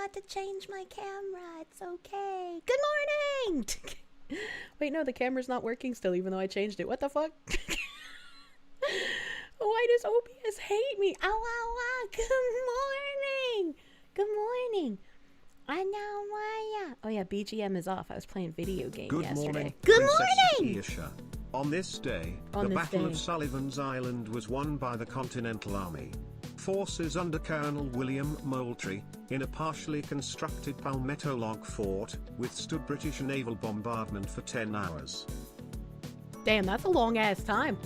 forgot to change my camera. It's okay. Good morning! Wait, no, the camera's not working still, even though I changed it. What the fuck? Why does OBS hate me? Ow, ow, ow. Good morning! Good morning. I know why. Oh yeah, BGM is off. I was playing video games yesterday. Morning, Good Princess morning! Kirsche. On this day, the Battle of Sullivan's Island was won by the Continental Army forces under Colonel William Moultrie, in a partially constructed palmetto log fort, withstood British naval bombardment for 10 hours. Damn, that's a long-ass time.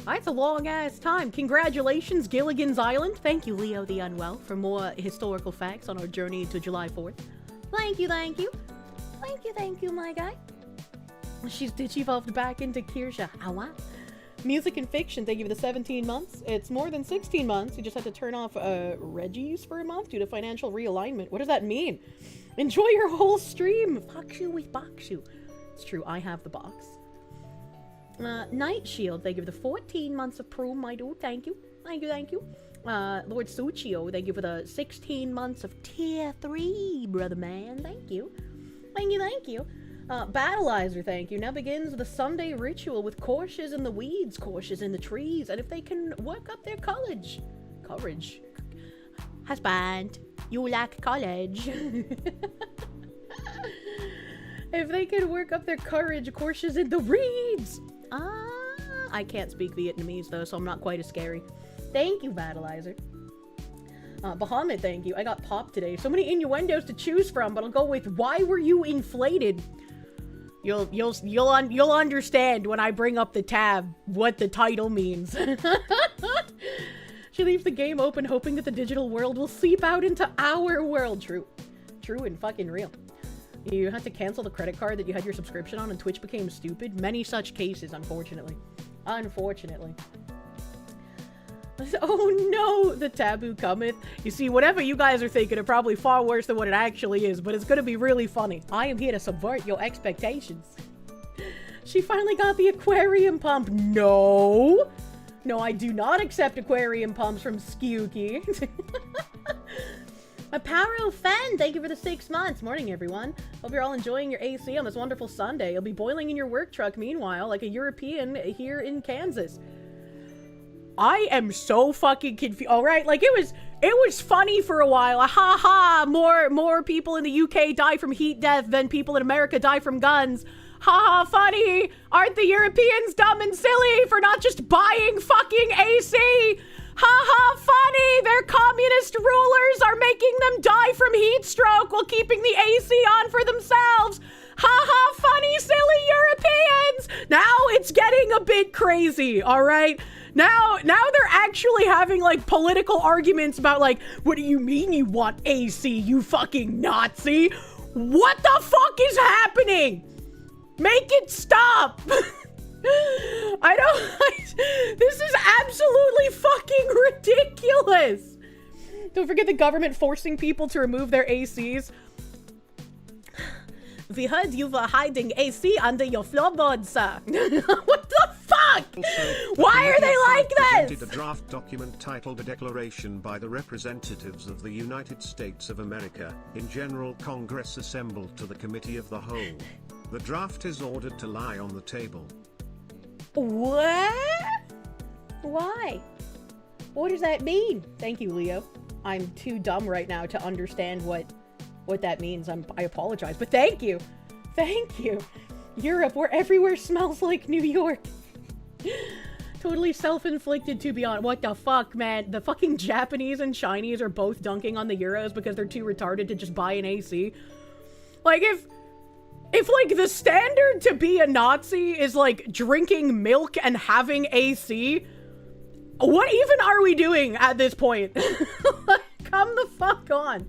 That's a long-ass time. Congratulations, Gilligan's Island. Thank you, Leo the Unwell, for more historical facts on our journey to July 4th. Thank you, thank you. Thank you, my guy. She evolved back into Kirsche. Ow. Music and fiction, thank you for the 17 months. It's more than 16 months. You just had to turn off Reggies for a month due to financial realignment. What does that mean? Enjoy your whole stream. Bakshu with Bakshu. It's true, I have the box. Night Shield, thank you for the 14 months of Prome, my dude. Thank you. Thank you. Lord Suchio, thank you for the 16 months of Tier 3, brother man. Thank you. Thank you. Battleizer, thank you. Now begins the Sunday ritual with Kirsches in the weeds, Kirsches in the trees, and if they can work up their courage. Husband, you lack college. If they can work up their courage, Kirsches in the reeds. I can't speak Vietnamese though, so I'm not quite as scary. Thank you, Battleizer. Bahamut, thank you. I got popped today. So many innuendos to choose from, but I'll go with why were you inflated? You'll understand when I bring up the tab what the title means. She leaves the game open hoping that the digital world will seep out into our world. True and fucking real. You had to cancel the credit card that you had your subscription on and Twitch became stupid. Many such cases, unfortunately. Oh no, the taboo cometh. You see, whatever you guys are thinking are probably far worse than what it actually is, but it's gonna be really funny. I am here to subvert your expectations. She finally got the aquarium pump. No, I do not accept aquarium pumps from Skewky. Apparel fan, thank you for the 6 months. Morning, everyone. Hope you're all enjoying your AC on this wonderful Sunday. You'll be boiling in your work truck, meanwhile, like a European here in Kansas. I am so fucking confused. All right, like it was funny for a while. Ha ha! More people in the UK die from heat death than people in America die from guns. Ha ha! Funny. Aren't the Europeans dumb and silly for not just buying fucking AC? Ha ha! Funny. Their communist rulers are making them die from heat stroke while keeping the AC on for themselves. Ha ha! Funny, silly Europeans. Now it's getting a bit crazy. All right. Now they're actually having, like, political arguments about, like, what do you mean you want AC, you fucking Nazi? What the fuck is happening? Make it stop! This is absolutely fucking ridiculous! Don't forget the government forcing people to remove their ACs. We heard you were hiding AC under your floorboards, sir. What the fuck? Why are they like this? Presented a draft document titled A Declaration by the Representatives of the United States of America, in General Congress assembled to the Committee of the Whole. The draft is ordered to lie on the table. What? Why? What does that mean? Thank you, Leo. I'm too dumb right now to understand what that means. I apologize, but thank you. Thank you. Europe, where everywhere smells like New York. Totally self-inflicted, to be honest. What the fuck, man? The fucking Japanese and Chinese are both dunking on the Euros because they're too retarded to just buy an AC. Like, if like, the standard to be a Nazi is, like, drinking milk and having AC, what even are we doing at this point? Come the fuck on.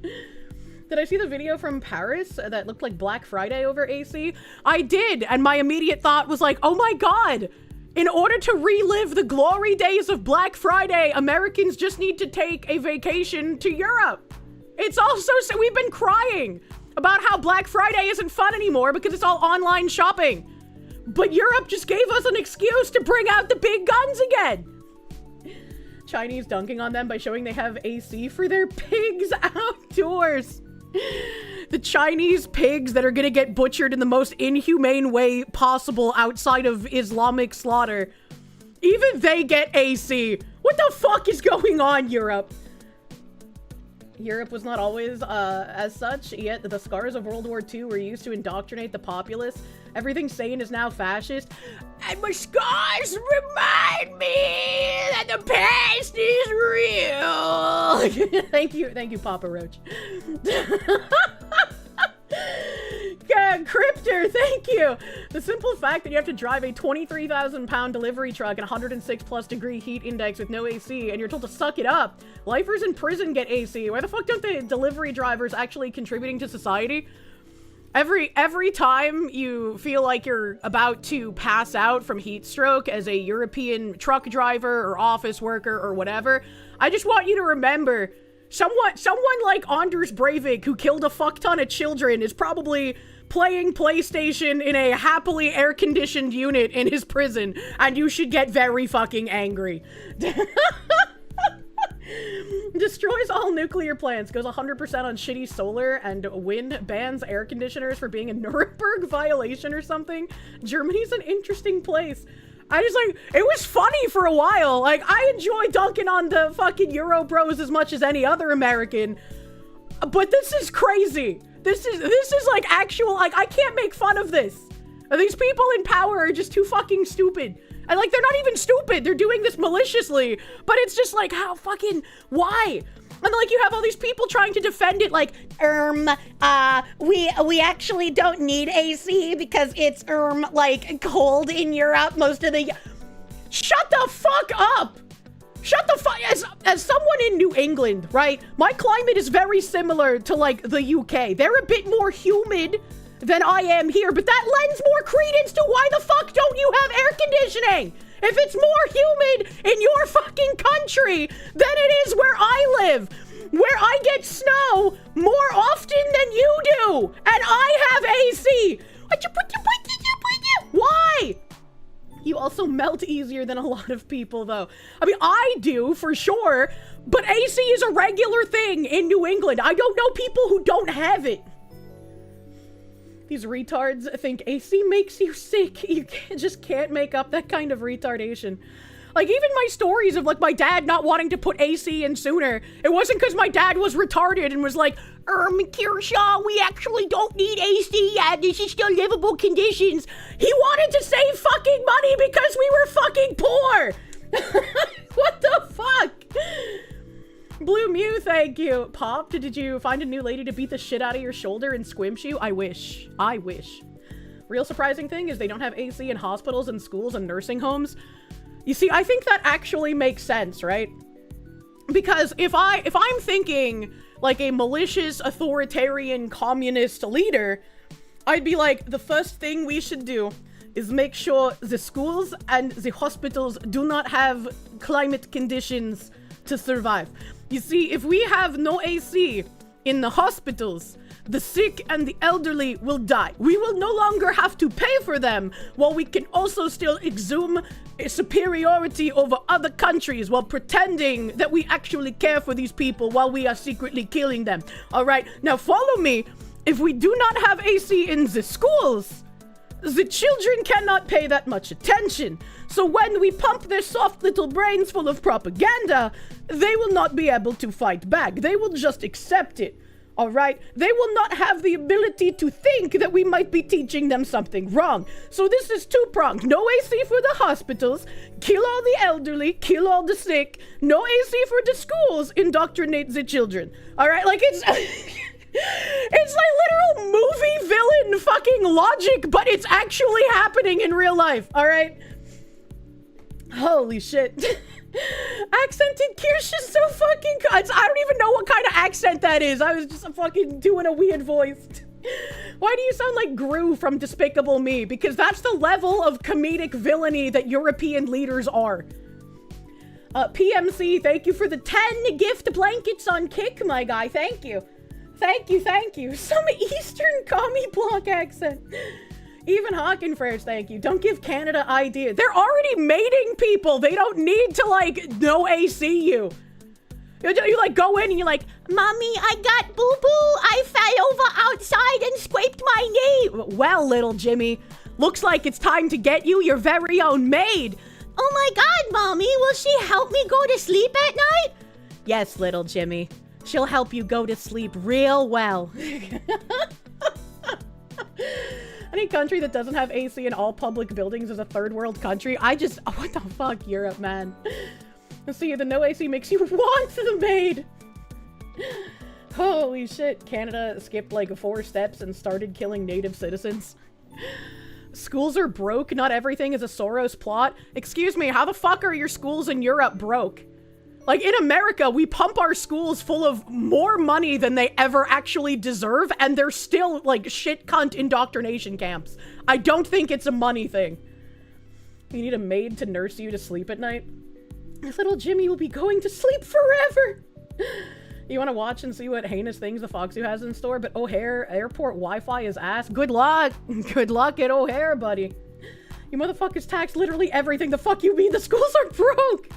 Did I see the video from Paris that looked like Black Friday over AC? I did, and my immediate thought was like, oh my god! In order to relive the glory days of Black Friday, Americans just need to take a vacation to Europe. It's also, so we've been crying about how Black Friday isn't fun anymore because it's all online shopping. But Europe just gave us an excuse to bring out the big guns again. Chinese dunking on them by showing they have AC for their pigs outdoors. The Chinese pigs that are gonna get butchered in the most inhumane way possible outside of Islamic slaughter. Even they get AC. What the fuck is going on, Europe? Europe was not always as such, yet the scars of World War II were used to indoctrinate the populace. Everything sane is now fascist. And my scars remind me that the past is real. Thank you, Papa Roach. Cryptor, thank you. The simple fact that you have to drive a 23,000 pound delivery truck in 106+ degree heat index with no AC and you're told to suck it up. Lifers in prison get AC. Why the fuck don't the delivery drivers actually contributing to society? Every time you feel like you're about to pass out from heat stroke as a European truck driver or office worker or whatever, I just want you to remember someone like Anders Breivik, who killed a fuck ton of children, is probably playing PlayStation in a happily air-conditioned unit in his prison, and you should get very fucking angry. Destroys all nuclear plants, goes 100% on shitty solar and wind, bans air conditioners for being a Nuremberg violation or something. Germany's an interesting place. I just, like, it was funny for a while. Like, I enjoy dunking on the fucking Euro bros as much as any other American. But this is crazy. This is like actual, like, I can't make fun of this. These people in power are just too fucking stupid. And, like, they're not even stupid. They're doing this maliciously. But it's just like, how fucking, why? And, like, you have all these people trying to defend it, like, we actually don't need AC because it's, like, cold in Europe most of the... Shut the fuck up! Shut the fuck... As someone in New England, right? My climate is very similar to, like, the UK. They're a bit more humid than I am here, but that lends more credence to why the fuck don't you have air conditioning? If it's more humid in your fucking country than it is where I live, where I get snow more often than you do, and I have AC. Why? You also melt easier than a lot of people, though. I mean, I do, for sure, but AC is a regular thing in New England. I don't know people who don't have it. These retards think AC makes you sick. You just can't make up that kind of retardation. Like, even my stories of, like, my dad not wanting to put AC in sooner, it wasn't because my dad was retarded and was like, Kirsche, we actually don't need AC yet. This is still livable conditions. He wanted to save fucking money because we were fucking poor. What the fuck? Blue Mew, thank you. Pop, did you find a new lady to beat the shit out of your shoulder and squimsh you? I wish. I wish. Real surprising thing is they don't have AC in hospitals and schools and nursing homes. You see, I think that actually makes sense, right? Because if I'm thinking like a malicious, authoritarian, communist leader, I'd be like, the first thing we should do is make sure the schools and the hospitals do not have climate conditions to survive. You see, if we have no AC in the hospitals, the sick and the elderly will die. We will no longer have to pay for them, while we can also still exhume superiority over other countries while pretending that we actually care for these people while we are secretly killing them. All right, now follow me. If we do not have AC in the schools, the children cannot pay that much attention. So when we pump their soft little brains full of propaganda, they will not be able to fight back. They will just accept it. All right? They will not have the ability to think that we might be teaching them something wrong. So this is two-pronged. No AC for the hospitals, kill all the elderly, kill all the sick. No AC for the schools, indoctrinate the children. All right? Like, it's... It's like literal movie villain fucking logic, but it's actually happening in real life, all right? Holy shit. Accented Kirsche is so fucking... I don't even know what kind of accent that is. I was just fucking doing a weird voice. Why do you sound like Gru from Despicable Me? Because that's the level of comedic villainy that European leaders are. PMC, thank you for the 10 gift blankets on Kick, my guy. Thank you. Thank you, thank you. Some Eastern commie block accent. Even Hawkenfresh, thank you. Don't give Canada ideas. They're already mating people. They don't need to, like, no AC you. You like go in and you're like, Mommy, I got boo-boo. I fell over outside and scraped my knee. Well, little Jimmy, looks like it's time to get you your very own maid. Oh my God, Mommy, will she help me go to sleep at night? Yes, little Jimmy. She'll help you go to sleep real well. Any country that doesn't have AC in all public buildings is a third world country. What the fuck, Europe, man. See, the no AC makes you want the maid. Holy shit, Canada skipped like 4 steps and started killing native citizens. Schools are broke, not everything is a Soros plot. Excuse me, how the fuck are your schools in Europe broke? Like, in America, we pump our schools full of more money than they ever actually deserve, and they're still, like, shit cunt indoctrination camps. I don't think it's a money thing. You need a maid to nurse you to sleep at night? This little Jimmy will be going to sleep forever! You want to watch and see what heinous things the Foxu has in store? But O'Hare Airport Wi-Fi is ass. Good luck! Good luck at O'Hare, buddy. You motherfuckers tax literally everything. The fuck you mean the schools are broke?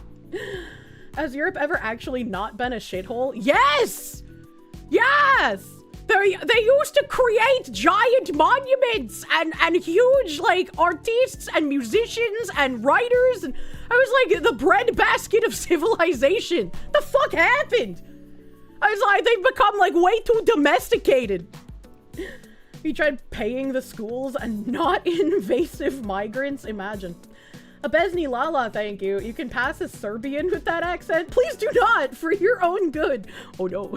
Has Europe ever actually not been a shithole? Yes! Yes! They used to create giant monuments and huge, like, artists and musicians and writers. And I was like the breadbasket of civilization. The fuck happened? I was like, they've become, like, way too domesticated. You tried paying the schools and not invasive migrants? Imagine. A Besni Lala, thank you. You can pass as Serbian with that accent? Please do not, for your own good. Oh no.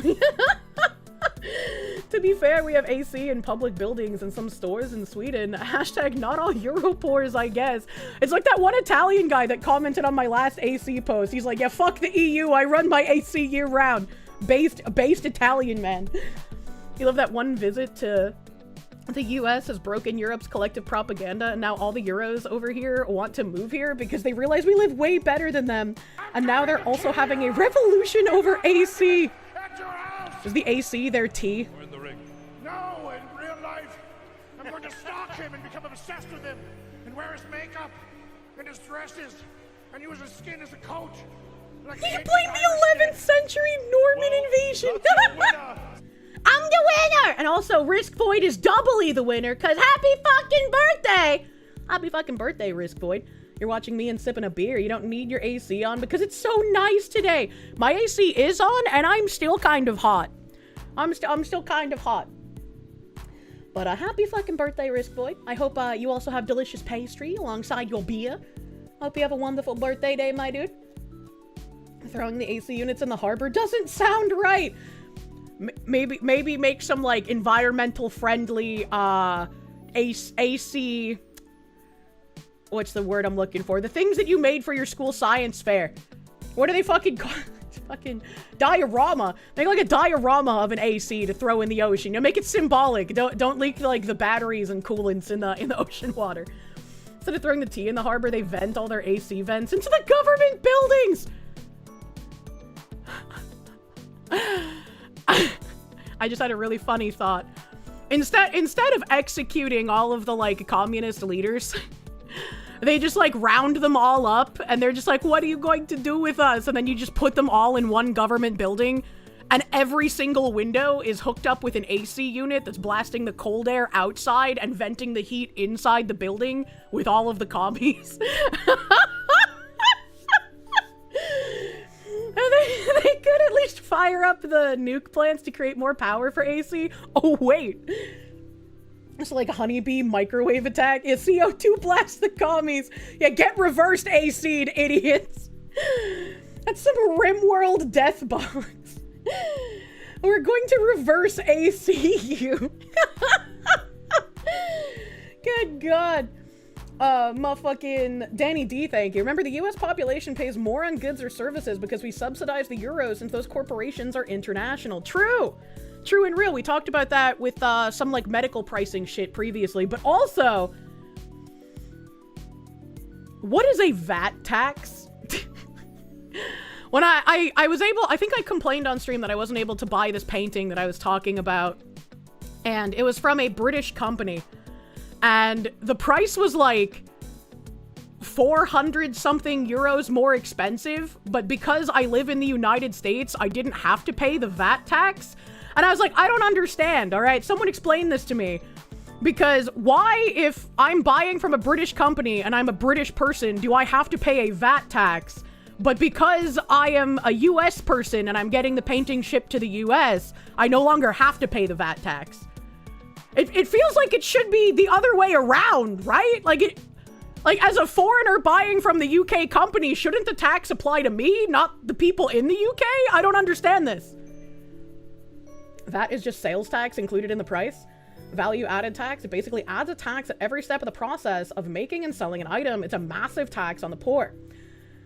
To be fair, we have AC in public buildings and some stores in Sweden. Hashtag not all Europores, I guess. It's like that one Italian guy that commented on my last AC post. He's like, yeah, fuck the EU. I run my AC year round. Based Italian man. You love that one visit to the US has broken Europe's collective propaganda, and now all the Euros over here want to move here because they realize we live way better than them. And now they're also having a revolution over AC. Is the AC their tea? We're in the ring. No, in real life. I'm going to stalk him and become obsessed with him and wear his makeup and his dresses and use his skin as a coat. Like you blame the 11th century Norman invasion. I'm the winner! And also, Risk Void is doubly the winner, because happy fucking birthday! Happy fucking birthday, Risk Void. You're watching me and sipping a beer. You don't need your AC on because it's so nice today. My AC is on, and I'm still kind of hot. I'm still kind of hot. But happy fucking birthday, Risk Void. I hope you also have delicious pastry alongside your beer. Hope you have a wonderful birthday day, my dude. Throwing the AC units in the harbor doesn't sound right. Maybe make some, like, environmental friendly, AC... What's the word I'm looking for? The things that you made for your school science fair. What do they fucking call it? Fucking diorama. Make, like, a diorama of an AC to throw in the ocean. You know, make it symbolic. Don't leak, like, the batteries and coolants in the ocean water. Instead of throwing the tea in the harbor, they vent all their AC vents into the government buildings! I just had a really funny thought. Instead of executing all of the, like, communist leaders, they just, like, round them all up, and they're just like, what are you going to do with us? And then you just put them all in one government building, and every single window is hooked up with an AC unit that's blasting the cold air outside and venting the heat inside the building with all of the commies. They could at least fire up the nuke plants to create more power for AC. Oh, wait. It's like a honeybee microwave attack. Yeah, CO2 blast the commies. Yeah, get reversed AC'd, idiots. That's some RimWorld death box. We're going to reverse AC you. Good God. Motherfucking Danny D, thank you. Remember, the US population pays more on goods or services because we subsidize the euros since those corporations are international. True! True and real. We talked about that with some, like, medical pricing shit previously, but also, what is a VAT tax? When I was able, I think I complained on stream that I wasn't able to buy this painting that I was talking about, and it was from a British company. And the price was like $4 400 something euros more expensive, but because I live in the United States, I didn't have to pay the VAT tax. And I was like, I don't understand, all right? Someone explain this to me. Because why, if I'm buying from a British company and I'm a British person, do I have to pay a VAT tax? But because I am a US person and I'm getting the painting shipped to the US, I no longer have to pay the VAT tax. It feels like it should be the other way around, right? Like, as a foreigner buying from the UK company, shouldn't the tax apply to me, not the people in the UK? I don't understand this. VAT is just sales tax included in the price. Value added tax, it basically adds a tax at every step of the process of making and selling an item. It's a massive tax on the poor.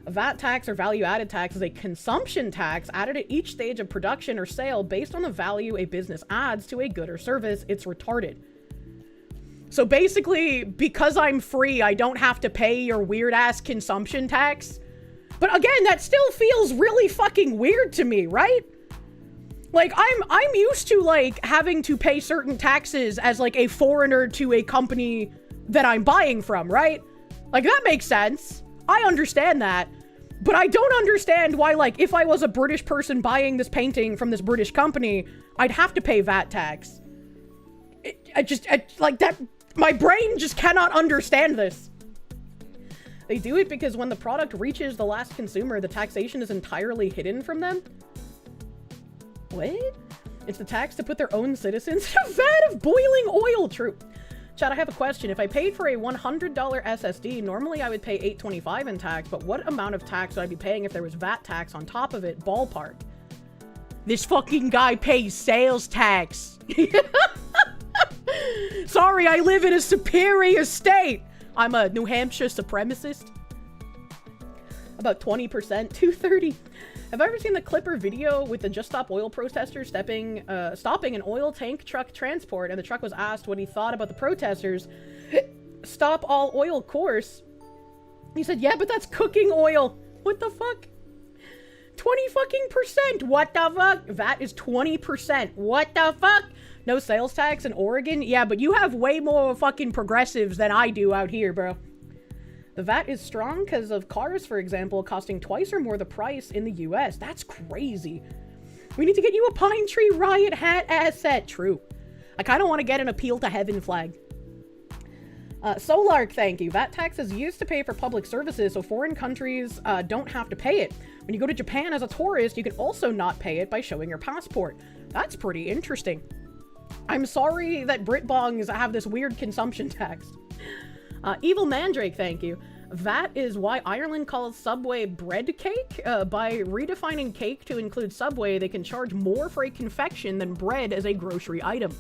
A VAT tax or value added tax is a consumption tax added at each stage of production or sale based on the value a business adds to a good or service. It's retarded. So basically, because I'm free, I don't have to pay your weird ass consumption tax. But again, that still feels really fucking weird to me, right? Like, I'm used to, like, having to pay certain taxes as, like, a foreigner to a company that I'm buying from, right? Like, that makes sense. I understand that. But I don't understand why, like, if I was a British person buying this painting from this British company, I'd have to pay VAT tax. Like, that, my brain just cannot understand this. They do it because when the product reaches the last consumer, the taxation is entirely hidden from them. What? It's the tax to put their own citizens in a vat of boiling oil. True. Chad, I have a question. If I paid for a $100 SSD, normally I would pay $825 in tax, but what amount of tax would I be paying if there was VAT tax on top of it? Ballpark. This fucking guy pays sales tax. Sorry, I live in a superior state. I'm a New Hampshire supremacist. About 20%, 230. Have I ever seen the Clipper video with the Just Stop Oil protesters stopping an oil tank truck transport, and the truck was asked what he thought about the protesters? Stop all oil course. He said, yeah, but that's cooking oil. What the fuck? 20 fucking %. What the fuck? VAT is 20%. What the fuck? No sales tax in Oregon? Yeah, but you have way more fucking progressives than I do out here, bro. The VAT is strong because of cars, for example, costing twice or more the price in the US. That's crazy. We need to get you a Pine Tree Riot hat asset. True. I kind of want to get an Appeal to Heaven flag. Solark, thank you. VAT tax is used to pay for public services, so foreign countries don't have to pay it. When you go to Japan as a tourist, you can also not pay it by showing your passport. That's pretty interesting. I'm sorry that Britbongs have this weird consumption tax. Evil Mandrake, thank you. VAT is why Ireland calls Subway bread cake. By redefining cake to include Subway, they can charge more for a confection than bread as a grocery item.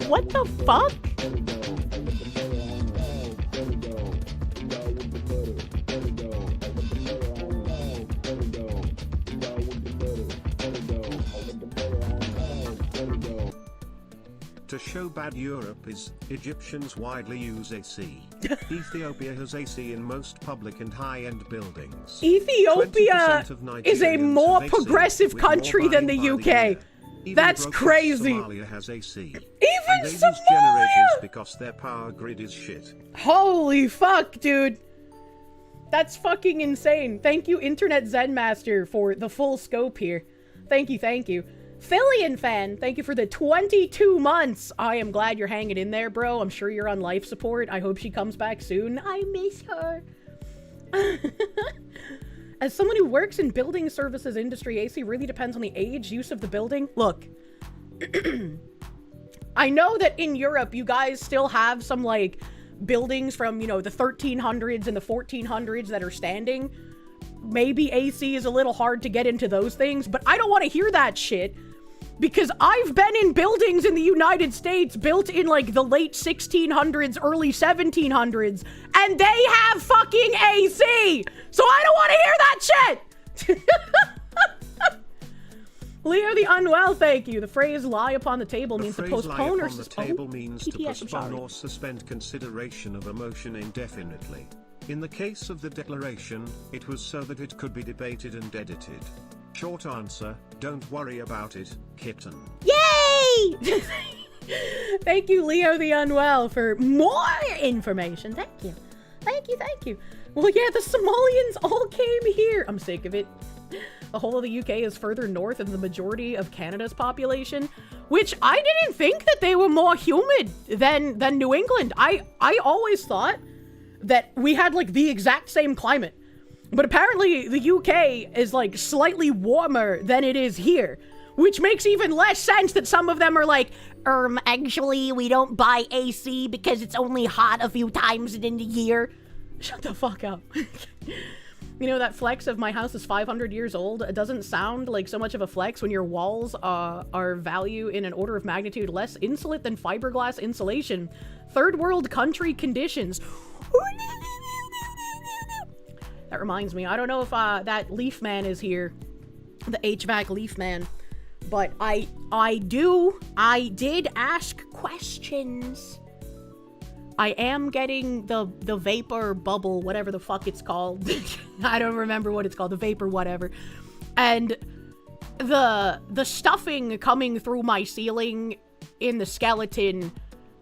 What the fuck? To show bad Europe is, Egyptians widely use AC. Ethiopia has AC in most public and high-end buildings. Ethiopia is a more progressive country than the UK. That's crazy. Somalia has AC. Even Somalia! Somalia! Generators because their power grid is shit. Holy fuck, dude. That's fucking insane. Thank you, Internet Zen Master, for the full scope here. Thank you, thank you. Phillian fan, thank you for the 22 months. I am glad you're hanging in there, bro. I'm sure you're on life support. I hope she comes back soon. I miss her. As someone who works in building services industry, AC really depends on the age, use of the building. Look, I know that in Europe, you guys still have some, like, buildings from, you know, the 1300s and the 1400s that are standing. Maybe AC is a little hard to get into those things, but I don't want to hear that shit. Because I've been in buildings in the United States built in, like, the late 1600s, early 1700s, and they have fucking AC! So I don't want to hear that shit! Leo the Unwell, thank you. The phrase lie upon the table means to postpone or suspend consideration of a motion indefinitely. In the case of the declaration, it was so that it could be debated and edited. Short answer, don't worry about it, kitten. Yay! Thank you, Leo the Unwell, for more information. Thank you. Thank you, thank you. Well, yeah, the Somalians all came here. I'm sick of it. The whole of the UK is further north than the majority of Canada's population, which I didn't think that they were more humid than New England. I always thought that we had, like, the exact same climate. But apparently the UK is, like, slightly warmer than it is here, which makes even less sense that some of them are like, actually, we don't buy AC because it's only hot a few times in the year. Shut the fuck up. You know, that flex of my house is 500 years old, it doesn't sound like so much of a flex when your walls are value in an order of magnitude less insulate than fiberglass insulation. Third world country conditions. That reminds me, I don't know if that Leaf Man is here, the HVAC Leaf Man, but I did ask questions. I am getting the vapor bubble, whatever the fuck it's called. I don't remember what it's called, the vapor whatever. And the stuffing coming through my ceiling in the skeleton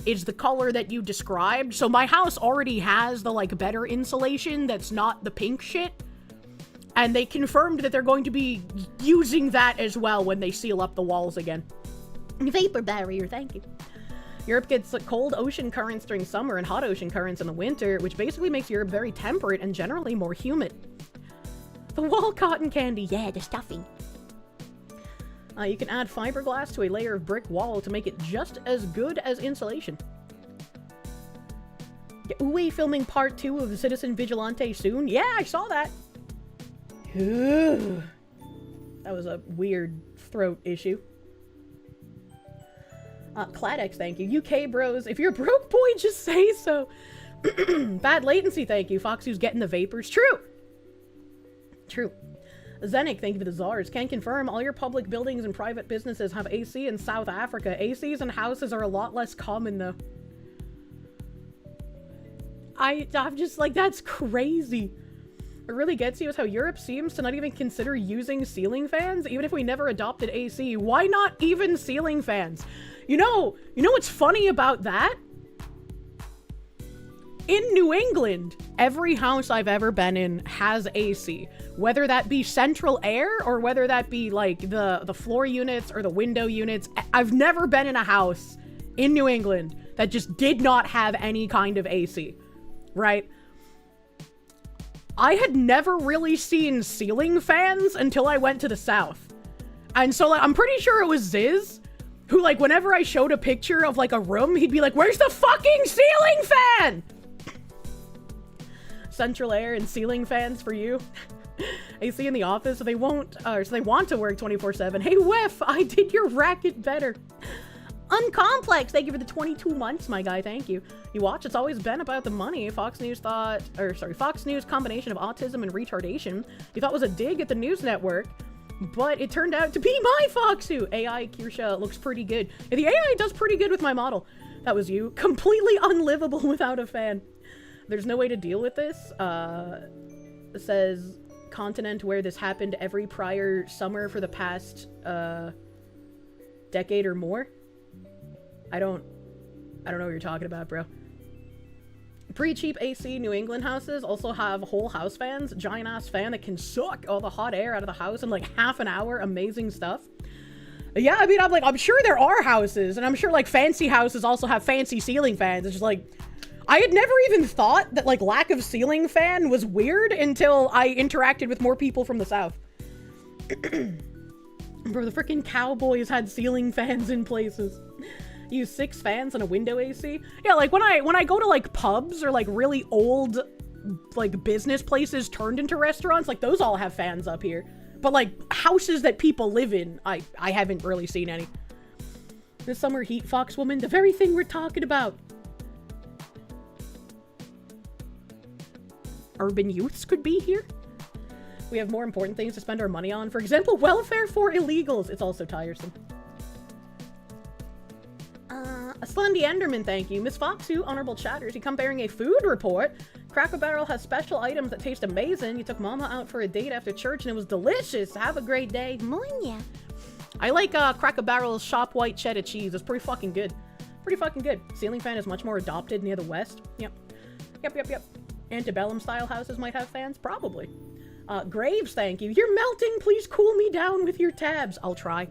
is the color that you described. So my house already has the, like, better insulation that's not the pink shit. And they confirmed that they're going to be using that as well when they seal up the walls again. Vapor barrier, thank you. Europe gets cold ocean currents during summer and hot ocean currents in the winter, which basically makes Europe very temperate and generally more humid. The wall cotton candy, yeah, the stuffing. You can add fiberglass to a layer of brick wall to make it just as good as insulation. Yeah, Uwe filming part 2 of the Citizen Vigilante soon? Yeah, I saw that. That was a weird throat issue. Cladex, thank you. UK bros, if you're a broke boy, just say so. Bad latency, thank you. Foxy's getting the vapors. True. True. Zenik, thank you for the czars. Can confirm all your public buildings and private businesses have AC in South Africa. ACs and houses are a lot less common, though. I'm just like, that's crazy. What really gets you is how Europe seems to not even consider using ceiling fans, even if we never adopted AC. Why not even ceiling fans? You know what's funny about that? In New England, every house I've ever been in has AC. Whether that be central air or whether that be like the floor units or the window units. I've never been in a house in New England that just did not have any kind of AC, right? I had never really seen ceiling fans until I went to the South. And so, like, I'm pretty sure it was Ziz who, like, whenever I showed a picture of, like, a room, he'd be like, where's the fucking ceiling fan? Central air and ceiling fans for you. AC in the office, so they want to work 24/7. Hey, Whiff, I did your racket better. Uncomplex, thank you for the 22 months, my guy, thank you. You watch, it's always been about the money. Fox News combination of autism and retardation. You thought was a dig at the news network, but it turned out to be my Foxu. AI Kirsche looks pretty good. Yeah, the AI does pretty good with my model. That was you. Completely unlivable without a fan. There's no way to deal with this. It says continent where this happened every prior summer for the past decade or more. I don't know what you're talking about, bro. Pretty cheap AC New England houses also have whole house fans, giant ass fan that can suck all the hot air out of the house in like half an hour. Amazing stuff. Yeah, I mean, I'm sure there are houses, and I'm sure like fancy houses also have fancy ceiling fans. It's just like, I had never even thought that like lack of ceiling fan was weird until I interacted with more people from the South. Bro, the freaking Cowboys had ceiling fans in places. Use 6 fans and a window AC. Yeah, like when I go to like pubs or like really old like business places turned into restaurants, like those all have fans up here. But like houses that people live in, I haven't really seen any. This summer heat, Fox Woman, the very thing we're talking about. Urban youths could be here. We have more important things to spend our money on. For example, welfare for illegals. It's also tiresome. Slendy Enderman, thank you. Miss Foxu, honorable chatters, you come bearing a food report. Cracker Barrel has special items that taste amazing. You took Mama out for a date after church and it was delicious. Have a great day. Monya. I like Cracker Barrel's shop white cheddar cheese. It's pretty fucking good. Pretty fucking good. Ceiling fan is much more adopted near the west. Yep. Yep. Antebellum style houses might have fans? Probably. Graves, thank you. You're melting. Please cool me down with your tabs. I'll try.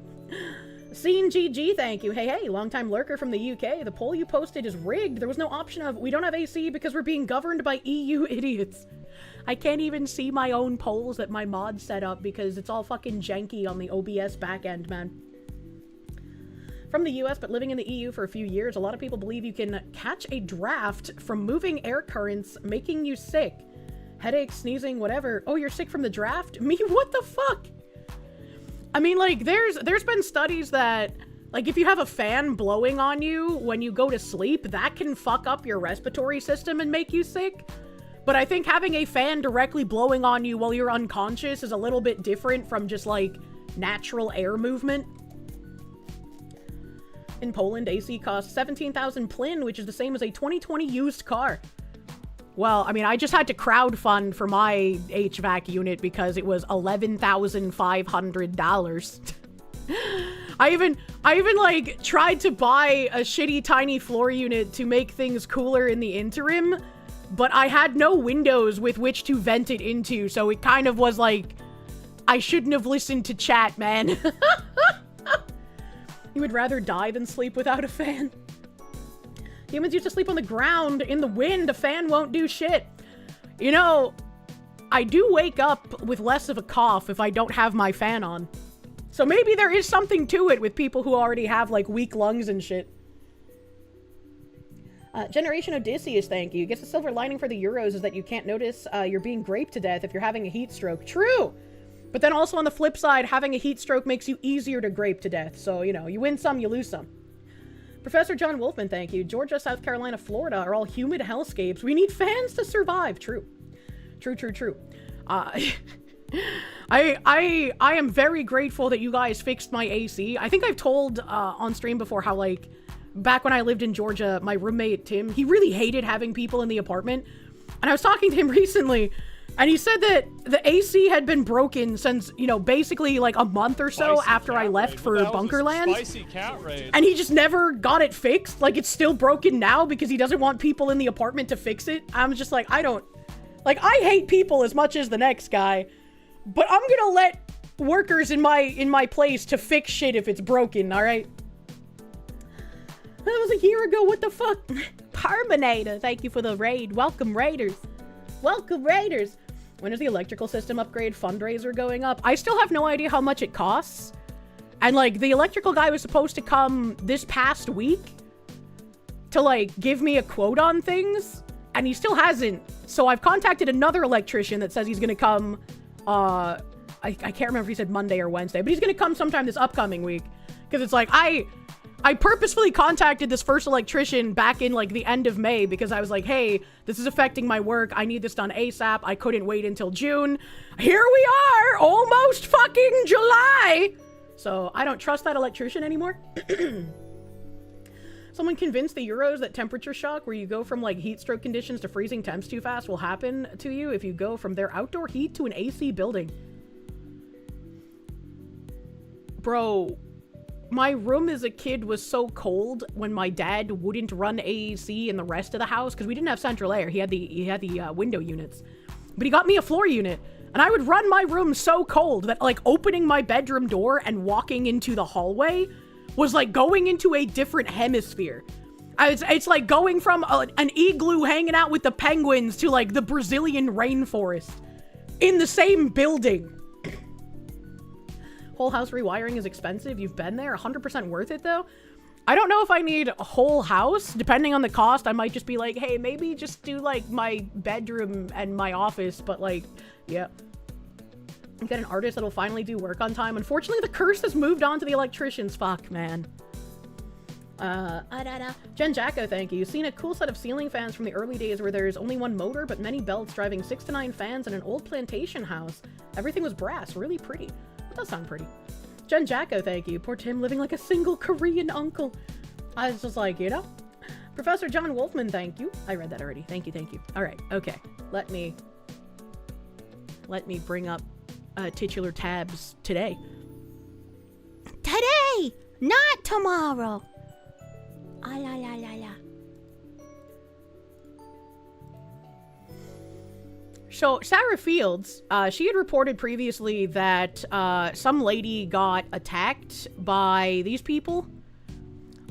Scene GG, thank you. Hey, long-time lurker from the UK. The poll you posted is rigged. There was no option of, we don't have AC because we're being governed by EU idiots. I can't even see my own polls that my mod set up because it's all fucking janky on the OBS backend, man. From the US, but living in the EU for a few years, a lot of people believe you can catch a draft from moving air currents, making you sick. Headaches, sneezing, whatever. Oh, you're sick from the draft? Me? What the fuck? I mean, like, there's been studies that, like, if you have a fan blowing on you when you go to sleep, that can fuck up your respiratory system and make you sick. But I think having a fan directly blowing on you while you're unconscious is a little bit different from just, like, natural air movement. In Poland, AC costs 17,000 plin, which is the same as a 2020 used car. Well, I mean, I just had to crowdfund for my HVAC unit because it was $11,500. I even like tried to buy a shitty tiny floor unit to make things cooler in the interim, but I had no windows with which to vent it into, so it kind of was like, I shouldn't have listened to chat, man. You would rather die than sleep without a fan? Humans used to sleep on the ground in the wind. A fan won't do shit. You know, I do wake up with less of a cough if I don't have my fan on. So maybe there is something to it with people who already have, like, weak lungs and shit. Generation Odysseus, thank you. Guess the silver lining for the Euros is that you can't notice you're being graped to death if you're having a heat stroke. True! But then also on the flip side, having a heat stroke makes you easier to grape to death. So, you know, you win some, you lose some. Professor John Wolfman, thank you. Georgia, South Carolina, Florida are all humid hellscapes. We need fans to survive. True. True. I am very grateful that you guys fixed my AC. I think I've told on stream before how, like, back when I lived in Georgia, my roommate, Tim, he really hated having people in the apartment. And I was talking to him recently, and he said that the AC had been broken since, you know, basically like a month or so after I left for Bunkerland. Spicy cat raid. And he just never got it fixed. Like, it's still broken now because he doesn't want people in the apartment to fix it. I'm just like, I hate people as much as the next guy, but I'm gonna let workers in my place to fix shit if it's broken, all right? That was a year ago. What the fuck? Parminator, thank you for the raid. Welcome, Raiders. Welcome, Raiders. When is the electrical system upgrade fundraiser going up? I still have no idea how much it costs. And, like, the electrical guy was supposed to come this past week to, like, give me a quote on things, and he still hasn't. So I've contacted another electrician that says he's gonna come, I can't remember if he said Monday or Wednesday, but he's gonna come sometime this upcoming week. Because it's like, I purposefully contacted this first electrician back in, like, the end of May because I was like, hey, this is affecting my work. I need this done ASAP. I couldn't wait until June. Here we are, almost fucking July. So I don't trust that electrician anymore. Someone convinced the Euros that temperature shock, where you go from, like, heat stroke conditions to freezing temps too fast, will happen to you if you go from their outdoor heat to an AC building. Bro, my room as a kid was so cold when my dad wouldn't run AC in the rest of the house because we didn't have central air. He had the window units, but he got me a floor unit, and I would run my room so cold that, like, opening my bedroom door and walking into the hallway was like going into a different hemisphere. It's like going from an igloo hanging out with the penguins to, like, the Brazilian rainforest in the same building. Whole house rewiring is expensive. You've been there. 100% worth it, though. I don't know if I need a whole house. Depending on the cost, I might just be like, hey, maybe just do, like, my bedroom and my office. But, like, yeah. Get an artist that'll finally do work on time. Unfortunately, the curse has moved on to the electricians. Fuck, man. Jen Jacko, thank you. Seen a cool set of ceiling fans from the early days where there's only one motor, but many belts driving 6 to 9 fans in an old plantation house. Everything was brass. Really pretty. That does sound pretty. Jen Jacko, thank you. Poor Tim living like a single Korean uncle. I was just like, you know. Professor John Wolfman, thank you. I read that already. Thank you, thank you. All right, okay. Let me bring up titular tabs today. Today, not tomorrow. Ah la la So Sarah Fields, she had reported previously that some lady got attacked by these people.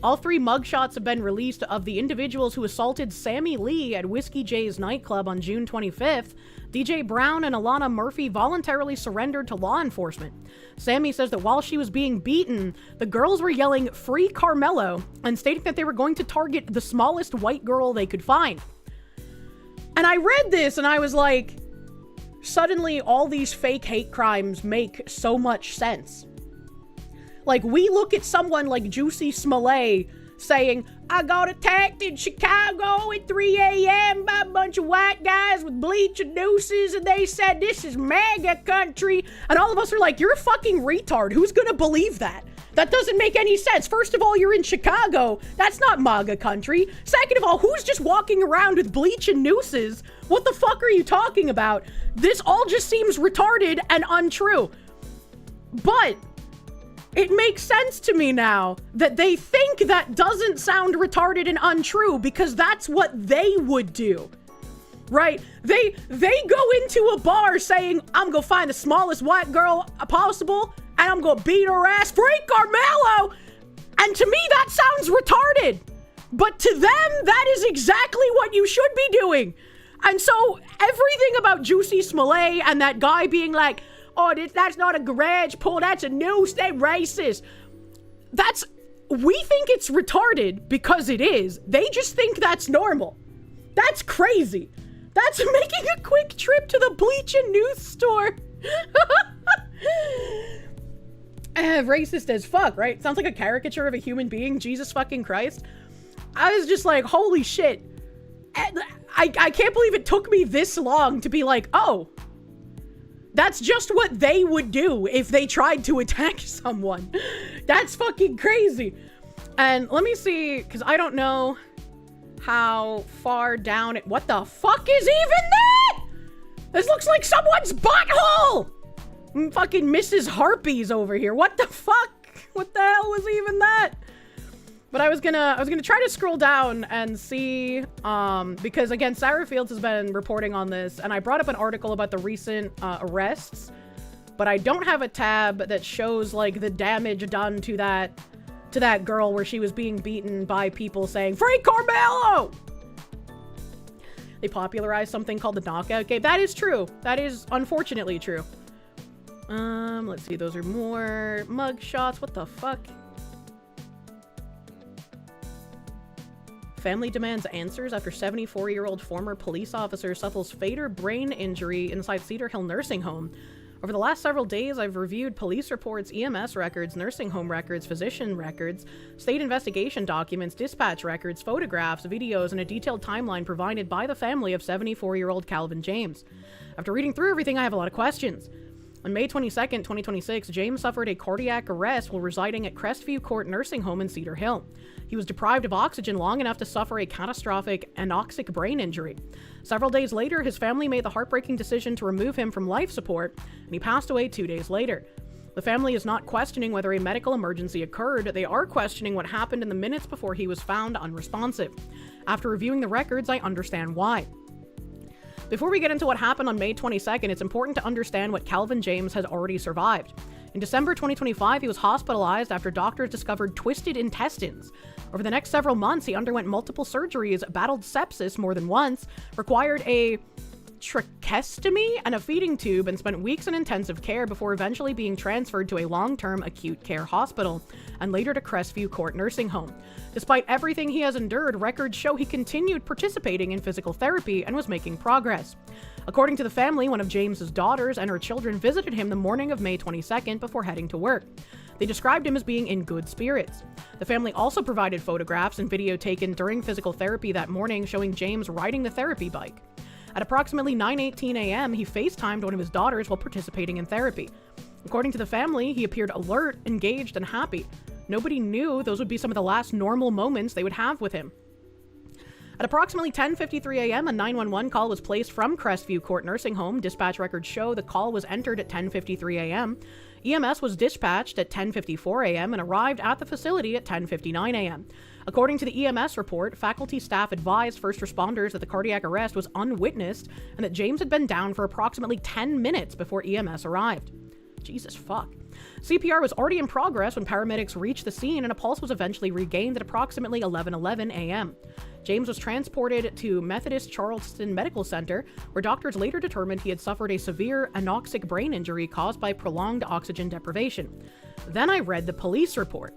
All 3 mugshots have been released of the individuals who assaulted Sammy Lee at Whiskey J's nightclub on June 25th. DJ Brown and Alana Murphy voluntarily surrendered to law enforcement. Sammy says that while she was being beaten, the girls were yelling "Free Carmelo" and stating that they were going to target the smallest white girl they could find. And I read this and I was like, suddenly all these fake hate crimes make so much sense. Like, we look at someone like Juicy Smollett saying, "I got attacked in Chicago at 3 a.m. by a bunch of white guys with bleaching nooses, and they said this is MAGA country." And all of us are like, you're a fucking retard. Who's gonna believe that? That doesn't make any sense. First of all, you're in Chicago. That's not MAGA country. Second of all, who's just walking around with bleaching nooses? What the fuck are you talking about? This all just seems retarded and untrue. But it makes sense to me now that they think that doesn't sound retarded and untrue because that's what they would do, right? They go into a bar saying, "I'm gonna find the smallest white girl possible and I'm gonna beat her ass, free Carmelo." And to me, that sounds retarded. But to them, that is exactly what you should be doing. And so everything about Juicy Smollett and that guy being like, "Oh, that's not a garage pole, that's a noose, they racist." We think it's retarded because it is. They just think that's normal. That's crazy. That's making a quick trip to the bleach and noose store. Racist as fuck, right? Sounds like a caricature of a human being, Jesus fucking Christ. I was just like, holy shit. I can't believe it took me this long to be like, oh, that's just what they would do if they tried to attack someone. That's fucking crazy. And let me see, because I don't know how far down it... What the fuck is even that? This looks like someone's butthole! Fucking Mrs. Harpies over here. What the fuck? What the hell was even that? But I was gonna try to scroll down and see, because again, Sarah Fields has been reporting on this, and I brought up an article about the recent arrests, but I don't have a tab that shows like the damage done to that girl where she was being beaten by people saying, "Free Carmelo!" They popularized something called the knockout game. That is true. That is unfortunately true. Let's see. Those are more mug shots. What the fuck? Family demands answers after 74-year-old former police officer suffers fatal brain injury inside Cedar Hill Nursing Home. Over the last several days, I've reviewed police reports, EMS records, nursing home records, physician records, state investigation documents, dispatch records, photographs, videos, and a detailed timeline provided by the family of 74-year-old Calvin James. After reading through everything, I have a lot of questions. On May 22nd, 2026, James suffered a cardiac arrest while residing at Crestview Court Nursing Home in Cedar Hill. He was deprived of oxygen long enough to suffer a catastrophic anoxic brain injury. Several days later, his family made the heartbreaking decision to remove him from life support, and he passed away 2 days later. The family is not questioning whether a medical emergency occurred. They are questioning what happened in the minutes before he was found unresponsive. After reviewing the records, I understand why. Before we get into what happened on May 22nd, it's important to understand what Calvin James has already survived. In December 2025, he was hospitalized after doctors discovered twisted intestines. Over the next several months, he underwent multiple surgeries, battled sepsis more than once, required a tracheostomy and a feeding tube, and spent weeks in intensive care before eventually being transferred to a long-term acute care hospital, and later to Crestview Court Nursing Home. Despite everything he has endured, records show he continued participating in physical therapy and was making progress. According to the family, one of James's daughters and her children visited him the morning of May 22nd before heading to work. They described him as being in good spirits. The family also provided photographs and video taken during physical therapy that morning showing James riding the therapy bike. At approximately 9:18 a.m., he FaceTimed one of his daughters while participating in therapy. According to the family, he appeared alert, engaged, and happy. Nobody knew those would be some of the last normal moments they would have with him. At approximately 10:53 a.m., a 911 call was placed from Crestview Court Nursing Home. Dispatch records show the call was entered at 10:53 a.m. EMS was dispatched at 10:54 a.m. and arrived at the facility at 10:59 a.m. According to the EMS report, faculty staff advised first responders that the cardiac arrest was unwitnessed and that James had been down for approximately 10 minutes before EMS arrived. Jesus fuck. CPR was already in progress when paramedics reached the scene, and a pulse was eventually regained at approximately 11:11 a.m. James was transported to Methodist Charleston Medical Center, where doctors later determined he had suffered a severe anoxic brain injury caused by prolonged oxygen deprivation. Then I read the police report.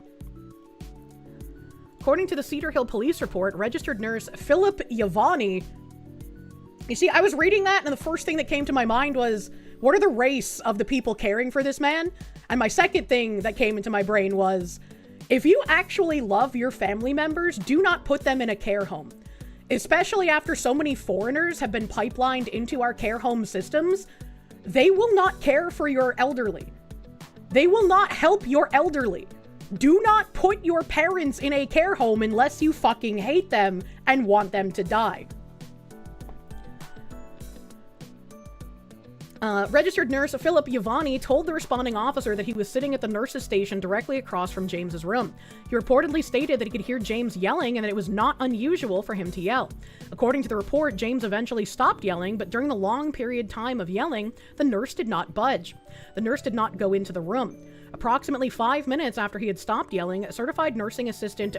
According to the Cedar Hill Police Report, registered nurse Philip Yavani... You see, I was reading that, and the first thing that came to my mind was, what are the race of the people caring for this man? And my second thing that came into my brain was, if you actually love your family members, do not put them in a care home. Especially after so many foreigners have been pipelined into our care home systems, they will not care for your elderly. They will not help your elderly. Do not put your parents in a care home unless you fucking hate them and want them to die. Registered nurse Philip Yavani told the responding officer that he was sitting at the nurse's station directly across from James's room. He reportedly stated that he could hear James yelling and that it was not unusual for him to yell. According to the report, James eventually stopped yelling, but during the long period time of yelling, the nurse did not budge. The nurse did not go into the room. Approximately 5 minutes after he had stopped yelling, certified nursing assistant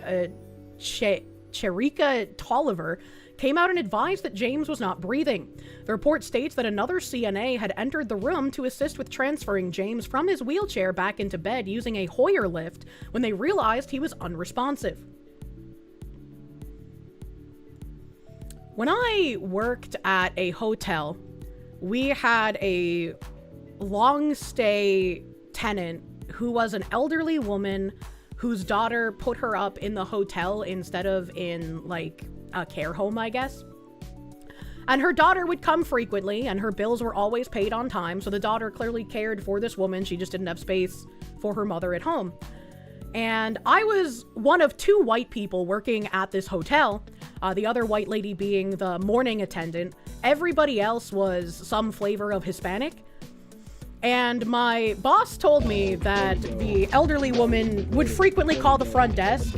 Cherika Tolliver came out and advised that James was not breathing. The report states that another CNA had entered the room to assist with transferring James from his wheelchair back into bed using a Hoyer lift when they realized he was unresponsive. When I worked at a hotel, we had a long stay tenant who was an elderly woman whose daughter put her up in the hotel instead of in like a care home, I guess. And her daughter would come frequently, and her bills were always paid on time, so the daughter clearly cared for this woman. She just didn't have space for her mother at home. And I was one of 2 white people working at this hotel, the other white lady being the morning attendant. Everybody else was some flavor of Hispanic. And my boss told me that the elderly woman would frequently call the front desk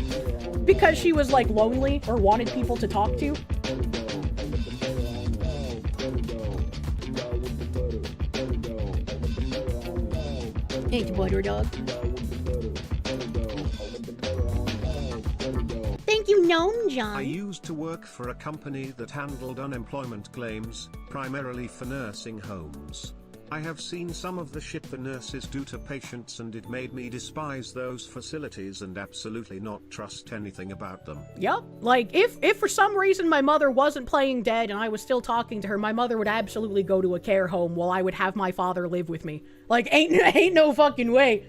because she was like lonely or wanted people to talk to. Ain't you butter, dog? Thank you, Gnome John. I used to work for a company that handled unemployment claims, primarily for nursing homes. I have seen some of the shit the nurses do to patients, and it made me despise those facilities and absolutely not trust anything about them. Yep. Like, if for some reason my mother wasn't playing dead and I was still talking to her, my mother would absolutely go to a care home while I would have my father live with me. Like, ain't no fucking way.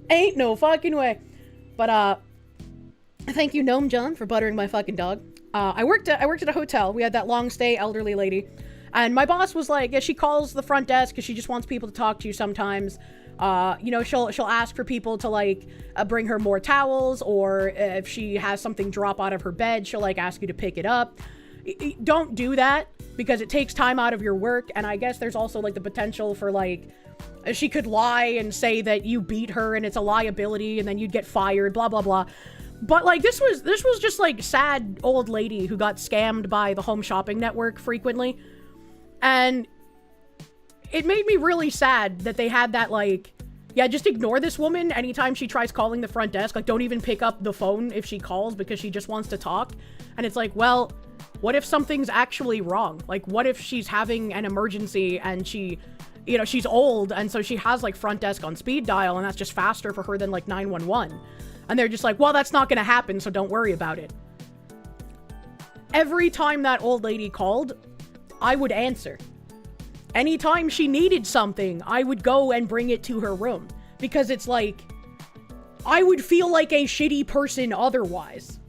Ain't no fucking way. But, thank you, Gnome John, for buttering my fucking dog. I worked at a hotel. We had that long stay elderly lady. And my boss was like, yeah, she calls the front desk because she just wants people to talk to you sometimes. You know, she'll ask for people to like bring her more towels, or if she has something drop out of her bed, she'll like ask you to pick it up. Don't do that because it takes time out of your work. And I guess there's also like the potential for like, she could lie and say that you beat her and it's a liability and then you'd get fired, blah, blah, blah. But like, this was just like sad old lady who got scammed by the Home Shopping Network frequently. And it made me really sad that they had that, like, yeah, just ignore this woman anytime she tries calling the front desk. Like, don't even pick up the phone if she calls because she just wants to talk. And it's like, well, what if something's actually wrong? Like, what if she's having an emergency and she, you know, she's old and so she has, like, front desk on speed dial and that's just faster for her than, like, 911. And they're just like, well, that's not going to happen, so don't worry about it. Every time that old lady called, I would answer. Anytime she needed something, I would go and bring it to her room. Because it's like, I would feel like a shitty person otherwise.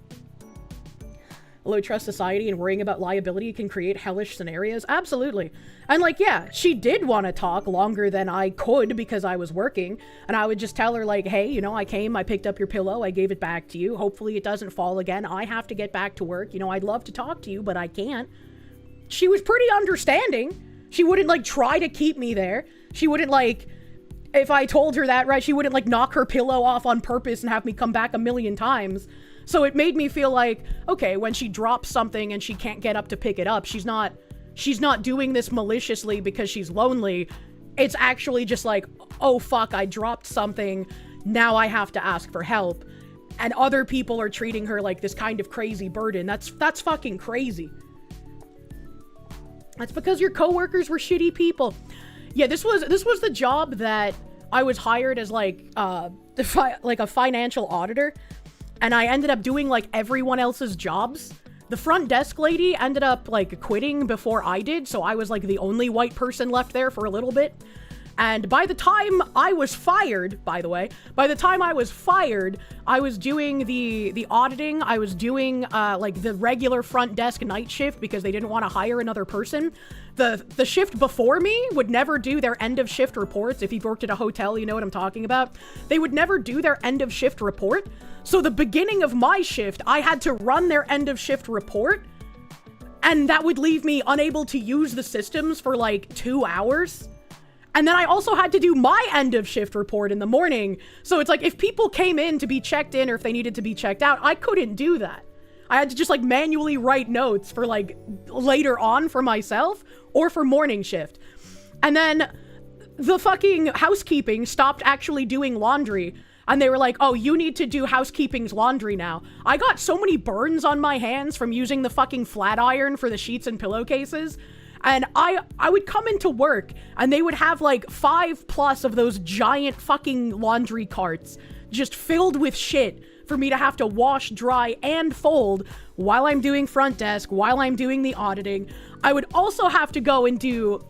Low trust society and worrying about liability can create hellish scenarios. Absolutely. And like, yeah, she did want to talk longer than I could because I was working. And I would just tell her like, hey, you know, I came, I picked up your pillow, I gave it back to you. Hopefully it doesn't fall again. I have to get back to work. You know, I'd love to talk to you, but I can't. She was pretty understanding. She wouldn't like try to keep me there. She wouldn't like, if I told her that, right, she wouldn't like knock her pillow off on purpose and have me come back a million times. So it made me feel like, okay, when she drops something and she can't get up to pick it up, she's not doing this maliciously because she's lonely. It's actually just like, oh fuck, I dropped something, now I have to ask for help. And other people are treating her like this kind of crazy burden. That's fucking crazy. That's because your coworkers were shitty people. Yeah, this was the job that I was hired as like a financial auditor, and I ended up doing like everyone else's jobs. The front desk lady ended up like quitting before I did, so I was like the only white person left there for a little bit. And by the time I was fired, by the way, I was doing the auditing. I was doing like the regular front desk night shift because they didn't want to hire another person. The shift before me would never do their end of shift reports. If you've worked at a hotel, you know what I'm talking about. They would never do their end of shift report. So the beginning of my shift, I had to run their end of shift report, and that would leave me unable to use the systems for like 2 hours. And then I also had to do my end of shift report in the morning. So it's like, if people came in to be checked in or if they needed to be checked out, I couldn't do that. I had to just like manually write notes for like later on for myself or for morning shift. And then the fucking housekeeping stopped actually doing laundry. And they were like, oh, you need to do housekeeping's laundry now. I got so many burns on my hands from using the fucking flat iron for the sheets and pillowcases. And I would come into work and they would have like 5+ of those giant fucking laundry carts just filled with shit for me to have to wash, dry, and fold while I'm doing front desk, while I'm doing the auditing. I would also have to go and do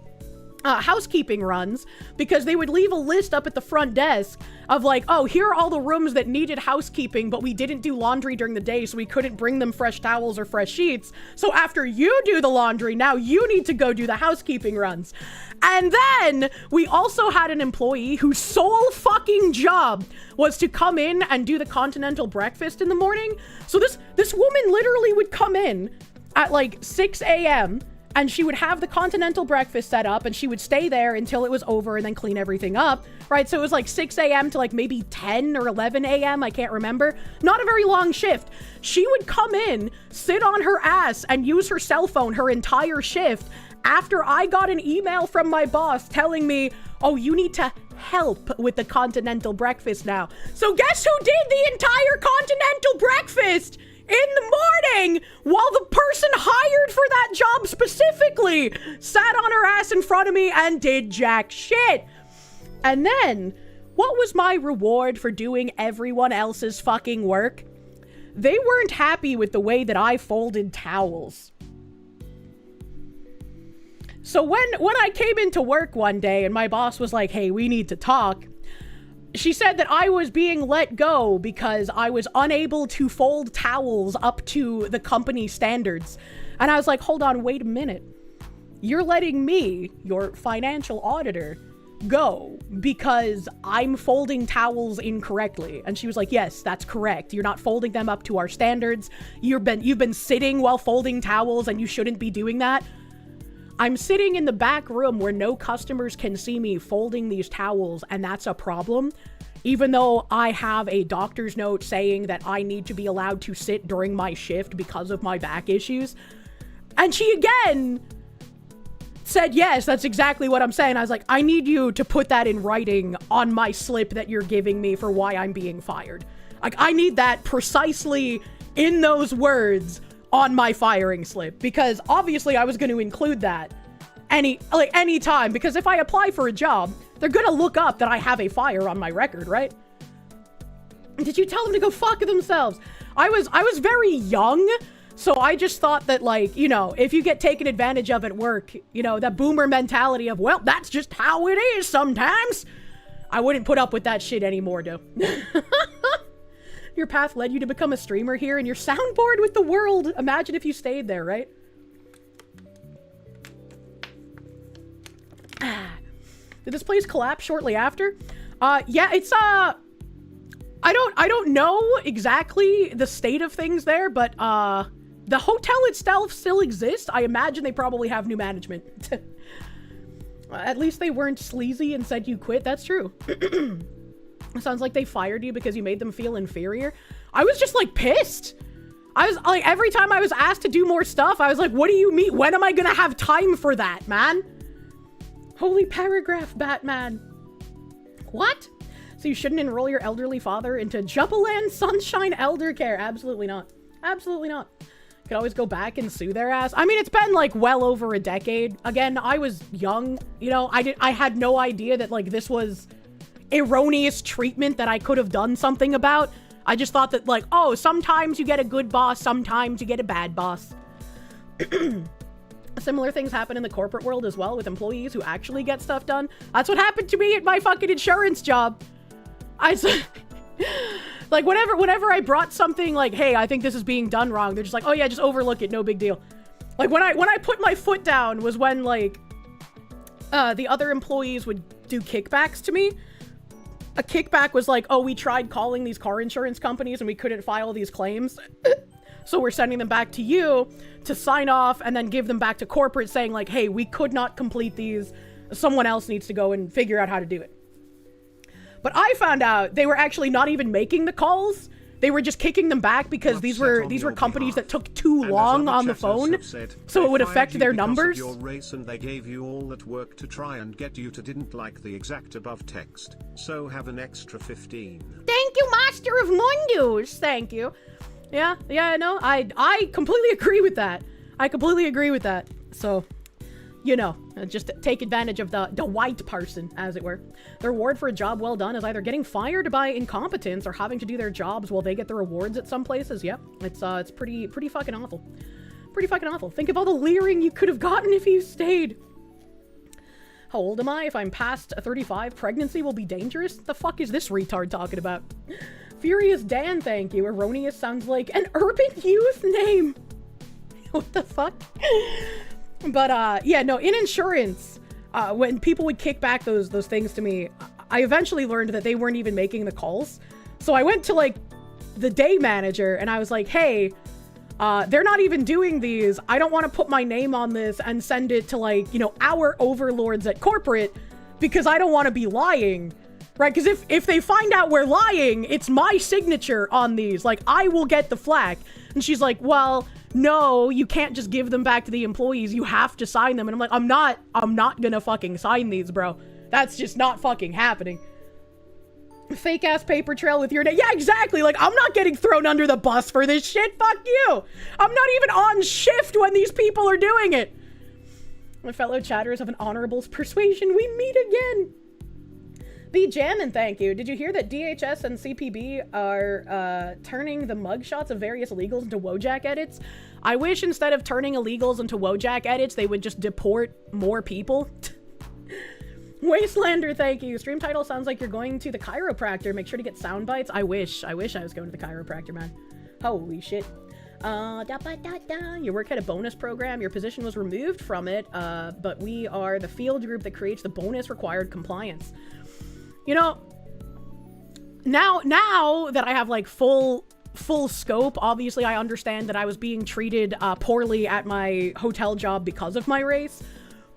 housekeeping runs because they would leave a list up at the front desk of like, oh, here are all the rooms that needed housekeeping, but we didn't do laundry during the day, so we couldn't bring them fresh towels or fresh sheets. So after you do the laundry, now you need to go do the housekeeping runs. And then we also had an employee whose sole fucking job was to come in and do the continental breakfast in the morning. So this woman literally would come in at like 6 a.m. and she would have the continental breakfast set up and she would stay there until it was over and then clean everything up, right? So it was like 6 a.m. to like maybe 10 or 11 a.m. I can't remember. Not a very long shift. She would come in, sit on her ass and use her cell phone her entire shift after I got an email from my boss telling me, oh, you need to help with the continental breakfast now. So guess who did the entire continental breakfast in the morning while the person hired for that job specifically sat on her ass in front of me and did jack shit? And then, what was my reward for doing everyone else's fucking work? They weren't happy with the way that I folded towels. So when I came into work one day and my boss was like, hey, we need to talk, she said that I was being let go because I was unable to fold towels up to the company standards. And I was like, hold on, wait a minute. You're letting me, your financial auditor, go because I'm folding towels incorrectly. And she was like, yes, that's correct. You're not folding them up to our standards. You've been sitting while folding towels and you shouldn't be doing that. I'm sitting in the back room where no customers can see me folding these towels, and that's a problem, even though I have a doctor's note saying that I need to be allowed to sit during my shift because of my back issues. And she again said, yes, that's exactly what I'm saying. I was like, I need you to put that in writing on my slip that you're giving me for why I'm being fired. Like, I need that precisely in those words on my firing slip, because obviously I was going to include that any time, because if I apply for a job, they're going to look up that I have a fire on my record, right? Did you tell them to go fuck themselves? I was very young, so I just thought that, like, you know, if you get taken advantage of at work, you know, that boomer mentality of, well, that's just how it is sometimes. I wouldn't put up with that shit anymore, though. Your path led you to become a streamer here, and you're soundboard with the world. Imagine if you stayed there, right? Did this place collapse shortly after? Yeah, it's, I don't know exactly the state of things there, but, the hotel itself still exists. I imagine they probably have new management. At least they weren't sleazy and said you quit. That's true. Sounds like they fired you because you made them feel inferior. I was just like pissed. I was like, every time I was asked to do more stuff, I was like, what do you mean? When am I gonna have time for that, man? Holy paragraph, Batman. What? So you shouldn't enroll your elderly father into Jubaland Sunshine Elder Care? Absolutely not. Absolutely not. Could always go back and sue their ass. I mean, it's been like well over a decade. Again, I was young, you know, I had no idea that like this was erroneous treatment that I could have done something about. I just thought that like, oh, sometimes you get a good boss, sometimes you get a bad boss. Similar things happen in the corporate world as well with employees who actually get stuff done. That's what happened to me at my fucking insurance job. Like whenever I brought something like, hey, I think this is being done wrong, they're just like, oh yeah, just overlook it, no big deal. Like when I put my foot down was when like the other employees would do kickbacks to me. A kickback was like, oh, we tried calling these car insurance companies and we couldn't file these claims. So we're sending them back to you to sign off and then give them back to corporate saying like, hey, we could not complete these. Someone else needs to go and figure out how to do it. But I found out they were actually not even making the calls. They were just kicking them back because these were companies that took too long on the phone, so it would affect their numbers. Your race, and they gave you all that work to try and get you to didn't like the exact above text. So have an extra 15. Thank you, Master of Mundus. Thank you. Yeah, no, I completely agree with that. I completely agree with that. So, you know, just take advantage of the white person, as it were. The reward for a job well done is either getting fired by incompetence or having to do their jobs while they get the rewards at some places. Yep, it's pretty fucking awful. Pretty fucking awful. Think of all the leering you could have gotten if you stayed. How old am I? If I'm past 35, pregnancy will be dangerous? The fuck is this retard talking about? Furious Dan, thank you. Erroneous sounds like an urban youth name. What the fuck? But, yeah, no, in insurance, when people would kick back those things to me, I eventually learned that they weren't even making the calls. So I went to, like, the day manager, and I was like, hey, they're not even doing these. I don't want to put my name on this and send it to, like, you know, our overlords at corporate, because I don't want to be lying, right? Because if they find out we're lying, it's my signature on these. Like, I will get the flack. And she's like, well, no, you can't just give them back to the employees. You have to sign them. And I'm like, I'm not gonna fucking sign these, bro. That's just not fucking happening. Fake ass paper trail with your name. Yeah, exactly. Like, I'm not getting thrown under the bus for this shit. Fuck you. I'm not even on shift when these people are doing it. My fellow chatters of an honorable persuasion, we meet again. Be jammin', thank you. Did you hear that DHS and CPB are turning the mugshots of various illegals into Wojak edits? I wish instead of turning illegals into Wojak edits, they would just deport more people. Wastelander, thank you. Stream title sounds like you're going to the chiropractor. Make sure to get sound bites. I wish I was going to the chiropractor, man. Holy shit. Your work had a bonus program. Your position was removed from it, but we are the field group that creates the bonus required compliance. You know, now that I have like full scope, obviously I understand that I was being treated poorly at my hotel job because of my race.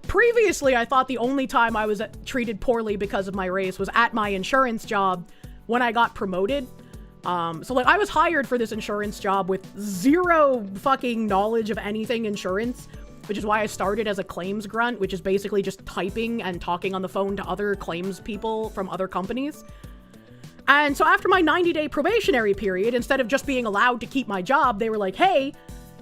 Previously, I thought the only time I was treated poorly because of my race was at my insurance job when I got promoted. So like I was hired for this insurance job with zero fucking knowledge of anything insurance, which is why I started as a claims grunt, which is basically just typing and talking on the phone to other claims people from other companies. And so after my 90-day probationary period, instead of just being allowed to keep my job, they were like, hey,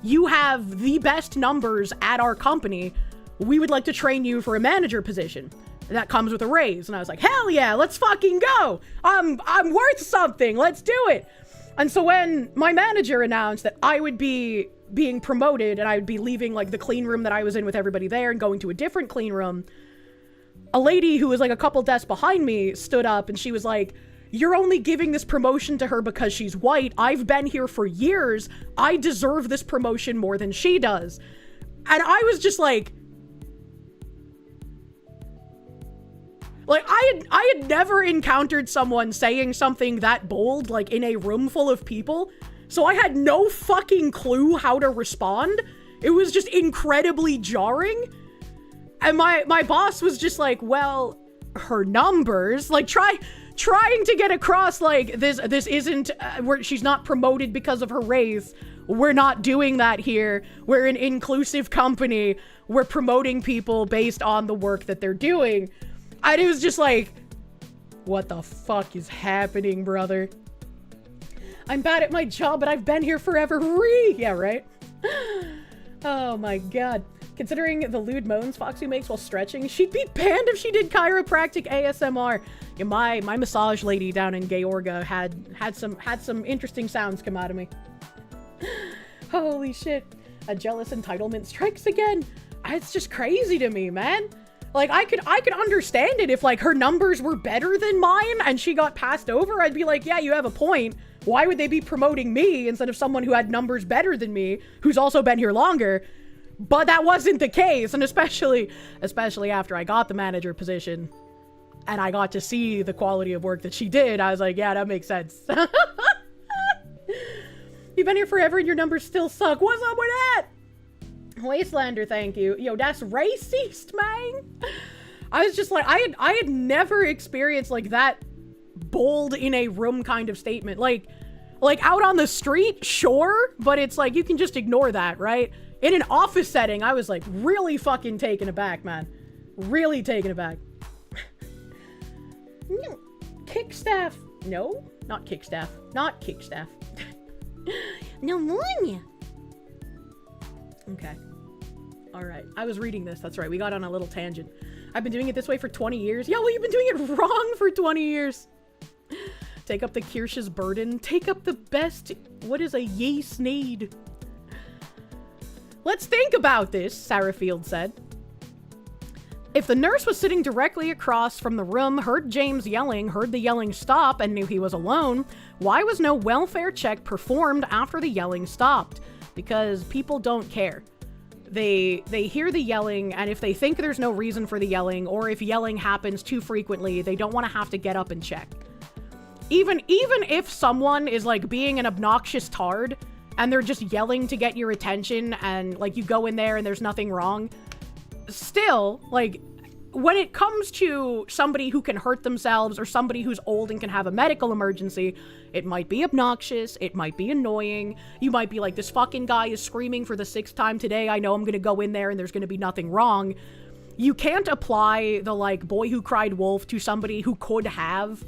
you have the best numbers at our company. We would like to train you for a manager position. And that comes with a raise. And I was like, hell yeah, let's fucking go. I'm worth something. Let's do it. And so when my manager announced that I would be being promoted and I would be leaving like the clean room that I was in with everybody there and going to a different clean room, a lady who was like a couple desks behind me stood up and she was like, you're only giving this promotion to her because she's white. I've been here for years. I deserve this promotion more than she does. And I was just like I had never encountered someone saying something that bold, like in a room full of people. So I had no fucking clue how to respond. It was just incredibly jarring. And my boss was just like, well, her numbers, like try trying to get across, like, this isn't, she's not promoted because of her race. We're not doing that here. We're an inclusive company. We're promoting people based on the work that they're doing. And it was just like, what the fuck is happening, brother? I'm bad at my job, but I've been here forever. Yeah, right? Oh my god. Considering the lewd moans Foxy makes while stretching, she'd be banned if she did chiropractic ASMR. Yeah, my massage lady down in Georgia had some interesting sounds come out of me. Holy shit. A jealous entitlement strikes again. It's just crazy to me, man. Like, I could understand it if, like, her numbers were better than mine and she got passed over. I'd be like, yeah, you have a point. Why would they be promoting me instead of someone who had numbers better than me, who's also been here longer? But that wasn't the case, and especially after I got the manager position and I got to see the quality of work that she did, I was like, yeah, that makes sense. You've been here forever and your numbers still suck. What's up with that? Wastelander, thank you. Yo, that's racist, man. I was just like, I had never experienced like that bold in a room kind of statement. Like out on the street, sure, but it's like, you can just ignore that, right? In an office setting, I was like really fucking taken aback, man. Really taken aback. Kickstaff. No, not kickstaff. Not kickstaff. No more. Okay. All right. I was reading this. That's right. We got on a little tangent. I've been doing it this way for 20 years. Yeah, well, you've been doing it wrong for 20 years. Take up the Kirsche's burden. Take up the best. What is a yeast need? Let's think about this, Sarah Field said. If the nurse was sitting directly across from the room, heard James yelling, heard the yelling stop, and knew he was alone, why was no welfare check performed after the yelling stopped? Because people don't care. They hear the yelling, and if they think there's no reason for the yelling, or if yelling happens too frequently, they don't want to have to get up and check. Even if someone is like being an obnoxious tard, and they're just yelling to get your attention, and like you go in there and there's nothing wrong, still, like, when it comes to somebody who can hurt themselves or somebody who's old and can have a medical emergency, it might be obnoxious, it might be annoying, you might be like, this fucking guy is screaming for the 6th time today, I know I'm gonna go in there and there's gonna be nothing wrong. You can't apply the, like, boy who cried wolf to somebody who could have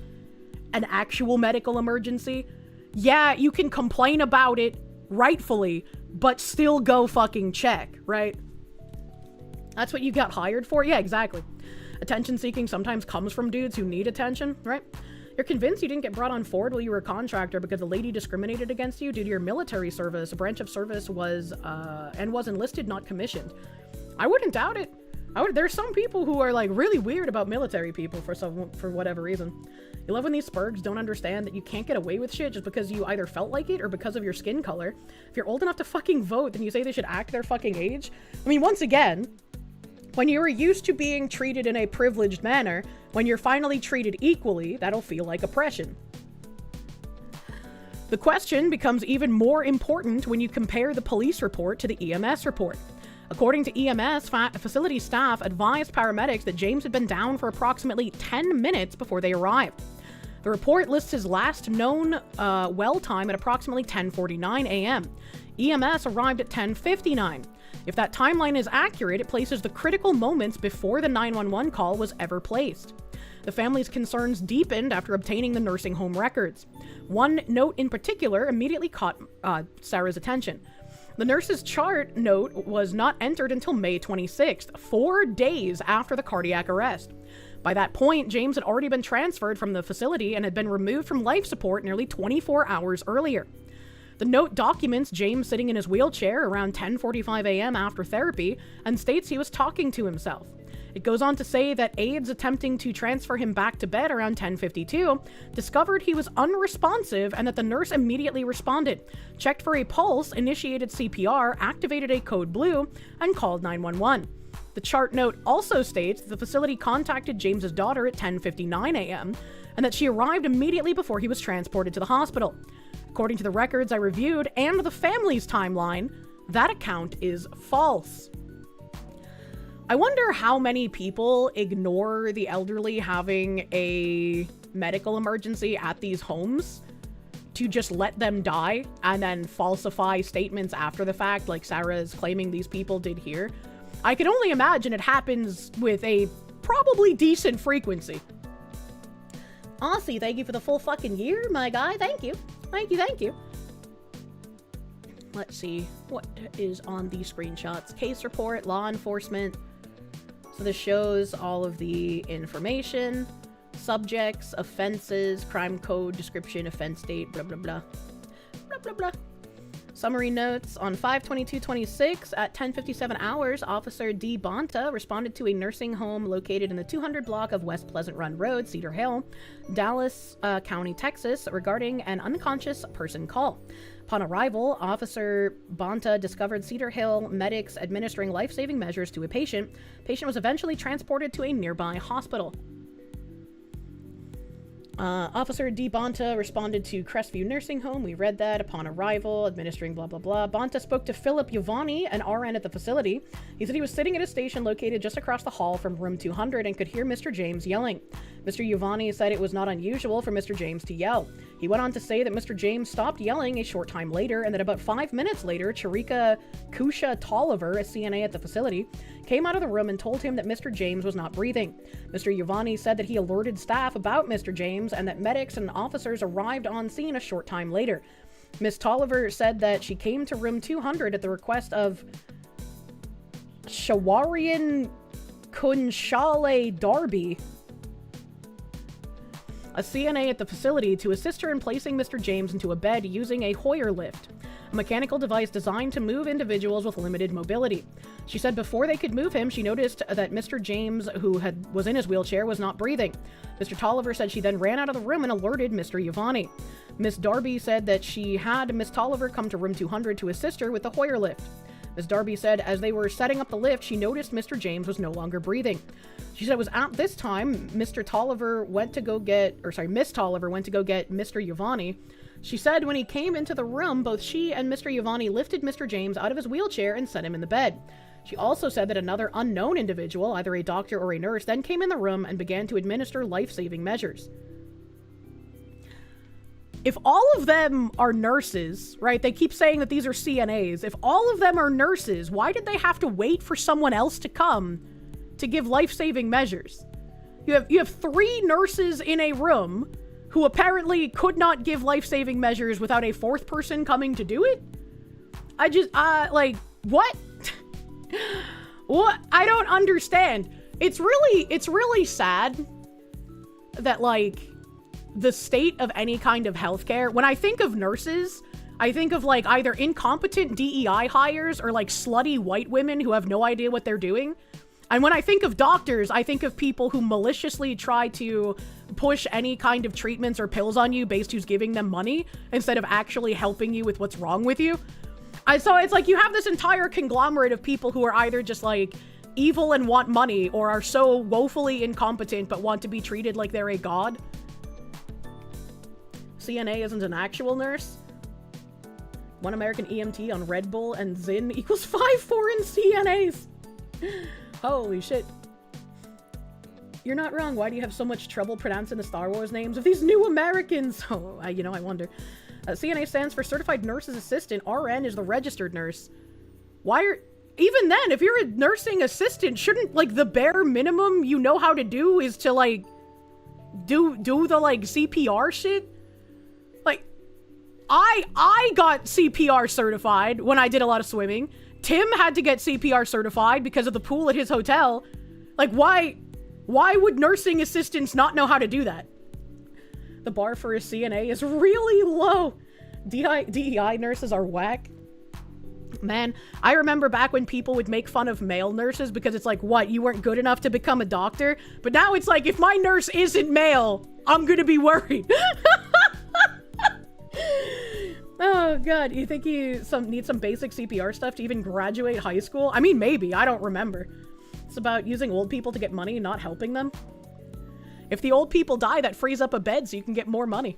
an actual medical emergency. Yeah, you can complain about it, rightfully, but still go fucking check, right? That's what you got hired for? Yeah, exactly. Attention seeking sometimes comes from dudes who need attention, right? You're convinced you didn't get brought on Ford while you were a contractor because the lady discriminated against you due to your military service. A branch of service was enlisted, not commissioned. I wouldn't doubt it. There's some people who are like really weird about military people for whatever reason. You love when these spurgs don't understand that you can't get away with shit just because you either felt like it or because of your skin color. If you're old enough to fucking vote, then you say they should act their fucking age. I mean, once again, when you were used to being treated in a privileged manner, when you're finally treated equally, that'll feel like oppression. The question becomes even more important when you compare the police report to the EMS report. According to EMS, facility staff advised paramedics that James had been down for approximately 10 minutes before they arrived. The report lists his last known well time at approximately 10:49 a.m. EMS arrived at 10:59. If that timeline is accurate, it places the critical moments before the 911 call was ever placed. The family's concerns deepened after obtaining the nursing home records. One note in particular immediately caught Sarah's attention. The nurse's chart note was not entered until May 26th, 4 days after the cardiac arrest. By that point, James had already been transferred from the facility and had been removed from life support nearly 24 hours earlier. The note documents James sitting in his wheelchair around 10:45 a.m. after therapy and states he was talking to himself. It goes on to say that aides attempting to transfer him back to bed around 10:52 discovered he was unresponsive and that the nurse immediately responded, checked for a pulse, initiated CPR, activated a code blue, and called 911. The chart note also states that the facility contacted James's daughter at 10:59 a.m. and that she arrived immediately before he was transported to the hospital. According to the records I reviewed and the family's timeline, that account is false. I wonder how many people ignore the elderly having a medical emergency at these homes to just let them die and then falsify statements after the fact, like Sarah is claiming these people did here. I can only imagine it happens with a probably decent frequency. Aussie, thank you for the full fucking year, my guy. Thank you. Thank you, thank you. Let's see what is on the screenshots. Case report, law enforcement. So this shows all of the information, subjects, offenses, crime code, description, offense date, blah, blah, blah. Blah, blah, blah. Summary notes. On 5/22/26 at 10:57 hours, Officer D. Bonta responded to a nursing home located in the 200 block of West Pleasant Run Road, Cedar Hill, Dallas County, Texas, regarding an unconscious person call. Upon arrival, Officer Bonta discovered Cedar Hill medics administering life-saving measures to a patient. The patient was eventually transported to a nearby hospital. Officer D. Bonta responded to Crestview Nursing Home. We read that. Upon arrival, administering blah, blah, blah. Bonta spoke to Philip Giovanni, an RN at the facility. He said he was sitting at a station located just across the hall from room 200 and could hear Mr. James yelling. Mr. Giovanni said it was not unusual for Mr. James to yell. He went on to say that Mr. James stopped yelling a short time later and that about 5 minutes later, Charika Kusha Tolliver, a CNA at the facility, came out of the room and told him that Mr. James was not breathing. Mr. Giovanni said that he alerted staff about Mr. James and that medics and officers arrived on scene a short time later. Miss Tolliver said that she came to room 200 at the request of Shawarian Kunshale Darby, a CNA at the facility, to assist her in placing Mr. James into a bed using a Hoyer lift, a mechanical device designed to move individuals with limited mobility. She said before they could move him, she noticed that Mr. James, who was in his wheelchair, was not breathing. Mr. Tolliver said she then ran out of the room and alerted Mr. Giovanni. Miss Darby said that she had Miss Tolliver come to room 200 to assist her with the Hoyer lift. Miss Darby said as they were setting up the lift, she noticed Mr. James was no longer breathing. She said it was at this time Miss Tolliver went to go get Mr. Giovanni. She said when he came into the room, both she and Mr. Giovanni lifted Mr. James out of his wheelchair and set him in the bed. She also said that another unknown individual, either a doctor or a nurse, then came in the room and began to administer life-saving measures. If all of them are nurses, right, they keep saying that these are CNAs. If all of them are nurses, why did they have to wait for someone else to come to give life-saving measures? You have 3 nurses in a room who apparently could not give life-saving measures without a 4th person coming to do it? What? What? I don't understand. It's really sad that, the state of any kind of healthcare, when I think of nurses, I think of, either incompetent DEI hires or, slutty white women who have no idea what they're doing. And when I think of doctors, I think of people who maliciously try to push any kind of treatments or pills on you based who's giving them money instead of actually helping you with what's wrong with you. So it's you have this entire conglomerate of people who are either just evil and want money or are so woefully incompetent but want to be treated like they're a god. CNA isn't an actual nurse. 1 American EMT on Red Bull and Zin equals 5 foreign CNAs. Holy shit. You're not wrong. Why do you have so much trouble pronouncing the Star Wars names of these new Americans? Oh, I wonder. CNA stands for Certified Nurse's Assistant. RN is the registered nurse. Even then, if you're a nursing assistant, shouldn't, the bare minimum you know how to do is to, do the, CPR shit? I got CPR certified when I did a lot of swimming. Tim had to get CPR certified because of the pool at his hotel. Why would nursing assistants not know how to do that? The bar for a CNA is really low. DEI nurses are whack. Man, I remember back when people would make fun of male nurses because it's what, you weren't good enough to become a doctor? But now it's if my nurse isn't male, I'm gonna be worried. Oh god, you think you need some basic CPR stuff to even graduate high school? I mean, maybe, I don't remember. It's about using old people to get money, not helping them. If the old people die, that frees up a bed so you can get more money.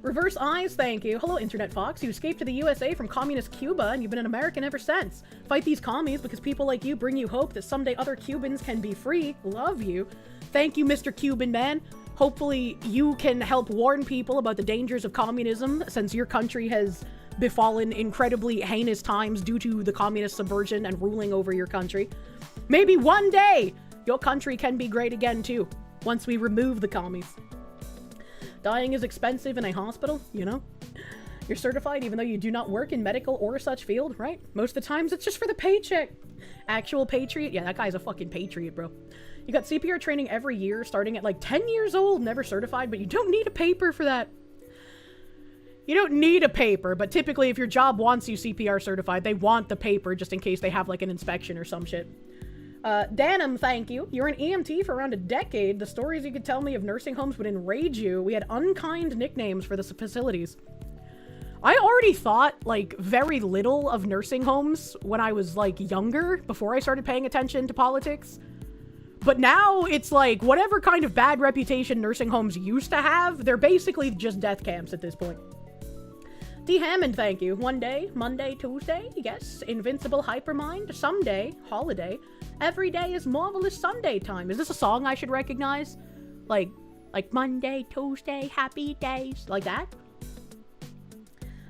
Reverse Eyes, thank you. Hello, Internet Fox. You escaped to the USA from communist Cuba, and you've been an American ever since. Fight these commies because people like you bring you hope that someday other Cubans can be free. Love you. Thank you, Mr. Cuban man. Hopefully you can help warn people about the dangers of communism, since your country has befallen incredibly heinous times due to the communist subversion and ruling over your country. Maybe one day your country can be great again, too, once we remove the commies. Dying is expensive in a hospital, you know? You're certified even though you do not work in medical or such field, right? Most of the times it's just for the paycheck. Actual patriot? Yeah, that guy's a fucking patriot, bro. You got CPR training every year, starting at like 10 years old, never certified, but you don't need a paper for that. You don't need a paper, but typically if your job wants you CPR certified, they want the paper just in case they have like an inspection or some shit. Danum, thank you. You're an EMT for around a decade. The stories you could tell me of nursing homes would enrage you. We had unkind nicknames for the facilities. I already thought, like, very little of nursing homes when I was, like, younger, before I started paying attention to politics. But now it's like, whatever kind of bad reputation nursing homes used to have, they're basically just death camps at this point. D. Hammond, thank you. One day, Monday, Tuesday, yes. Invincible Hypermind, someday, holiday. Every day is marvelous Sunday time. Is this a song I should recognize? Like Monday, Tuesday, happy days, like that?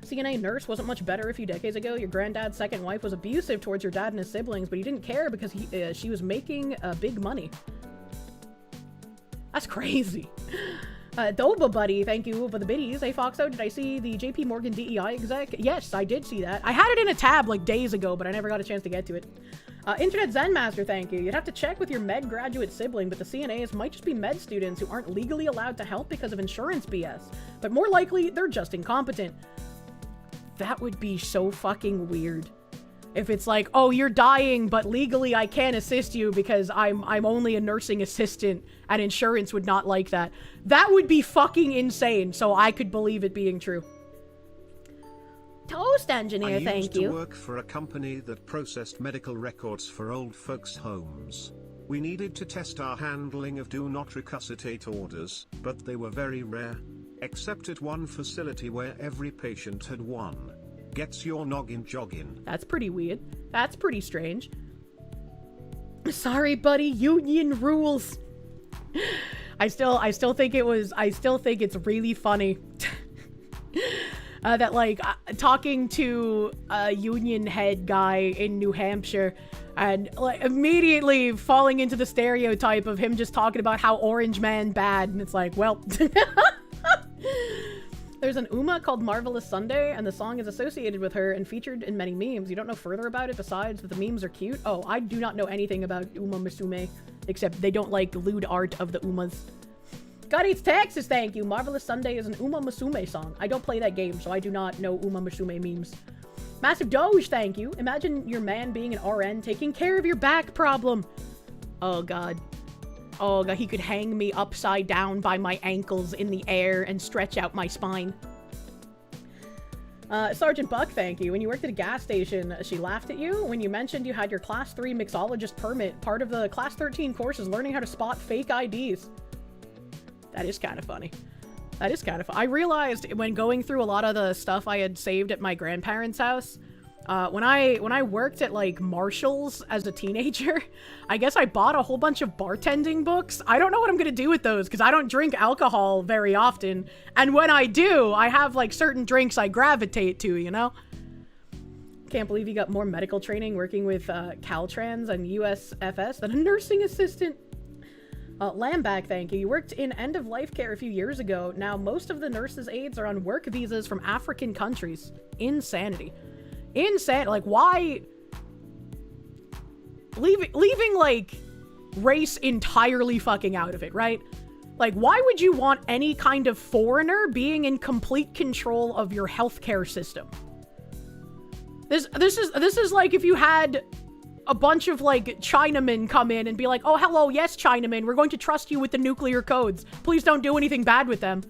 CNA nurse wasn't much better a few decades ago. Your granddad's second wife was abusive towards your dad and his siblings, but he didn't care because she was making big money. That's crazy. Doba Buddy, thank you for the biddies. Hey, Foxo, did I see the JP Morgan DEI exec? Yes, I did see that. I had it in a tab like days ago, but I never got a chance to get to it. Internet Zen Master, thank you. You'd have to check with your med graduate sibling, but the CNAs might just be med students who aren't legally allowed to help because of insurance BS. But more likely, they're just incompetent. That would be so fucking weird. If it's like, oh, you're dying, but legally I can't assist you because I'm only a nursing assistant and insurance would not like that. That would be fucking insane, so I could believe it being true. Toast Engineer, thank you. I used to work for a company that processed medical records for old folks' homes. We needed to test our handling of do not resuscitate orders, but they were very rare. Except at one facility where every patient had one. Gets your noggin jogging. That's pretty weird. That's pretty strange. Sorry, buddy. Union rules. I still think it's really funny that like talking to a union head guy in New Hampshire and like immediately falling into the stereotype of him just talking about how Orange Man bad, and it's like, well. There's an Uma called Marvelous Sunday, and the song is associated with her and featured in many memes. You don't know further about it besides that the memes are cute? Oh, I do not know anything about Uma Musume, except they don't like lewd art of the Umas. God Eats Texas, thank you. Marvelous Sunday is an Uma Musume song. I don't play that game, so I do not know Uma Musume memes. Massive Doge, thank you. Imagine your man being an RN taking care of your back problem. Oh, God. Oh, God, he could hang me upside down by my ankles in the air and stretch out my spine. Sergeant Buck, thank you. When you worked at a gas station, she laughed at you when you mentioned you had your Class 3 mixologist permit. Part of the Class 13 course is learning how to spot fake IDs. That is kind of funny. That is kind of fun. I realized when going through a lot of the stuff I had saved at my grandparents' house, when I worked at like Marshall's as a teenager, I guess I bought a whole bunch of bartending books. I don't know what I'm gonna do with those because I don't drink alcohol very often, and when I do, I have like certain drinks I gravitate to, you know? Can't believe you got more medical training working with Caltrans and USFS than a nursing assistant. Lamback, thank you. You worked in end-of-life care a few years ago. Now most of the nurses' aides are on work visas from African countries. Insanity. Insane. Like, why? Leaving, like, race entirely fucking out of it, right? Like, why would you want any kind of foreigner being in complete control of your healthcare system? This is like if you had a bunch of, like, Chinamen come in and be like, oh, hello, yes, Chinamen, we're going to trust you with the nuclear codes. Please don't do anything bad with them.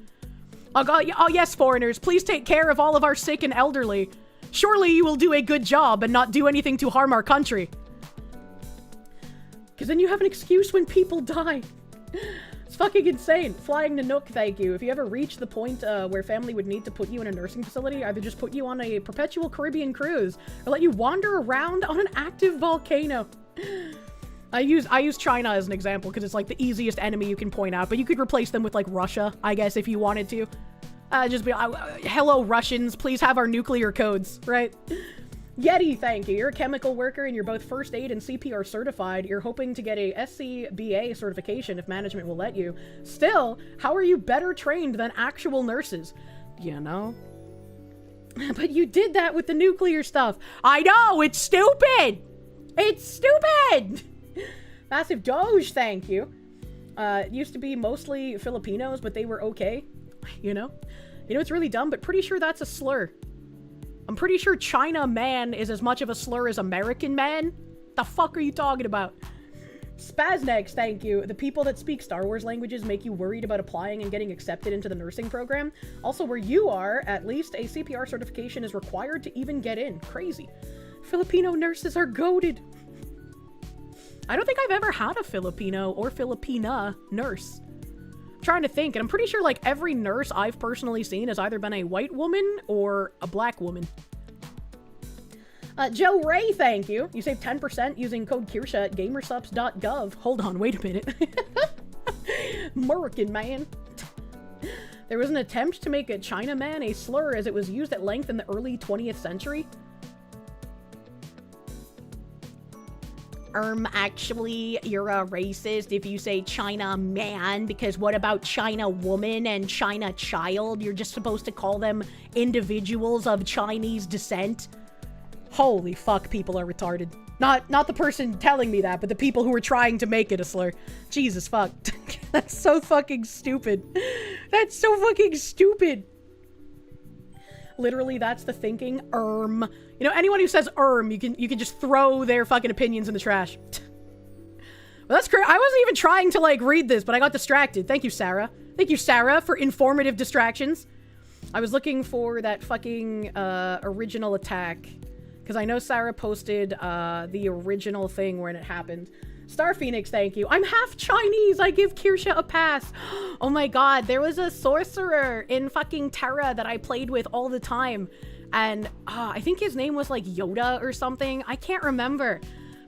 Oh, yes, foreigners, please take care of all of our sick and elderly. Surely you will do a good job and not do anything to harm our country. Because then you have an excuse when people die. It's fucking insane. Flying Nanook, thank you. If you ever reach the point where family would need to put you in a nursing facility, either just put you on a perpetual Caribbean cruise or let you wander around on an active volcano. I use China as an example because it's like the easiest enemy you can point out, but you could replace them with like Russia, I guess, if you wanted to. Just be hello Russians, please have our nuclear codes, right? Yeti, thank you. You're a chemical worker and you're both first aid and CPR certified. You're hoping to get a SCBA certification if management will let you. Still, how are you better trained than actual nurses? You know? But you did that with the nuclear stuff. I know, it's stupid! It's stupid! Massive Doge, thank you. It used to be mostly Filipinos, but they were okay. You know? You know, it's really dumb, but pretty sure that's a slur. I'm pretty sure China man is as much of a slur as American man. The fuck are you talking about? Spaznex, thank you. The people that speak Star Wars languages make you worried about applying and getting accepted into the nursing program. Also, where you are, at least a CPR certification is required to even get in. Crazy. Filipino nurses are goated. I don't think I've ever had a Filipino or Filipina nurse. Trying to think, and I'm pretty sure like every nurse I've personally seen has either been a white woman or a black woman. Joe Ray, thank you. You saved 10% using code Kirsche at gamersups.gov. Hold on, wait a minute. American man. There was an attempt to make a China man a slur as it was used at length in the early 20th century. Actually, you're a racist if you say China man, because what about China woman and China child? You're just supposed to call them individuals of Chinese descent. Holy fuck, people are retarded. Not the person telling me that, but the people who are trying to make it a slur. Jesus fuck. That's so fucking stupid. That's so fucking stupid. Literally, that's the thinking. You know, anyone who says you can just throw their fucking opinions in the trash. Well, that's crazy. I wasn't even trying to, like, read this, but I got distracted. Thank you, Sarah. Thank you, Sarah, for informative distractions. I was looking for that fucking, original attack. Because I know Sarah posted, the original thing when it happened. Star Phoenix, thank you. I'm half Chinese. I give Kirsche a pass. Oh my god, there was a sorcerer in fucking Terra that I played with all the time. And I think his name was like Yoda or something. I can't remember.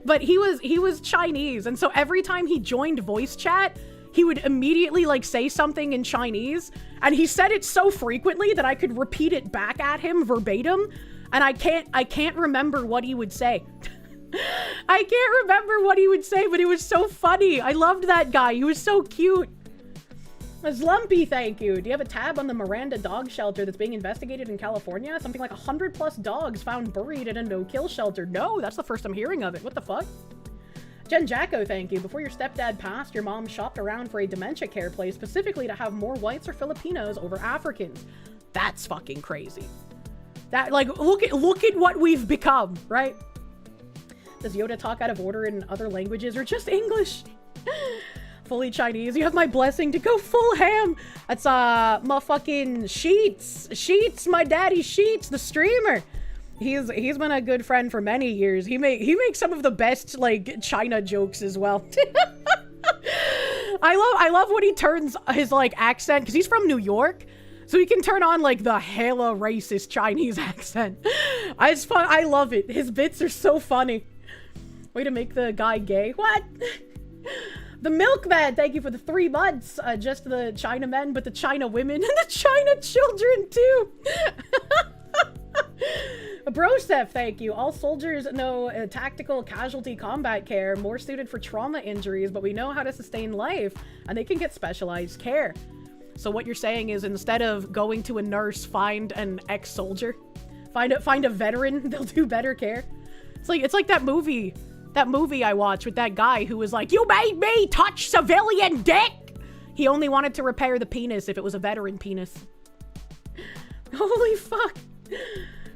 But he was Chinese. And so every time he joined voice chat, he would immediately like say something in Chinese. And he said it so frequently that I could repeat it back at him verbatim. And I can't remember what he would say. I can't remember what he would say, but it was so funny. I loved that guy. He was so cute. Slumpy, thank you. Do you have a tab on the Miranda dog shelter that's being investigated in California? Something like 100+ dogs found buried in a no-kill shelter. No, that's the first I'm hearing of it. What the fuck? Jen Jacko, thank you. Before your stepdad passed, your mom shopped around for a dementia care place specifically to have more whites or Filipinos over Africans. That's fucking crazy. That, like, look at what we've become, right? Does Yoda talk out of order in other languages or just English? Fully Chinese. You have my blessing to go full ham. That's, my fucking Sheets, my daddy Sheets, the streamer. He's been a good friend for many years. He makes some of the best, like, China jokes as well. I love when he turns his, like, accent, because he's from New York. So he can turn on, like, the hella racist Chinese accent. It's fun. I love it. His bits are so funny. Way to make the guy gay. What? The Milkman, thank you for the 3 months. Just the China men, but the China women and the China children, too. Brosef, thank you. All soldiers know tactical casualty combat care, more suited for trauma injuries, but we know how to sustain life, and they can get specialized care. So what you're saying is instead of going to a nurse, find an ex-soldier. Find a veteran, they'll do better care. It's like that movie I watched with that guy who was like, "You made me touch civilian dick!" He only wanted to repair the penis if it was a veteran penis. Holy fuck.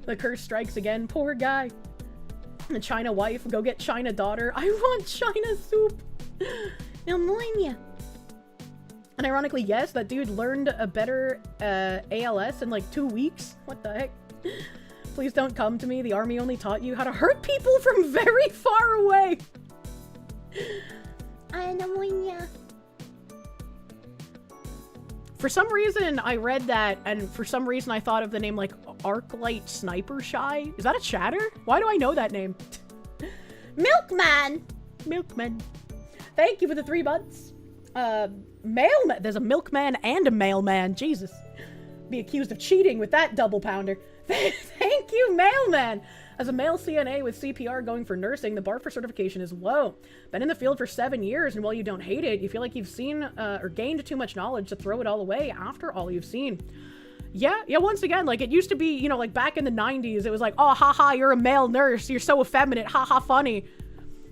The curse strikes again, poor guy. The China wife, go get China daughter. I want China soup. Pneumonia. And ironically, yes, that dude learned a better ALS in like 2 weeks. What the heck? Please don't come to me. The army only taught you how to hurt people from very far away. Pneumonia. For some reason, I read that, and for some reason I thought of the name, like, Arclight Sniper Shy. Is that a chatter? Why do I know that name? Milkman! Milkman. Thank you for the 3 months. Mailman. There's a milkman and a mailman. Jesus. Be accused of cheating with that double pounder. Thank you, mailman! As a male CNA with CPR going for nursing, the bar for certification is low. Been in the field for 7 years, and while you don't hate it, you feel like you've seen or gained too much knowledge to throw it all away after all you've seen. Yeah, once again, like, it used to be, you know, like, back in the 90s, it was like, oh, haha, you're a male nurse, you're so effeminate, haha, funny.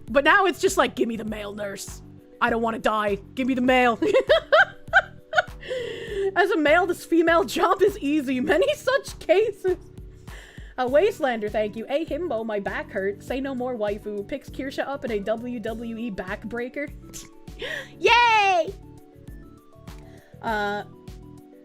But now it's just like, give me the male nurse. I don't want to die. Give me the male. As a male, this female job is easy. Many such cases. A Wastelander, thank you. A himbo, my back hurt. Say no more, waifu. Picks Kirsche up in a WWE backbreaker. Yay!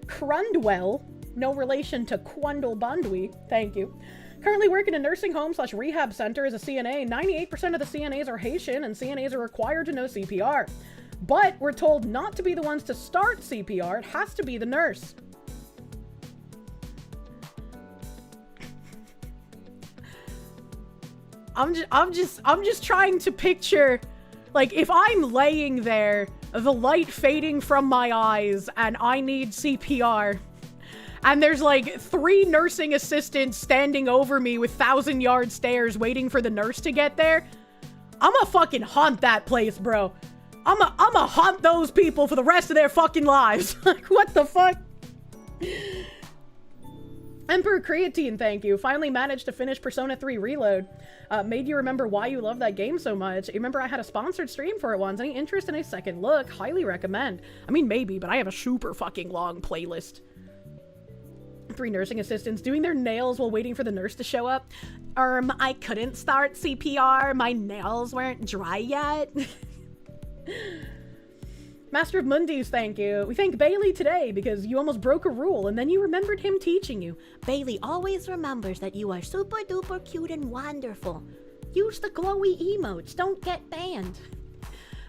Crundwell, no relation to Quandle Bandwi, thank you. Currently working in a nursing home / rehab center as a CNA. 98% of the CNAs are Haitian, and CNAs are required to know CPR. But we're told not to be the ones to start CPR. It has to be the nurse. I'm just trying to picture, like, if I'm laying there, the light fading from my eyes, and I need CPR, and there's like 3 nursing assistants standing over me with 1,000-yard stares waiting for the nurse to get there, I'ma fucking haunt that place, bro. I'ma haunt those people for the rest of their fucking lives. Like, what the fuck? Emperor Creatine, thank you. Finally managed to finish Persona 3 Reload. Made you remember why you love that game so much. You remember I had a sponsored stream for it once. Any interest in a second look? Highly recommend. I mean, maybe, but I have a super fucking long playlist. 3 nursing assistants doing their nails while waiting for the nurse to show up. I couldn't start CPR. My nails weren't dry yet. Master of Mundis, thank you. We thank Bailey today because you almost broke a rule and then you remembered him teaching you. Bailey always remembers that you are super duper cute and wonderful. Use the glowy emotes. Don't get banned.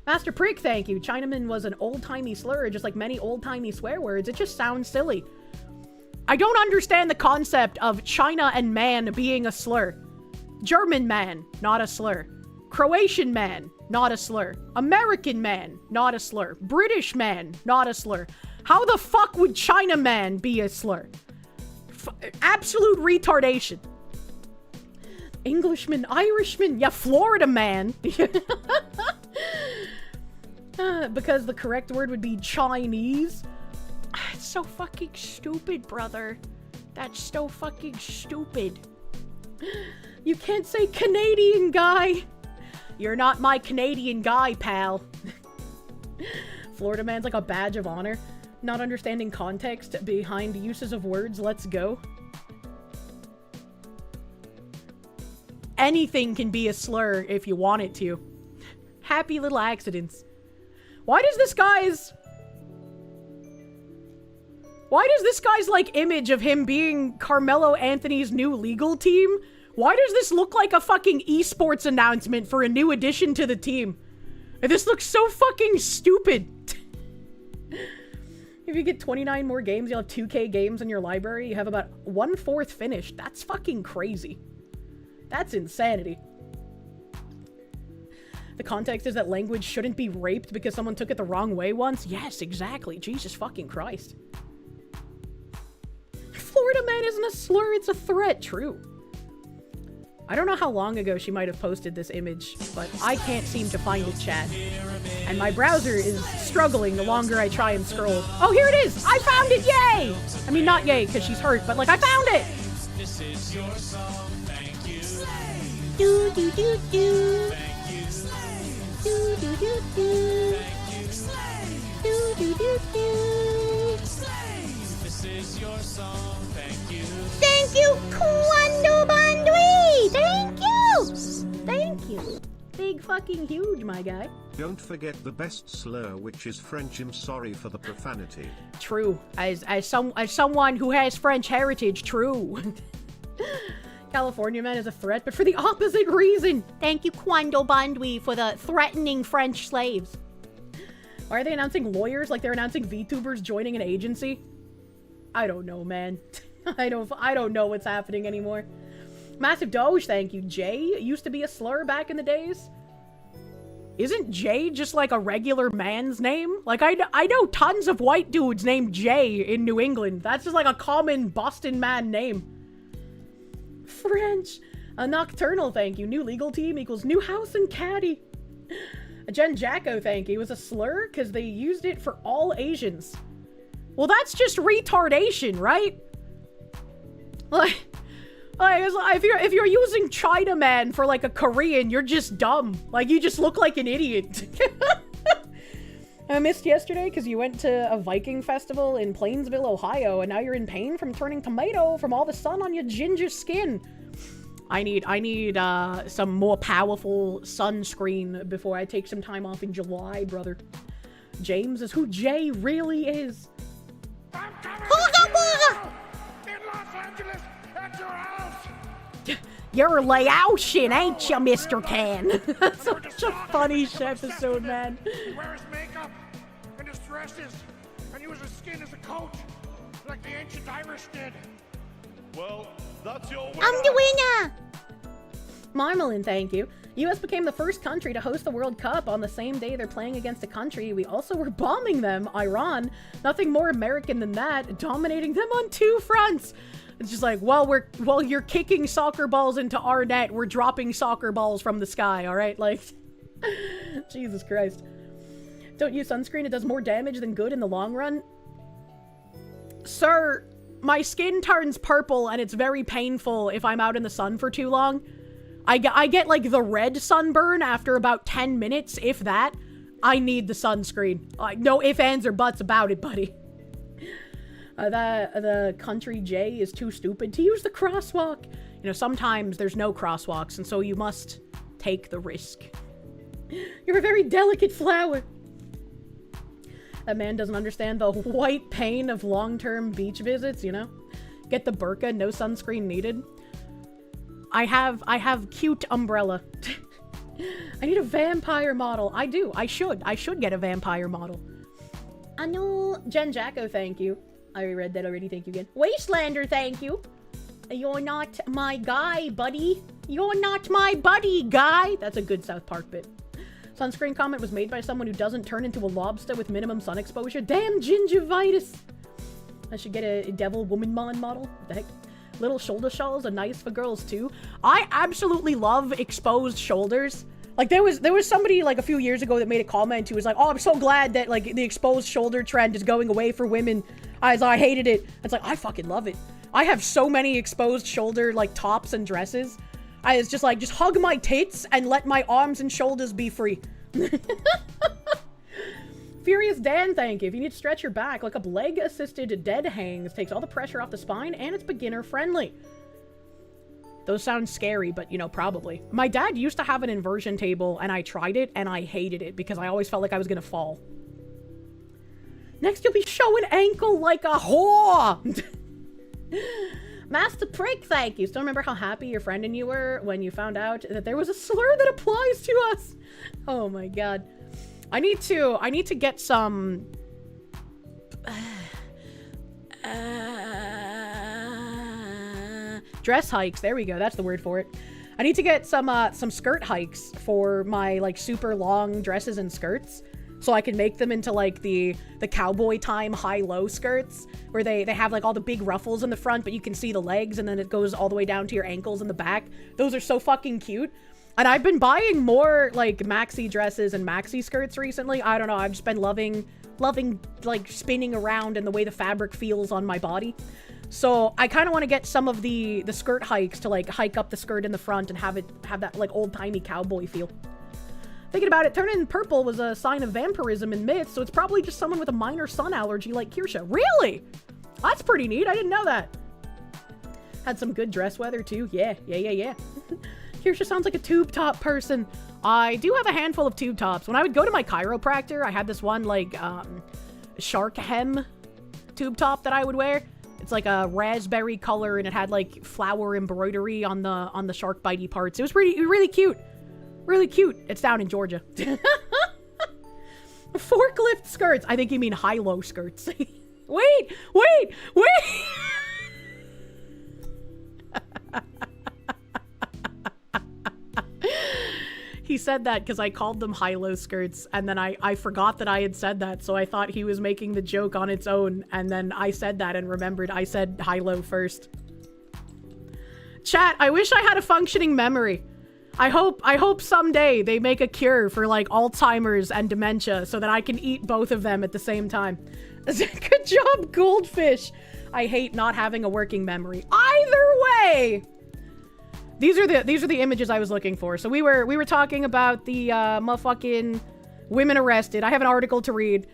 Master Prick, thank you. Chinaman was an old-timey slur, just like many old-timey swear words. It just sounds silly. I don't understand the concept of China and man being a slur. German man, not a slur. Croatian man, not a slur. American man, not a slur. British man, not a slur. How the fuck would China man be a slur? Absolute retardation. Englishman, Irishman, yeah, Florida man. Because the correct word would be Chinese. It's so fucking stupid, brother. That's so fucking stupid. You can't say Canadian guy. You're not my Canadian guy, pal. Florida man's like a badge of honor. Not understanding context behind uses of words. Let's go. Anything can be a slur if you want it to. Happy little accidents. Why does this guy's like image of him being Carmelo Anthony's new legal team? Why does this look like a fucking esports announcement for a new addition to the team? This looks so fucking stupid. If you get 29 more games, you'll have 2K games in your library. You have about 1/4 finished. That's fucking crazy. That's insanity. The context is that language shouldn't be raped because someone took it the wrong way once. Yes, exactly. Jesus fucking Christ. Florida man isn't a slur, it's a threat. True. I don't know how long ago she might have posted this image, but I can't seem to find it, chat. And my browser is struggling the longer I try and scroll. Oh, here it is! I found it! Yay! I mean, not yay, because she's hurt, but like, I found it! This is your song, thank you. Do do do do. Thank you. Do do do do. Thank you. Do do do do. This is your song, thank you. Thank you, Kwando Bandwi! Thank you! Thank you. Big fucking huge, my guy. Don't forget the best slur, which is French. I'm sorry for the profanity. True. As someone who has French heritage, true. California man is a threat, but for the opposite reason. Thank you, Kwando Bandwi, for the threatening French slaves. Why are they announcing lawyers like they're announcing VTubers joining an agency? I don't know, man. I don't know what's happening anymore. Massive Doge, thank you. Jay used to be a slur back in the days. Isn't Jay just like a regular man's name? Like, I know tons of white dudes named Jay in New England. That's just like a common Boston man name. French. A Nocturnal, thank you. New legal team equals new house and caddy. A Jen Jacko, thank you. Was a slur because they used it for all Asians. Well, that's just retardation, right? Like if you're using Chinaman for like a Korean, you're just dumb. Like, you just look like an idiot. I missed yesterday because you went to a Viking festival in Plainsville, Ohio, and now you're in pain from turning tomato from all the sun on your ginger skin. I need some more powerful sunscreen before I take some time off in July, brother. James is who Jay really is. I'm coming to you in Los Angeles at your house. You're Laotian, ain't you, Mr. Can? That's such a funny episode, man. He wears makeup and his dresses and uses skin as a coat, like the ancient Irish did. Well, that's your winner. I'm the winner! Marmalin, thank you. US became the first country to host the World Cup on the same day they're playing against a country we also were bombing them, Iran. Nothing more American than that, dominating them on 2 fronts. It's just like, while you're kicking soccer balls into our net, we're dropping soccer balls from the sky, alright? Like, Jesus Christ. Don't use sunscreen, it does more damage than good in the long run. Sir, my skin turns purple and it's very painful if I'm out in the sun for too long. I get like the red sunburn after about 10 minutes, if that. I need the sunscreen. No ifs, ands, or buts about it, buddy. The country J is too stupid to use the crosswalk. You know, sometimes there's no crosswalks, and so you must take the risk. You're a very delicate flower. That man doesn't understand the white pain of long-term beach visits, you know? Get the burqa, no sunscreen needed. I have cute umbrella. I need a vampire model. I do. I should get a vampire model. I know. Jen Jacko, thank you. I read that already. Thank you again. Wastelander, thank you. You're not my guy, buddy. You're not my buddy, guy. That's a good South Park bit. Sunscreen comment was made by someone who doesn't turn into a lobster with minimum sun exposure. Damn gingivitis. I should get a devil woman model. What the heck? Little shoulder shawls are nice for girls too. I absolutely love exposed shoulders. Like there was somebody like a few years ago that made a comment who was like, "Oh, I'm so glad that like the exposed shoulder trend is going away for women." I hated it. It's like, I fucking love it. I have so many exposed shoulder like tops and dresses. I was just like, just hug my tits and let my arms and shoulders be free. Furious Dan, thank you. If you need to stretch your back, look up leg-assisted dead hangs. Takes all the pressure off the spine, and it's beginner-friendly. Those sound scary, but, you know, probably. My dad used to have an inversion table, and I tried it, and I hated it, because I always felt like I was gonna fall. Next, you'll be showing ankle like a whore! Master Prick, thank you. Still remember how happy your friend and you were when you found out that there was a slur that applies to us? Oh my god. I need to get some dress hikes. There we go. That's the word for it. I need to get some skirt hikes for my like super long dresses and skirts, so I can make them into like the cowboy time high-low skirts where they have like all the big ruffles in the front, but you can see the legs, and then it goes all the way down to your ankles in the back. Those are so fucking cute. And I've been buying more, like, maxi dresses and maxi skirts recently. I don't know, I've just been loving, like, spinning around and the way the fabric feels on my body. So, I kind of want to get some of the skirt hikes to, like, hike up the skirt in the front and have that, like, old-timey cowboy feel. Thinking about it, turning purple was a sign of vampirism in myths, so it's probably just someone with a minor sun allergy like Kirsche. Really? That's pretty neat, I didn't know that. Had some good dress weather, too. Yeah. Kirsche sounds like a tube top person. I do have a handful of tube tops. When I would go to my chiropractor, I had this one, like, shark hem tube top that I would wear. It's like a raspberry color, and it had, like, flower embroidery on the shark bitey parts. It was really cute. Really cute. It's down in Georgia. Forklift skirts. I think you mean high-low skirts. Wait! He said that because I called them high-low skirts, and then I forgot that I had said that, so I thought he was making the joke on its own, and then I said that and remembered I said high-low first. Chat, I wish I had a functioning memory. I hope someday they make a cure for, like, Alzheimer's and dementia so that I can eat both of them at the same time. Good job, Goldfish. I hate not having a working memory. Either way! These are the images I was looking for. So we were talking about the motherfucking women arrested. I have an article to read.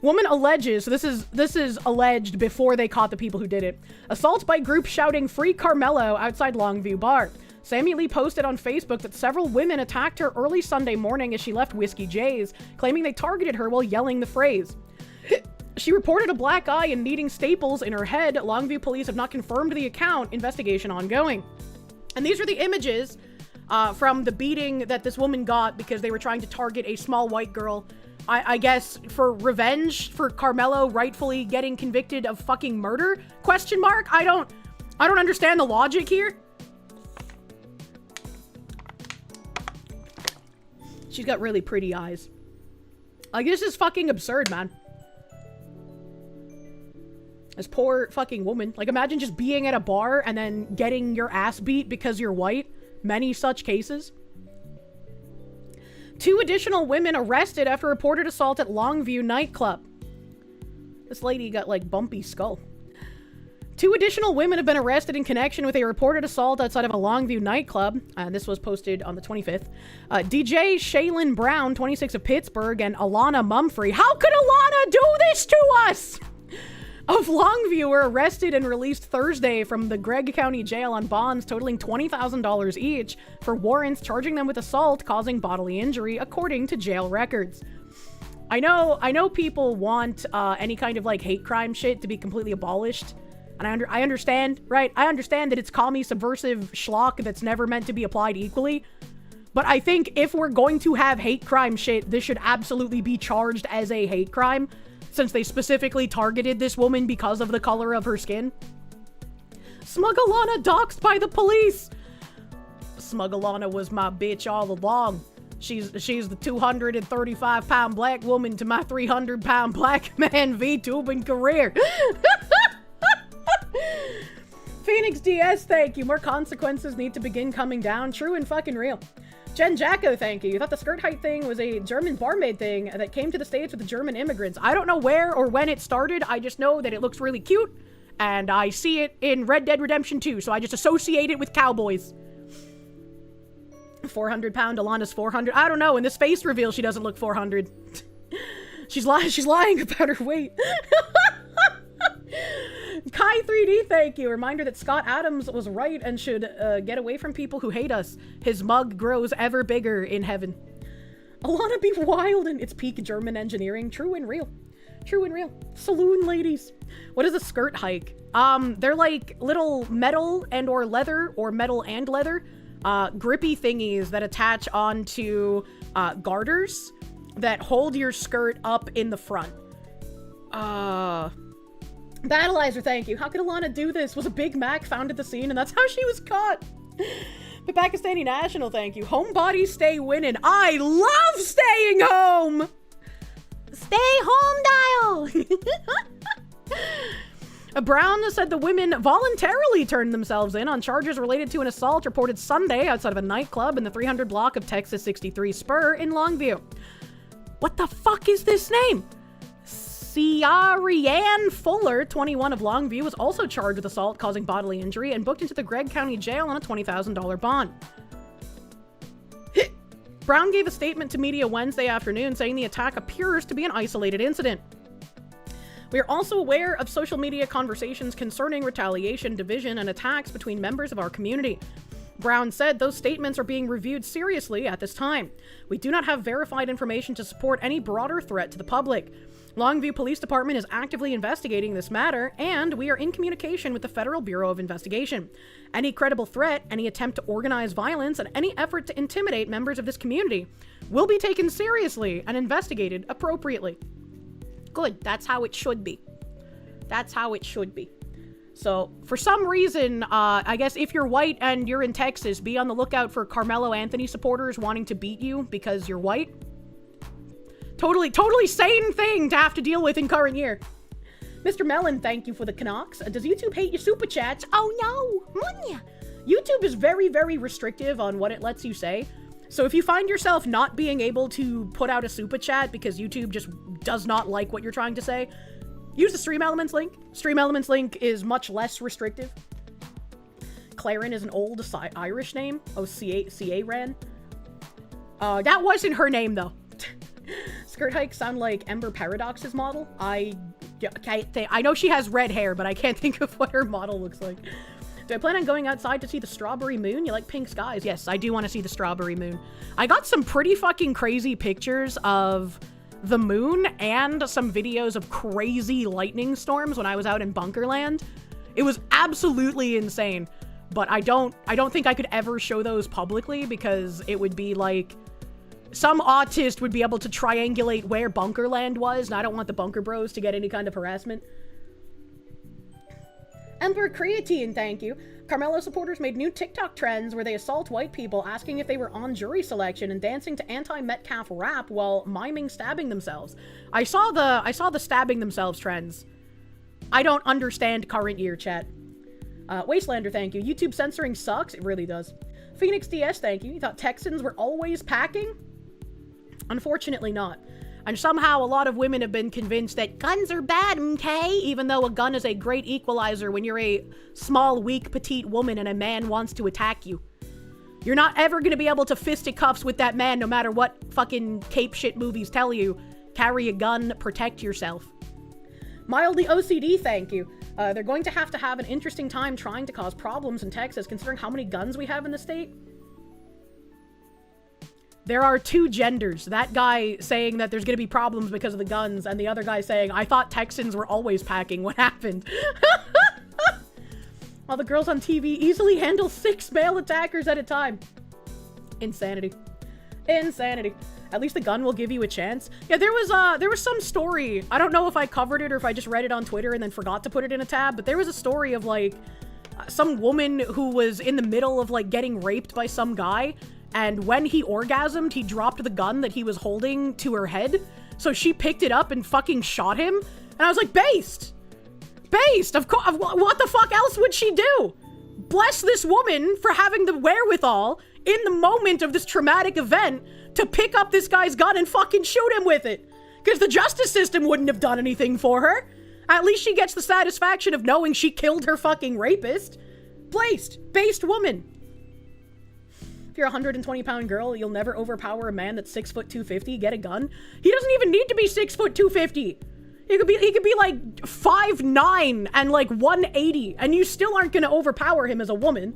Woman alleges, so this is alleged before they caught the people who did it. Assault by group shouting "Free Carmelo" outside Longview bar. Sammy Lee posted on Facebook that several women attacked her early Sunday morning as she left Whiskey J's, claiming they targeted her while yelling the phrase. She reported a black eye and needing staples in her head. Longview police have not confirmed the account. Investigation ongoing. And these are the images from the beating that this woman got because they were trying to target a small white girl. I guess for revenge for Carmelo rightfully getting convicted of fucking murder? Question mark? I don't understand the logic here. She's got really pretty eyes. Like, this is fucking absurd, man. This poor fucking woman. Like, imagine just being at a bar and then getting your ass beat because you're white. Many such cases. 2 additional women arrested after reported assault at Longview nightclub. This lady got, like, bumpy skull. 2 additional women have been arrested in connection with a reported assault outside of a Longview nightclub. This was posted on the 25th. DJ Shaylin Brown, 26 of Pittsburgh, and Alana Mumfrey. How could Alana do this to us? Of Longview were arrested and released Thursday from the Gregg County Jail on bonds totaling $20,000 each for warrants charging them with assault causing bodily injury, according to jail records. I know people want any kind of, like, hate crime shit to be completely abolished. And I understand, right? I understand that it's commie subversive schlock that's never meant to be applied equally. But I think if we're going to have hate crime shit, this should absolutely be charged as a hate crime, since they specifically targeted this woman because of the color of her skin. Smuggalana doxxed by the police. Smuggalana was my bitch all along. She's the 235-pound black woman to my 300-pound black man VTubing career. Phoenix DS, thank you. More consequences need to begin coming down. True and fucking real. Jen Jacko, thank you. You thought the skirt height thing was a German barmaid thing that came to the States with the German immigrants. I don't know where or when it started. I just know that it looks really cute. And I see it in Red Dead Redemption 2, so I just associate it with cowboys. 400-pound Alana's 400. I don't know. In this face reveal, she doesn't look 400. She's lying about her weight. Kai 3D, thank you. Reminder that Scott Adams was right and should get away from people who hate us. His mug grows ever bigger in heaven. Alana be wild and it's peak German engineering. True and real. True and real. Saloon ladies. What is a skirt hike? They're like little metal and or leather or metal and leather grippy thingies that attach onto garters that hold your skirt up in the front. Battleizer, thank you. How could Alana do this? Was a Big Mac found at the scene and that's how she was caught? The Pakistani National, thank you. Homebodies stay winning. I love staying home! Stay home, dial! Brown said the women voluntarily turned themselves in on charges related to an assault reported Sunday outside of a nightclub in the 300 block of Texas 63 Spur in Longview. What the fuck is this name? Ciarianne Fuller, 21 of Longview, was also charged with assault causing bodily injury and booked into the Gregg County Jail on a $20,000 bond. Brown gave a statement to media Wednesday afternoon saying the attack appears to be an isolated incident. We are also aware of social media conversations concerning retaliation, division, and attacks between members of our community. Brown said those statements are being reviewed seriously at this time. We do not have verified information to support any broader threat to the public. Longview Police Department is actively investigating this matter, and we are in communication with the Federal Bureau of Investigation. Any credible threat, any attempt to organize violence, and any effort to intimidate members of this community will be taken seriously and investigated appropriately. Good. That's how it should be. That's how it should be. So, for some reason, I guess if you're white and you're in Texas, be on the lookout for Carmelo Anthony supporters wanting to beat you because you're white. Totally sane thing to have to deal with in current year. Mr. Mellon, thank you for the Canucks. Does YouTube hate your super chats? Oh no! Munya! YouTube is very, very restrictive on what it lets you say. So if you find yourself not being able to put out a super chat because YouTube just does not like what you're trying to say, use the Stream Elements link. Stream Elements link is much less restrictive. Claren is an old Irish name. Oh, C-A-Ran. That wasn't her name, though. Skirt hikes sound like Ember Paradox's model. I know she has red hair, but I can't think of what her model looks like. Do I plan on going outside to see the strawberry moon? You like pink skies? Yes, I do want to see the strawberry moon. I got some pretty fucking crazy pictures of the moon and some videos of crazy lightning storms when I was out in Bunkerland. It was absolutely insane, but I don't think I could ever show those publicly because it would be like some autist would be able to triangulate where Bunkerland was, and I don't want the Bunker Bros to get any kind of harassment. Emperor Creatine, thank you. Carmelo supporters made new TikTok trends where they assault white people, asking if they were on jury selection and dancing to anti-Metcalf rap while miming stabbing themselves. I saw the stabbing themselves trends. I don't understand current year, chat. Wastelander, thank you. YouTube censoring sucks. It really does. Phoenix DS, thank you. You thought Texans were always packing? Unfortunately not. And somehow a lot of women have been convinced that guns are bad, okay? Even though a gun is a great equalizer when you're a small, weak, petite woman and a man wants to attack you. You're not ever gonna be able to fisticuffs with that man no matter what fucking cape shit movies tell you. Carry a gun, protect yourself. Mildly OCD, thank you. They're going to have an interesting time trying to cause problems in Texas considering how many guns we have in the state. There are two genders. That guy saying that there's gonna be problems because of the guns, and the other guy saying, I thought Texans were always packing. What happened? All the girls on TV easily handle 6 male attackers at a time. Insanity. Insanity. At least the gun will give you a chance. Yeah, there was some story. I don't know if I covered it or if I just read it on Twitter and then forgot to put it in a tab, but there was a story of, like, some woman who was in the middle of, like, getting raped by some guy, and when he orgasmed, he dropped the gun that he was holding to her head. So she picked it up and fucking shot him. And I was like, based! Based! Of course, what the fuck else would she do? Bless this woman for having the wherewithal in the moment of this traumatic event to pick up this guy's gun and fucking shoot him with it. Because the justice system wouldn't have done anything for her. At least she gets the satisfaction of knowing she killed her fucking rapist. Based woman. If you're a 120-pound girl, you'll never overpower a man that's 6 foot 250. Get a gun. He doesn't even need to be 6 foot 250. He could be like 5'9" and like 180, and you still aren't gonna overpower him as a woman.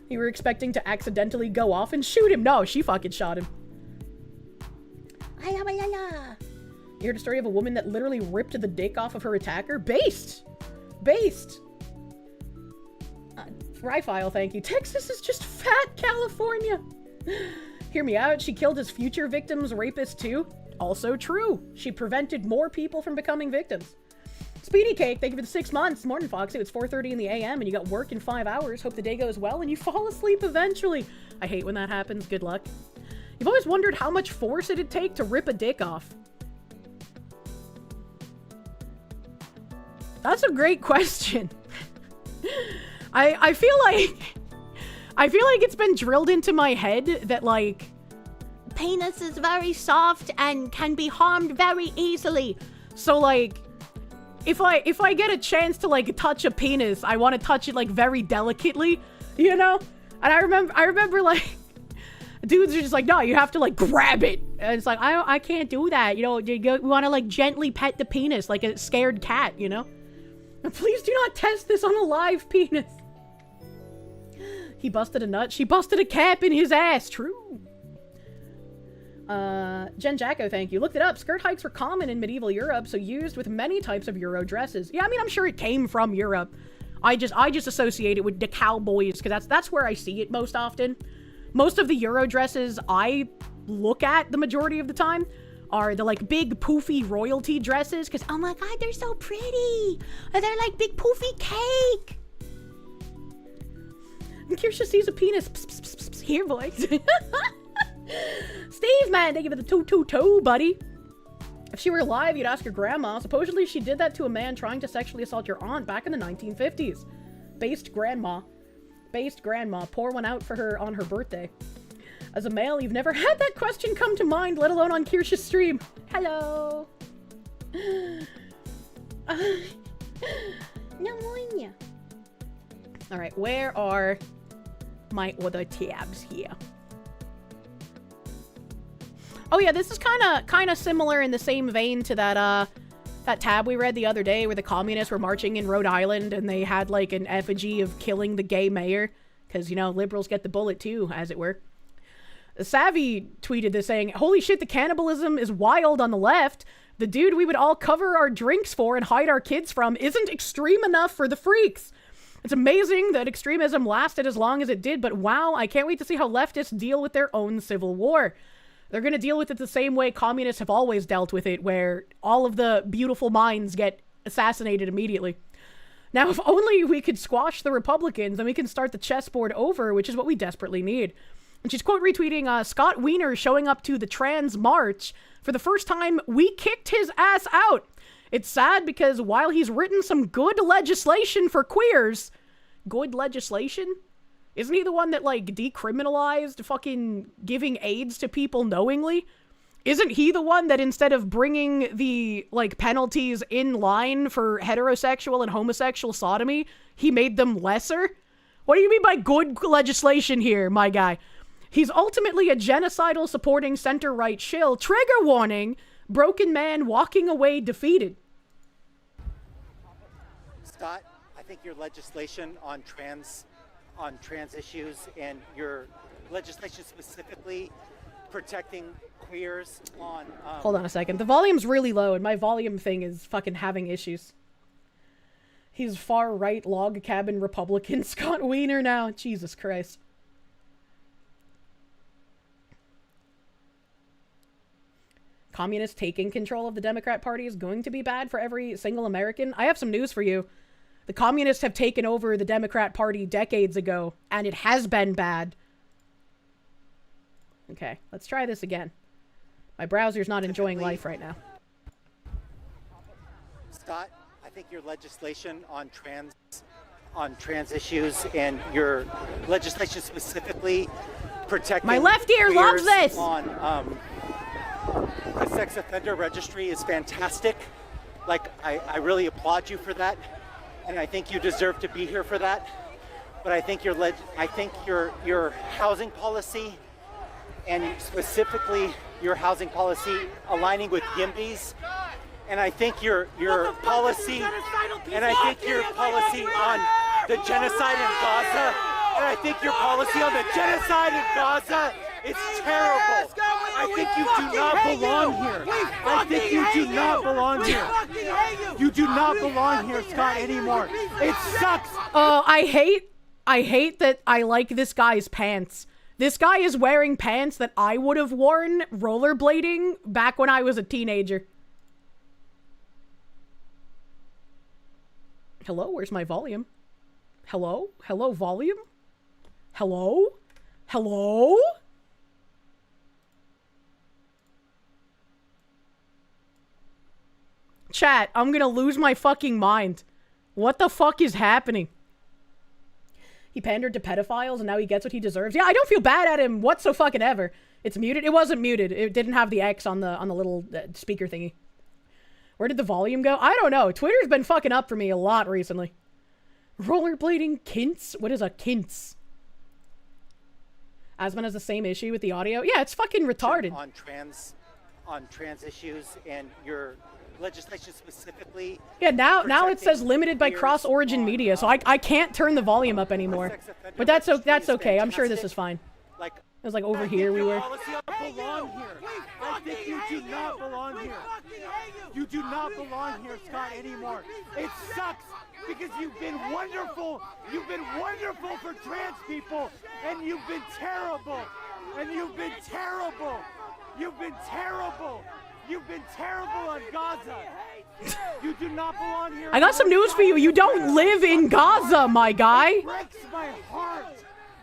You were expecting to accidentally go off and shoot him. No, she fucking shot him. You heard a story of a woman that literally ripped the dick off of her attacker? Based. Ryfile, thank you. Texas is just fat California. Hear me out. She killed his future victims' rapist too. Also true. She prevented more people from becoming victims. Speedy Cake, thank you for the 6 months. Morning, Foxy. It's 4:30 in the AM and you got work in 5 hours. Hope the day goes well and you fall asleep eventually. I hate when that happens. Good luck. You've always wondered how much force it'd take to rip a dick off. That's a great question. I feel like it's been drilled into my head that, like, penis is very soft and can be harmed very easily. So, like, if I get a chance to, like, touch a penis, I want to touch it, like, very delicately, you know? And I remember, like, dudes are just like, no, you have to, like, grab it. And it's like, I can't do that, you know? You want to, like, gently pet the penis like a scared cat, you know? Please do not test this on a live penis. He busted a nut. She busted a cap in his ass. True. Jen Jacko, thank you. Looked it up. Skirt hikes were common in medieval Europe, so used with many types of Euro dresses. Yeah, I mean, I'm sure it came from Europe. I just associate it with the cowboys, because that's where I see it most often. Most of the Euro dresses I look at the majority of the time are the, like, big poofy royalty dresses, because, oh my god, they're so pretty! They're like big poofy cake! And Kirsche sees a penis. Psst, psst, psst, psst. Here, boys. Steve, man, thank you for the 222, buddy. If she were alive, you'd ask your grandma. Supposedly, she did that to a man trying to sexually assault your aunt back in the 1950s. Based grandma. Pour one out for her on her birthday. As a male, you've never had that question come to mind, let alone on Kirsche's stream. Hello. Alright, where are my other tabs here? Oh yeah, this is kind of similar in the same vein to that tab we read the other day where the communists were marching in Rhode Island and they had like an effigy of killing the gay mayor. Because, you know, liberals get the bullet too, as it were. Savvy tweeted this saying, holy shit, the cannibalism is wild on the left. The dude we would all cover our drinks for and hide our kids from isn't extreme enough for the freaks. It's amazing that extremism lasted as long as it did, but wow, I can't wait to see how leftists deal with their own civil war. They're going to deal with it the same way communists have always dealt with it, where all of the beautiful minds get assassinated immediately. Now, if only we could squash the Republicans, then we can start the chessboard over, which is what we desperately need. And she's quote retweeting Scott Wiener showing up to the trans march. For the first time, we kicked his ass out. It's sad because while he's written some good legislation for queers, good legislation? Isn't he the one that, like, decriminalized fucking giving AIDS to people knowingly? Isn't he the one that instead of bringing the, like, penalties in line for heterosexual and homosexual sodomy, he made them lesser? What do you mean by good legislation here, my guy? He's ultimately a genocidal supporting center-right shill. Trigger warning, broken man walking away defeated. Scott, I think your legislation on trans issues and your legislation specifically protecting queers on... Hold on a second. The volume's really low and my volume thing is fucking having issues. He's far-right log cabin Republican Scott Wiener now. Jesus Christ. Communists taking control of the Democrat Party is going to be bad for every single American. I have some news for you. The communists have taken over the Democrat Party decades ago, and it has been bad. Okay, let's try this again. My browser's not enjoying life right now. Scott, I think your legislation on trans issues and your legislation specifically protecting my left ear loves this on the sex offender registry is fantastic. Like, I really applaud you for that, and I think you deserve to be here for that. But I think your housing policy, and specifically your housing policy aligning with YIMBYs, and I think your policy, and I think your policy on the genocide in Gaza, and I think your policy on the genocide in Gaza is terrible. I think you do not belong here. I think you do not belong here. You do not belong here, Scott, anymore. It sucks. I hate that I like this guy's pants. This guy is wearing pants that I would have worn rollerblading back when I was a teenager. Hello, where's my volume? Hello? Hello, volume? Hello? Hello? Chat, I'm gonna lose my fucking mind. What the fuck is happening? He pandered to pedophiles and now he gets what he deserves. Yeah, I don't feel bad at him whatsoever. It's muted. It wasn't muted. It didn't have the X on the little speaker thingy. Where did the volume go? I don't know. Twitter's been fucking up for me a lot recently. Rollerblading kints? What is a kints? Asman has the same issue with the audio. Yeah, it's fucking retarded. On trans issues and your legislation specifically. Yeah, now it says limited by cross-origin media, so I can't turn the volume up anymore. But that's okay. I'm sure this is fine. Like, It was like over here we were. You belong here. I think you do not belong here. You do not belong here, Scott, anymore. It sucks because you've been wonderful. You've been wonderful for trans people, and you've been terrible. And you've been terrible. You've been terrible. You've been terrible on Gaza. You do not belong here. I got some news for you. You don't live in Gaza, my guy. It breaks my heart.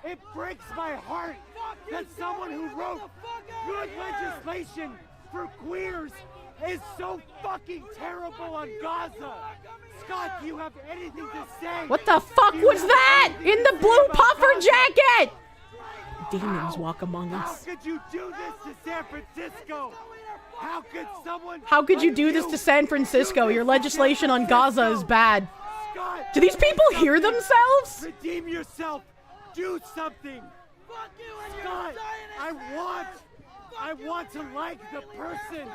It breaks my heart that someone who wrote good legislation for queers is so fucking terrible on Gaza. Scott, do you have anything to say? What the fuck was that? In the blue puffer jacket! Demons walk among us. How could you do this to San Francisco? How could someone... How could you do this to San Francisco? Your legislation on Gaza is bad. Scott, do these people hear themselves? Redeem yourself. Do something. Scott, I want to like the person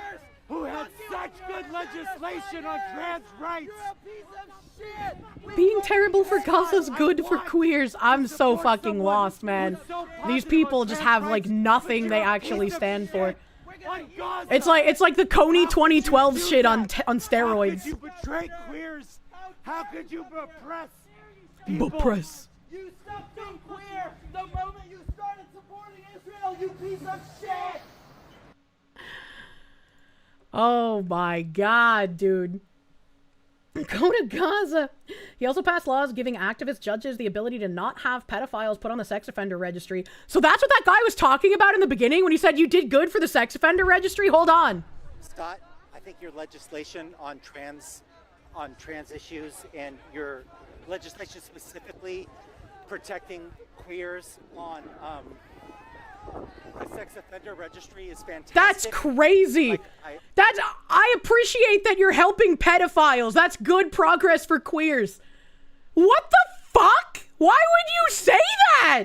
who had such good legislation on trans rights. Being terrible for Gaza's good for queers. I'm so fucking lost, man. These people just have like nothing they actually stand for. It's like the Coney 2012 shit on steroids. How could you betray queers? How could you oppress people? Oppress. You stopped being queer the moment you started supporting Israel, you piece of shit! Oh my god, dude. Go to Gaza. He also passed laws giving activist judges the ability to not have pedophiles put on the sex offender registry. So that's what that guy was talking about in the beginning when he said you did good for the sex offender registry? Hold on. Scott, I think your legislation on trans issues and your legislation specifically protecting queers on the sex offender registry is fantastic. That's crazy. I appreciate that you're helping pedophiles. That's good progress for queers. What the fuck? Why would you say that?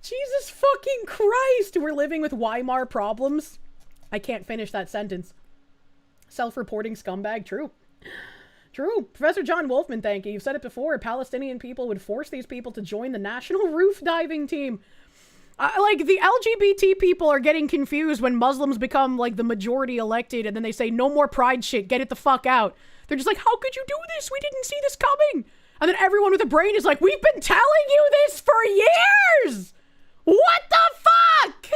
Jesus fucking Christ. We're living with Weimar problems. I can't finish that sentence. Self-reporting scumbag. True. True. Professor John Wolfman, thank you. You've said it before. Palestinian people would force these people to join the national roof diving team. Like, the LGBT people are getting confused when Muslims become, like, the majority elected, and then they say, no more pride shit, get it the fuck out. They're just like, how could you do this? We didn't see this coming. And then everyone with a brain is like, we've been telling you this for years! What the fuck?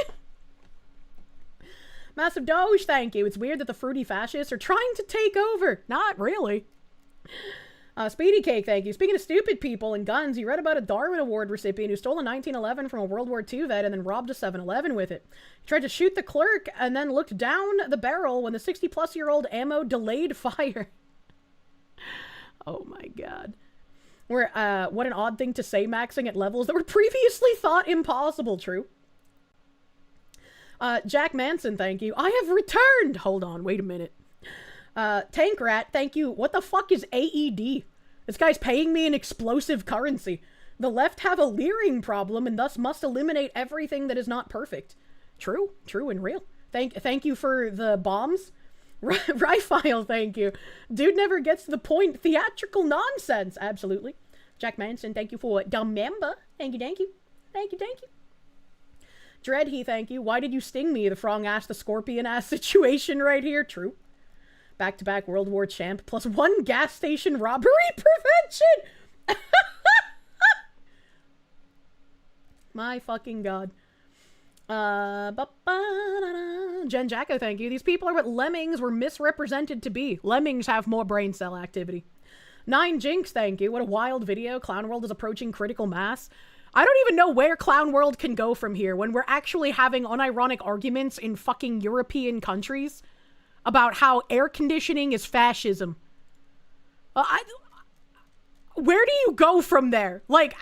Massive Doge, thank you. It's weird that the fruity fascists are trying to take over. Not really. Speedy Cake, thank you. Speaking of stupid people and guns, you read about a Darwin Award recipient who stole a 1911 from a World War II vet and then robbed a 7-Eleven with it. He tried to shoot the clerk and then looked down the barrel when the 60-plus-year-old ammo delayed fire. Oh my god. What an odd thing to say, maxing at levels that were previously thought impossible. True. Jack Manson, thank you. I have returned! Hold on, wait a minute. Tank Rat, thank you. What the fuck is AED? This guy's paying me in explosive currency. The left have a leering problem and thus must eliminate everything that is not perfect. True, true and real. Thank you for the bombs. Rifile, thank you. Dude never gets to the point. Theatrical nonsense. Absolutely. Jack Manson, thank you for dumb member. Thank you, thank you. Thank you, thank you. Dreadhe, thank you. Why did you sting me? The frog ass, the scorpion ass situation right here. True. Back-to-back World War champ plus 1 gas station robbery prevention. My fucking god. Jen Jacko, thank you. These people are what lemmings were misrepresented to be. Lemmings have more brain cell activity. 9 Jinx, thank you. What a wild video. Clown World is approaching critical mass. I don't even know where Clown World can go from here when we're actually having unironic arguments in fucking European countries about how air conditioning is fascism. Where do you go from there? Like,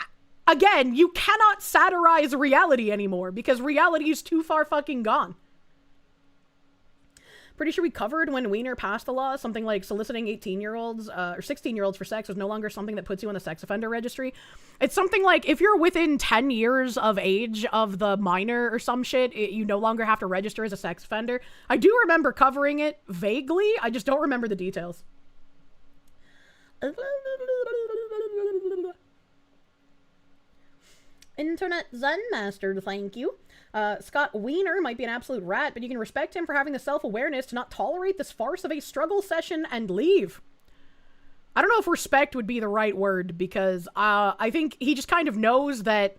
again, you cannot satirize reality anymore because reality is too far fucking gone. Pretty sure we covered when Wiener passed the law, something like soliciting 18-year-olds or 16-year-olds for sex was no longer something that puts you on the sex offender registry. It's something like if you're within 10 years of age of the minor or some shit, you no longer have to register as a sex offender. I do remember covering it vaguely. I just don't remember the details. Internet Zen Master, thank you. Scott Wiener might be an absolute rat, but you can respect him for having the self-awareness to not tolerate this farce of a struggle session and leave. I don't know if respect would be the right word, because I think he just kind of knows that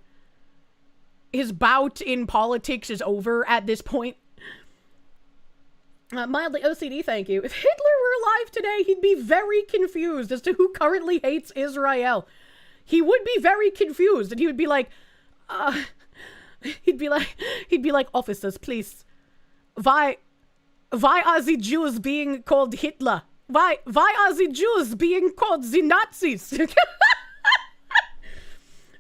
his bout in politics is over at this point. Mildly OCD, thank you. If Hitler were alive today, he'd be very confused as to who currently hates Israel. He would be very confused, and he would be like, he'd be like, officers, please, why are the Jews being called Hitler? Why are the Jews being called the Nazis?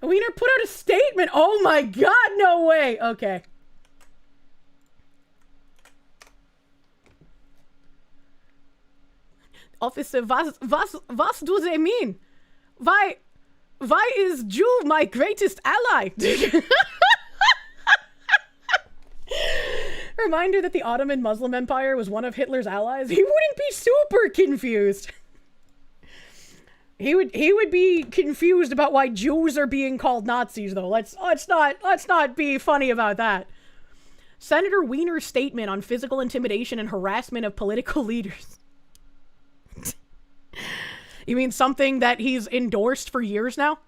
Wiener put out a statement. Oh my God, no way. Okay. Officer, was do they mean? Why is Jew my greatest ally? Reminder that the Ottoman Muslim Empire was one of Hitler's allies. He wouldn't be super confused. He would be confused about why Jews are being called Nazis, though. Let's not be funny about that. Senator Wiener's statement on physical intimidation and harassment of political leaders. You mean something that he's endorsed for years now?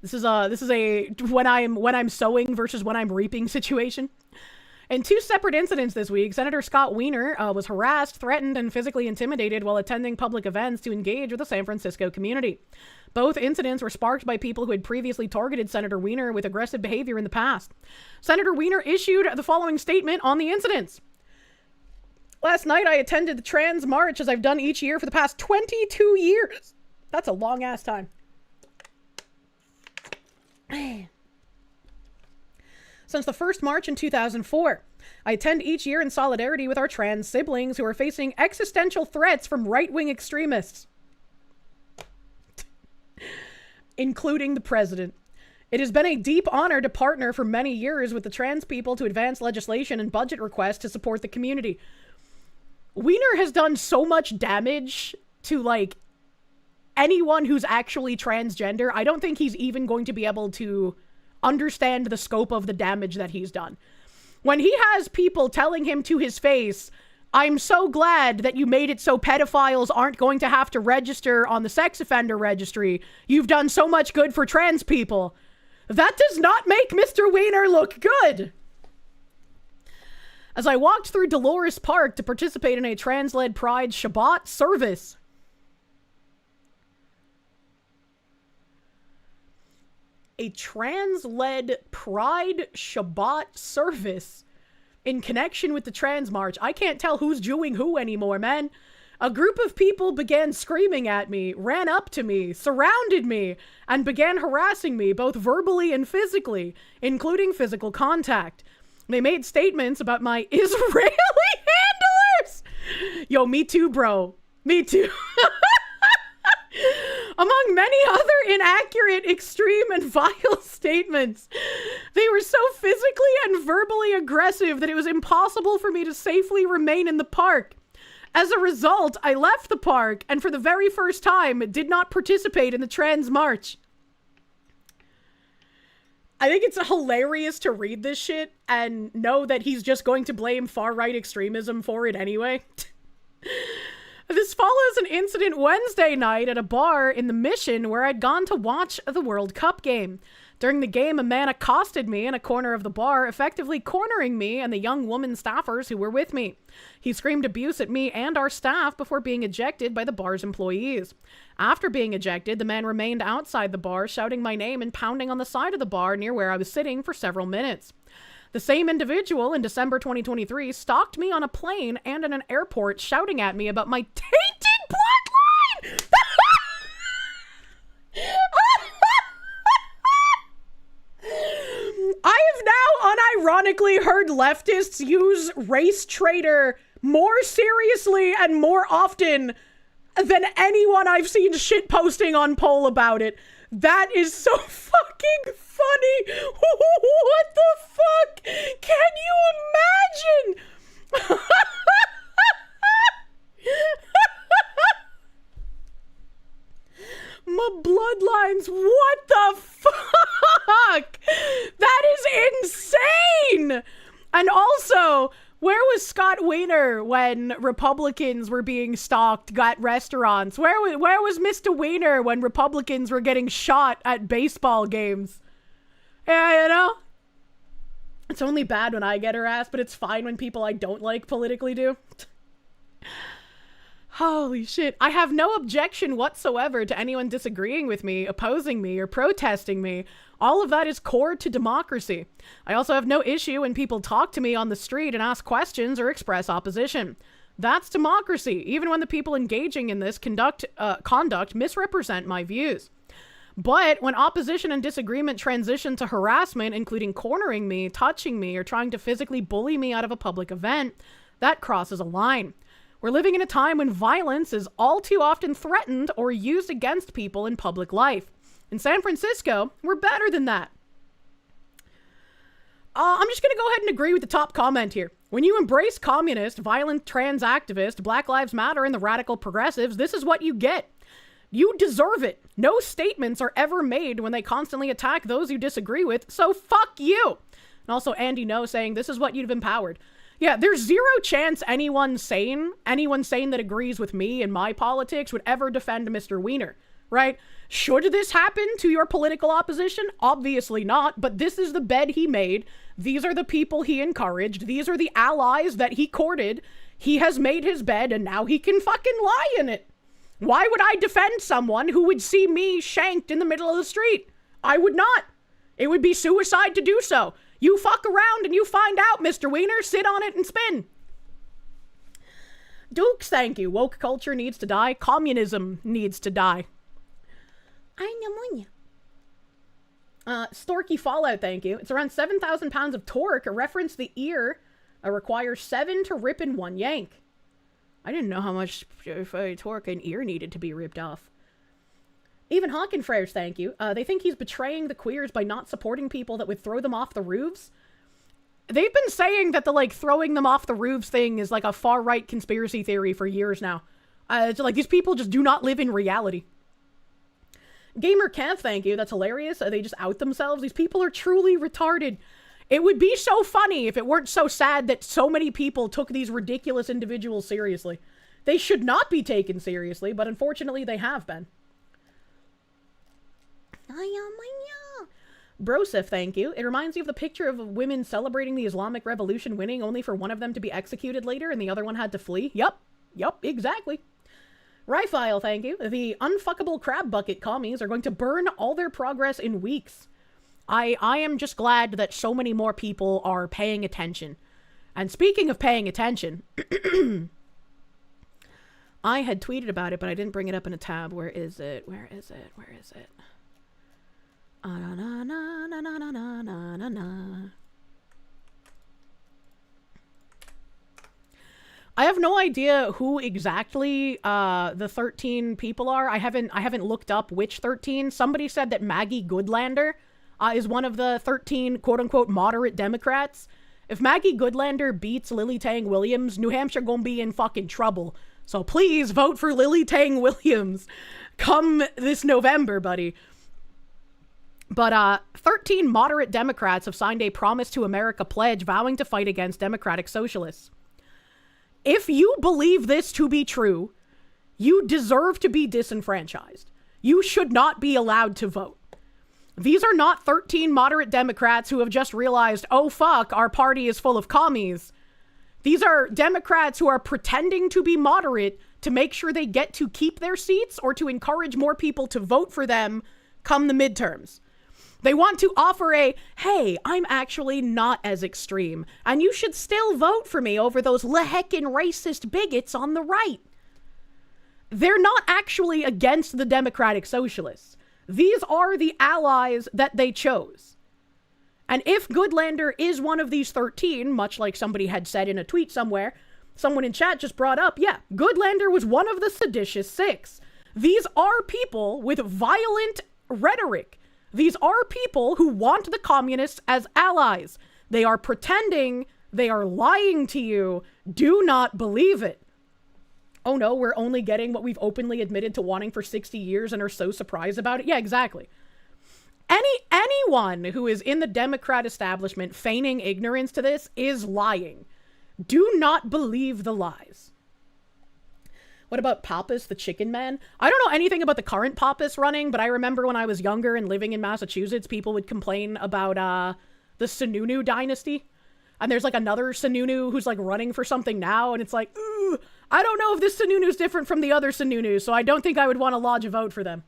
This is a when I'm sowing versus when I'm reaping situation. In two separate incidents this week, Senator Scott Wiener was harassed, threatened, and physically intimidated while attending public events to engage with the San Francisco community. Both incidents were sparked by people who had previously targeted Senator Wiener with aggressive behavior in the past. Senator Wiener issued the following statement on the incidents. Last night, I attended the Trans March, as I've done each year for the past 22 years. That's a long-ass time. Since the first march in 2004, I attend each year in solidarity with our trans siblings who are facing existential threats from right-wing extremists, including the president. It has been a deep honor to partner for many years with the trans people to advance legislation and budget requests to support the community. Wiener has done so much damage to, like, anyone who's actually transgender. I don't think he's even going to be able to understand the scope of the damage that he's done. When he has people telling him to his face, I'm so glad that you made it so pedophiles aren't going to have to register on the sex offender registry. You've done so much good for trans people. That does not make Mr. Wiener look good. As I walked through Dolores Park to participate in a trans-led Pride Shabbat service, a trans-led Pride Shabbat service in connection with the Trans March. I can't tell who's Jewing who anymore, man. A group of people began screaming at me, ran up to me, surrounded me, and began harassing me, both verbally and physically, including physical contact. They made statements about my Israeli handlers! Yo, me too, bro. Me too. Among many other inaccurate, extreme, and vile statements. They were so physically and verbally aggressive that it was impossible for me to safely remain in the park. As a result, I left the park and for the very first time did not participate in the Trans March. I think it's hilarious to read this shit and know that he's just going to blame far-right extremism for it anyway. This follows an incident Wednesday night at a bar in the Mission where I'd gone to watch the World Cup game. During the game, a man accosted me in a corner of the bar, effectively cornering me and the young woman staffers who were with me. He screamed abuse at me and our staff before being ejected by the bar's employees. After being ejected, the man remained outside the bar, shouting my name and pounding on the side of the bar near where I was sitting for several minutes. The same individual in December 2023 stalked me on a plane and in an airport, shouting at me about my tainted bloodline! I have now unironically heard leftists use race traitor more seriously and more often than anyone I've seen shit posting on Poll about it. That is so fucking funny. What the fuck? Can you imagine? My bloodlines, what the fuck? fuck? That is insane! And also, where was Scott Wiener when Republicans were being stalked at restaurants? Where was Mr. Wiener when Republicans were getting shot at baseball games? Yeah, you know? It's only bad when I get harassed, but it's fine when people I don't like politically do. Holy shit. I have no objection whatsoever to anyone disagreeing with me, opposing me, or protesting me. All of that is core to democracy. I also have no issue when people talk to me on the street and ask questions or express opposition. That's democracy, even when the people engaging in this conduct misrepresent my views. But when opposition and disagreement transition to harassment, including cornering me, touching me, or trying to physically bully me out of a public event, that crosses a line. We're living in a time when violence is all too often threatened or used against people in public life. In San Francisco, we're better than that. I'm just going to go ahead and agree with the top comment here. When you embrace communist, violent trans activist, Black Lives Matter, and the radical progressives, this is what you get. You deserve it. No statements are ever made when they constantly attack those you disagree with, so fuck you. And also Andy No saying, this is what you've empowered. Yeah, there's zero chance anyone sane that agrees with me and my politics would ever defend Mr. Wiener, right? Should this happen to your political opposition? Obviously not, but this is the bed he made. These are the people he encouraged. These are the allies that he courted. He has made his bed and now he can fucking lie in it. Why would I defend someone who would see me shanked in the middle of the street? I would not. It would be suicide to do so. You fuck around and you find out, Mr. Wiener. Sit on it and spin. Dukes, thank you. Woke culture needs to die. Communism needs to die. Storky Fallout, thank you. It's around 7,000 pounds of torque. A reference the ear requires 7 to rip in 1 yank. I didn't know how much torque an ear needed to be ripped off. Even Hawkenfreres, thank you. They think he's betraying the queers by not supporting people that would throw them off the roofs. They've been saying that the, throwing them off the roofs thing is, a far-right conspiracy theory for years now. It's these people just do not live in reality. Gamer Kev, thank you. That's hilarious. They just out themselves. These people are truly retarded. It would be so funny if it weren't so sad that so many people took these ridiculous individuals seriously. They should not be taken seriously, but unfortunately they have been. Broseph, thank you. It reminds you of the picture of women celebrating the Islamic Revolution winning only for one of them to be executed later and the other one had to flee. Yup, exactly. Rifile, thank you. The unfuckable crab bucket commies are going to burn all their progress in weeks. I am just glad that so many more people are paying attention. And speaking of paying attention, I had tweeted about it, but I didn't bring it up in a tab. Where is it? I have no idea who exactly the 13 people are. I haven't looked up which 13. Somebody said that Maggie Goodlander is one of the 13 quote-unquote moderate Democrats. If Maggie Goodlander beats Lily Tang Williams, New Hampshire gonna be in fucking trouble. So please vote for Lily Tang Williams come this November, buddy. But 13 moderate Democrats have signed a Promise to America pledge vowing to fight against democratic socialists. If you believe this to be true, you deserve to be disenfranchised. You should not be allowed to vote. These are not 13 moderate Democrats who have just realized, oh fuck, our party is full of commies. These are Democrats who are pretending to be moderate to make sure they get to keep their seats or to encourage more people to vote for them come the midterms. They want to offer hey, I'm actually not as extreme, and you should still vote for me over those heckin' racist bigots on the right. They're not actually against the democratic socialists. These are the allies that they chose. And if Goodlander is one of these 13, much like somebody had said in a tweet somewhere, someone in chat just brought up, yeah, Goodlander was one of the seditious 6. These are people with violent rhetoric. These are people who want the communists as allies. They are pretending, they are lying to you. Do not believe it. Oh no, we're only getting what we've openly admitted to wanting for 60 years and are so surprised about it. Yeah, exactly. Anyone who is in the Democrat establishment feigning ignorance to this is lying. Do not believe the lies. What about Pappas, the chicken man? I don't know anything about the current Pappas running, but I remember when I was younger and living in Massachusetts, people would complain about the Sununu dynasty. And there's like another Sununu who's like running for something now, and it's like, ooh, I don't know if this Sununu's different from the other Sununus, so I don't think I would want to lodge a vote for them.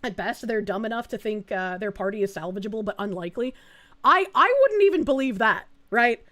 At best, they're dumb enough to think their party is salvageable, but unlikely. I wouldn't even believe that, right?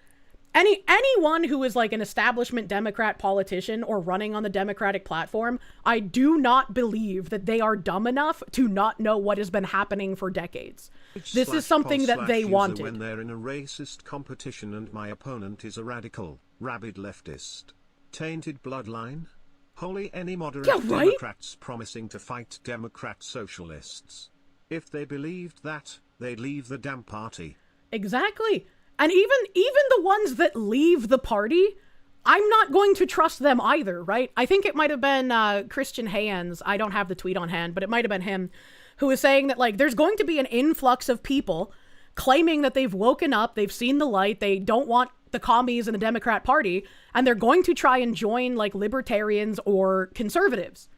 Anyone who is like an establishment Democrat politician or running on the Democratic platform, I do not believe that they are dumb enough to not know what has been happening for decades. This is something that they wanted. When they're in a racist competition and my opponent is a radical, rabid leftist. Tainted bloodline? Wholly any moderate Democrats promising to fight Democrat socialists. If they believed that, they'd leave the damn party. Exactly. And even the ones that leave the party, I'm not going to trust them either, right? I think it might have been Christian Haynes. I don't have the tweet on hand, but it might have been him who was saying that, like, there's going to be an influx of people claiming that they've woken up, they've seen the light, they don't want the commies in the Democrat Party, and they're going to try and join, like, libertarians or conservatives.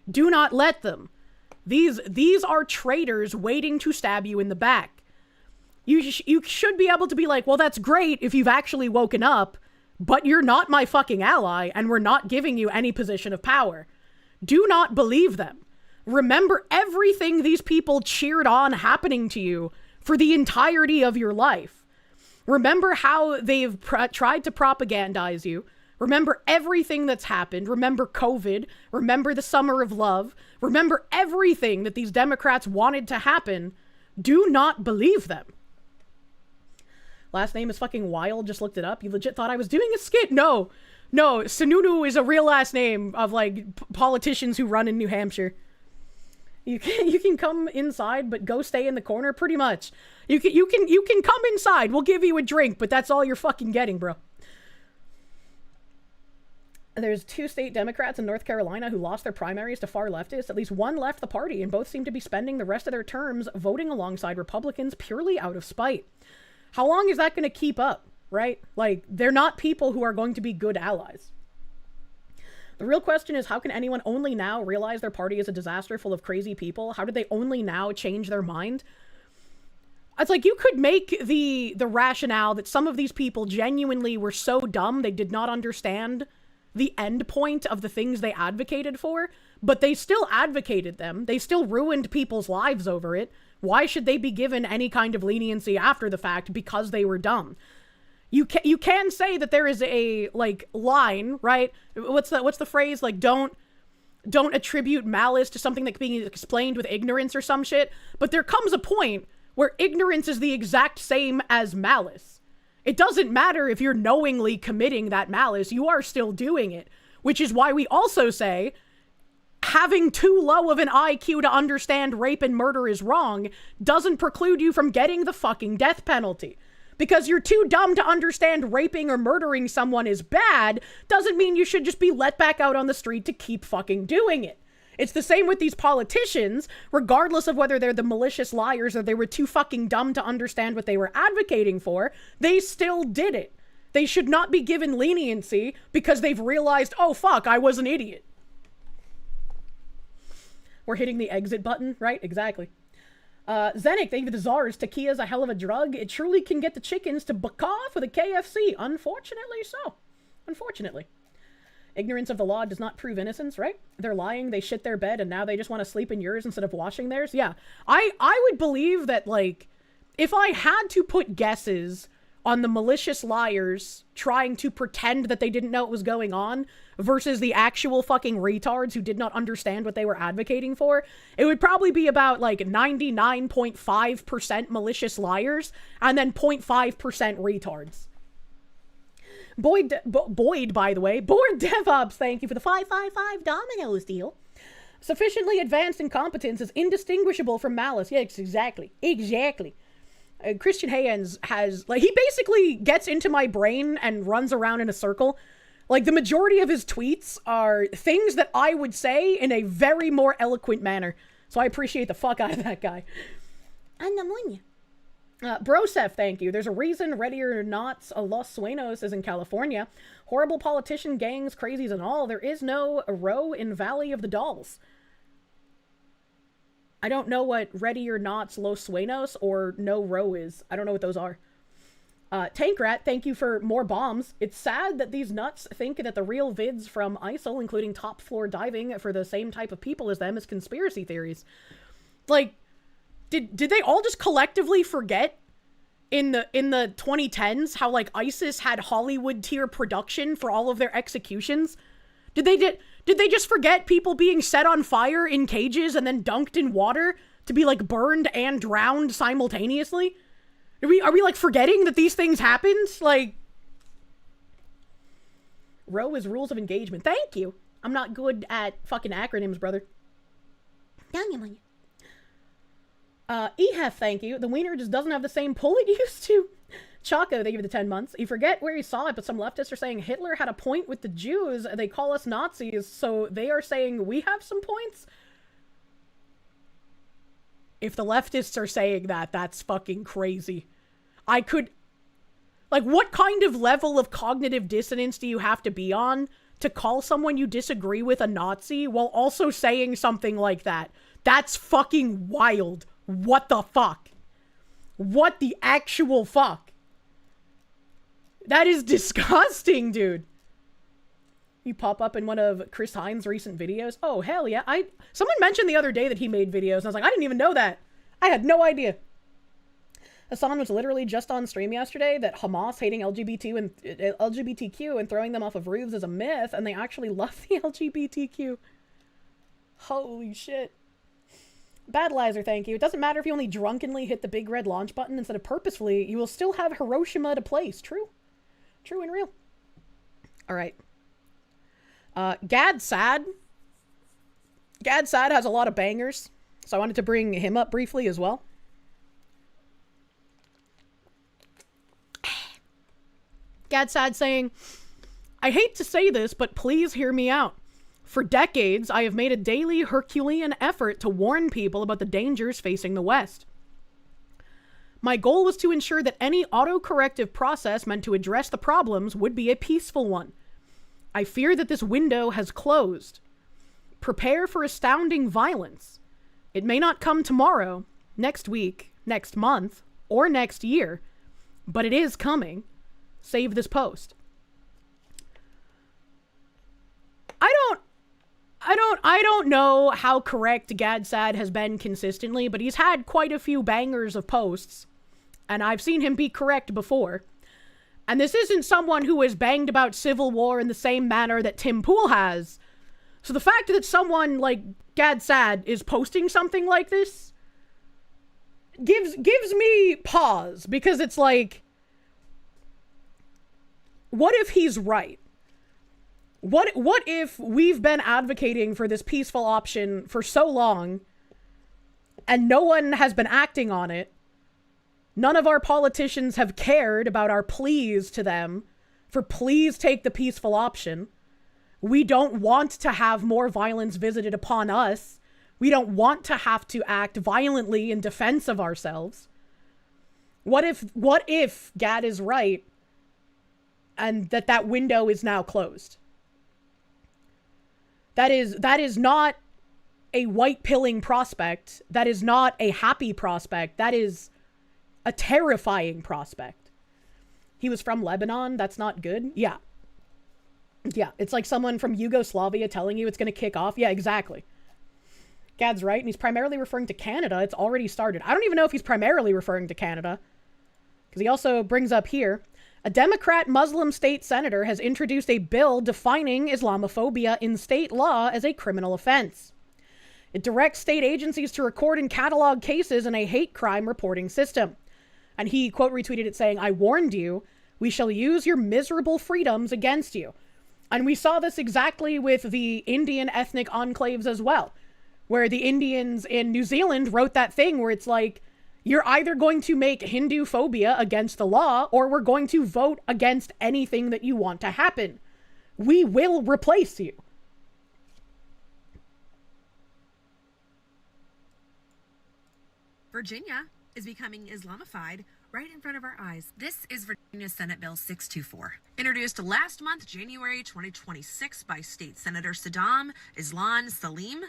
Do not let them. These are traitors waiting to stab you in the back. You should be able to be like, well, that's great if you've actually woken up, but you're not my fucking ally, and we're not giving you any position of power. Do not believe them. Remember everything these people cheered on happening to you for the entirety of your life. Remember how they've tried to propagandize you. Remember everything that's happened. Remember COVID. Remember the summer of love. Remember everything that these Democrats wanted to happen. Do not believe them. Last name is fucking Wild. Just looked it up. You legit thought I was doing a skit? No. Sununu is a real last name of like politicians who run in New Hampshire. You can come inside, but go stay in the corner. Pretty much. You can come inside. We'll give you a drink, but that's all you're fucking getting, bro. There's 2 state Democrats in North Carolina who lost their primaries to far leftists. At least one left the party, and both seem to be spending the rest of their terms voting alongside Republicans purely out of spite. How long is that going to keep up, right? Like, they're not people who are going to be good allies. The real question is, how can anyone only now realize their party is a disaster full of crazy people? How did they only now change their mind? It's like, you could make the rationale that some of these people genuinely were so dumb they did not understand the end point of the things they advocated for, but they still advocated them. They still ruined people's lives over it. Why should they be given any kind of leniency after the fact because they were dumb? You can say that there is a, like, line, right? What's the phrase? Like, don't attribute malice to something that's being explained with ignorance or some shit. But there comes a point where ignorance is the exact same as malice. It doesn't matter if you're knowingly committing that malice, you are still doing it. Which is why we also say having too low of an IQ to understand rape and murder is wrong doesn't preclude you from getting the fucking death penalty. Because you're too dumb to understand raping or murdering someone is bad doesn't mean you should just be let back out on the street to keep fucking doing it. It's the same with these politicians, regardless of whether they're the malicious liars or they were too fucking dumb to understand what they were advocating for, they still did it. They should not be given leniency because they've realized, oh fuck, I was an idiot. We're hitting the exit button, right? Exactly. Zenik, thank you for the czars. Taquilla's a hell of a drug. It truly can get the chickens to buck-off with a KFC. Unfortunately so. Unfortunately. Ignorance of the law does not prove innocence, right? They're lying, they shit their bed, and now they just want to sleep in yours instead of washing theirs. Yeah. I would believe that, like, if I had to put guesses on the malicious liars trying to pretend that they didn't know what was going on versus the actual fucking retards who did not understand what they were advocating for, it would probably be about like 99.5% malicious liars and then 0.5% retards. Boyd, by the way, Board DevOps, thank you for the 555 Dominoes deal. Sufficiently advanced incompetence is indistinguishable from malice. Yes, exactly. Christian Haynes has, like, he basically gets into my brain and runs around in a circle. Like, the majority of his tweets are things that I would say in a very more eloquent manner. So I appreciate the fuck out of that guy. Brosef, thank you. There's a reason Ready or Not's Los Sueños is in California. Horrible politician gangs, crazies and all. There is no row in Valley of the Dolls. I don't know what Ready or Not's Los Sueños or No Row is. I don't know what those are. Tank Rat, thank you for more bombs. It's sad that these nuts think that the real vids from ISIL, including top floor diving for the same type of people as them, is conspiracy theories. Like, did they all just collectively forget in the 2010s how, like, ISIS had Hollywood tier production for all of their executions? Did they just forget people being set on fire in cages and then dunked in water to be, like, burned and drowned simultaneously? Are we like forgetting that these things happened? Like, ROW is rules of engagement. Thank you. I'm not good at fucking acronyms, brother. EHEF, thank you. The wiener just doesn't have the same pull it used to. Chaco, they give it the 10 months. You forget where you saw it, but some leftists are saying Hitler had a point with the Jews. They call us Nazis, so they are saying we have some points. If the leftists are saying that, that's fucking crazy. I could... Like, what kind of level of cognitive dissonance do you have to be on to call someone you disagree with a Nazi while also saying something like that? That's fucking wild. What the fuck? What the actual fuck? That is disgusting, dude. You pop up in one of Chris Hines' recent videos. Oh, hell yeah. Someone mentioned the other day that he made videos, and I was like, I didn't even know that. I had no idea. Hassan was literally just on stream yesterday that Hamas hating LGBTQ and throwing them off of roofs is a myth, and they actually love the LGBTQ. Holy shit. Badlizer, thank you. It doesn't matter if you only drunkenly hit the big red launch button instead of purposefully, you will still have Hiroshima to place. True. True and real. Alright. Gad Sad. Gad Sad has a lot of bangers, so I wanted to bring him up briefly as well. Gad Sad saying, I hate to say this, but please hear me out. For decades, I have made a daily Herculean effort to warn people about the dangers facing the West. My goal was to ensure that any autocorrective process meant to address the problems would be a peaceful one. I fear that this window has closed. Prepare for astounding violence. It may not come tomorrow, next week, next month, or next year, but it is coming. Save this post. I don't know how correct Gadsad has been consistently, but he's had quite a few bangers of posts, and I've seen him be correct before. And this isn't someone who has banged about civil war in the same manner that Tim Pool has. So the fact that someone like Gadsad is posting something like this gives me pause, because it's like, what if he's right? What if we've been advocating for this peaceful option for so long and no one has been acting on it? None of our politicians have cared about our pleas to them for please take the peaceful option. We don't want to have more violence visited upon us. We don't want to have to act violently in defense of ourselves. What if Gad is right and that window is now closed? That is not a white-pilling prospect. That is not a happy prospect. That is a terrifying prospect. He was from Lebanon. That's not good. Yeah. Yeah, it's like someone from Yugoslavia telling you it's going to kick off. Yeah, exactly. Gad's right, and he's primarily referring to Canada. It's already started. I don't even know if he's primarily referring to Canada, because he also brings up here, a Democrat Muslim state senator has introduced a bill defining Islamophobia in state law as a criminal offense. It directs state agencies to record and catalog cases in a hate crime reporting system. And he quote retweeted it saying, I warned you, we shall use your miserable freedoms against you. And we saw this exactly with the Indian ethnic enclaves as well, where the Indians in New Zealand wrote that thing where it's like, you're either going to make Hindu phobia against the law, or we're going to vote against anything that you want to happen. We will replace you. Virginia is becoming Islamified right in front of our eyes. This is Virginia Senate Bill 624, introduced last month, January 2026, by State Senator Saddam Islam Salim,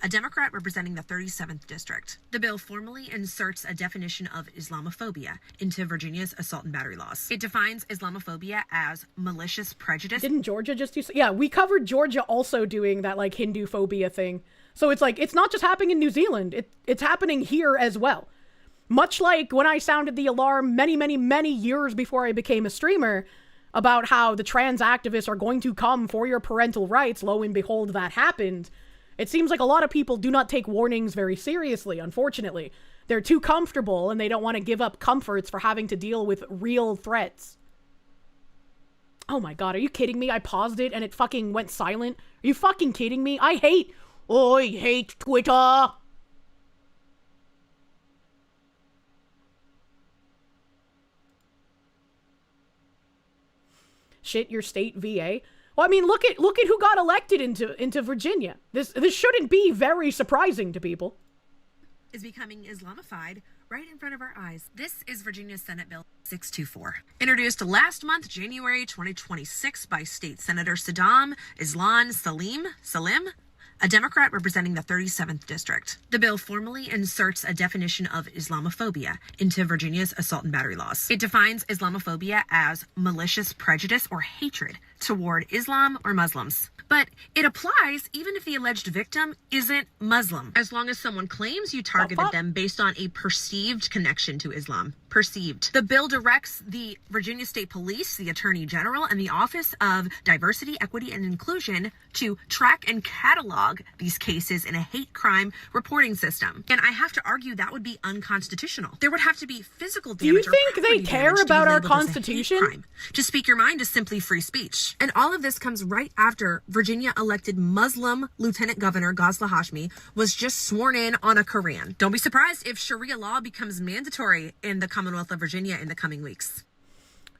a Democrat representing the 37th District. The bill formally inserts a definition of Islamophobia into Virginia's assault and battery laws. It defines Islamophobia as malicious prejudice. Didn't Georgia just do... Yeah, we covered Georgia also doing that, like, Hindu phobia thing. So it's like, it's not just happening in New Zealand. It's happening here as well. Much like when I sounded the alarm many years before I became a streamer about how the trans activists are going to come for your parental rights, lo and behold, that happened. It seems like a lot of people do not take warnings very seriously, unfortunately. They're too comfortable and they don't want to give up comforts for having to deal with real threats. Oh my god, are you kidding me? I paused it and it fucking went silent. Are you fucking kidding me? I hate Twitter. Shit, your state VA. Well, I mean, look at who got elected into Virginia. This shouldn't be very surprising to people. Is becoming Islamified right in front of our eyes. This is Virginia Senate Bill 624, introduced last month, January 2026, by State Senator Saddam Islam Salim, a Democrat representing the 37th District. The bill formally inserts a definition of Islamophobia into Virginia's assault and battery laws. It defines Islamophobia as malicious prejudice or hatred toward Islam or Muslims. But it applies even if the alleged victim isn't Muslim, as long as someone claims you targeted them based on a perceived connection to Islam. Perceived. The bill directs the Virginia State Police, the Attorney General, and the Office of Diversity, Equity, and Inclusion to track and catalog these cases in a hate crime reporting system. And I have to argue that would be unconstitutional. There would have to be physical damage. Do you think they care about our Constitution? To speak your mind is simply free speech. And all of this comes right after Virginia elected Muslim Lieutenant Governor Ghazla Hashmi was just sworn in on a Quran. Don't be surprised if Sharia law becomes mandatory in the Commonwealth of Virginia in the coming weeks.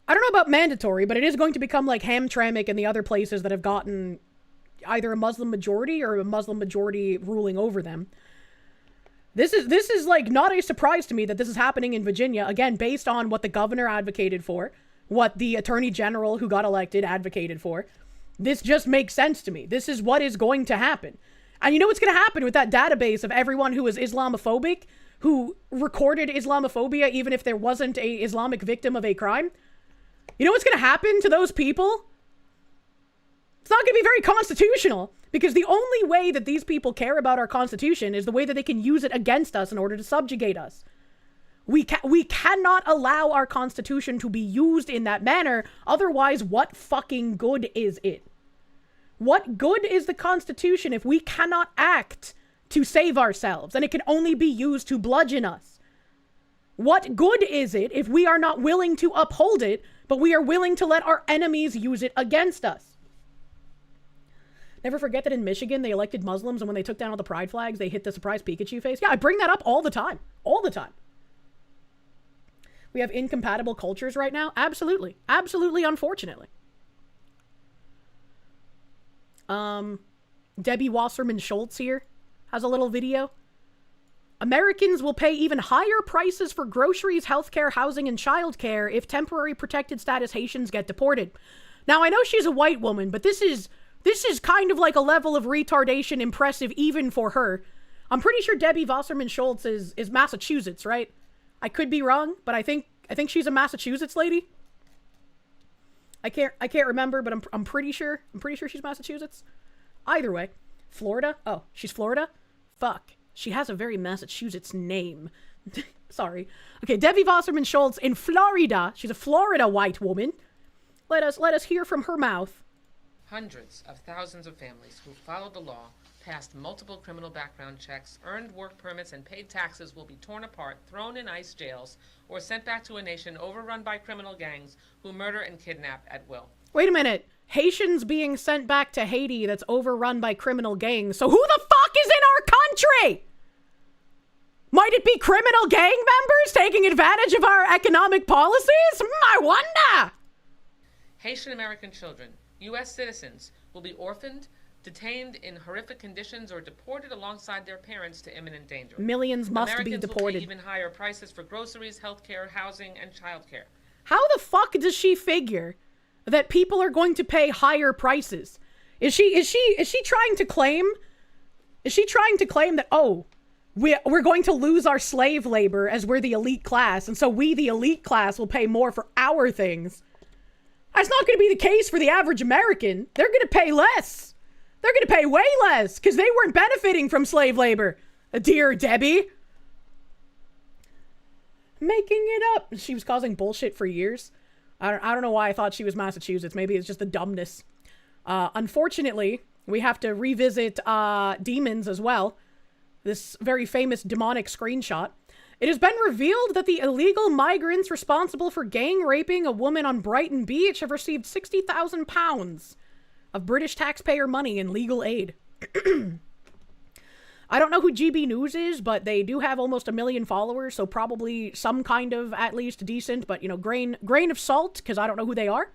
I don't know about mandatory, but it is going to become like Hamtramck and the other places that have gotten either a Muslim majority or a Muslim majority ruling over them. This is like not a surprise to me that this is happening in Virginia, again, based on what the governor advocated for, what the attorney general who got elected advocated for. This just makes sense to me. This is what is going to happen. And you know what's going to happen with that database of everyone who is Islamophobic, who recorded Islamophobia even if there wasn't a Islamic victim of a crime? You know what's going to happen to those people? It's not going to be very constitutional, because the only way that these people care about our Constitution is the way that they can use it against us in order to subjugate us. We cannot allow our Constitution to be used in that manner, otherwise what fucking good is it? What good is the Constitution if we cannot act to save ourselves, and it can only be used to bludgeon us? What good is it if we are not willing to uphold it, but we are willing to let our enemies use it against us? Never forget that in Michigan, they elected Muslims, and when they took down all the pride flags, they hit the surprise Pikachu face. Yeah, I bring that up all the time. All the time. We have incompatible cultures right now? Absolutely. Absolutely, unfortunately. Debbie Wasserman Schultz here has a little video. Americans will pay even higher prices for groceries, healthcare, housing, and childcare if temporary protected status Haitians get deported. Now, I know she's a white woman, but this is kind of like a level of retardation impressive even for her. I'm pretty sure Debbie Wasserman Schultz is Massachusetts, right? I could be wrong, but I think she's a Massachusetts lady. I can't remember, but I'm pretty sure. I'm pretty sure she's Massachusetts. Either way, Florida. Oh, she's Florida. Fuck. She has a very Massachusetts name. Sorry. Okay, Debbie Wasserman Schultz in Florida. She's a Florida white woman. Let us hear from her mouth. Hundreds of thousands of families who followed the law, passed multiple criminal background checks, earned work permits, and paid taxes will be torn apart, thrown in ICE jails, or sent back to a nation overrun by criminal gangs who murder and kidnap at will. Wait a minute. Haitians being sent back to Haiti that's overrun by criminal gangs. So who the fuck is in our country? Might it be criminal gang members taking advantage of our economic policies? I wonder. Haitian American children, U.S. citizens, will be orphaned, detained in horrific conditions, or deported alongside their parents to imminent danger. Millions must be Americans deported. will pay even higher prices for groceries, healthcare, housing, and childcare. How the fuck does she figure that people are going to pay higher prices? Is she trying to claim? Is she trying to claim that, oh, we're going to lose our slave labor as we're the elite class, and so we, the elite class, will pay more for our things? That's not going to be the case for the average American. They're going to pay less. They're going to pay way less because they weren't benefiting from slave labor. Dear Debbie. Making it up. She was causing bullshit for years. I don't know why I thought she was Massachusetts. Maybe it's just the dumbness. Unfortunately, we have to revisit demons as well. This very famous demonic screenshot. It has been revealed that the illegal migrants responsible for gang raping a woman on Brighton Beach have received £60,000 of British taxpayer money in legal aid. I don't know who GB News is, but they do have almost 1 million followers, so probably some kind of at least decent, but, you know, grain of salt, because I don't know who they are.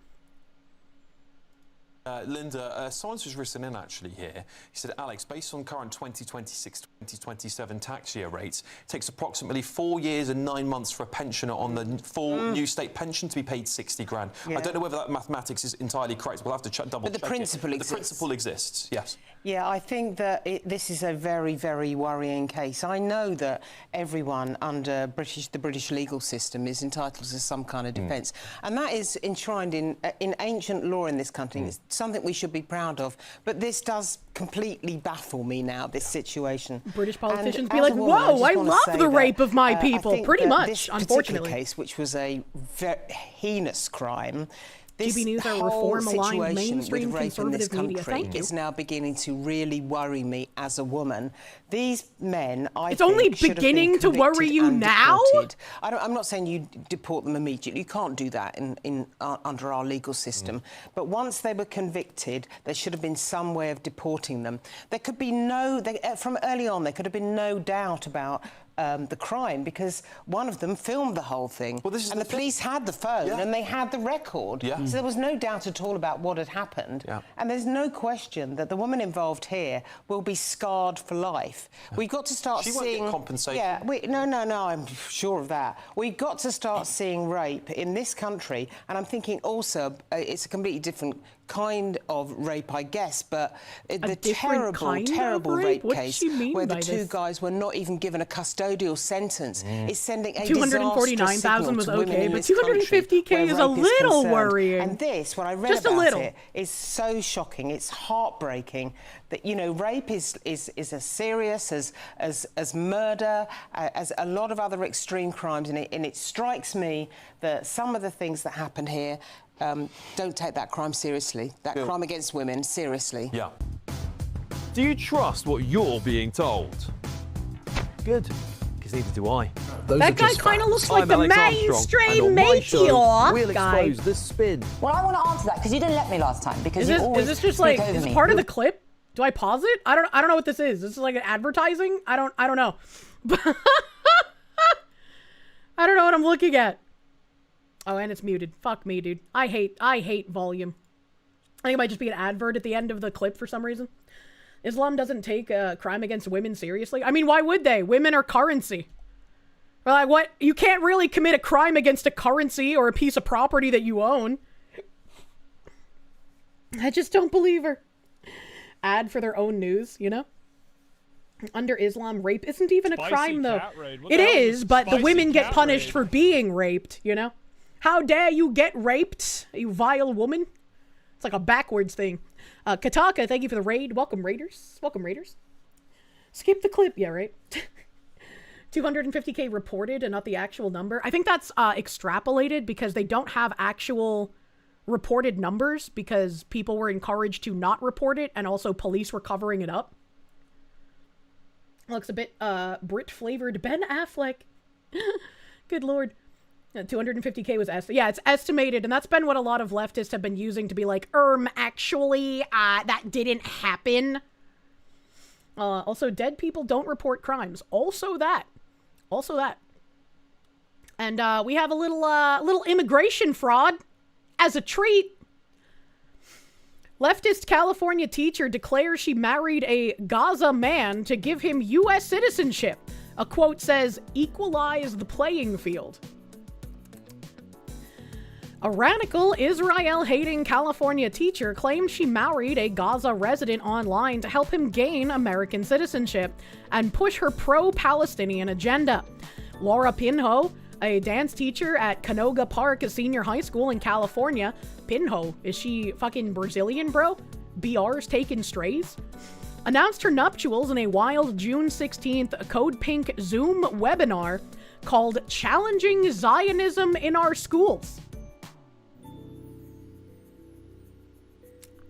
Linda, someone's just written in actually here. He said, Alex, based on current 2026-2027 tax year rates, it takes approximately 4 years and 9 months for a pensioner on the full new state pension to be paid 60 grand. Yeah. I don't know whether that mathematics is entirely correct. We'll have to double check. But the principle exists. The principle exists, yes. Yeah, I think that this is a very, very worrying case. I know that everyone under the British legal system is entitled to some kind of defence, and that is enshrined in ancient law in this country. It's something we should be proud of. But this does completely baffle me now, this situation. British politicians be like, whoa, I love the rape of my people. Pretty much, unfortunately. This case, which was a very heinous crime, this GB News are reform-aligned mainstream conservative media. Thank you. It's now beginning to really worry me as a woman. These men, it's only beginning to worry you now? I'm not saying you deport them immediately. You can't do that under our legal system. But once they were convicted, there should have been some way of deporting them. There could be from early on, there could have been no doubt about the crime, because one of them filmed the whole thing. Well, and the police had the phone and they had the record. So there was no doubt at all about what had happened. And there's no question that the woman involved here will be scarred for life. We've got to start seeing... She won't get compensation. Yeah, no, I'm sure of that. We've got to start seeing rape in this country, and I'm thinking also it's a completely different kind of rape, I guess, but the terrible rape case where the two guys were not even given a custodial sentence is sending a 249,000 was okay, but 250K is a little worrying. And this, when I read about it, is so shocking. It's heartbreaking that, you know, rape is as serious as murder, as a lot of other extreme crimes, and it strikes me that some of the things that happen here don't take that crime seriously, that crime against women seriously. Yeah. Do you trust what you're being told? Good, because neither do I. That guy kind of looks like the mainstream meteor we'll guy. Expose the spin. Well, I want to answer that because you didn't let me last time. Because is this just like is part of the clip? Do I pause it? I don't know what this is. This is like an advertising? I don't know. I don't know what I'm looking at. Oh, and it's muted. Fuck me, dude. I hate volume. I think it might just be an advert at the end of the clip for some reason. Islam doesn't take crime against women seriously. I mean, why would they? Women are currency. Or like, what? You can't really commit a crime against a currency or a piece of property that you own. I just don't believe her. Ad for their own news, you know? Under Islam, rape isn't even a crime, though. It is, but the women get punished for being raped, you know? How dare you get raped, you vile woman? It's like a backwards thing. Kataka, thank you for the raid. Welcome, Raiders. Welcome, Raiders. Skip the clip. Yeah, right? 250K reported and not the actual number. I think that's extrapolated because they don't have actual reported numbers because people were encouraged to not report it and also police were covering it up. Looks a bit Brit-flavored. Ben Affleck. Good lord. 250K was it's estimated, and that's been what a lot of leftists have been using to be like, actually, that didn't happen. Also, dead people don't report crimes. Also that. And we have a little immigration fraud as a treat. Leftist California teacher declares she married a Gaza man to give him U.S. citizenship. A quote says, equalize the playing field. A radical Israel-hating California teacher claims she married a Gaza resident online to help him gain American citizenship and push her pro-Palestinian agenda. Laura Pinho, a dance teacher at Canoga Park, a senior high school in California. Pinho, is she fucking Brazilian, bro? BR's taking strays? Announced her nuptials in a wild June 16th Code Pink Zoom webinar called Challenging Zionism in Our Schools.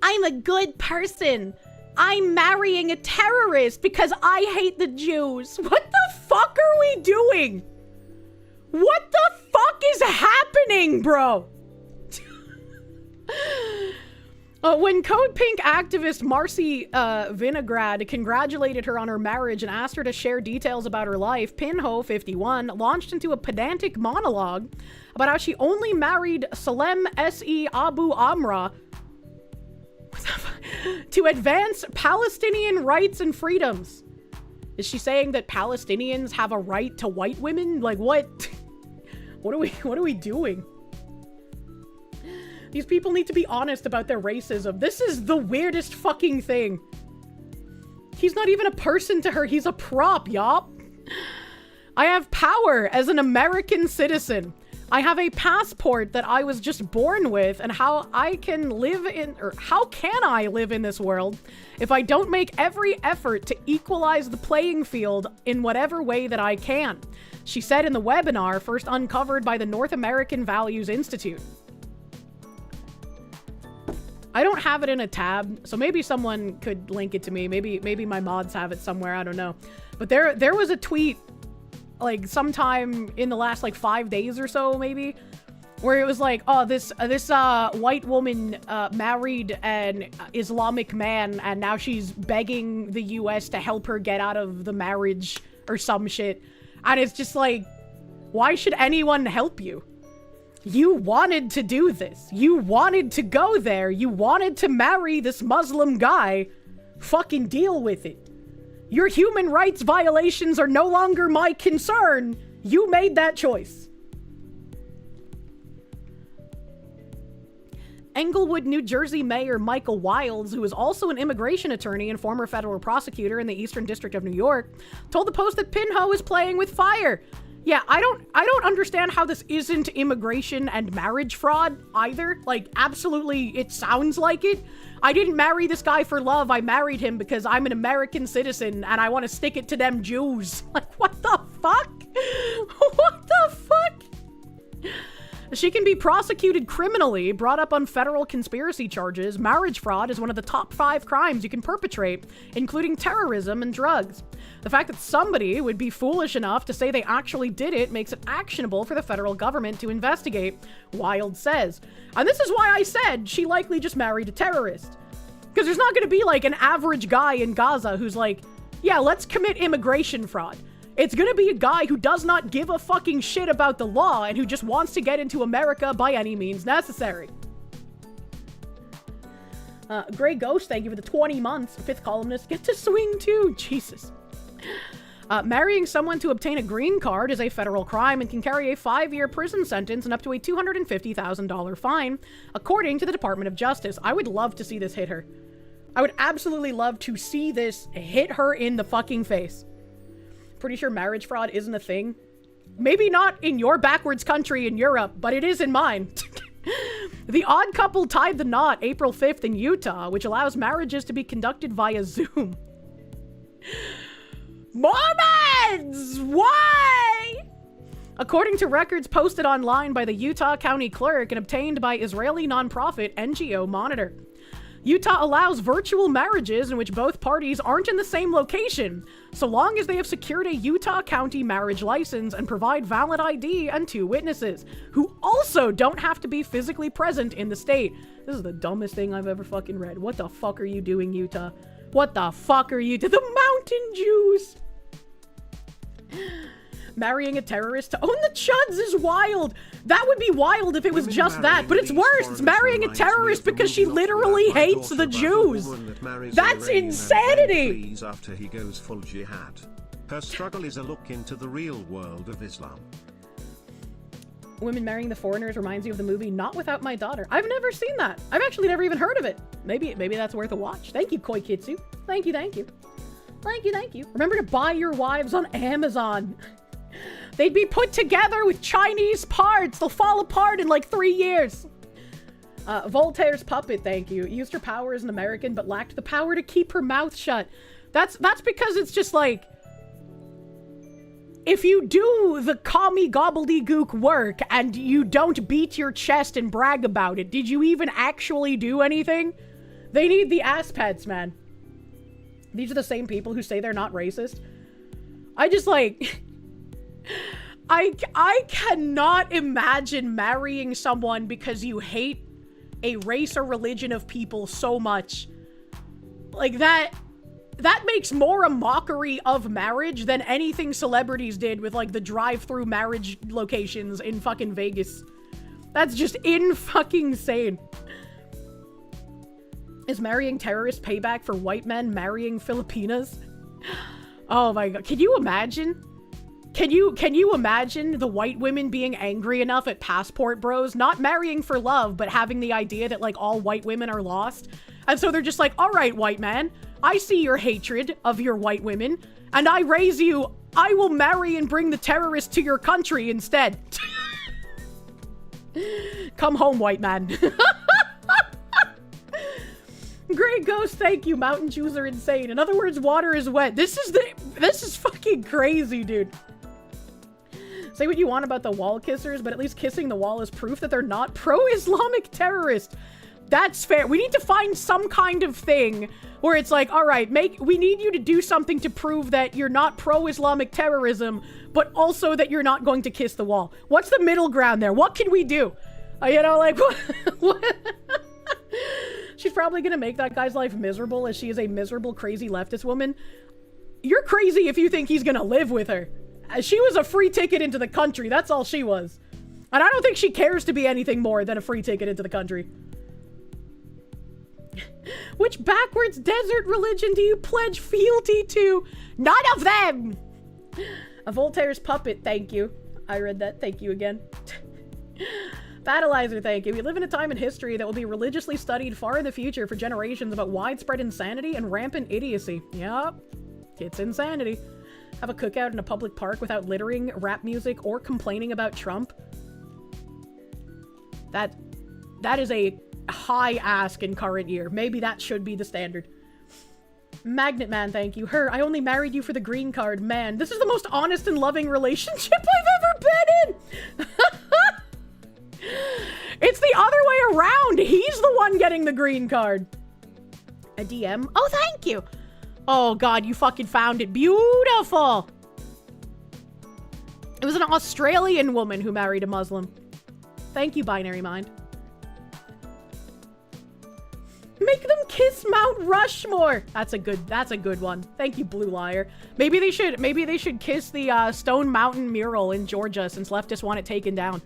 I'm a good person. I'm marrying a terrorist because I hate the Jews. What the fuck are we doing? What the fuck is happening, bro? When Code Pink activist Marcy Vinograd congratulated her on her marriage and asked her to share details about her life, Pinho, 51, launched into a pedantic monologue about how she only married Salem S.E. Abu Amra to advance Palestinian rights and freedoms. Is she saying that Palestinians have a right to white women? Like, what? What are we doing? These people need to be honest about their racism. This is the weirdest fucking thing. He's not even a person to her. He's a prop, y'all. I have power as an American citizen. I have a passport that I was just born with, and how I can live in, or how can I live in this world if I don't make every effort to equalize the playing field in whatever way that I can? She said in the webinar, first uncovered by the North American Values Institute. I don't have it in a tab, so maybe someone could link it to me. Maybe my mods have it somewhere, I don't know. But there was a tweet like sometime in the last like 5 days or so, maybe, where it was like, oh, this white woman married an Islamic man, and now she's begging the US to help her get out of the marriage or some shit. And it's just like, why should anyone help you? You wanted to do this. You wanted to go there. You wanted to marry this Muslim guy. Fucking deal with it. Your human rights violations are no longer my concern. You made that choice. Englewood, New Jersey Mayor Michael Wiles, who is also an immigration attorney and former federal prosecutor in the Eastern District of New York, told the Post that Pinho is playing with fire. Yeah, I don't understand how this isn't immigration and marriage fraud either. Like, absolutely, it sounds like it. I didn't marry this guy for love. I married him because I'm an American citizen and I want to stick it to them Jews. Like, what the fuck? What the fuck? She can be prosecuted criminally, brought up on federal conspiracy charges. Marriage fraud is one of the top 5 crimes you can perpetrate, including terrorism and drugs. The fact that somebody would be foolish enough to say they actually did it makes it actionable for the federal government to investigate, Wild says. And this is why I said she likely just married a terrorist. Because there's not going to be like an average guy in Gaza who's like, yeah, let's commit immigration fraud. It's gonna be a guy who does not give a fucking shit about the law and who just wants to get into America by any means necessary. Grey Ghost, thank you for the 20 months. 5th columnist, get to swing too. Jesus. Marrying someone to obtain a green card is a federal crime and can carry a 5-year prison sentence and up to a $250,000 fine, according to the Department of Justice. I would love to see this hit her. I would absolutely love to see this hit her in the fucking face. Pretty sure marriage fraud isn't a thing. Maybe not in your backwards country in Europe, but it is in mine. The Odd Couple tied the knot April 5th in Utah, which allows marriages to be conducted via Zoom. Mormons! Why? According to records posted online by the Utah County Clerk and obtained by Israeli nonprofit NGO Monitor, Utah allows virtual marriages in which both parties aren't in the same location, so long as they have secured a Utah County marriage license and provide valid ID and 2 witnesses, who also don't have to be physically present in the state. This is the dumbest thing I've ever fucking read. What the fuck are you doing, Utah? What the fuck are you doing? The Mountain Jews! Marrying a terrorist to own the chuds is wild. That would be wild if it was just that, but it's worse. It's marrying a terrorist because she literally hates the Jews. That's insanity. After he goes full jihad. Her struggle is a look into the real world of Islam. Women marrying the foreigners reminds you of the movie Not Without My Daughter. I've never seen that. I've actually never even heard of it. Maybe that's worth a watch. Thank you, Koi Kitsu. Thank you, thank you. Thank you, thank you. Remember to buy your wives on Amazon. They'd be put together with Chinese parts. They'll fall apart in like 3 years. Voltaire's puppet, thank you. Used her power as an American, but lacked the power to keep her mouth shut. That's because it's just like, if you do the commie gobbledygook work and you don't beat your chest and brag about it, did you even actually do anything? They need the ass pets, man. These are the same people who say they're not racist. I just like... I cannot imagine marrying someone because you hate a race or religion of people so much. Like that makes more a mockery of marriage than anything celebrities did with like the drive-through marriage locations in fucking Vegas. That's just in-fucking-sane. Is marrying terrorist payback for white men marrying Filipinas? Oh my god. Can you imagine? Can you imagine the white women being angry enough at passport bros, not marrying for love, but having the idea that like all white women are lost? And so they're just like, all right, white man, I see your hatred of your white women, and I raise you, I will marry and bring the terrorists to your country instead. Come home, white man. Great Ghost, thank you. Mountain Jews are insane. In other words, water is wet. This is fucking crazy, dude. Say what you want about the wall kissers, but at least kissing the wall is proof that they're not pro-Islamic terrorists. That's fair. We need to find some kind of thing where it's like, all right, we need you to do something to prove that you're not pro-Islamic terrorism, but also that you're not going to kiss the wall. What's the middle ground there? What can we do? You know, like, what? She's probably gonna make that guy's life miserable as she is a miserable, crazy leftist woman. You're crazy if you think he's gonna live with her. She was a free ticket into the country. That's all she was. And I don't think she cares to be anything more than a free ticket into the country. Which backwards desert religion do you pledge fealty to? None of them! A Voltaire's puppet, thank you. I read that, thank you again. Battleizer, thank you. We live in a time in history that will be religiously studied far in the future for generations about widespread insanity and rampant idiocy. Yup. It's insanity. Have a cookout in a public park without littering, rap music, or complaining about Trump. That is a high ask in current year. Maybe that should be the standard. Magnet Man, thank you. I only married you for the green card. Man, this is the most honest and loving relationship I've ever been in! It's the other way around. He's the one getting the green card. A DM? Oh, thank you. Oh, God, you fucking found it. Beautiful. It was an Australian woman who married a Muslim. Thank you, Binary Mind. Make them kiss Mount Rushmore. That's a good one. Thank you, Blue Liar. Maybe they should kiss the Stone Mountain mural in Georgia since leftists want it taken down.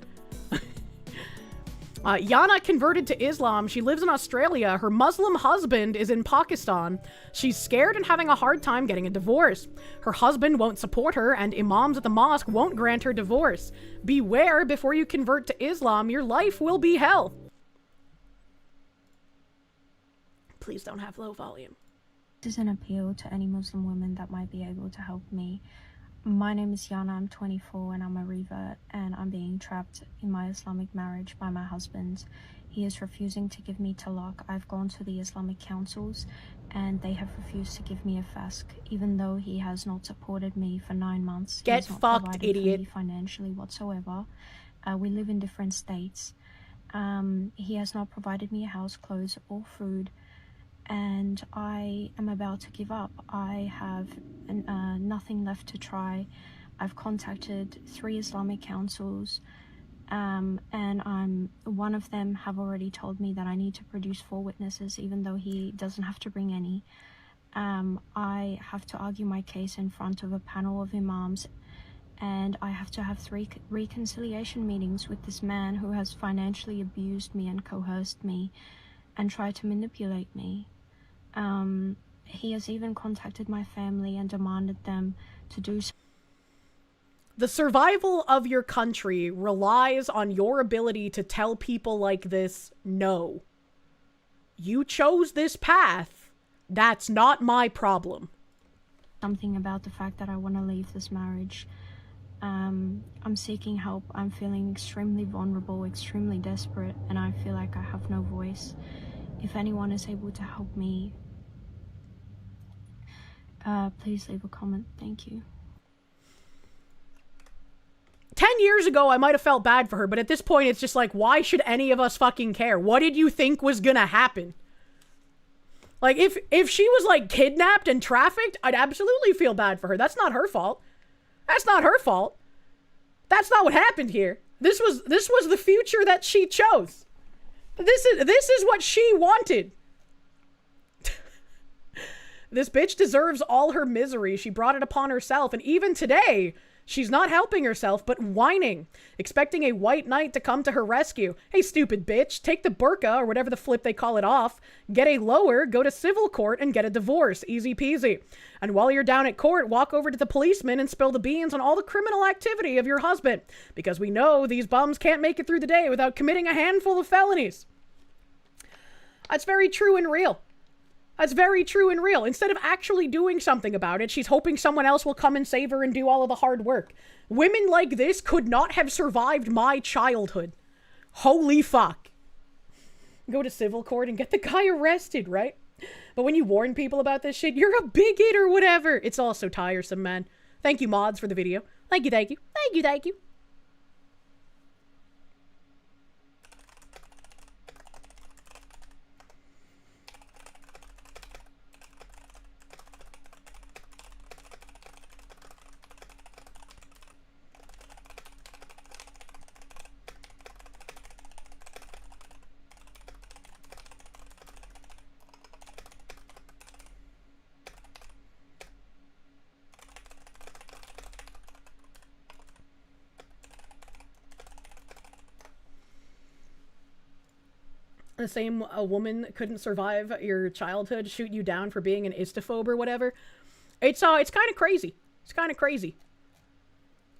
Yana converted to Islam. She lives in Australia. Her Muslim husband is in Pakistan. She's scared and having a hard time getting a divorce. Her husband won't support her, and imams at the mosque won't grant her divorce. Beware before you convert to Islam. Your life will be hell. Please don't have low volume. This is an appeal to any Muslim women that might be able to help me. My name is Yana, I'm 24 and I'm a revert, and I'm being trapped in my Islamic marriage by my husband. He is refusing to give me talaq. I've gone to the Islamic councils and they have refused to give me a fask, even though he has not supported me for 9 months. Get fucked, idiot. Financially whatsoever. We live in different states. He has not provided me a house, clothes or food. And I am about to give up. I have nothing left to try. I've contacted 3 Islamic councils, and one of them have already told me that I need to produce 4 witnesses, even though he doesn't have to bring any. I have to argue my case in front of a panel of imams, and I have to have 3 reconciliation meetings with this man who has financially abused me and coerced me and tried to manipulate me. He has even contacted my family and demanded them to do so. The survival of your country relies on your ability to tell people like this, no. You chose this path. That's not my problem. Something about the fact that I want to leave this marriage. I'm seeking help. I'm feeling extremely vulnerable, extremely desperate, and I feel like I have no voice. If anyone is able to help me, please leave a comment. Thank you. 10 years ago, I might have felt bad for her, but at this point, it's just like, why should any of us fucking care? What did you think was gonna happen? Like, if she was, like, kidnapped and trafficked, I'd absolutely feel bad for her. That's not her fault. That's not her fault. That's not what happened here. This was the future that she chose. This is what she wanted. This bitch deserves all her misery. She brought it upon herself, and even today, she's not helping herself, but whining, expecting a white knight to come to her rescue. Hey, stupid bitch, take the burqa, or whatever the flip they call it, off, get a lower, go to civil court, and get a divorce. Easy peasy. And while you're down at court, walk over to the policeman and spill the beans on all the criminal activity of your husband, because we know these bums can't make it through the day without committing a handful of felonies. That's very true and real. That's very true and real. Instead of actually doing something about it, she's hoping someone else will come and save her and do all of the hard work. Women like this could not have survived my childhood. Holy fuck. Go to civil court and get the guy arrested, right? But when you warn people about this shit, you're a bigot or whatever. It's all so tiresome, man. Thank you, mods, for the video. Thank you, thank you. Thank you, thank you. The same a woman couldn't survive your childhood, shoot you down for being an istophobe or whatever. It's kind of crazy. It's kind of crazy.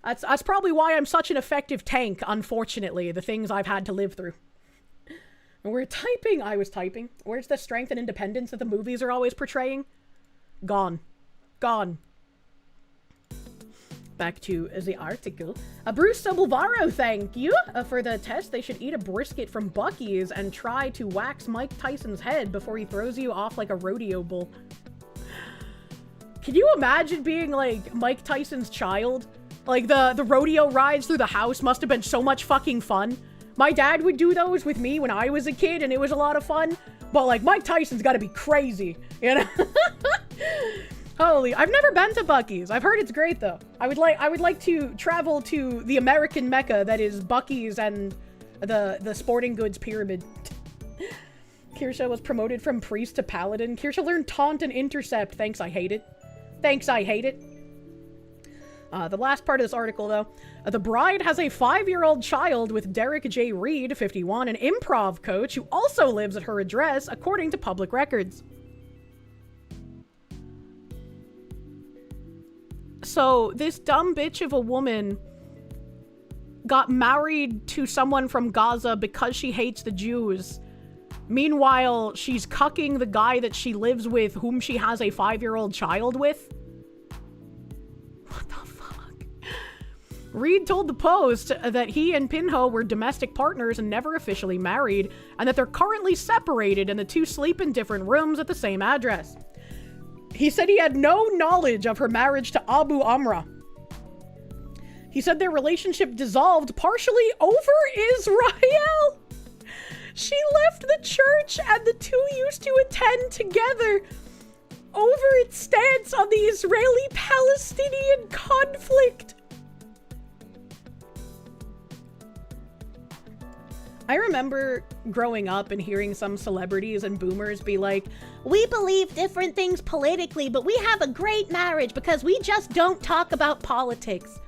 That's probably why I'm such an effective tank, unfortunately, the things I've had to live through. We're typing. I was typing. Where's the strength and independence that the movies are always portraying? Gone. Gone. Back to the article. Bruce Sobelvaro, thank you for the test. They should eat a brisket from Buc-ee's and try to wax Mike Tyson's head before he throws you off like a rodeo bull. Can you imagine being like Mike Tyson's child? Like the rodeo rides through the house must have been so much fucking fun. My dad would do those with me when I was a kid and it was a lot of fun. But like Mike Tyson's gotta be crazy, you know? Holy, I've never been to Buc-ee's. I've heard it's great though. I would like to travel to the American Mecca that is Buc-ee's and the sporting goods pyramid. Kirsche was promoted from priest to paladin. Kirsche learned taunt and intercept. Thanks, I hate it. Thanks, I hate it. The last part of this article though. The bride has a 5-year-old child with Derek J. Reed, 51, an improv coach who also lives at her address, according to public records. So, this dumb bitch of a woman got married to someone from Gaza because she hates the Jews. Meanwhile, she's cucking the guy that she lives with, whom she has a 5-year-old child with. What the fuck? Reed told the Post that he and Pinho were domestic partners and never officially married, and that they're currently separated and the two sleep in different rooms at the same address. He said he had no knowledge of her marriage to Abu Amra. He said their relationship dissolved partially over Israel. She left the church and the two used to attend together over its stance on the Israeli-Palestinian conflict. I remember growing up and hearing some celebrities and boomers be like, we believe different things politically, but we have a great marriage because we just don't talk about politics.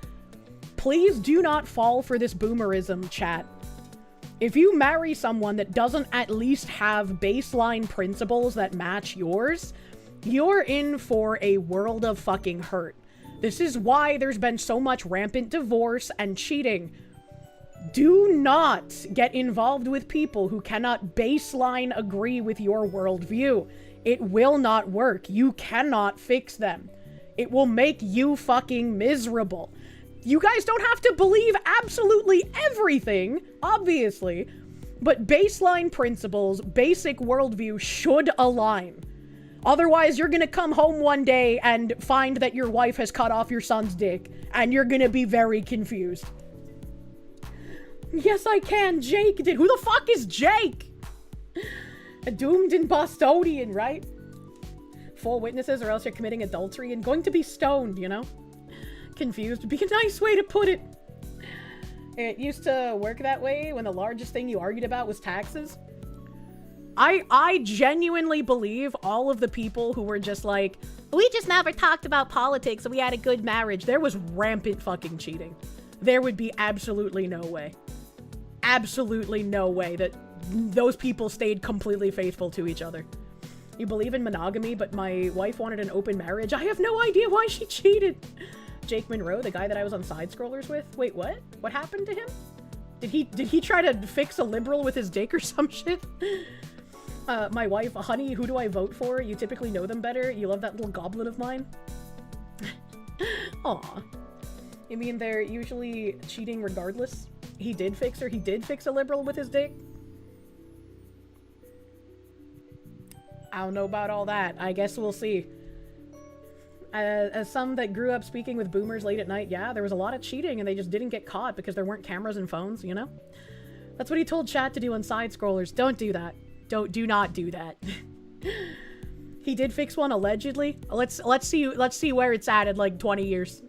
Please do not fall for this boomerism, chat. If you marry someone that doesn't at least have baseline principles that match yours, you're in for a world of fucking hurt. This is why there's been so much rampant divorce and cheating. Do not get involved with people who cannot baseline agree with your worldview. It will not work. You cannot fix them. It will make you fucking miserable. You guys don't have to believe absolutely everything, obviously, but baseline principles, basic worldview should align. Otherwise, you're gonna come home one day and find that your wife has cut off your son's dick, and you're gonna be very confused. Yes, I can. Jake did. Who the fuck is Jake? A doomed and Bostonian, right? 4 witnesses or else you're committing adultery and going to be stoned, you know? Confused would be a nice way to put it. It used to work that way when the largest thing you argued about was taxes. I genuinely believe all of the people who were just like, we just never talked about politics and we had a good marriage. There was rampant fucking cheating. There would be absolutely no way. Absolutely no way that those people stayed completely faithful to each other. You believe in monogamy, but my wife wanted an open marriage. I have no idea why she cheated. Jake Monroe, the guy that I was on side scrollers with. Wait, what? What happened to him? Did he try to fix a liberal with his dick or some shit? My wife, honey, who do I vote for? You typically know them better. You love that little goblin of mine. Aw. You mean they're usually cheating regardless? He did fix her. He did fix a liberal with his dick. I don't know about all that. I guess we'll see. As some that grew up speaking with boomers late at night, yeah, there was a lot of cheating and they just didn't get caught because there weren't cameras and phones, you know? That's what he told chat to do on side scrollers. Don't do that. Do not do that. He did fix one allegedly. Let's see where it's at in like 20 years.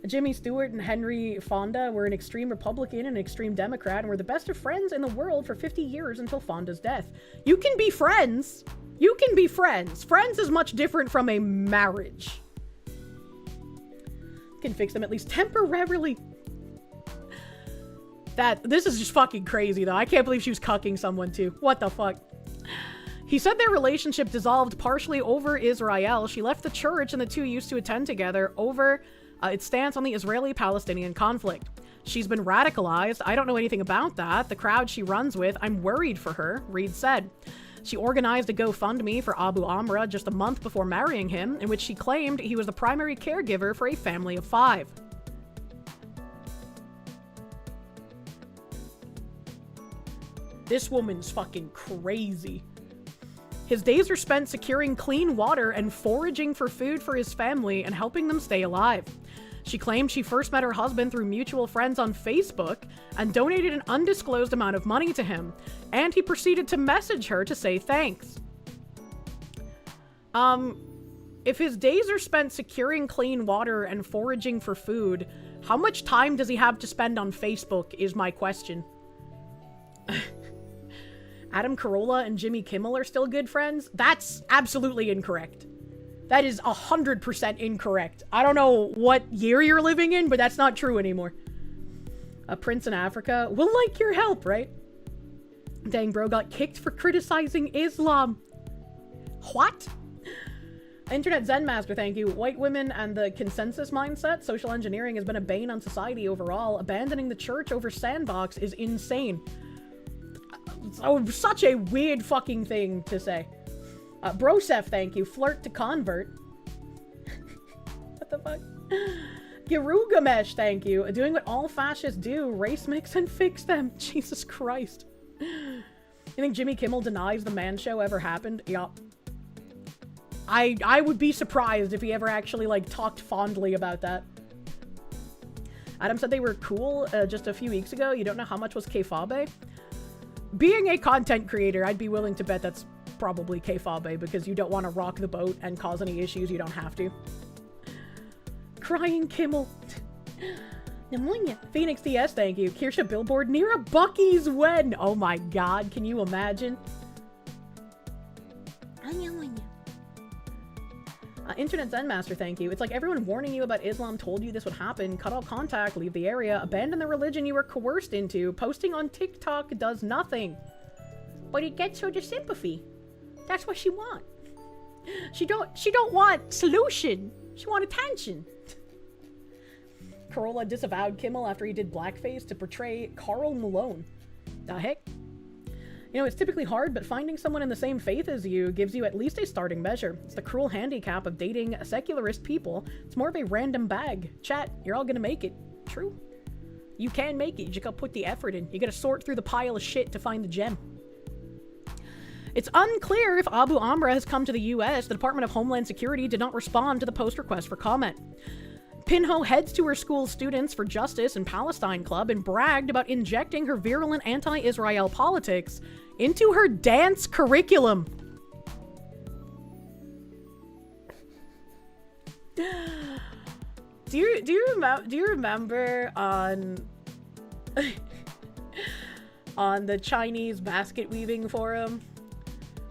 Jimmy Stewart and Henry Fonda were an extreme Republican and an extreme Democrat and were the best of friends in the world for 50 years until Fonda's death. You can be friends. You can be friends. Friends is much different from a marriage. Can fix them at least temporarily. This is just fucking crazy though. I can't believe she was cucking someone too. What the fuck? He said their relationship dissolved partially over Israel. She left the church and the two used to attend together over its stance on the Israeli-Palestinian conflict. She's been radicalized. I don't know anything about that. The crowd she runs with, I'm worried for her, Reed said. She organized a GoFundMe for Abu Amra just a month before marrying him, in which she claimed he was the primary caregiver for a family of 5. This woman's fucking crazy. His days are spent securing clean water and foraging for food for his family and helping them stay alive. She claimed she first met her husband through mutual friends on Facebook and donated an undisclosed amount of money to him, and he proceeded to message her to say thanks. If his days are spent securing clean water and foraging for food, how much time does he have to spend on Facebook is my question. Adam Carolla and Jimmy Kimmel are still good friends? That's absolutely incorrect. That is 100% incorrect. I don't know what year you're living in, but that's not true anymore. A prince in Africa will like your help, right? Dang, bro got kicked for criticizing Islam. What? Internet Zen Master, thank you. White women and the consensus mindset. Social engineering has been a bane on society overall. Abandoning the church over Sandbox is insane. Oh, such a weird fucking thing to say. Brosef, thank you. Flirt to convert. What the fuck? Girugamesh, thank you. Doing what all fascists do. Race mix and fix them. Jesus Christ. You think Jimmy Kimmel denies the man show ever happened? Yup. I would be surprised if he ever actually, like, talked fondly about that. Adam said they were cool just a few weeks ago. You don't know how much was Kayfabe? Being a content creator, I'd be willing to bet that's probably Kayfabe because you don't want to rock the boat and cause any issues you don't have to. Crying Kimmel. Phoenix DS, thank you. Kirsche billboard near a Buc-ee's when? Oh my god, can you imagine? Internet Zen Master, thank you. It's like everyone warning you about Islam told you this would happen. Cut all contact, leave the area, abandon the religion you were coerced into. Posting on TikTok does nothing. But it gets her the sympathy. That's what she want. She don't want solution. She want attention. Corolla disavowed Kimmel after he did blackface to portray Karl Malone. The heck? You know, it's typically hard, but finding someone in the same faith as you gives you at least a starting measure. It's the cruel handicap of dating secularist people. It's more of a random bag. Chat, you're all gonna make it. True. You can make it. You just gotta put the effort in. You gotta sort through the pile of shit to find the gem. It's unclear if Abu Amra has come to the US. The Department of Homeland Security did not respond to the post request for comment. Pinho heads to her school's Students for Justice and Palestine Club and bragged about injecting her virulent anti-Israel politics into her dance curriculum. Do you remember on on the Chinese basket weaving forum?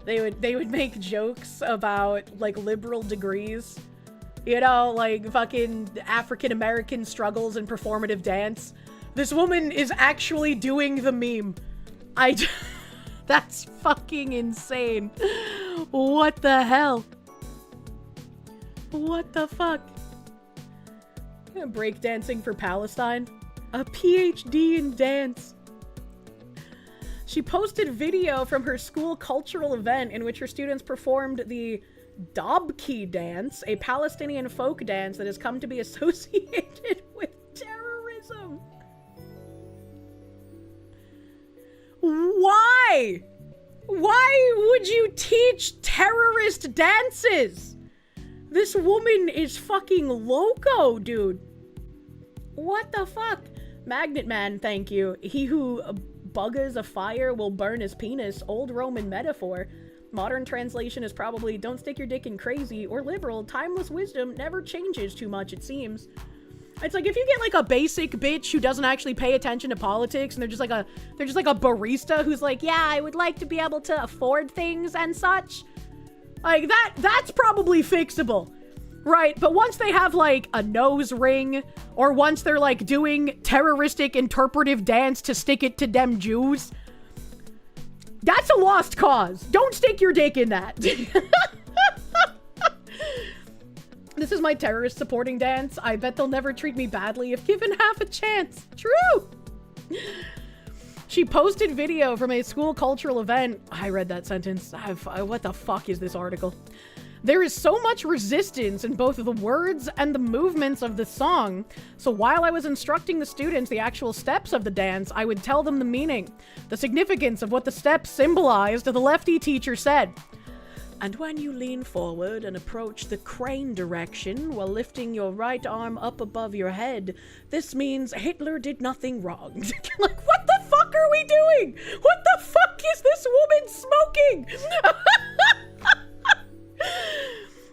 They would make jokes about like liberal degrees. You know, like fucking African American struggles in performative dance. This woman is actually doing the meme. That's fucking insane. What the hell? What the fuck? Breakdancing for Palestine? A PhD in dance. She posted video from her school cultural event in which her students performed the Dobki dance, a Palestinian folk dance that has come to be associated with terrorism. Why? Why would you teach terrorist dances? This woman is fucking loco, dude. What the fuck? Magnet Man, thank you. He who buggers a fire will burn his penis. Old Roman metaphor. Modern translation is probably don't stick your dick in crazy or liberal. Timeless wisdom never changes too much, it seems. It's like if you get like a basic bitch who doesn't actually pay attention to politics and they're just like a barista who's like, yeah, I would like to be able to afford things and such. Like that's probably fixable. Right, but once they have like a nose ring or once they're like doing terroristic interpretive dance to stick it to them Jews, that's a lost cause. Don't stick your dick in that. This is my terrorist supporting dance. I bet they'll never treat me badly if given half a chance. True. She posted video from a school cultural event. I read that sentence. What the fuck is this article? There is so much resistance in both the words and the movements of the song, so while I was instructing the students the actual steps of the dance, I would tell them the meaning, the significance of what the steps symbolized, the lefty teacher said. And when you lean forward and approach the crane direction while lifting your right arm up above your head, this means Hitler did nothing wrong. Like, what the fuck are we doing? What the fuck is this woman smoking?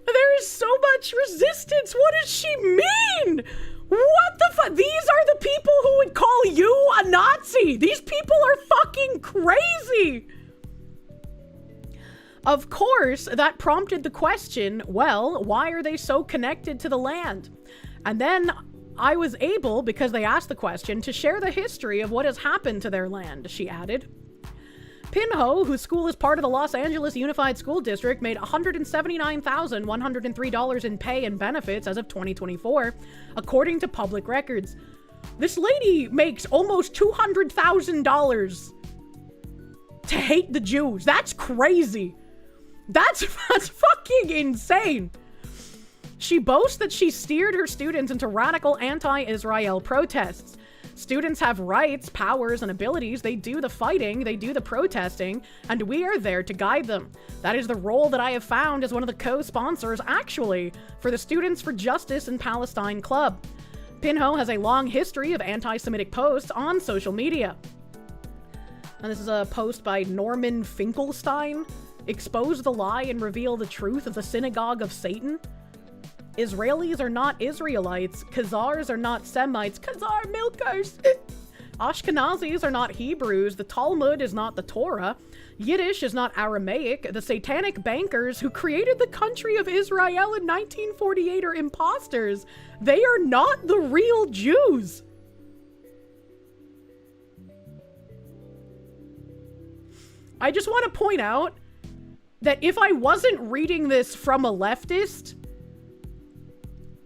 There is so much resistance. What does she mean? What the fuck? These are the people who would call you a Nazi. These people are fucking crazy. Of course, that prompted the question, well, why are they so connected to the land? And then I was able, because they asked the question, to share the history of what has happened to their land, she added. Pinho, whose school is part of the Los Angeles Unified School District, made $179,103 in pay and benefits as of 2024, according to public records. This lady makes almost $200,000 to hate the Jews. That's crazy. That's fucking insane. She boasts that she steered her students into radical anti-Israel protests. Students have rights, powers, and abilities. They do the fighting, they do the protesting, and we are there to guide them. That is the role that I have found as one of the co-sponsors, actually, for the Students for Justice and Palestine Club. Pinho has a long history of anti-Semitic posts on social media. And this is a post by Norman Finkelstein. Expose the lie and reveal the truth of the Synagogue of Satan. Israelis are not Israelites. Khazars are not Semites. Khazar milkers! Ashkenazis are not Hebrews. The Talmud is not the Torah. Yiddish is not Aramaic. The satanic bankers who created the country of Israel in 1948 are imposters. They are not the real Jews. I just want to point out that if I wasn't reading this from a leftist,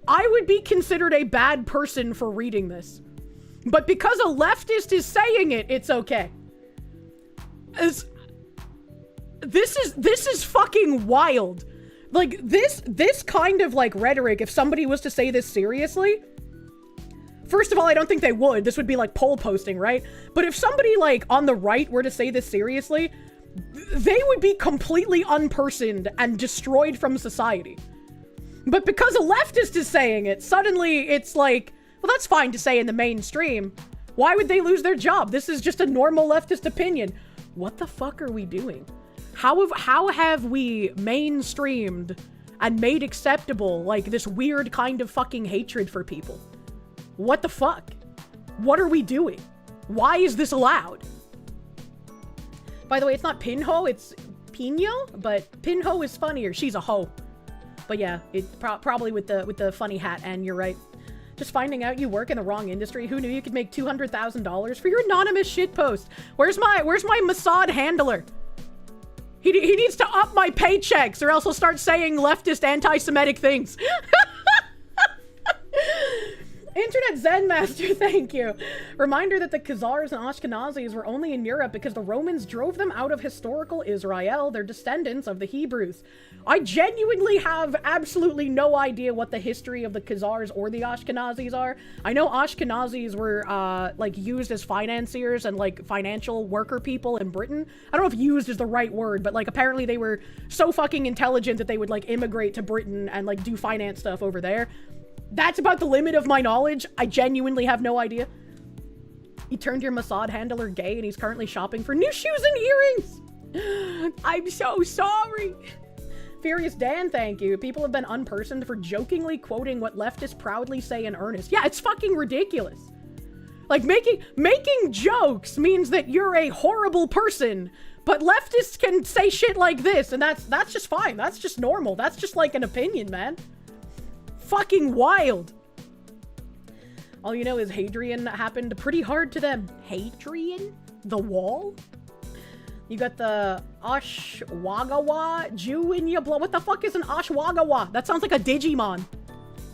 I would be considered a bad person for reading this. But because a leftist is saying it, it's okay. This is fucking wild. Like, this kind of, like, rhetoric, if somebody was to say this seriously, first of all, I don't think they would. This would be, like, poll posting, right? But if somebody, like, on the right were to say this seriously, they would be completely unpersoned and destroyed from society. But because a leftist is saying it, suddenly it's like, well, that's fine to say in the mainstream. Why would they lose their job? This is just a normal leftist opinion. What the fuck are we doing? How have we mainstreamed and made acceptable, like, this weird kind of fucking hatred for people? What the fuck? What are we doing? Why is this allowed? By the way, it's not Pinho, it's Pino, but Pinho is funnier. She's a hoe. But yeah, it probably with the funny hat, and you're right. Just finding out you work in the wrong industry. Who knew you could make $200,000 for your anonymous shitpost? Where's my Mossad handler? He needs to up my paychecks, or else he'll start saying leftist anti-Semitic things. Internet Zen Master, thank you. Reminder that the Khazars and Ashkenazis were only in Europe because the Romans drove them out of historical Israel. They're descendants of the Hebrews. I genuinely have absolutely no idea what the history of the Khazars or the Ashkenazis are. I know Ashkenazis were, like, used as financiers and, like, financial worker people in Britain. I don't know if used is the right word, but, like, apparently they were so fucking intelligent that they would, like, immigrate to Britain and, like, do finance stuff over there. That's about the limit of my knowledge. I genuinely have no idea. You turned your Mossad handler gay and he's currently shopping for new shoes and earrings. I'm so sorry. Furious Dan, thank you. People have been unpersoned for jokingly quoting what leftists proudly say in earnest. Yeah, it's fucking ridiculous. Like, making jokes means that you're a horrible person, but leftists can say shit like this, and that's just fine. That's just normal. That's just like an opinion, man. Fucking wild. All you know is Hadrian happened pretty hard to them. Hadrian? The wall? You got the Ashwagawa Jew in your blood. What the fuck is an Ashwagawa? That sounds like a Digimon.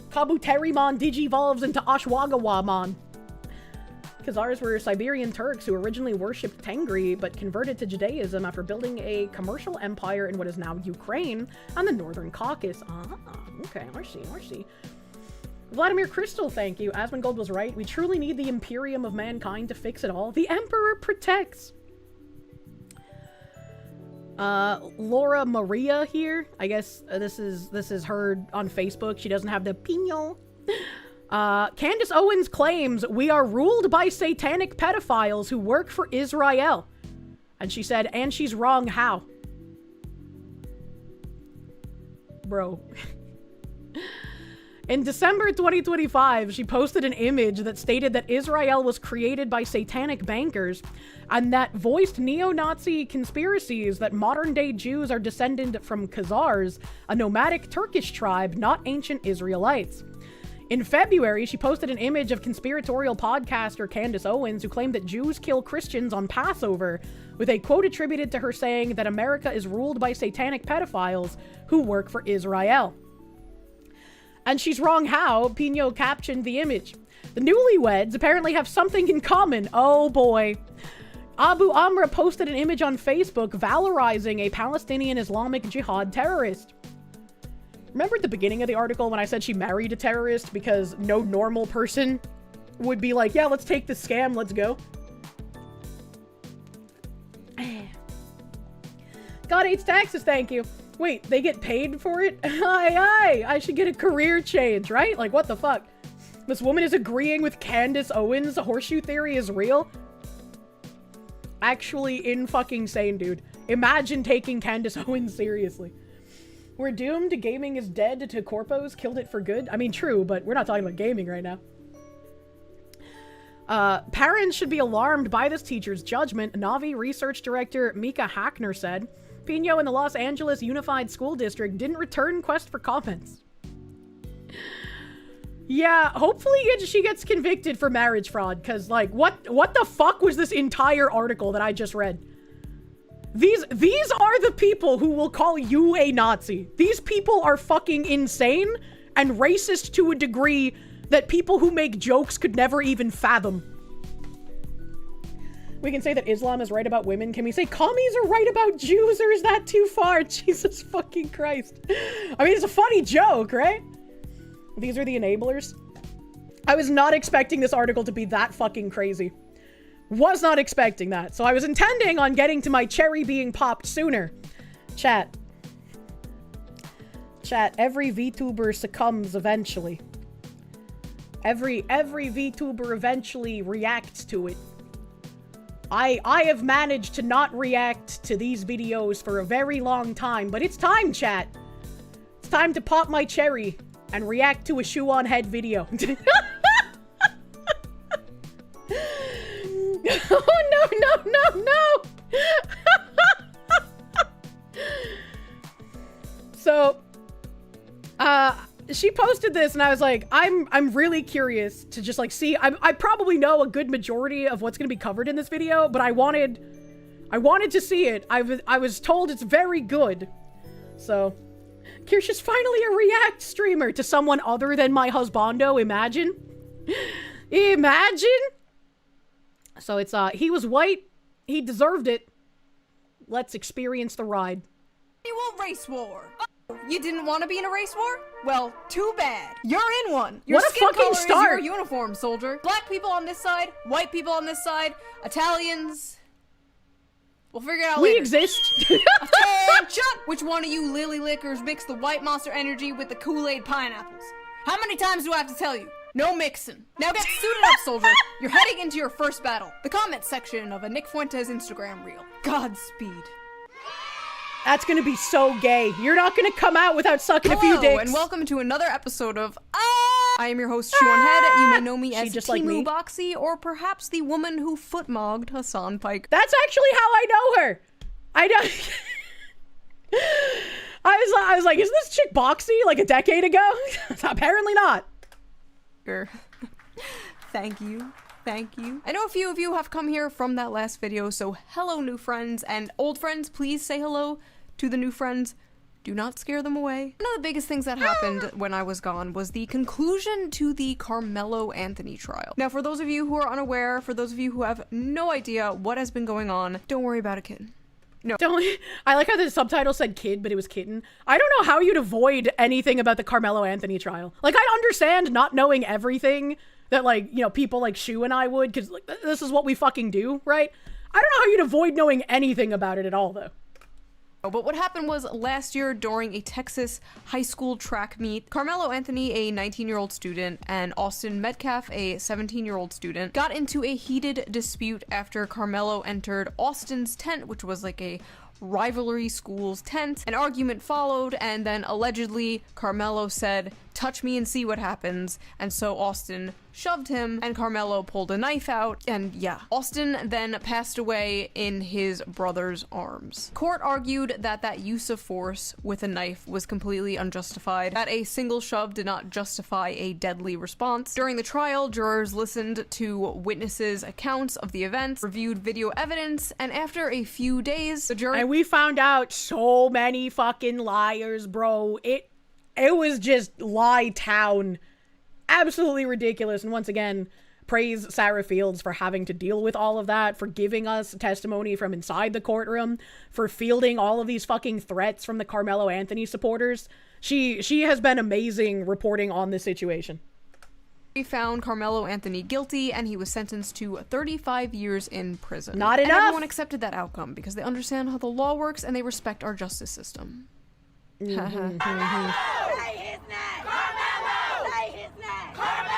Kabuterimon digivolves into Ashwagawa-mon. Khazars were Siberian Turks who originally worshipped Tengri, but converted to Judaism after building a commercial empire in what is now Ukraine and the Northern Caucasus. Ah, okay, I see. Vladimir Crystal, thank you. Asmongold was right. We truly need the Imperium of mankind to fix it all. The Emperor protects. Laura Maria here. I guess this is her on Facebook. She doesn't have the pino. Candace Owens claims we are ruled by satanic pedophiles who work for Israel. And she said, and she's wrong, how? Bro. In December 2025, she posted an image that stated that Israel was created by satanic bankers and that voiced neo-Nazi conspiracies that modern-day Jews are descended from Khazars, a nomadic Turkish tribe, not ancient Israelites. In February, she posted an image of conspiratorial podcaster Candace Owens, who claimed that Jews kill Christians on Passover, with a quote attributed to her saying that America is ruled by satanic pedophiles who work for Israel. And she's wrong how, Pino captioned the image. The newlyweds apparently have something in common. Oh boy. Abu Amra posted an image on Facebook valorizing a Palestinian Islamic Jihad terrorist. Remember at the beginning of the article when I said she married a terrorist because no normal person would be like, yeah, let's take this scam, let's go. God hates taxes, thank you. Wait, they get paid for it? Aye, I should get a career change, right? Like, what the fuck? This woman is agreeing with Candace Owens. The horseshoe theory is real. Actually in-fucking sane, dude. Imagine taking Candace Owens seriously. We're doomed. Gaming is dead to corpos. Killed it for good. I mean, true, but we're not talking about gaming right now. Parents should be alarmed by this teacher's judgment, Navi research director Mika Hackner said. Pino in the Los Angeles Unified School District didn't return quest for comments. Yeah, hopefully she gets convicted for marriage fraud, because, like, what the fuck was this entire article that I just read? These are the people who will call you a Nazi. These people are fucking insane and racist to a degree that people who make jokes could never even fathom. We can say that Islam is right about women. Can we say commies are right about Jews, or is that too far? Jesus fucking Christ. I mean, it's a funny joke, right? These are the enablers. I was not expecting this article to be that fucking crazy. Was not expecting that. So I was intending on getting to my cherry being popped sooner. Chat, every VTuber succumbs eventually. Every VTuber eventually reacts to it. I have managed to not react to these videos for a very long time, but it's time, chat. It's time to pop my cherry and react to a shoe on head video. Oh, no. So, she posted this and I was like, I'm really curious to just like see. I probably know a good majority of what's going to be covered in this video, but I wanted to see it. I was told it's very good. So, Kirsche is finally a React streamer to someone other than my husbando. Imagine. So it's, he was white. He deserved it. Let's experience the ride. Annual race war. Oh, you didn't want to be in a race war? Well, too bad. You're in one. Your what a skin fucking color start. Is your uniform, soldier. Black people on this side, white people on this side, Italians. We'll figure it out later. We exist. Attention! Which one of you lily lickers mix the white Monster Energy with the Kool-Aid pineapples? How many times do I have to tell you? No mixing. Now get suited up, soldier. You're heading into your first battle. The comment section of a Nick Fuentes Instagram reel. Godspeed. That's gonna be so gay. You're not gonna come out without sucking a few dicks. Hello, and welcome to another episode of I am your host, Shoe on Head. You may know me as Timu Boxy, or perhaps the woman who footmogged Hassan Pike. That's actually how I know her. I know. I was like, isn't this chick Boxy like a decade ago? Apparently not. Thank you. I know a few of you have come here from that last video, so hello new friends, and old friends, please say hello to the new friends. Do not scare them away. One of the biggest things that happened when I was gone was the conclusion to the Carmelo Anthony trial. Now, for those of you who are unaware, for those of you who have no idea what has been going on, don't worry about it, kid. No. I like how the subtitle said kid, but it was kitten. I don't know how you'd avoid anything about the Carmelo Anthony trial. Like, I understand not knowing everything that, like, you know, people like Shu and I would, because like, this is what we fucking do, right? I don't know how you'd avoid knowing anything about it at all, though. But what happened was last year during a Texas high school track meet, Carmelo Anthony, a 19-year-old student, and Austin Metcalf, a 17-year-old student, got into a heated dispute after Carmelo entered Austin's tent, which was like a rivalry school's tent. An argument followed, and then allegedly Carmelo said, "Touch me and see what happens," and so Austin shoved him, and Carmelo pulled a knife out, and yeah. Austin then passed away in his brother's arms. Court argued that that use of force with a knife was completely unjustified, that a single shove did not justify a deadly response. During the trial, jurors listened to witnesses' accounts of the events, reviewed video evidence, and after a few days, the jury— And we found out so many fucking liars, bro. It was just lie town. Absolutely ridiculous. And once again, praise Sarah Fields for having to deal with all of that, for giving us testimony from inside the courtroom, for fielding all of these fucking threats from the Carmelo Anthony supporters. She has been amazing reporting on this situation. We found Carmelo Anthony guilty, and he was sentenced to 35 years in prison. Not enough! And everyone accepted that outcome because they understand how the law works and they respect our justice system. Say his name! Carmelo! Say his name! Carmelo!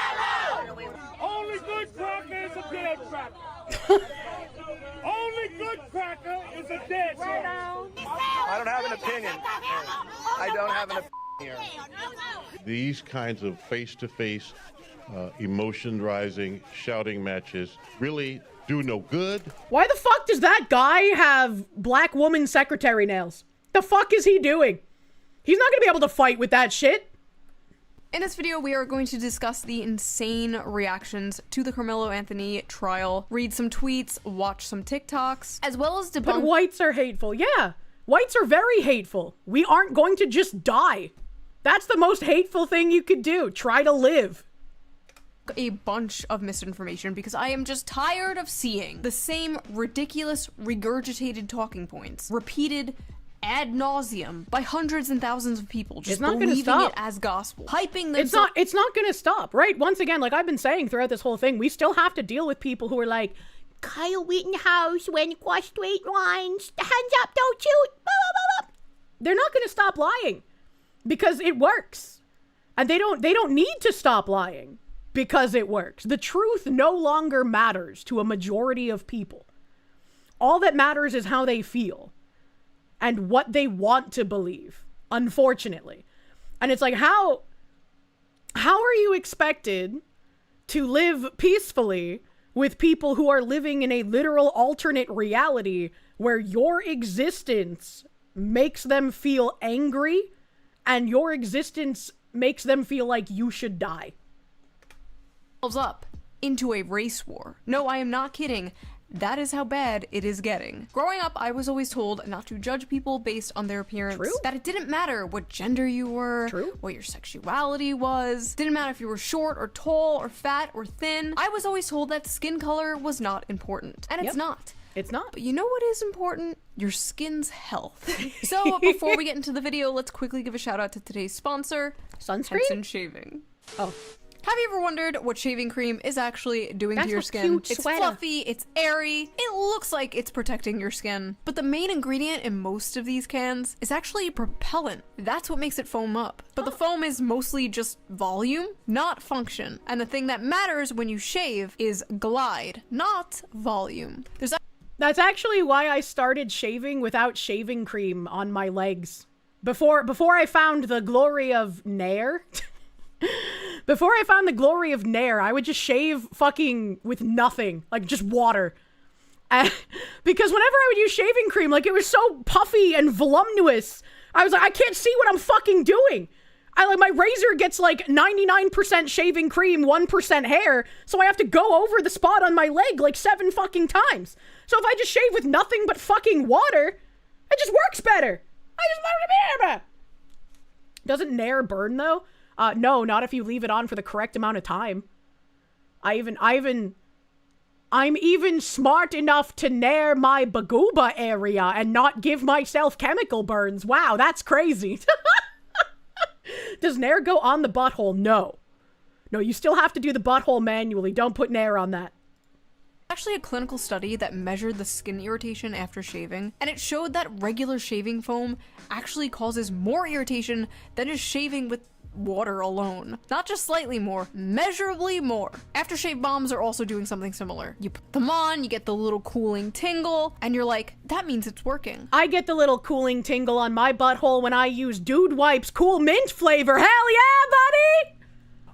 Only good cracker is a dead cracker. Only good cracker is a dead cracker. I don't have an opinion. I don't have an opinion here. These kinds of face-to-face emotion rising, shouting matches really do no good. Why the fuck does that guy have black woman secretary nails? The fuck is he doing? He's not gonna be able to fight with that shit. In this video, we are going to discuss the insane reactions to the Carmelo Anthony trial, read some tweets, watch some TikToks, as well as debunk— But whites are hateful. Yeah, whites are very hateful. We aren't going to just die. That's the most hateful thing you could do. Try to live. A bunch of misinformation because I am just tired of seeing the same ridiculous regurgitated talking points repeated ad nauseum by hundreds and thousands of people, just believing it as gospel, hyping them. It's not gonna stop, right? Once again, like I've been saying throughout this whole thing, we still have to deal with people who are like, Kyle Rittenhouse went across straight lines, hands up, don't shoot, blah, blah, blah, blah. They're not gonna stop lying because it works, and they don't need to stop lying because it works. The truth no longer matters to a majority of people. All that matters is how they feel and what they want to believe, unfortunately. And it's like, how are you expected to live peacefully with people who are living in a literal alternate reality where your existence makes them feel angry and your existence makes them feel like you should die? Up into a race war. No, I am not kidding. That is how bad it is getting. Growing up, I was always told not to judge people based on their appearance. True. That it didn't matter what gender you were, True. what your sexuality was, didn't matter if you were short or tall or fat or thin. I was always told that skin color was not important. And it's not. It's not. But you know what is important? Your skin's health. So before we get into the video, let's quickly give a shout out to today's sponsor, Sunscreen? Henson Shaving. Oh. Have you ever wondered what shaving cream is actually doing to your skin? It's fluffy, it's airy, it looks like it's protecting your skin. But the main ingredient in most of these cans is actually propellant. That's what makes it foam up. But the foam is mostly just volume, not function. And the thing that matters when you shave is glide, not volume. That's actually why I started shaving without shaving cream on my legs. Before I found the glory of Nair. Before I found the glory of Nair, I would just shave fucking with nothing, like just water. Because whenever I would use shaving cream, like it was so puffy and voluminous, I was like, I can't see what I'm fucking doing. My razor gets like 99% shaving cream, 1% hair, so I have to go over the spot on my leg like 7 fucking times. So if I just shave with nothing but fucking water, it just works better. Doesn't Nair burn though? No, not if you leave it on for the correct amount of time. I'm even smart enough to nair my bagooba area and not give myself chemical burns. Wow, that's crazy. Does Nair go on the butthole? No. No, you still have to do the butthole manually. Don't put Nair on that. Actually a clinical study that measured the skin irritation after shaving, and it showed that regular shaving foam actually causes more irritation than just shaving with water alone. Not just slightly more, measurably more. Aftershave bombs are also doing something similar. You put them on, you get the little cooling tingle, and you're like, that means it's working. I get the little cooling tingle on my butthole when I use Dude Wipes Cool Mint flavor. Hell yeah, buddy!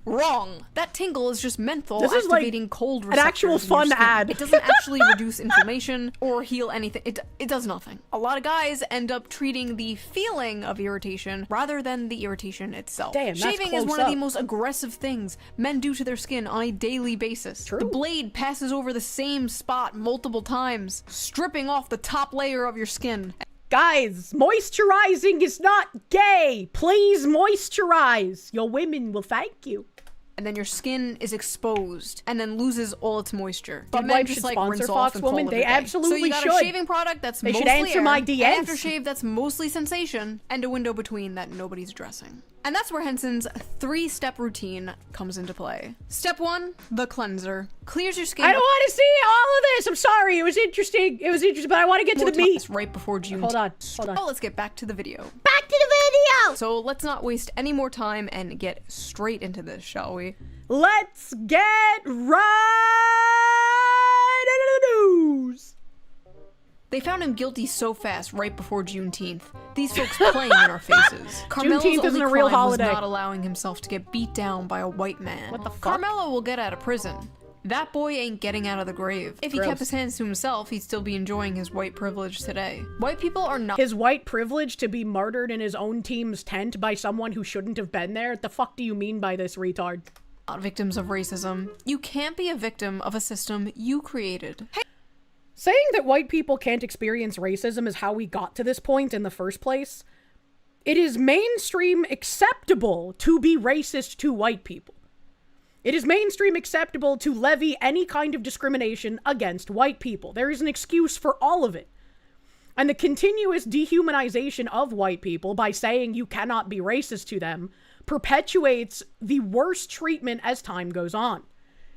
Wrong. That tingle is just menthol this activating is like cold receptors an actual in your fun skin. ad. It doesn't actually reduce inflammation or heal anything. It does nothing. A lot of guys end up treating the feeling of irritation rather than the irritation itself. Damn, that's Shaving is close one up. of the most aggressive things men do to their skin on a daily basis. True. The blade passes over the same spot multiple times, stripping off the top layer of your skin. Guys, moisturizing is not gay. Please moisturize. Your women will thank you. And then your skin is exposed and then loses all its moisture. But Dude men Wipes just should like sponsor rinse Fox off and call Woman. it They a day. absolutely So you got should. a shaving product that's They should mostly answer air, my an DMs. aftershave that's mostly sensation, and a window between that nobody's addressing. And that's where Henson's 3-step routine comes into play. Step 1, the cleanser. Clears your skin. I don't want to see all of this. I'm sorry. It was interesting. But I want to get to the meat. Right before June. Hold on. Oh, let's get back to the video. Back to the video. So let's not waste any more time and get straight into this, shall we? Let's get right into the news. They found him guilty so fast right before Juneteenth. These folks playing in our faces. Carmelo's Juneteenth isn't a real holiday. was not allowing himself to get beat down by a white man. What the fuck? Carmelo will get out of prison. That boy ain't getting out of the grave. If he kept his hands to himself, he'd still be enjoying his white privilege today. White people are not— His white privilege to be murdered in his own team's tent by someone who shouldn't have been there? What the fuck do you mean by this, retard? Not victims of racism. You can't be a victim of a system you created. Hey. Saying that white people can't experience racism is how we got to this point in the first place. It is mainstream acceptable to be racist to white people. It is mainstream acceptable to levy any kind of discrimination against white people. There is an excuse for all of it. And the continuous dehumanization of white people by saying you cannot be racist to them perpetuates the worst treatment as time goes on.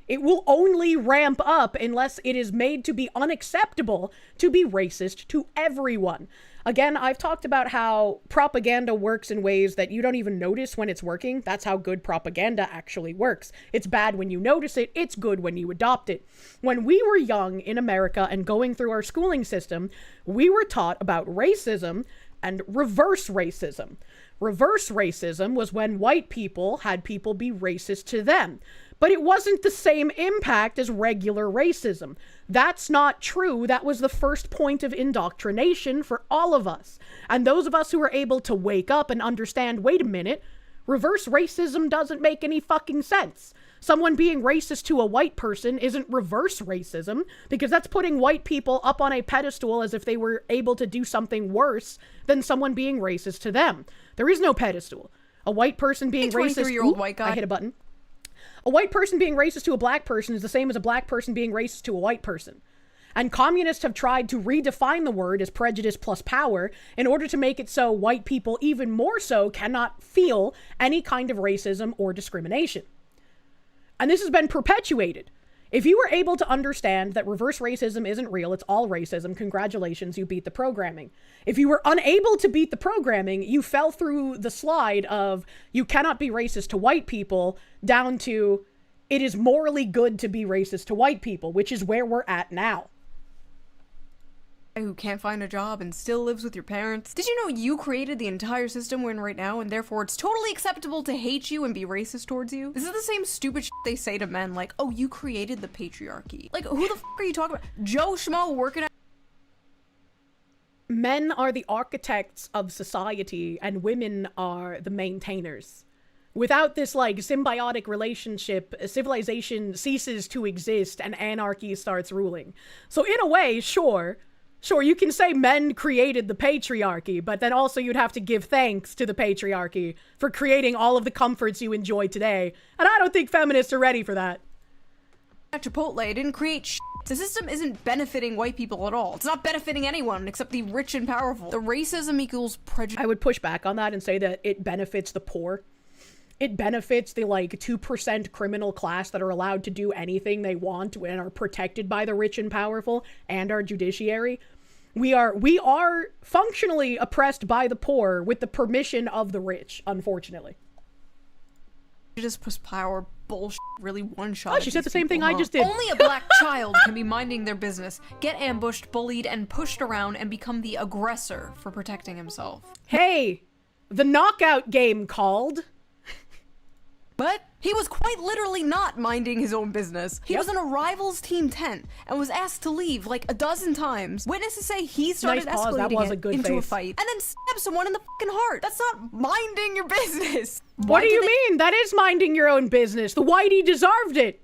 It will only ramp up unless it is made to be unacceptable to be racist to everyone. Again, I've talked about how propaganda works in ways that you don't even notice when it's working. That's how good propaganda actually works. It's bad when you notice it. It's good when you adopt it. When we were young in America and going through our schooling system, we were taught about racism and reverse racism. Reverse racism was when white people had people be racist to them. But it wasn't the same impact as regular racism. That's not true. That was the first point of indoctrination for all of us. And those of us who were able to wake up and understand, wait a minute, reverse racism doesn't make any fucking sense. Someone being racist to a white person isn't reverse racism, because that's putting white people up on a pedestal as if they were able to do something worse than someone being racist to them. There is no pedestal. A white person being racist— 23-year-old white guy. I hit a button. A white person being racist to a black person is the same as a black person being racist to a white person. And communists have tried to redefine the word as prejudice plus power in order to make it so white people, even more so, cannot feel any kind of racism or discrimination. And this has been perpetuated. If you were able to understand that reverse racism isn't real, it's all racism, congratulations, you beat the programming. If you were unable to beat the programming, you fell through the slide of you cannot be racist to white people down to it is morally good to be racist to white people, which is where we're at now. Who can't find a job and still lives with your parents. Did you know you created the entire system we're in right now, and therefore it's totally acceptable to hate you and be racist towards you? This is the same stupid shit they say to men, like, oh, you created the patriarchy. Like, who the f are you talking about? Joe Schmo working at— Men are the architects of society, and women are the maintainers. Without this, like, symbiotic relationship, civilization ceases to exist and anarchy starts ruling. So in a way, sure, you can say men created the patriarchy, but then also you'd have to give thanks to the patriarchy for creating all of the comforts you enjoy today. And I don't think feminists are ready for that. At Chipotle, it didn't create shit. The system isn't benefiting white people at all. It's not benefiting anyone except the rich and powerful. The racism equals prejudice. I would push back on that and say that it benefits the poor. It benefits the, like, 2% criminal class that are allowed to do anything they want and are protected by the rich and powerful and our judiciary. We are functionally oppressed by the poor with the permission of the rich, unfortunately. Prejudice plus power bullshit, really one shot. Oh, she said the same thing I just did. Only a black child can be minding their business, get ambushed, bullied, and pushed around and become the aggressor for protecting himself. Hey, the knockout game called. But he was quite literally not minding his own business. He was in a rival's team tent and was asked to leave like a dozen times. Witnesses say he started escalating it into a fight and then stabbed someone in the fucking heart. That's not minding your business. What do you mean? That is minding your own business. The whitey deserved it.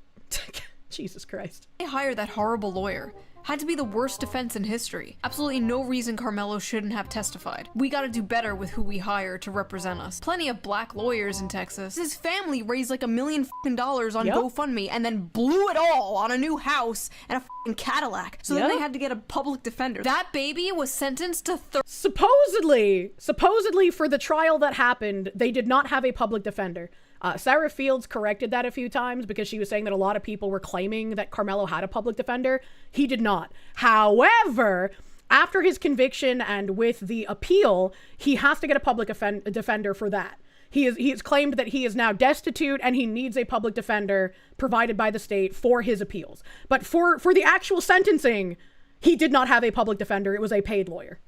Jesus Christ. They hired that horrible lawyer. Had to be the worst defense in history. Absolutely no reason Carmelo shouldn't have testified. We gotta do better with who we hire to represent us. Plenty of black lawyers in Texas. His family raised like $1 million on GoFundMe and then blew it all on a new house and a Cadillac. So then they had to get a public defender. That baby was sentenced to Supposedly for the trial that happened, they did not have a public defender. Sarah Fields corrected that a few times because she was saying that a lot of people were claiming that Carmelo had a public defender. He did not. However, after his conviction and with the appeal, he has to get a public defender for that. He has claimed that he is now destitute and he needs a public defender provided by the state for his appeals. But for the actual sentencing, He did not have a public defender. It was a paid lawyer.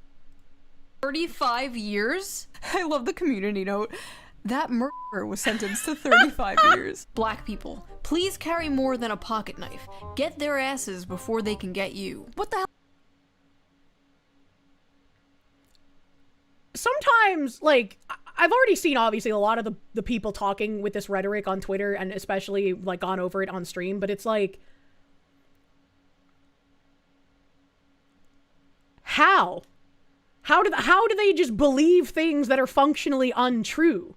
35 years? I love the community note. That murderer was sentenced to 35 years. Black people, please carry more than a pocket knife. Get their asses before they can get you. What the hell? Sometimes, like, I've already seen, obviously, a lot of the people talking with this rhetoric on Twitter, and especially, like, gone over it on stream, but it's like, how? How do they just believe things that are functionally untrue?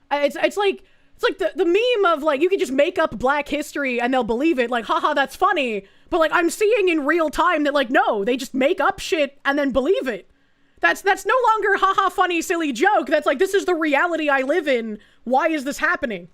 It's like the meme of, like, you could just make up Black history and they'll believe it, like, haha, that's funny. But, like, I'm seeing in real time that, like, no, they just make up shit and then believe it. That's no longer haha funny silly joke. That's like, this is the reality I live in. Why is this happening?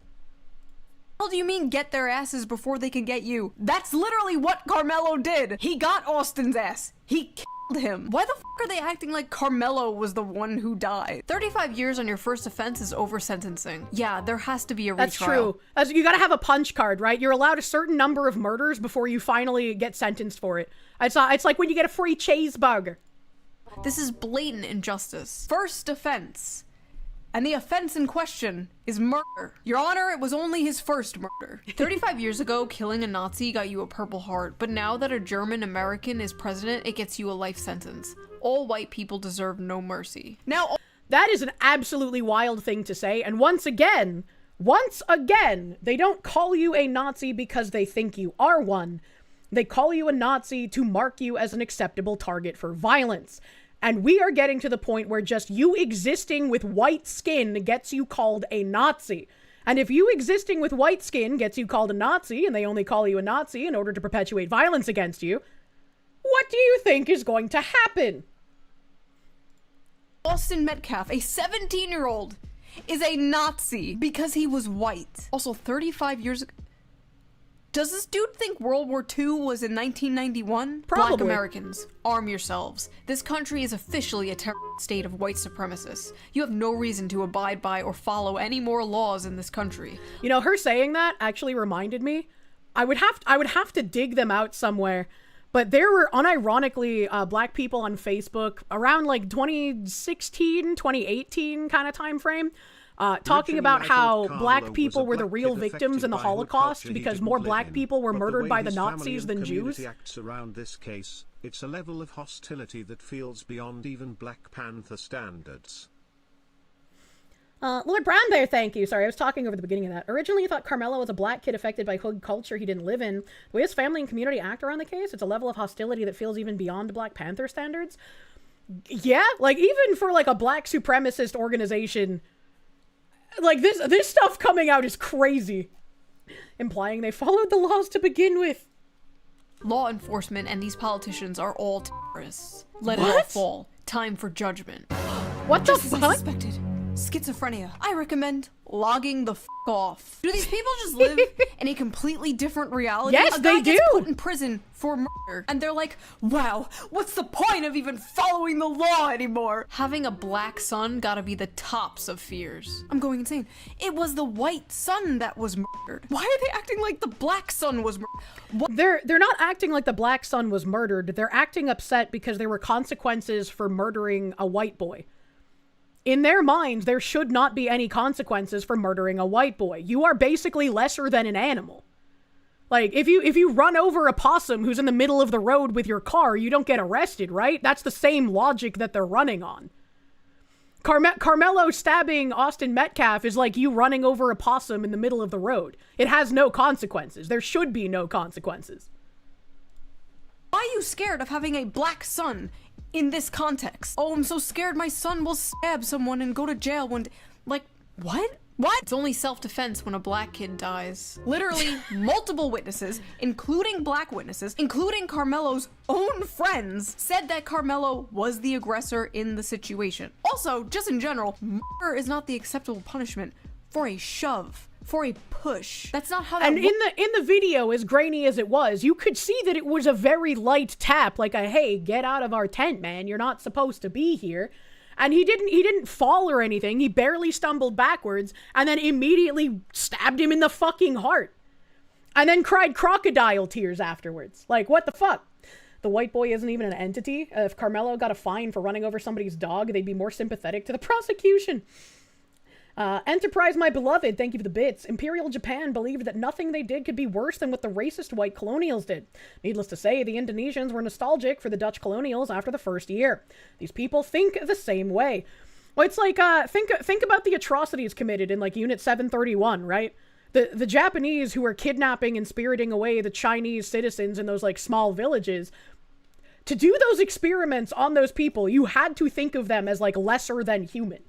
What do you mean get their asses before they can get you? That's literally what Carmelo did. He got Austin's ass. He killed him. Why the fuck are they acting like Carmelo was the one who died? 35 years on your first offense is over sentencing. Yeah, there has to be a retrial. That's true. You gotta have a punch card, right? You're allowed a certain number of murders before you finally get sentenced for it. It's like when you get a free cheeseburger. This is blatant injustice. First offense. And the offense in question is murder. Your Honor, it was only his first murder. 35 years ago, killing a Nazi got you a Purple Heart, but now that a German American is president, it gets you a life sentence. All white people deserve no mercy. Now, that is an absolutely wild thing to say, and once again, they don't call you a Nazi because they think you are one. They call you a Nazi to mark you as an acceptable target for violence. And we are getting to the point where just you existing with white skin gets you called a Nazi. And if you existing with white skin gets you called a Nazi, and they only call you a Nazi in order to perpetuate violence against you, what do you think is going to happen? Austin Metcalf, a 17-year-old, is a Nazi because he was white. Also, 35 years ago. Does this dude think World War II was in 1991? Probably. Black Americans, arm yourselves. This country is officially a terrorist state of white supremacists. You have no reason to abide by or follow any more laws in this country. You know, her saying that actually reminded me. I would have to dig them out somewhere. But there were unironically Black people on Facebook around like 2016, 2018 kind of time frame. Talking about how Black people were the real victims in the Holocaust because more Black people were murdered by the Nazis than Jews. Acts around this case, it's a level of hostility that feels beyond even Black Panther standards. Lord Brown Bear, thank you. Sorry, I was talking over the beginning of that. Originally, I thought Carmelo was a Black kid affected by hood culture he didn't live in. The way his family and community act around the case, it's a level of hostility that feels even beyond Black Panther standards. Yeah, like even for like a Black supremacist organization, like this stuff coming out is crazy. Implying they followed the laws to begin with. Law enforcement and these politicians are all terrorists. Let it all fall. Time for judgment. What the Just as I fuck? suspected. Schizophrenia. I recommend logging the f off. Do these people just live in a completely different reality? Yes, they do. Gets put in prison for murder, and they're like, wow, what's the point of even following the law anymore? Having a black son gotta be the tops of fears. I'm going insane. It was the white son that was murdered. Why are they acting like the black son was murdered? They're not acting like the black son was murdered. They're acting upset because there were consequences for murdering a white boy. In their minds, there should not be any consequences for murdering a white boy. You are basically lesser than an animal. Like, if you run over a possum who's in the middle of the road with your car, you don't get arrested, right? That's the same logic that they're running on. Carmelo stabbing Austin Metcalf is like you running over a possum in the middle of the road. It has no consequences. There should be no consequences. Why are you scared of having a black son in this context? Oh, I'm so scared my son will stab someone and go to jail one day. Like, what? What? It's only self-defense when a black kid dies. Literally, multiple witnesses, including black witnesses, including Carmelo's own friends, said that Carmelo was the aggressor in the situation. Also, just in general, murder is not the acceptable punishment for a shove. For a push. That's not how that And in the video, as grainy as it was, you could see that it was a very light tap, like a, hey, get out of our tent, man. You're not supposed to be here. And he didn't fall or anything. He barely stumbled backwards and then immediately stabbed him in the fucking heart. And then cried crocodile tears afterwards. Like, what the fuck? The white boy isn't even an entity. If Carmelo got a fine for running over somebody's dog, they'd be more sympathetic to the prosecution. Enterprise, my beloved, thank you for the bits. Imperial Japan believed that nothing they did could be worse than what the racist white colonials did. Needless to say, the Indonesians were nostalgic for the Dutch colonials after the first year. These people think the same way. Well, it's like, think about the atrocities committed in, like, Unit 731, right? The Japanese who were kidnapping and spiriting away the Chinese citizens in those, like, small villages. To do those experiments on those people, you had to think of them as, like, lesser than human.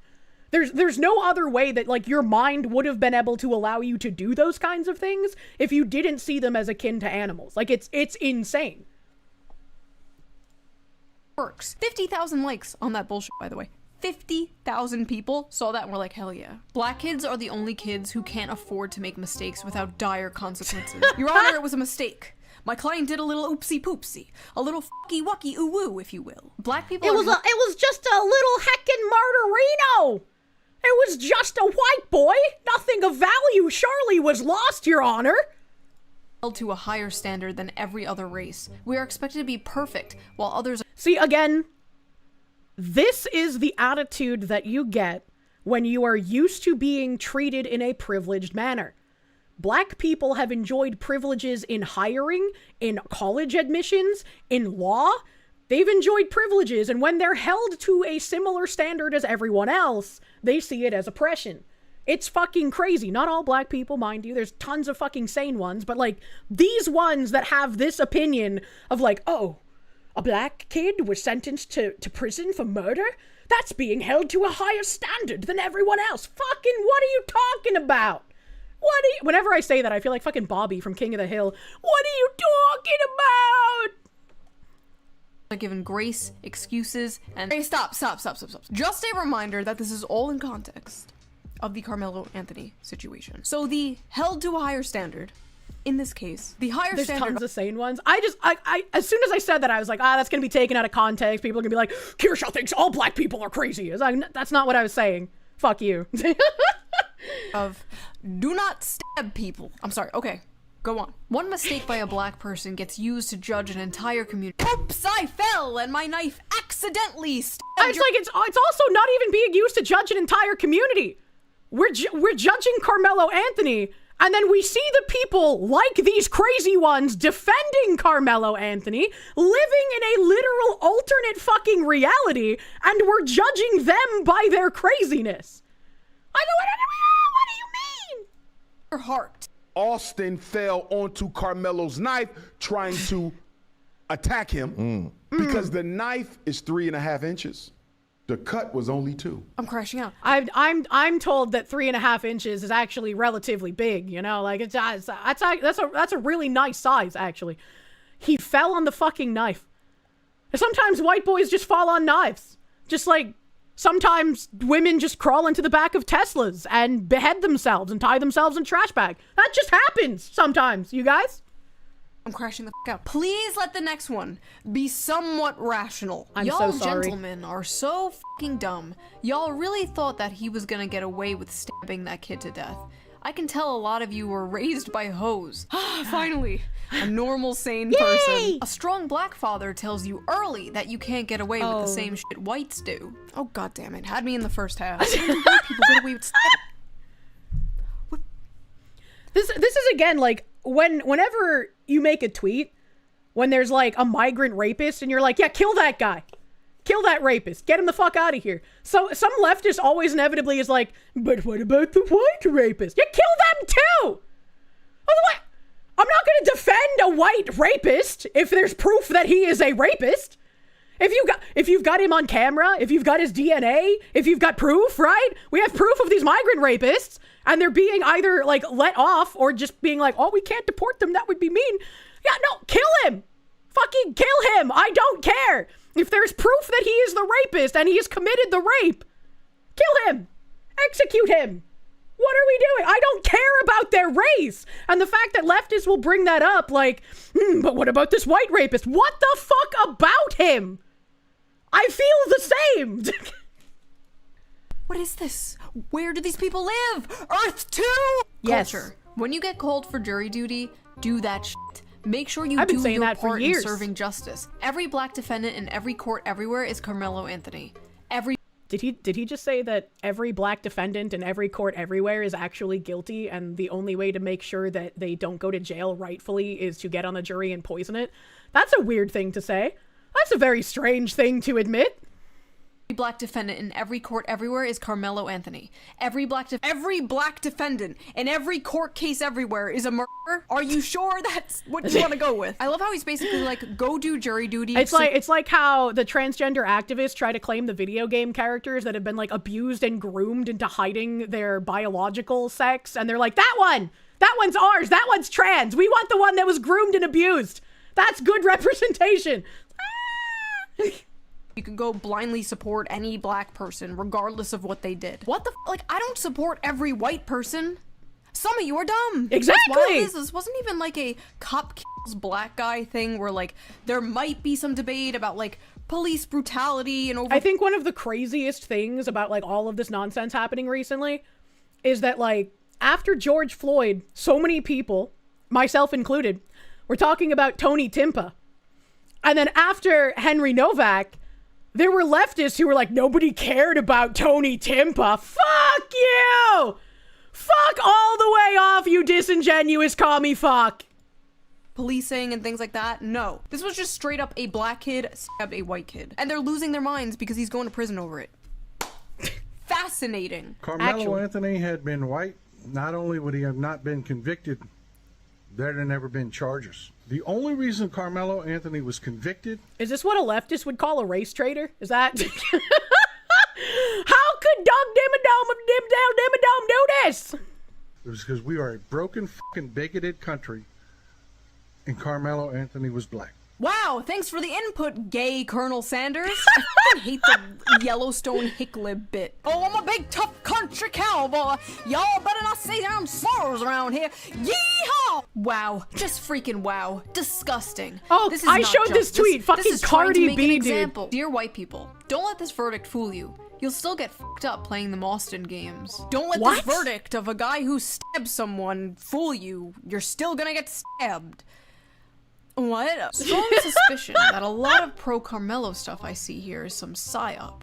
There's no other way that, like, your mind would have been able to allow you to do those kinds of things if you didn't see them as akin to animals. Like, it's insane. Works. 50,000 likes on that bullshit, by the way. 50,000 people saw that and were like, hell yeah. Black kids are the only kids who can't afford to make mistakes without dire consequences. Your Honor, it was a mistake. My client did a little oopsie poopsie. A little fucky wucky ooh woo, if you will. Black people it was just a little heckin' martyrino! It was just a white boy! Nothing of value surely was lost, Your Honor! Held to a higher standard than every other race. We are expected to be perfect, while others are— See, again, this is the attitude that you get when you are used to being treated in a privileged manner. Black people have enjoyed privileges in hiring, in college admissions, in law. They've enjoyed privileges, and when they're held to a similar standard as everyone else, they see it as oppression. It's fucking crazy. Not all black people, mind you. There's tons of fucking sane ones, but, like, these ones that have this opinion of, like, oh, a black kid was sentenced to prison for murder? That's being held to a higher standard than everyone else. Fucking what are you talking about? Whenever I say that, I feel like fucking Bobby from King of the Hill. What are you talking about? Are given grace, excuses, and— Hey, stop. Just a reminder that this is all in context of the Carmelo Anthony situation. So the held to a higher standard, in this case, the higher There's standard— tons of sane ones. I as soon as I said that, I was like, that's gonna be taken out of context. People are gonna be like, Kirsche thinks all black people are crazy. It's like, that's not what I was saying. Fuck you. of do not stab people. I'm sorry, okay, go on. One mistake by a black person gets used to judge an entire community. Oops, I fell and my knife accidentally stabbed— It's also not even being used to judge an entire community. We're judging Carmelo Anthony, and then we see the people like these crazy ones defending Carmelo Anthony, living in a literal alternate fucking reality, and we're judging them by their craziness. What do you mean? Your heart. Austin fell onto Carmelo's knife trying to attack him because the knife is 3.5 inches. The cut was only 2. I'm crashing out. I'm told that 3.5 inches is actually relatively big. You know, like that's a really nice size actually. He fell on the fucking knife. Sometimes white boys just fall on knives, just like sometimes women just crawl into the back of Teslas and behead themselves and tie themselves in a trash bag. That just happens sometimes, you guys. I'm crashing the fuck out. Please let the next one be somewhat rational. I'm Y'all so sorry. Gentlemen are so fucking dumb. Y'all really thought that he was gonna get away with stabbing that kid to death. I can tell a lot of you were raised by hoes. Finally, a normal, sane person. A strong black father tells you early that you can't get away with the same shit whites do. Oh, god damn it. Had me in the first half. White people get away with stabbing. This is again like whenever you make a tweet when there's like a migrant rapist and you're like, yeah, kill that guy. Kill that rapist. Get him the fuck out of here. So some leftist always inevitably is like, but what about the white rapist? Yeah, kill them too. I'm not going to defend a white rapist if there's proof that he is a rapist. If you've got him on camera, if you've got his DNA, if you've got proof, right? We have proof of these migrant rapists, and they're being either like let off or just being like, oh, we can't deport them. That would be mean. Yeah, no, kill him. Fucking kill him. I don't care. If there's proof that he is the rapist and he has committed the rape, kill him. Execute him. What are we doing? I don't care about their race. And the fact that leftists will bring that up like, but what about this white rapist? What the fuck about him? I feel the same. What is this? Where do these people live? Earth 2? Yes. Culture. When you get called for jury duty, do that shit. Make sure you I've been do saying your that for part in years. serving justice. Every black defendant in every court everywhere is Carmelo Anthony. Every Did he just say that every black defendant in every court everywhere is actually guilty, and the only way to make sure that they don't go to jail rightfully is to get on a jury and poison it? That's a weird thing to say. That's a very strange thing to admit. black defendant in every court everywhere is Carmelo Anthony. Every black defendant in every court case everywhere is a murderer. Are you sure that's what you want to go with? I love how he's basically like, go do jury duty. It's like how the transgender activists try to claim the video game characters that have been like abused and groomed into hiding their biological sex, and they're like, that one's ours, that one's trans. We want the one that was groomed and abused. That's good representation. You can go blindly support any black person regardless of what they did. What the like, I don't support every white person. Some of you are dumb. Exactly. This wasn't even like a cop kills black guy thing where like there might be some debate about like police brutality and I think one of the craziest things about like all of this nonsense happening recently is that like after George Floyd, so many people, myself included, were talking about Tony Timpa. And then after Henry Novak, there were leftists who were like, nobody cared about Tony Timpa. Fuck you! Fuck all the way off, you disingenuous commie fuck. Policing and things like that. No. This was just straight up a black kid stabbed a white kid. And they're losing their minds because he's going to prison over it. Fascinating. Carmelo Anthony had been white. Not only would he have not been convicted, there'd have never been charges. The only reason Carmelo Anthony was convicted... Is this what a leftist would call a race traitor? Is that... How could Doug Dimmadome do this? It was because we are a broken, fucking bigoted country, and Carmelo Anthony was black. Wow, thanks for the input, gay Colonel Sanders. I fucking hate the Yellowstone hicklib bit. Oh, I'm a big, tough country cowboy. Y'all better not say them slurs around here. Yeehaw! Wow, just freaking wow. Disgusting. Oh, this is I not showed this justice. tweet. Fucking This is trying to Cardi make B, an dude. example. Dear white people, don't let this verdict fool you. You'll still get fucked up playing the Austin games. Don't let What? this verdict of a guy who stabbed someone fool you. You're still gonna get stabbed. What? Strong suspicion that a lot of pro-Carmelo stuff I see here is some psyop.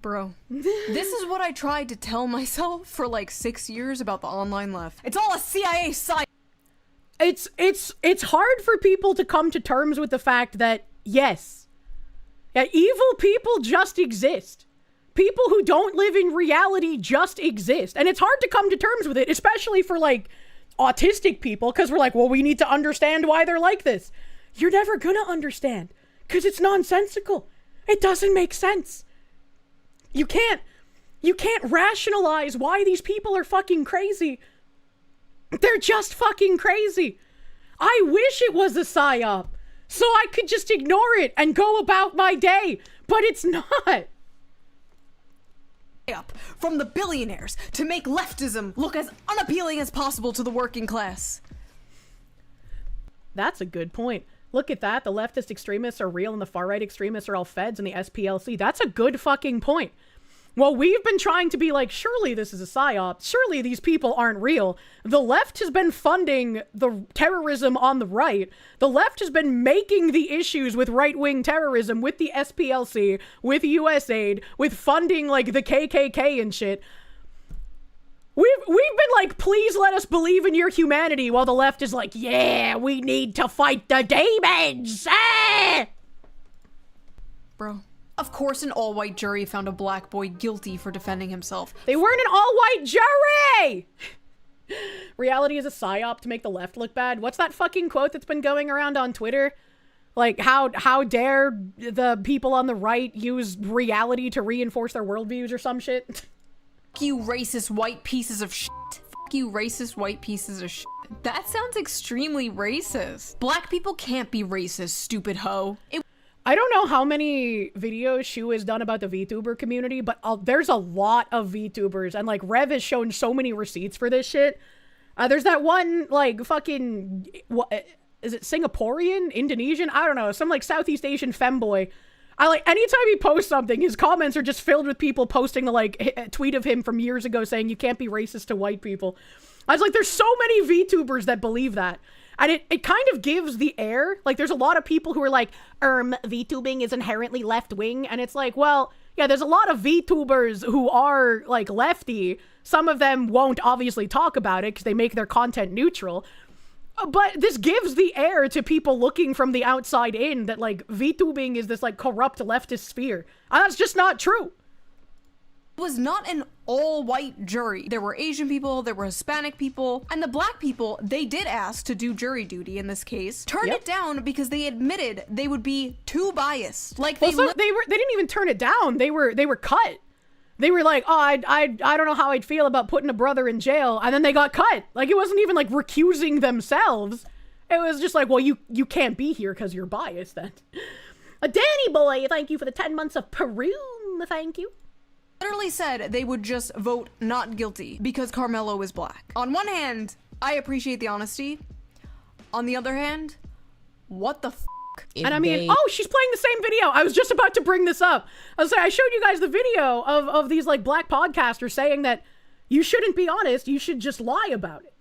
Bro, this is what I tried to tell myself for like 6 years about the online left. It's all a CIA psyop. It's hard for people to come to terms with the fact that, yes, yeah, evil people just exist. People who don't live in reality just exist. And it's hard to come to terms with it, especially for like autistic people, because we're like, well, we need to understand why they're like this. You're never gonna understand because it's nonsensical. It doesn't make sense. You can't rationalize why these people are fucking crazy. They're just fucking crazy. I wish it was a psyop so I could just ignore it and go about my day, but it's not. Up from the billionaires to make leftism look as unappealing as possible to the working class. That's a good point. Look at that. The leftist extremists are real and the far-right extremists are all feds and the SPLC. That's a good fucking point. Well, we've been trying to be like, surely this is a psyop. Surely these people aren't real. The left has been funding the terrorism on the right. The left has been making the issues with right-wing terrorism with the SPLC, with USAID, with funding like the KKK and shit. We've been like, please let us believe in your humanity, while the left is like, yeah, we need to fight the demons. Ah! Bro. Of course, an all-white jury found a black boy guilty for defending himself. They weren't an all-white jury! Reality is a psyop to make the left look bad. What's that fucking quote that's been going around on Twitter? Like, how dare the people on the right use reality to reinforce their worldviews or some shit? Fuck you, racist white pieces of shit. Fuck you, racist white pieces of shit. That sounds extremely racist. Black people can't be racist, stupid hoe. I don't know how many videos Shu has done about the VTuber community, but there's a lot of VTubers, and like Rev has shown so many receipts for this shit. There's that one like fucking, what is it, Singaporean, Indonesian? I don't know, some like Southeast Asian femboy. I like, anytime he posts something, his comments are just filled with people posting the like tweet of him from years ago saying you can't be racist to white people. I was like, there's so many VTubers that believe that. And it kind of gives the air, like there's a lot of people who are like, VTubing is inherently left-wing. And it's like, well, yeah, there's a lot of VTubers who are like lefty. Some of them won't obviously talk about it because they make their content neutral. But this gives the air to people looking from the outside in that like VTubing is this like corrupt leftist sphere. And that's just not true. It was not an all-white jury. There were Asian people, there were Hispanic people, and the black people, they did ask to do jury duty in this case, turned it down because they admitted they would be too biased. Like they didn't even turn it down. They were cut. They were like, oh, I don't know how I'd feel about putting a brother in jail, and then they got cut. Like it wasn't even like recusing themselves. It was just like, well, you can't be here because you're biased then. Danny boy, thank you for the 10 months of Peru. Thank you. Literally said they would just vote not guilty because Carmelo is black. On one hand, I appreciate the honesty. On the other hand, what the f***? And I mean, oh, she's playing the same video. I was just about to bring this up. I was like, I showed you guys the video of these like black podcasters saying that you shouldn't be honest, you should just lie about it.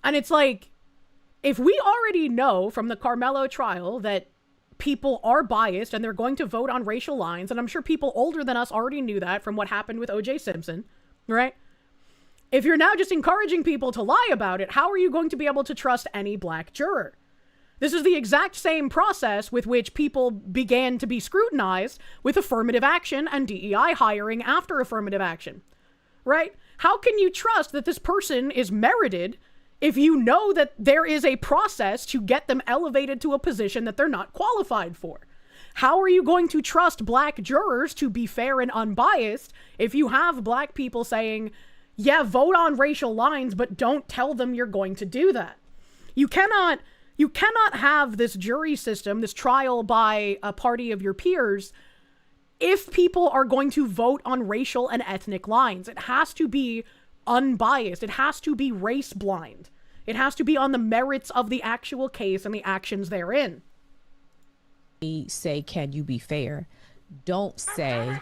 And it's like, if we already know from the Carmelo trial that people are biased and they're going to vote on racial lines, and I'm sure people older than us already knew that from what happened with O.J. Simpson, right? If you're now just encouraging people to lie about it, how are you going to be able to trust any black juror? This is the exact same process with which people began to be scrutinized with affirmative action and DEI hiring after affirmative action, right? How can you trust that this person is merited if you know that there is a process to get them elevated to a position that they're not qualified for? How are you going to trust black jurors to be fair and unbiased if you have black people saying, yeah, vote on racial lines, but don't tell them you're going to do that? You cannot have this jury system, this trial by a party of your peers, if people are going to vote on racial and ethnic lines. It has to be unbiased. It has to be race blind. It has to be on the merits of the actual case and the actions therein. Say, can you be fair? Don't say,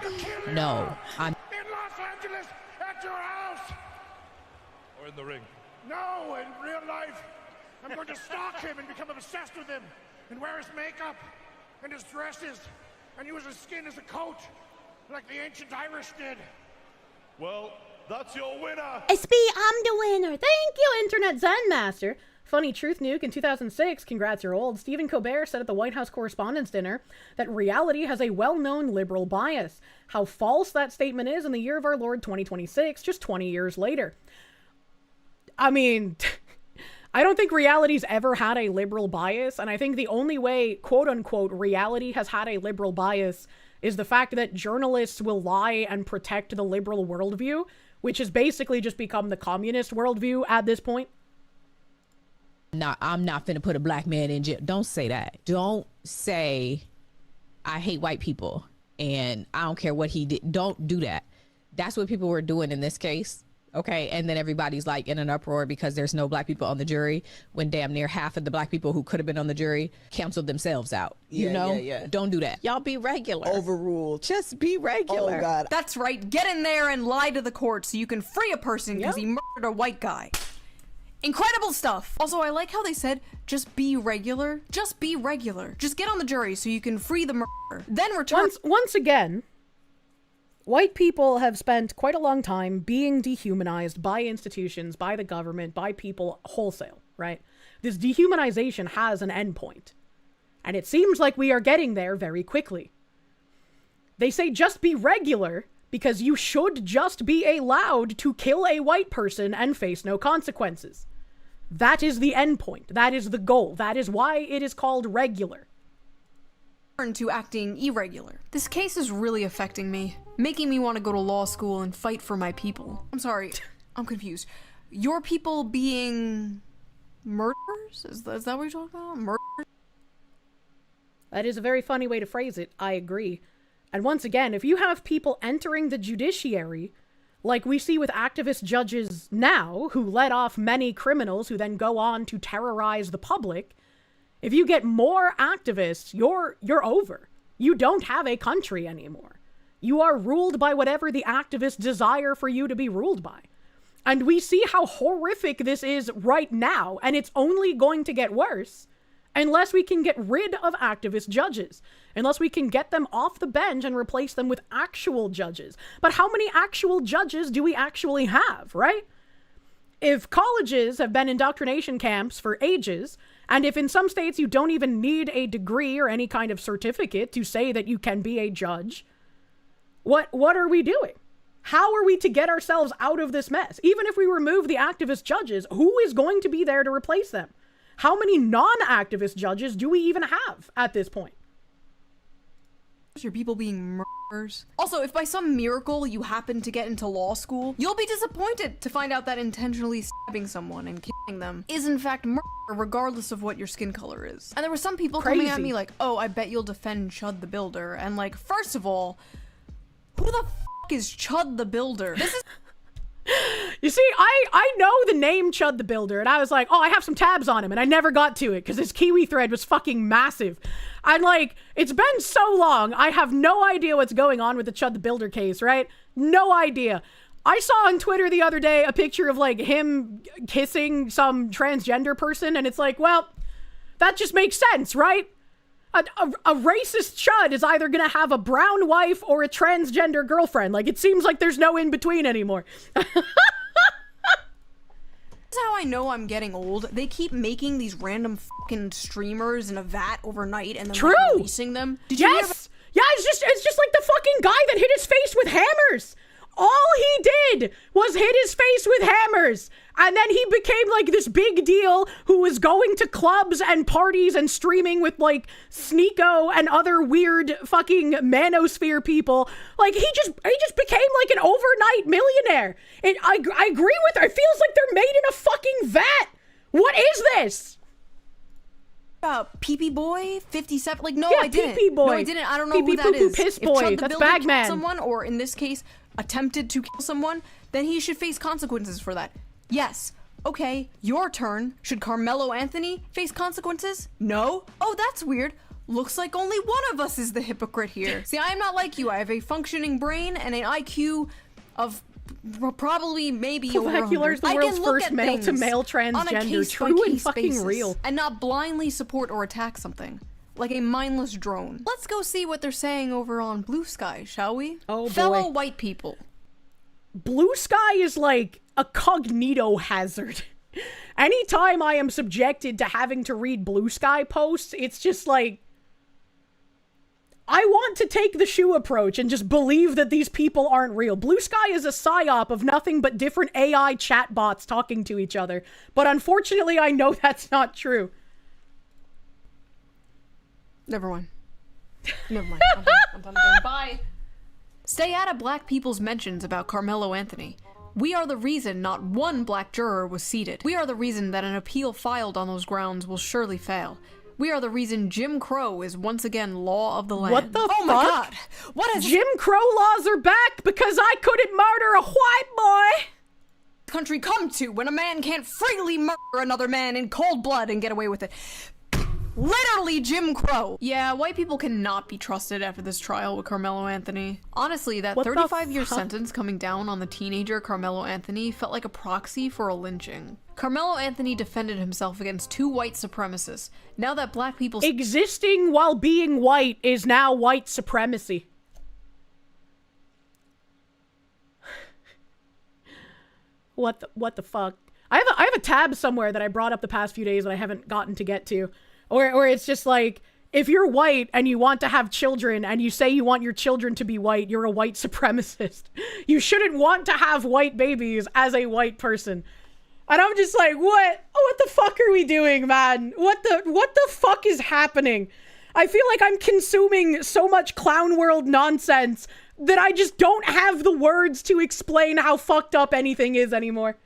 no, I'm in Los Angeles, at your house. Or in the ring. No, in real life. I'm going to stalk him and become obsessed with him and wear his makeup and his dresses and use his skin as a coat like the ancient Irish did. Well, that's your winner. SB, I'm the winner. Thank you, Internet Zen Master. Funny truth nuke in 2006, congrats, you're old. Stephen Colbert said at the White House Correspondents' Dinner that reality has a well-known liberal bias. How false that statement is in the year of our Lord 2026, just 20 years later. I mean, I don't think reality's ever had a liberal bias, and I think the only way, quote-unquote, reality has had a liberal bias is the fact that journalists will lie and protect the liberal worldview, which has basically just become the communist worldview at this point. I'm not finna put a black man in jail. Don't say that. Don't say, I hate white people and I don't care what he did. Don't do that. That's what people were doing in this case. Okay, and then everybody's like in an uproar because there's no black people on the jury when damn near half of the black people who could have been on the jury canceled themselves out. You know? Don't do that. Y'all be regular. Overruled. Just be regular. Oh, God. That's right. Get in there and lie to the court so you can free a person because he murdered a white guy. Incredible stuff. Also, I like how they said, just be regular. Just be regular. Just get on the jury so you can free the murderer. Then return. Once again, white people have spent quite a long time being dehumanized by institutions, by the government, by people wholesale, right? This dehumanization has an endpoint. And it seems like we are getting there very quickly. They say just be regular because you should just be allowed to kill a white person and face no consequences. That is the endpoint. That is the goal. That is why it is called regular. To acting irregular. This case is really affecting me, making me want to go to law school and fight for my people. I'm sorry, I'm confused. Your people being murderers? Is that what you're talking about? Murderers? That is a very funny way to phrase it. I agree. And once again, if you have people entering the judiciary, like we see with activist judges now, who let off many criminals who then go on to terrorize the public, if you get more activists, you're over. You don't have a country anymore. You are ruled by whatever the activists desire for you to be ruled by. And we see how horrific this is right now, and it's only going to get worse unless we can get rid of activist judges, unless we can get them off the bench and replace them with actual judges. But how many actual judges do we actually have, right? If colleges have been indoctrination camps for ages, and if in some states you don't even need a degree or any kind of certificate to say that you can be a judge, what are we doing? How are we to get ourselves out of this mess? Even if we remove the activist judges, who is going to be there to replace them? How many non-activist judges do we even have at this point? Your people being murderers. Also, if by some miracle you happen to get into law school, you'll be disappointed to find out that intentionally stabbing someone and killing them is in fact murder, regardless of what your skin color is. And there were some people coming at me like, oh, I bet you'll defend Chud the Builder. And like, first of all, who the f is Chud the Builder? This is... You see, I know the name Chud the Builder, and I was like, oh, I have some tabs on him, and I never got to it, because his Kiwi thread was fucking massive. And like, it's been so long, I have no idea what's going on with the Chud the Builder case, right? No idea. I saw on Twitter the other day a picture of like him kissing some transgender person, and it's like, well, that just makes sense, right? A racist chud is either gonna have a brown wife or a transgender girlfriend. Like, it seems like there's no in-between anymore. This is how I know I'm getting old. They keep making these random fucking streamers in a vat overnight and then like, releasing them. Did you hear about- Yeah, it's just like the fucking guy that hit his face with hammers. All he did was hit his face with hammers. And then he became like this big deal who was going to clubs and parties and streaming with like Sneeko and other weird fucking manosphere people. Like he just became like an overnight millionaire. And I agree with her. It feels like they're made in a fucking vat. What is this? Pee-pee Boy 57? Like, no, Yeah, I didn't. Pee-pee Boy. No, I didn't. I don't know Pee-pee who that Poo-poo is. Piss If Boy. Chud the That's Builder Bagman. killed someone, or in this case, attempted to kill someone, then he should face consequences for that. Yes. Okay, your turn. Should Carmelo Anthony face consequences? No? Oh, that's weird. Looks like only one of us is the hypocrite here. See, I am not like you. I have a functioning brain and an IQ of probably maybe over 100. Molecular's the world's first male-to-male transgender. True and fucking real. And not blindly support or attack something. Like a mindless drone. Let's go see what they're saying over on Blue Sky, shall we? Oh, Fellow boy. white people. Blue Sky is like a cognito hazard. Anytime I am subjected to having to read Blue Sky posts, it's just like, I want to take the shoe approach and just believe that these people aren't real. Blue Sky is a psyop of nothing but different AI chatbots talking to each other. But unfortunately, I know that's not true. Never mind. Never mind. I'm done again. Bye. Stay out of black people's mentions about Carmelo Anthony. We are the reason not one black juror was seated. We are the reason that an appeal filed on those grounds will surely fail. We are the reason Jim Crow is once again law of the land. What the fuck? Oh my god! What is Jim Crow laws are back because I couldn't murder a white boy! Country come to when a man can't freely murder another man in cold blood and get away with it? Literally Jim Crow. Yeah, white people cannot be trusted after this trial with Carmelo Anthony. Honestly, that 35-year sentence coming down on the teenager Carmelo Anthony felt like a proxy for a lynching. Carmelo Anthony defended himself against two white supremacists. Now that black people... Existing while being white is now white supremacy. What the fuck? I have a tab somewhere that I brought up the past few days that I haven't gotten to get to. Or it's just like, if you're white and you want to have children and you say you want your children to be white, you're a white supremacist. You shouldn't want to have white babies as a white person. And I'm just like, what the fuck are we doing, man? What the fuck is happening? I feel like I'm consuming so much clown world nonsense that I just don't have the words to explain how fucked up anything is anymore.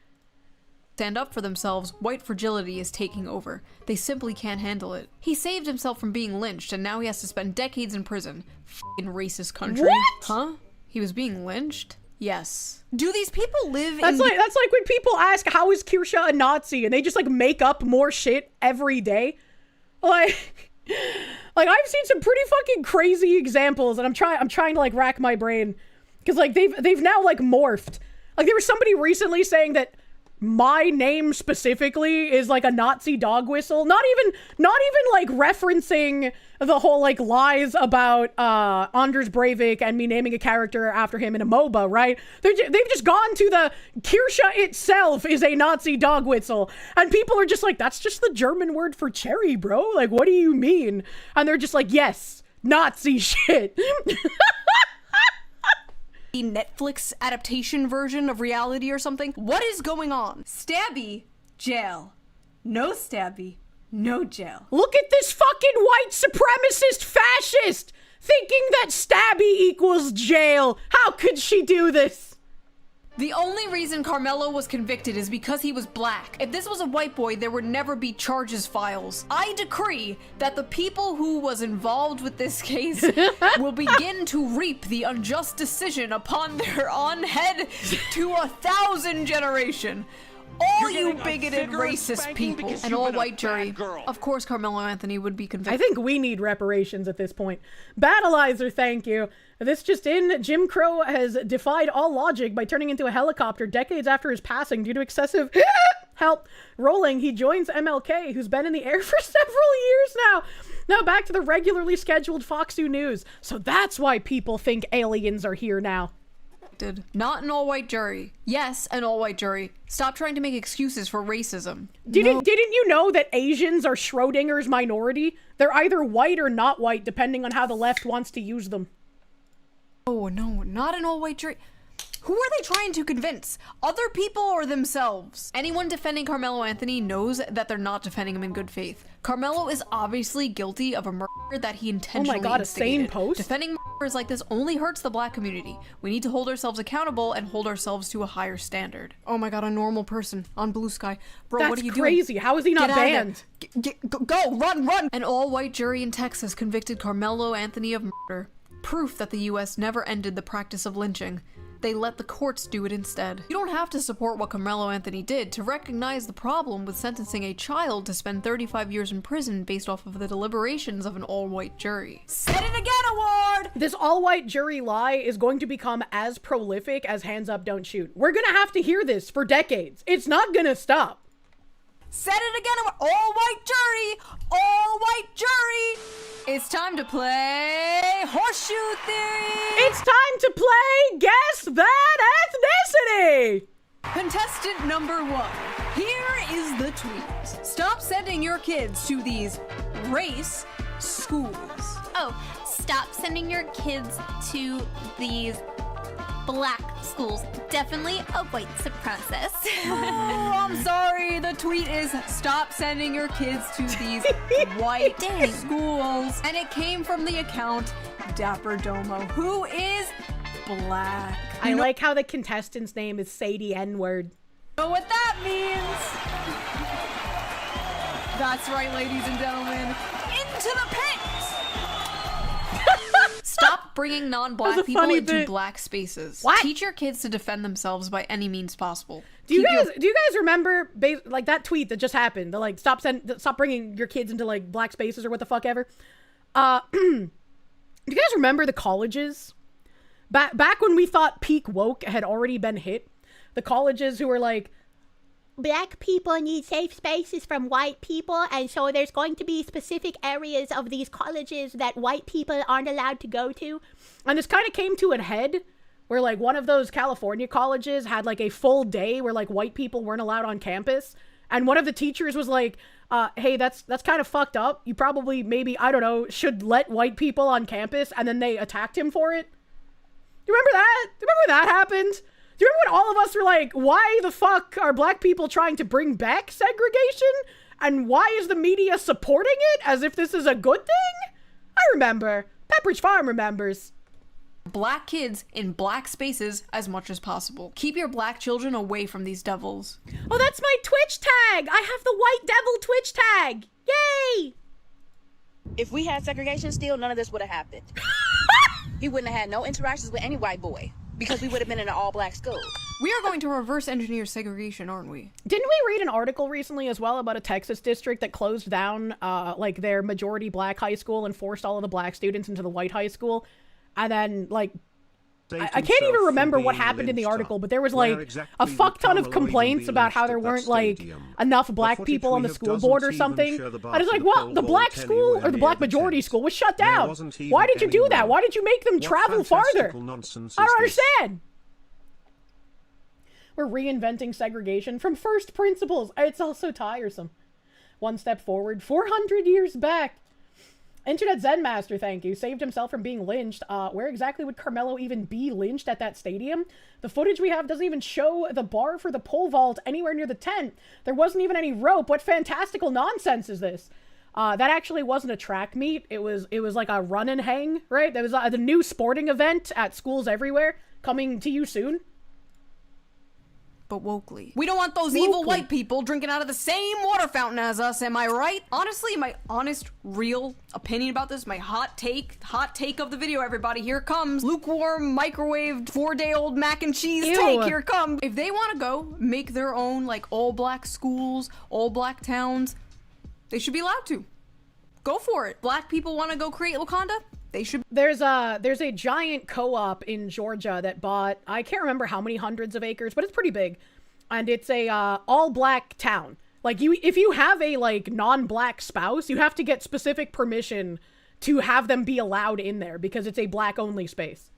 Stand up for themselves, white fragility is taking over. They simply can't handle it. He saved himself from being lynched, and now he has to spend decades in prison. F***ing racist country. What? Huh? He was being lynched? Yes. Do these people live That's like when people ask, how is Kirsche a Nazi? And they just like make up more shit every day. Like I've seen some pretty fucking crazy examples, and I'm trying to like rack my brain. Cause like they've now like morphed. Like, there was somebody recently saying that my name specifically is like a Nazi dog whistle. Not even like referencing the whole like lies about Anders Breivik and me naming a character after him in a MOBA, right? They've just gone to the Kirsche itself is a Nazi dog whistle. And people are just like, that's just the German word for cherry, bro. Like, what do you mean? And they're just like, yes, Nazi shit. The Netflix adaptation version of reality or something? What is going on? Stabby, jail. No stabby, no jail. Look at this fucking white supremacist fascist thinking that stabby equals jail. How could she do this? The only reason Carmelo was convicted is because he was black. If this was a white boy, there would never be charges files. I decree that the people who was involved with this case will begin to reap the unjust decision upon their own head to 1,000 generation. All you bigoted racist people. An all-white jury. Of course Carmelo Anthony would be convicted. I think we need reparations at this point. Battleizer, thank you. This just in, Jim Crow has defied all logic by turning into a helicopter decades after his passing due to excessive help. Rolling, he joins MLK, who's been in the air for several years now. Now back to the regularly scheduled Fox News. So that's why people think aliens are here now. Not an all-white jury. Yes, an all-white jury. Stop trying to make excuses for racism. Didn't you know that Asians are Schrodinger's minority? They're either white or not white, depending on how the left wants to use them. Oh, no, not an all-white jury. Who are they trying to convince? Other people or themselves? Anyone defending Carmelo Anthony knows that they're not defending him in good faith. Carmelo is obviously guilty of a murder that he intentionally Oh my god, instigated. a sane post? Defending murders like this only hurts the black community. We need to hold ourselves accountable and hold ourselves to a higher standard. Oh my god, a normal person on Blue Sky. Bro, That's what are you crazy. doing? How is he not banned? Go, run! An all-white jury in Texas convicted Carmelo Anthony of murder. Proof that the US never ended the practice of lynching. They let the courts do it instead. You don't have to support what Carmelo Anthony did to recognize the problem with sentencing a child to spend 35 years in prison based off of the deliberations of an all-white jury. Said it again, award! This all-white jury lie is going to become as prolific as Hands Up, Don't Shoot. We're gonna have to hear this for decades. It's not gonna stop. Said it again, all-white jury! All-white jury! It's time to play Horseshoe Theory! It's time to play Guess That Ethnicity! Contestant number 1. Here is the tweet. Stop sending your kids to these race schools. Oh, stop sending your kids to these black schools. Definitely a white supremacist. Oh, I'm sorry. The tweet is stop sending your kids to these white schools. And it came from the account Dapper Domo, who is black. I like how the contestant's name is Sadie N-word. Know what that means? That's right, ladies and gentlemen. Into the pit! Stop bringing non-black people into black spaces. What? Teach your kids to defend themselves by any means possible. Do you guys remember like that tweet that just happened? The like stop bringing your kids into like black spaces or what the fuck ever. Do you guys remember the colleges? Back when we thought peak woke had already been hit, the colleges who were like, black people need safe spaces from white people, and so there's going to be specific areas of these colleges that white people aren't allowed to go to. And this kind of came to a head where like one of those California colleges had like a full day where like white people weren't allowed on campus. And one of the teachers was like, hey, that's kind of fucked up. You probably maybe, I don't know, should let white people on campus. And then they attacked him for it. Do you remember that? Do you remember when that happened? Do you remember when all of us were like, why the fuck are black people trying to bring back segregation? And why is the media supporting it as if this is a good thing? I remember. Pepperidge Farm remembers. Black kids in black spaces as much as possible. Keep your black children away from these devils. Oh, that's my Twitch tag. I have the white devil Twitch tag. Yay! If we had segregation still, none of this would have happened. He wouldn't have had no interactions with any white boy because we would have been in an all-black school. We are going to reverse engineer segregation, aren't we? Didn't we read an article recently as well about a Texas district that closed down like their majority black high school and forced all of the black students into the white high school? And then like I can't even remember what happened in the article, but there was like a fuck ton of complaints about how there weren't like enough black people on the school board or something. I was like, well, the black school or the black majority school was shut down. Why did you do that? Why did you make them travel farther? I don't understand. We're reinventing segregation from first principles. It's also tiresome. One step forward, 400 years back. Internet Zen Master, thank you. Saved himself from being lynched. Where exactly would Carmelo even be lynched at that stadium? The footage we have doesn't even show the bar for the pole vault anywhere near the tent. There wasn't even any rope. What fantastical nonsense is this? That actually wasn't a track meet. It was like a run and hang, right? There was the new sporting event at schools everywhere coming to you soon. But wokely. We don't want those evil white people drinking out of the same water fountain as us, am I right? Honestly, my honest, real opinion about this, my hot take of the video, everybody, here it comes. Lukewarm, microwaved, 4-day-old mac and cheese take, here it comes. If they want to go make their own, like, all-black schools, all-black towns, they should be allowed to. Go for it. Black people want to go create Wakanda? They should. There's a giant co-op in Georgia that bought, I can't remember how many hundreds of acres, but it's pretty big. And it's a all-black town. Like, if you have a like non-black spouse, you have to get specific permission to have them be allowed in there because it's a black-only space.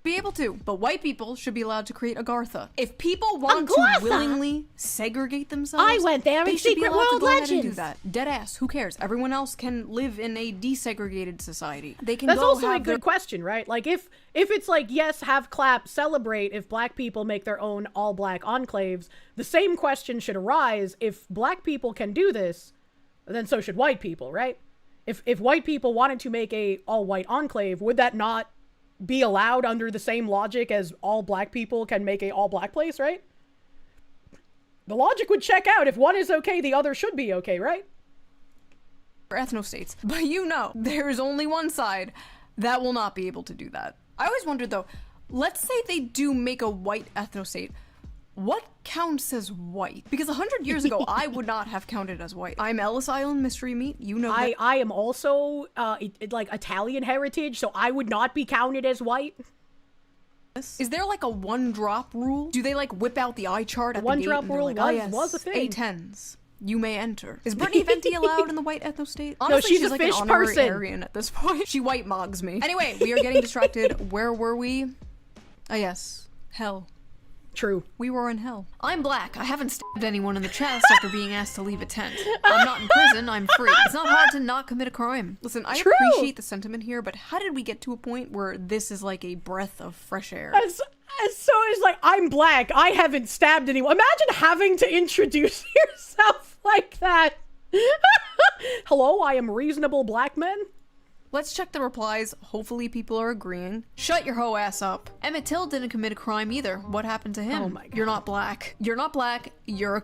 Be able to, but white people should be allowed to create Agartha. If people want to willingly segregate themselves, I went there in they should be Secret allowed World to go ahead and do Legends. that. Dead ass. Who cares? Everyone else can live in a desegregated society. They can. That's go also have a good question, right? Like if it's like yes, have clap, celebrate. If black people make their own all-black enclaves, the same question should arise. If black people can do this, then so should white people, right? If white people wanted to make a all-white enclave, would that not be allowed under the same logic as all black people can make a all black place, right? The logic would check out. If one is okay, the other should be okay, right? Ethnostates. But you know, there's only one side that will not be able to do that. I always wondered though, let's say they do make a white ethnostate. What counts as white? Because 100 years ago, I would not have counted as white. I'm Ellis Island mystery meat. You know that. I am also like Italian heritage, so I would not be counted as white. Is there like a one-drop rule? Do they like whip out the eye chart at the gate? One-drop rule like, was a thing. A10s. You may enter. Is Brittany Venti allowed in the white ethnostate? Honestly, no, she's a like fish an honorary person. Aryan at this point. She white mogs me. Anyway, we are getting distracted. Where were we? Ah, yes. Hell. True. We were in hell. I'm black. I haven't stabbed anyone in the chest after being asked to leave a tent. I'm not in prison. I'm free. It's not hard to not commit a crime. Listen, I appreciate the sentiment here, but how did we get to a point where this is like a breath of fresh air? So it's like, I'm black. I haven't stabbed anyone. Imagine having to introduce yourself like that. Hello, I am reasonable black man. Let's check the replies. Hopefully people are agreeing. Shut your hoe ass up. Emmett Till didn't commit a crime either. What happened to him? Oh my God. You're not black. You're not black. You're a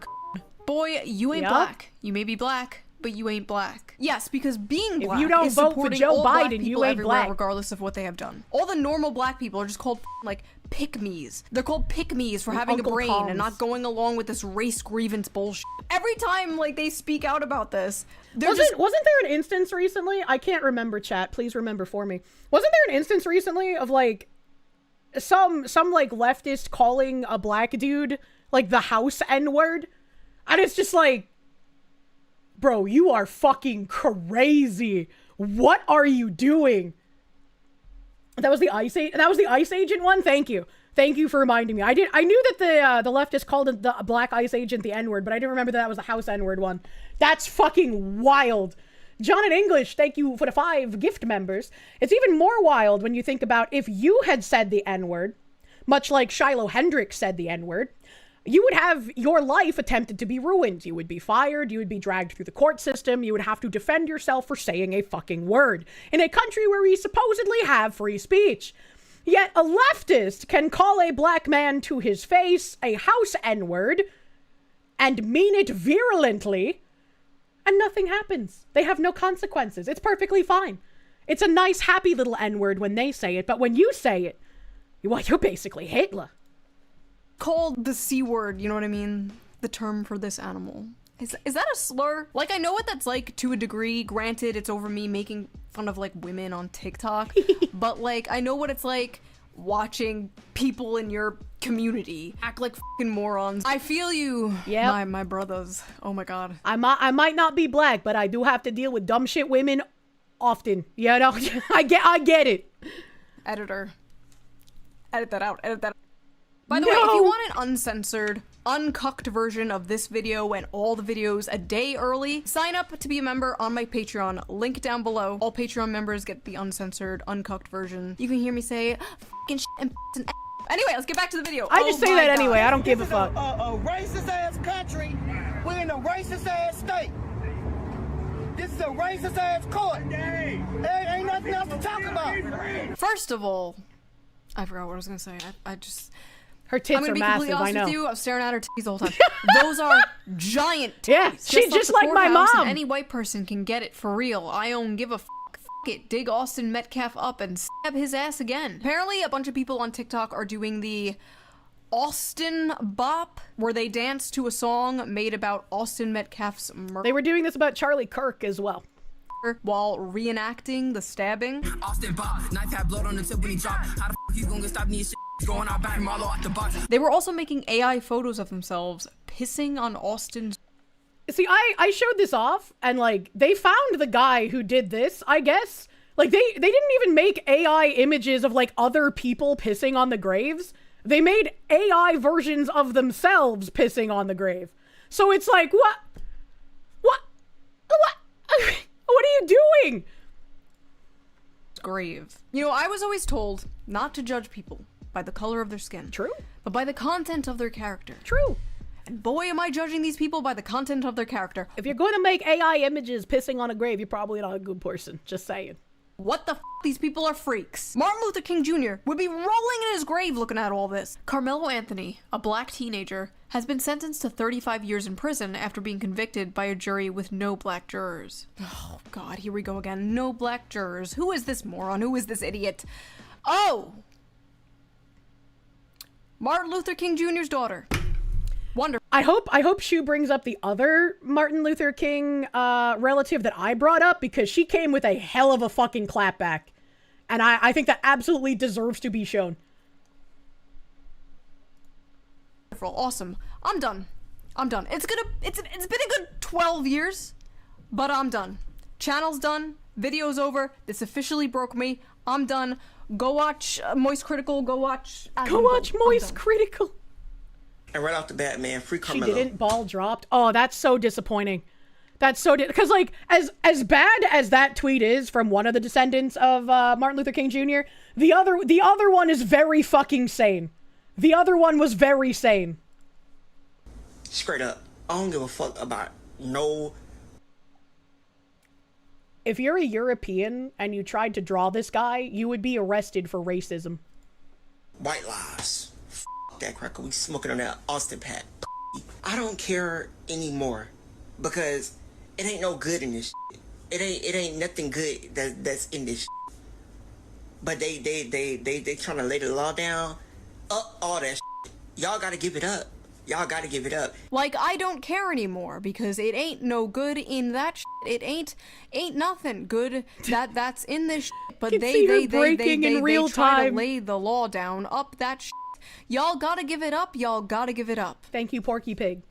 boy, you ain't black. You may be black, but you ain't black. Yes, because being black you don't is vote for supporting Joe all black Biden, people you ain't everywhere, black. regardless of what they have done. All the normal black people are just called like pick-me's. They're called pick-me's for having Uncle a brain Toms. and not going along with this race grievance bullshit. Every time like they speak out about this, Wasn't there an instance recently? I can't remember, chat. Please remember for me. Wasn't there an instance recently of like some like leftist calling a black dude like the house N-word? And it's just like, bro, you are fucking crazy. What are you doing? That was the Ice Agent one. Thank you. Thank you for reminding me. I knew that the leftist called the black Ice Agent the N-word, but I didn't remember that was the house N-word one. That's fucking wild. John in English, thank you for the 5 gift members. It's even more wild when you think about if you had said the N-word, much like Shiloh Hendricks said the N-word, you would have your life attempted to be ruined. You would be fired. You would be dragged through the court system. You would have to defend yourself for saying a fucking word in a country where we supposedly have free speech. Yet a leftist can call a black man to his face a house N-word and mean it virulently, and nothing happens. They have no consequences. It's perfectly fine. It's a nice, happy little N-word when they say it, but when you say it, well, you're basically Hitler. Called the C word, you know what I mean? The term for this animal. Is that a slur? Like, I know what that's like to a degree. Granted, it's over me making fun of, like, women on TikTok. But, like, I know what it's like watching people in your community act like fucking morons. I feel you, my brothers. Oh my god. I might not be black, but I do have to deal with dumb shit women often. You know, I get it. Editor, edit that out. Edit that out. By the way, if you want an uncensored, uncucked version of this video and all the videos a day early, sign up to be a member on my Patreon. Link down below. All Patreon members get the uncensored, uncucked version. You can hear me say fucking shit and anyway, let's get back to the video. I just say that anyway. I don't give a fuck. A racist ass country. We're in a racist ass state. This is a racist ass court. There ain't nothing else to talk about. First of all, I forgot what I was gonna say. I just. Her tits I'm gonna are be massive, completely honest I know. with you. I was staring at her titties the whole time. Those are giant titties. Yeah, she's just like my courthouse, mom. And any white person can get it for real. I don't give a fuck. Fuck it. Dig Austin Metcalf up and stab his ass again. Apparently, a bunch of people on TikTok are doing the Austin Bop, where they dance to a song made about Austin Metcalf's murder. They were doing this about Charlie Kirk as well. While reenacting the stabbing. Austin Bop, knife had blood on the tip when he dropped. How the fuck you gonna stop me? Going out back Marlo out the box. They were also making AI photos of themselves pissing on Austin's. See, I showed this off, and like they found the guy who did this. I guess like they didn't even make AI images of like other people pissing on the graves. They made AI versions of themselves pissing on the grave. So it's like what are you doing? Grave. You know, I was always told not to judge people by the color of their skin. True. But by the content of their character. True. And boy, am I judging these people by the content of their character. If you're going to make AI images pissing on a grave, you're probably not a good person. Just saying. What the f? These people are freaks. Martin Luther King Jr. would be rolling in his grave looking at all this. Carmelo Anthony, a black teenager, has been sentenced to 35 years in prison after being convicted by a jury with no black jurors. Oh, God, here we go again. No black jurors. Who is this moron? Who is this idiot? Oh! Martin Luther King Jr.'s daughter. Wonderful. I hope Shu brings up the other Martin Luther King relative that I brought up, because she came with a hell of a fucking clapback. And I think that absolutely deserves to be shown. Awesome. I'm done. It's been a good 12 years, but I'm done. Channel's done. Video's over. This officially broke me. I'm done. Go watch Moist Critical. Go watch Moist Critical. And right off the bat, man, free Carmelo. She didn't. Ball dropped. Oh, that's so disappointing. That's so because like as bad as that tweet is from one of the descendants of Martin Luther King Jr., the other one is very fucking sane. The other one was very sane. Straight up, I don't give a fuck about no. If you're a European and you tried to draw this guy, you would be arrested for racism. White lies. F that cracker. We smoking on that Austin Pat. I don't care anymore because it ain't no good in this shit. It ain't nothing good that's in this shit. But they trying to lay the law down. All that shit. Y'all gotta give it up. Y'all gotta give it up. Like, I don't care anymore because it ain't no good in that shit. It ain't nothing good that's in this shit. But they try to lay the law down up that shit. Y'all gotta give it up. Y'all gotta give it up. Thank you, Porky Pig.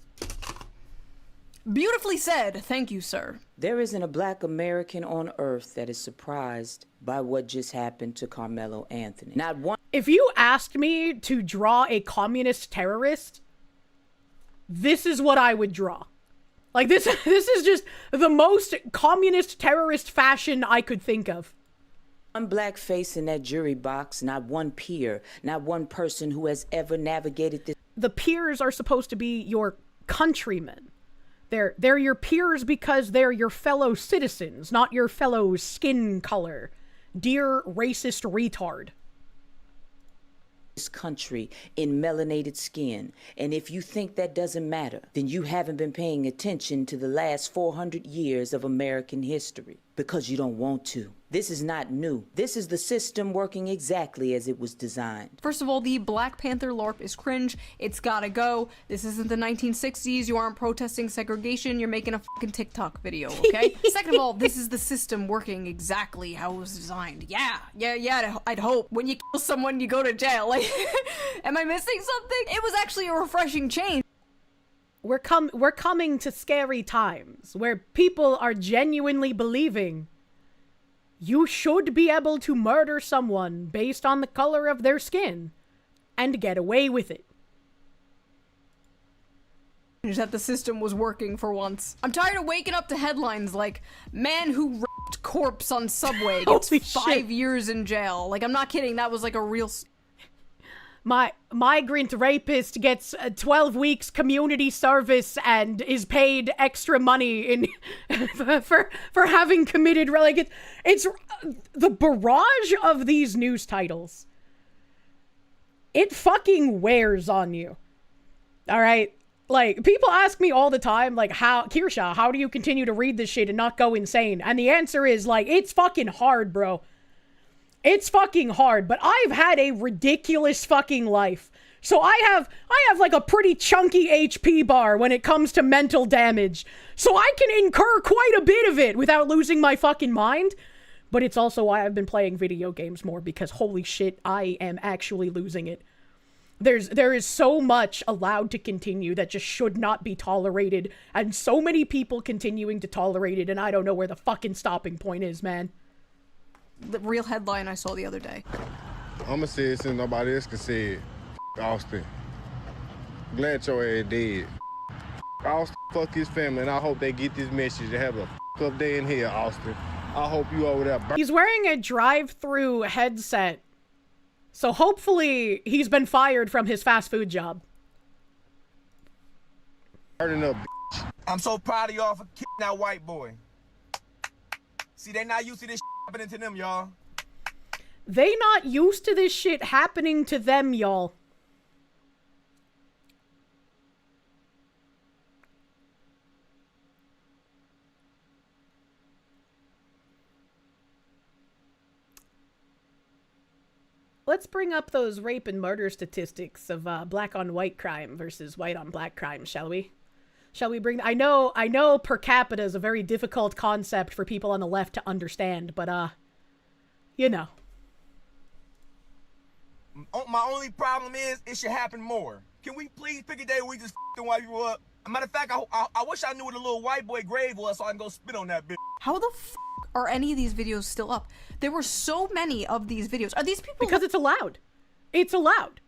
Beautifully said. Thank you, sir. There isn't a black American on earth that is surprised by what just happened to Carmelo Anthony. Not one. If you asked me to draw a communist terrorist, this is what I would draw. Like this is just the most communist terrorist fashion I could think of. One black face in that jury box, not one peer, not one person who has ever navigated this. The peers are supposed to be your countrymen. They're your peers because they're your fellow citizens, not your fellow skin color. Dear racist retard. This country in melanated skin. And if you think that doesn't matter, then you haven't been paying attention to the last 400 years of American history because you don't want to. This is not new. This is the system working exactly as it was designed. First of all, the Black Panther LARP is cringe. It's gotta go. This isn't the 1960s. You aren't protesting segregation. You're making a fucking TikTok video, okay? Second of all, this is the system working exactly how it was designed. Yeah, I'd hope. When you kill someone, you go to jail. Like, am I missing something? It was actually a refreshing change. We're coming to scary times where people are genuinely believing you should be able to murder someone based on the color of their skin and get away with it. That the system was working for once. I'm tired of waking up to headlines like, man who raped corpse on subway gets 5 years in jail. Like, I'm not kidding, that was like a real... Migrant rapist gets 12 weeks community service and is paid extra money in for having committed, like, it's the barrage of these news titles. It fucking wears on you. All right? Like, people ask me all the time, like, Kirsche, how do you continue to read this shit and not go insane? And the answer is, like, it's fucking hard, bro. It's fucking hard, but I've had a ridiculous fucking life. So I have like a pretty chunky HP bar when it comes to mental damage. So I can incur quite a bit of it without losing my fucking mind. But it's also why I've been playing video games more, because holy shit, I am actually losing it. There is so much allowed to continue that just should not be tolerated, and so many people continuing to tolerate it, and I don't know where the fucking stopping point is, man. The real headline I saw the other day. I'ma say it since nobody else can say it. Austin. Glad your ass dead. Austin, fuck his family, and I hope they get this message to have a up day in here, Austin. I hope you over there. He's wearing a drive-through headset. So hopefully he's been fired from his fast food job. Burning up, I'm so proud of y'all for kicking that white boy. See, they not used to this happening to them, y'all. They not used to this shit happening to them, y'all. Let's bring up those rape and murder statistics of black on white crime versus white on black crime, shall we? Shall we bring... I know per capita is a very difficult concept for people on the left to understand, but, you know. My only problem is it should happen more. Can we please pick a day where we just f***ing white people up? Matter of fact, I wish I knew where the little white boy grave was so I can go spit on that bitch. How the f*** are any of these videos still up? There were so many of these videos. Are these people... Because it's allowed. It's allowed.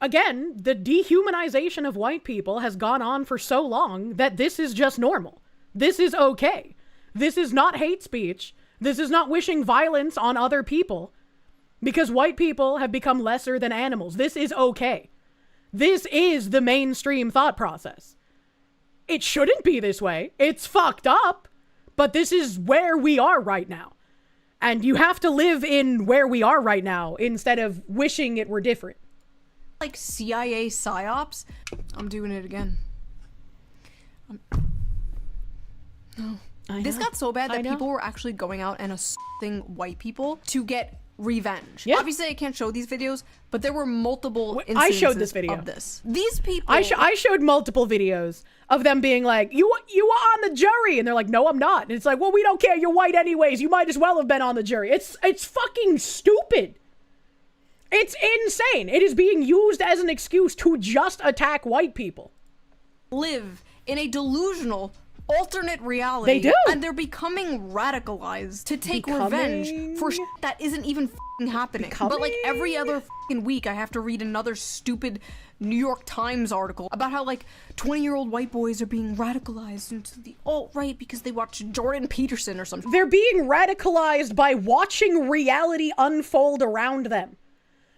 Again, the dehumanization of white people has gone on for so long that this is just normal. This is okay. This is not hate speech. This is not wishing violence on other people. Because white people have become lesser than animals. This is okay. This is the mainstream thought process. It shouldn't be this way. It's fucked up. But this is where we are right now. And you have to live in where we are right now instead of wishing it were different. Like CIA psyops. I'm doing it again. No. This got so bad that people were actually going out and assaulting white people to get revenge. Yeah. Obviously, I can't show these videos, but there were multiple instances I showed this video of this. These people... I showed multiple videos of them being like, you were on the jury, and they're like, no, I'm not. And it's like, well, we don't care. You're white anyways. You might as well have been on the jury. It's fucking stupid. It's insane. It is being used as an excuse to just attack white people. Live in a delusional alternate reality. They do. And they're becoming radicalized to take revenge for shit that isn't even f***ing happening. But like every other f***ing week, I have to read another stupid New York Times article about how like 20-year-old white boys are being radicalized into the alt-right because they watch Jordan Peterson or something. They're being radicalized by watching reality unfold around them.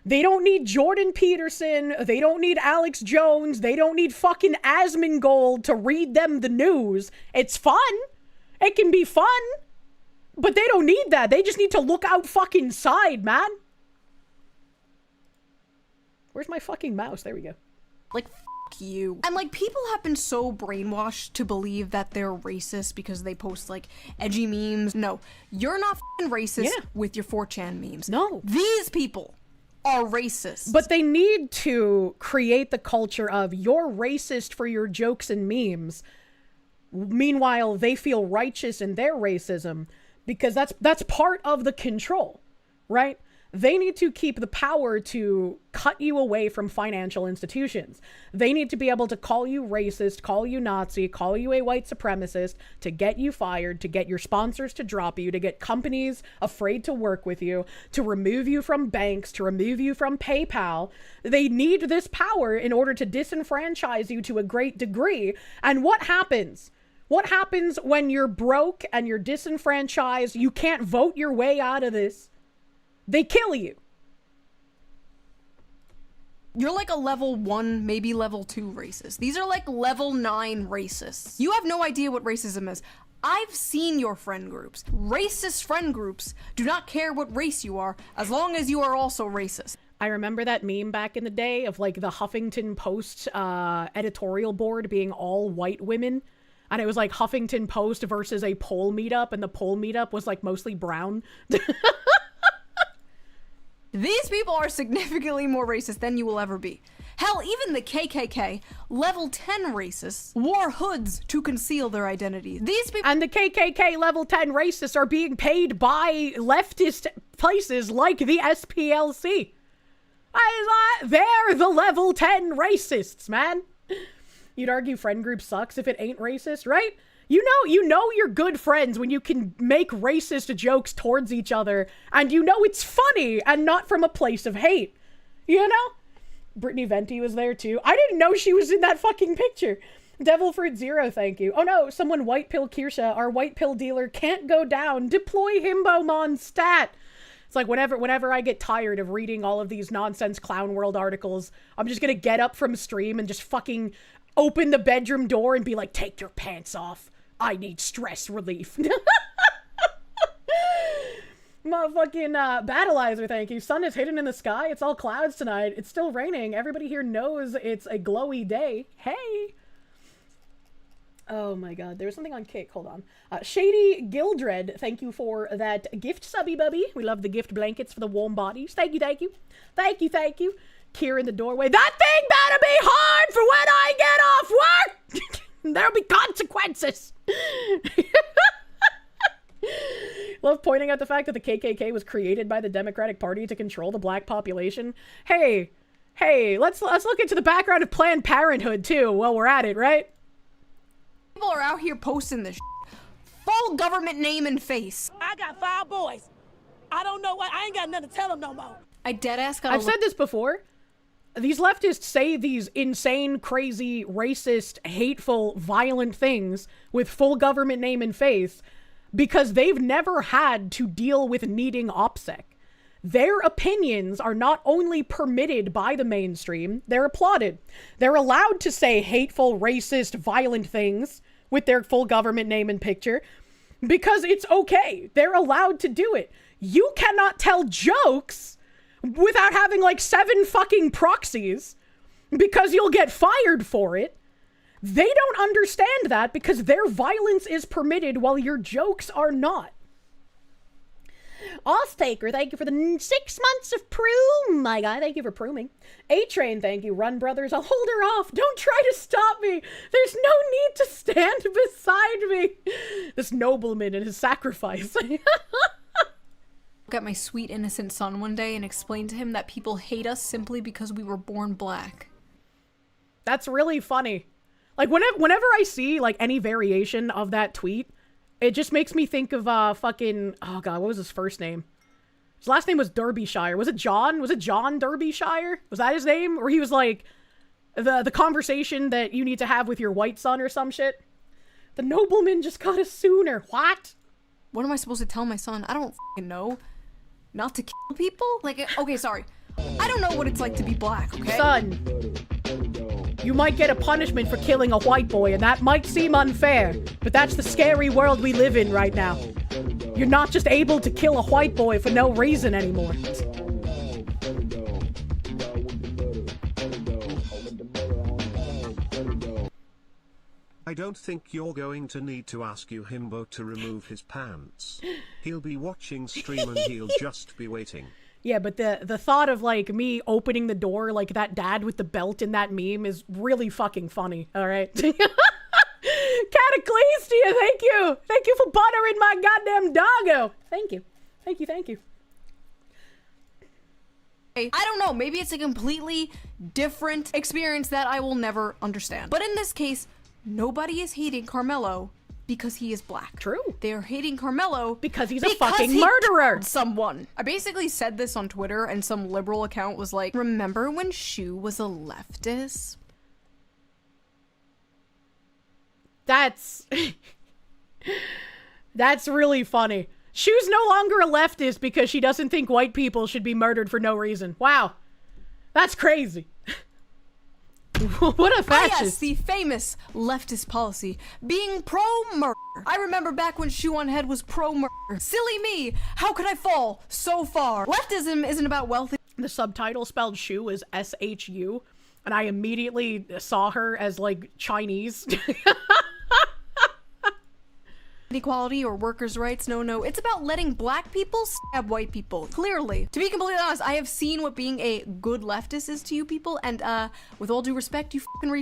They don't need Jordan Peterson. They don't need Alex Jones. They don't need fucking Asmongold to read them the news. It's fun. It can be fun. But they don't need that. They just need to look out fucking side, man. Where's my fucking mouse? There we go. Like, fuck you. And like, people have been so brainwashed to believe that they're racist because they post like edgy memes. No, you're not fucking racist with your 4chan memes. No. These people are racist. But they need to create the culture of you're racist for your jokes and memes. Meanwhile, they feel righteous in their racism because that's part of the control, right? They need to keep the power to cut you away from financial institutions. They need to be able to call you racist, call you Nazi, call you a white supremacist, to get you fired, to get your sponsors to drop you, to get companies afraid to work with you, to remove you from banks, to remove you from PayPal. They need this power in order to disenfranchise you to a great degree. And what happens? What happens when you're broke and you're disenfranchised? You can't vote your way out of this. They kill you. You're like a level 1, maybe level 2 racist. These are like level 9 racists. You have no idea what racism is. I've seen your friend groups. Racist friend groups do not care what race you are, as long as you are also racist. I remember that meme back in the day of like the Huffington Post editorial board being all white women. And it was like Huffington Post versus a poll meetup, and the poll meetup was like mostly brown. These people are significantly more racist than you will ever be. Hell, even the KKK, level 10 racists, wore hoods to conceal their identity. These people— And the KKK level 10 racists are being paid by leftist places like the SPLC. They're the level 10 racists, man. You'd argue friend group sucks if it ain't racist, right? You know you're good friends when you can make racist jokes towards each other, and you know it's funny and not from a place of hate. You know? Brittany Venti was there too. I didn't know she was in that fucking picture. Devilfruit Zero, thank you. Oh no, someone white pill Kirsche, our white pill dealer, can't go down. Deploy Himbomon stat. It's like whenever I get tired of reading all of these nonsense Clown World articles, I'm just gonna get up from stream and just fucking open the bedroom door and be like, take your pants off. I need stress relief. Motherfucking Battleizer, thank you. Sun is hidden in the sky. It's all clouds tonight. It's still raining. Everybody here knows it's a glowy day. Hey! Oh my god, there was something on Kick. Hold on. Shady Gildred, thank you for that gift, subby bubby. We love the gift blankets for the warm bodies. Thank you, thank you. Thank you, thank you. Kier in the doorway. That thing better be hard for when I get off work! There'll be consequences! Love pointing out the fact that the KKK was created by the Democratic Party to control the black population. Hey, let's look into the background of Planned Parenthood too while we're at it, right? People are out here posting this full government name and face. I got 5 boys. I don't know what. I ain't got nothing to tell them no more. I deadass got. I've said this before. These leftists say these insane, crazy, racist, hateful, violent things with full government name and face because they've never had to deal with needing OPSEC. Their opinions are not only permitted by the mainstream, they're applauded. They're allowed to say hateful, racist, violent things with their full government name and picture because it's okay. They're allowed to do it. You cannot tell jokes without having like 7 fucking proxies because you'll get fired for it. They don't understand that because their violence is permitted while your jokes are not. Off-taker, thank you for the 6 months of proom, my guy. Thank you for prooming. A-Train, thank you. Run, brothers. I'll hold her off. Don't try to stop me. There's no need to stand beside me. This nobleman and his sacrifice. Look at my sweet innocent son one day and explain to him that people hate us simply because we were born black. That's really funny. Like whenever I see like any variation of that tweet, it just makes me think of fucking, oh god, what was his first name? His last name was Derbyshire. Was it John? Was it John Derbyshire? Was that his name? Or he was like the conversation that you need to have with your white son or some shit. The nobleman just got a sooner. What? What am I supposed to tell my son? I don't fucking know. Not to kill people? Like, okay, sorry. I don't know what it's like to be black, okay? Son, you might get a punishment for killing a white boy, and that might seem unfair, but that's the scary world we live in right now. You're not just able to kill a white boy for no reason anymore. I don't think you're going to need to ask you himbo to remove his pants. He'll be watching stream and he'll just be waiting. Yeah, but the thought of, like, me opening the door like that dad with the belt in that meme is really fucking funny, alright? Cataclystia, thank you! Thank you for buttering my goddamn doggo! Thank you. Thank you, thank you. I don't know, maybe it's a completely different experience that I will never understand. But in this case, nobody is hating Carmelo because he is black. True. They're hating Carmelo because he's a fucking murderer. Someone. I basically said this on Twitter and some liberal account was like, remember when Shu was a leftist? That's really funny. Shu's no longer a leftist because she doesn't think white people should be murdered for no reason. Wow. That's crazy. What a fascist. Yes, the famous leftist policy, being pro-murder. I remember back when Shu on Head was pro-murder. Silly me, how could I fall so far? Leftism isn't about wealthy. The subtitle spelled Shu as S-H-U, and I immediately saw her as, like, Chinese. Equality or workers' rights, no, it's about letting black people stab white people, clearly. To be completely honest, I have seen what being a good leftist is to you people, and with all due respect, you fucking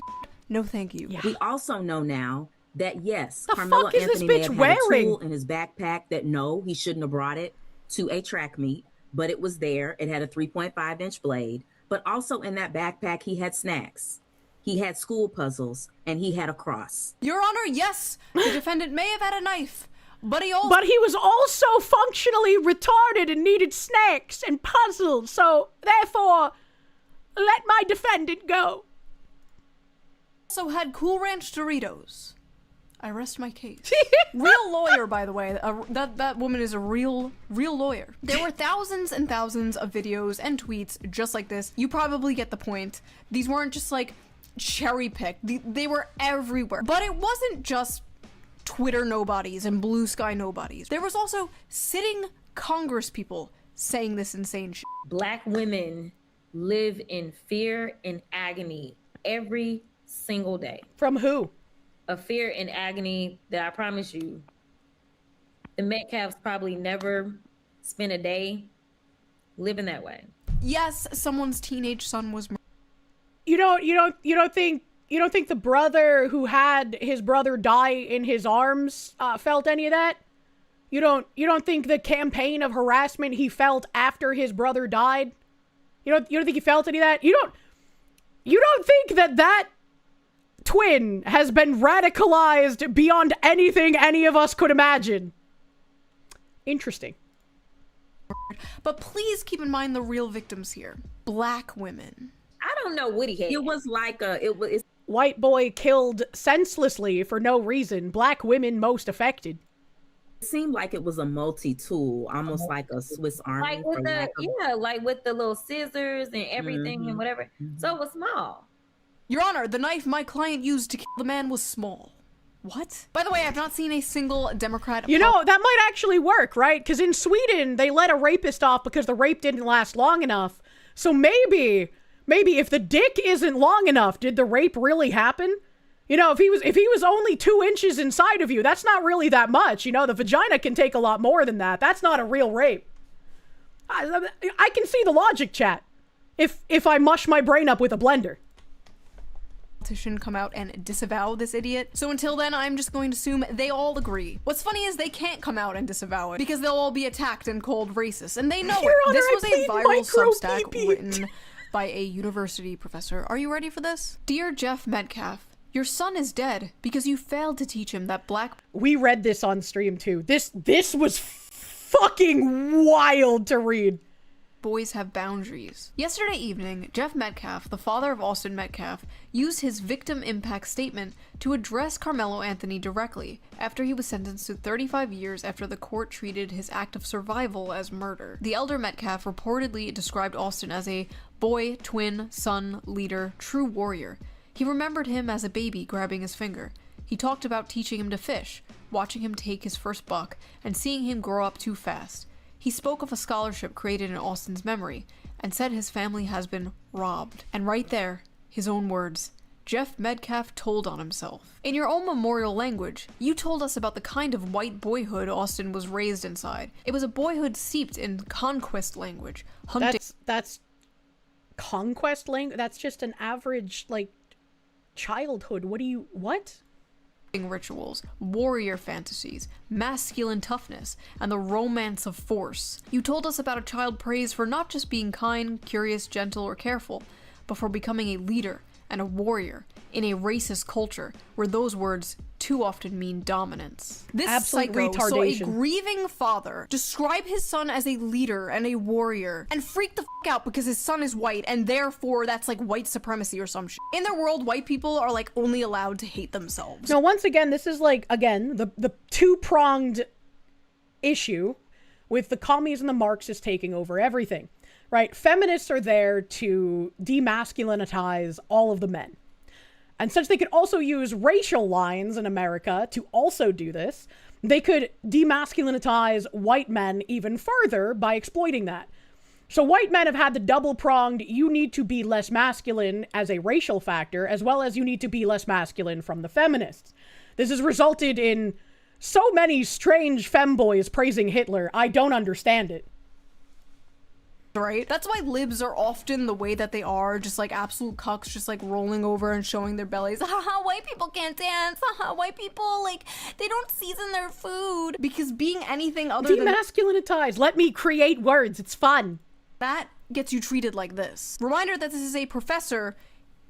no thank you. We also know now that yes, the Carmelo fuck is Anthony this bitch may have had wearing? a tool in his backpack that no, he shouldn't have brought it to a track meet, but it was there. It had a 3.5-inch blade, but also in that backpack, he had snacks. He had school puzzles, and he had a cross. Your Honor, yes, the defendant may have had a knife, but he was also functionally retarded and needed snacks and puzzles, so therefore, let my defendant go. Also had Cool Ranch Doritos. I rest my case. Real lawyer, by the way. That woman is a real lawyer. There were thousands and thousands of videos and tweets just like this. You probably get the point. These weren't just like cherry picked. They were everywhere. But it wasn't just Twitter nobodies and blue sky nobodies. There was also sitting Congress people saying this insane shit. Black women live in fear and agony every single day. From who? A fear and agony that I promise you, the Metcalfs probably never spent a day living that way. Yes, someone's teenage son was murdered. You don't think the brother who had his brother die in his arms felt any of that? You don't think the campaign of harassment he felt after his brother died? You don't think he felt any of that? You don't think that twin has been radicalized beyond anything any of us could imagine? Interesting. But please keep in mind the real victims here. Black women. I don't know what he had. It was like it's white boy killed senselessly for no reason. Black women most affected. It seemed like it was a multi-tool, almost like a Swiss Army. Like with like with the little scissors and everything and whatever. So it was small. Your Honor, the knife my client used to kill the man was small. What? By the way, I've not seen a single Democrat. You know, that might actually work, right? Because in Sweden, they let a rapist off because the rape didn't last long enough. So maybe if the dick isn't long enough, did the rape really happen? You know, if he was only 2 inches inside of you, that's not really that much. You know, the vagina can take a lot more than that. That's not a real rape. I can see the logic, chat. If I mush my brain up with a blender. Come out and disavow this idiot. So until then, I'm just going to assume they all agree. What's funny is they can't come out and disavow it because they'll all be attacked and called racist, and they know Your it. Honor, This was a viral Substack BB. written by a university professor. Are you ready for this? Dear Jeff Metcalf, your son is dead because you failed to teach him that black... We read this on stream too. This was fucking wild to read. Boys have boundaries. Yesterday evening, Jeff Metcalf, the father of Austin Metcalf, used his victim impact statement to address Carmelo Anthony directly after he was sentenced to 35 years after the court treated his act of survival as murder. The elder Metcalf reportedly described Austin as a boy, twin, son, leader, true warrior. He remembered him as a baby grabbing his finger. He talked about teaching him to fish, watching him take his first buck, and seeing him grow up too fast. He spoke of a scholarship created in Austin's memory and said his family has been robbed. And right there, his own words, Jeff Metcalf told on himself. In your own memorial language, you told us about the kind of white boyhood Austin was raised inside. It was a boyhood steeped in conquest language. Hunting. That's conquest language? That's just an average, like, childhood. What? Rituals, warrior fantasies, masculine toughness, and the romance of force. You told us about a child praised for not just being kind, curious, gentle, or careful, but for becoming a leader and a warrior in a racist culture where those words too often mean dominance. This Absolute psycho saw a retardation. grieving father describe his son as a leader and a warrior and freak the f out because his son is white and therefore that's like white supremacy or some shit. In their world, white people are like only allowed to hate themselves. No, once again, this is like, again, the two-pronged issue with the commies and the Marxists taking over everything, right? Feminists are there to demasculinize all of the men. And since they could also use racial lines in America to also do this, they could demasculinize white men even further by exploiting that. So white men have had the double-pronged, you need to be less masculine as a racial factor, as well as you need to be less masculine from the feminists. This has resulted in so many strange femboys praising Hitler. I don't understand it. Right? That's why libs are often the way that they are, just like absolute cucks, just like rolling over and showing their bellies. Haha, white people can't dance. Haha, white people, like, they don't season their food. Because being anything other than Demasculinitize. Let me create words. It's fun. that gets you treated like this. Reminder that this is a professor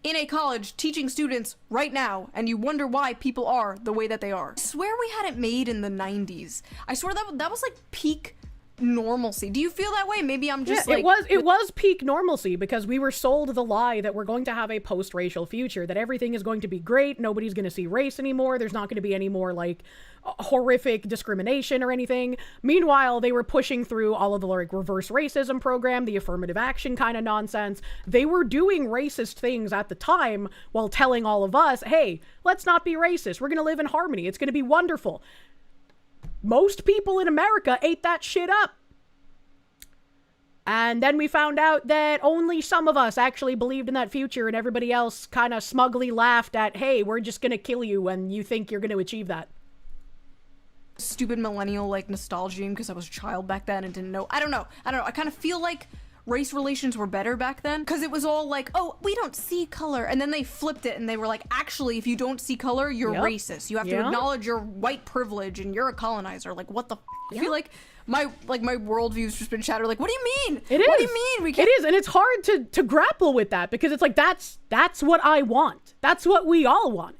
in a college teaching students right now, and you wonder why people are the way that they are. I swear we had it made in the 90s. I swear that was like peak normalcy. Do you feel that way? Maybe I'm just like... It was peak normalcy because we were sold the lie that we're going to have a post-racial future, that everything is going to be great, nobody's going to see race anymore, there's not going to be any more like horrific discrimination or anything. Meanwhile, they were pushing through all of the like reverse racism program, the affirmative action kind of nonsense. They were doing racist things at the time while telling all of us, hey, let's not be racist, we're going to live in harmony, it's going to be wonderful. Most people in America ate that shit up. And then we found out that only some of us actually believed in that future and everybody else kind of smugly laughed at, hey, we're just going to kill you when you think you're going to achieve that. Stupid millennial like nostalgia because I was a child back then and didn't know. I don't know. I kind of feel like race relations were better back then because it was all like, oh, we don't see color, and then they flipped it and they were like, actually, if you don't see color, you're racist. You have to acknowledge your white privilege and you're a colonizer. Like, what the I feel like my worldview's just been shattered. Like, what do you mean? It is. What do you mean? We can't... It is, and it's hard to grapple with that because it's like that's what I want. That's what we all want.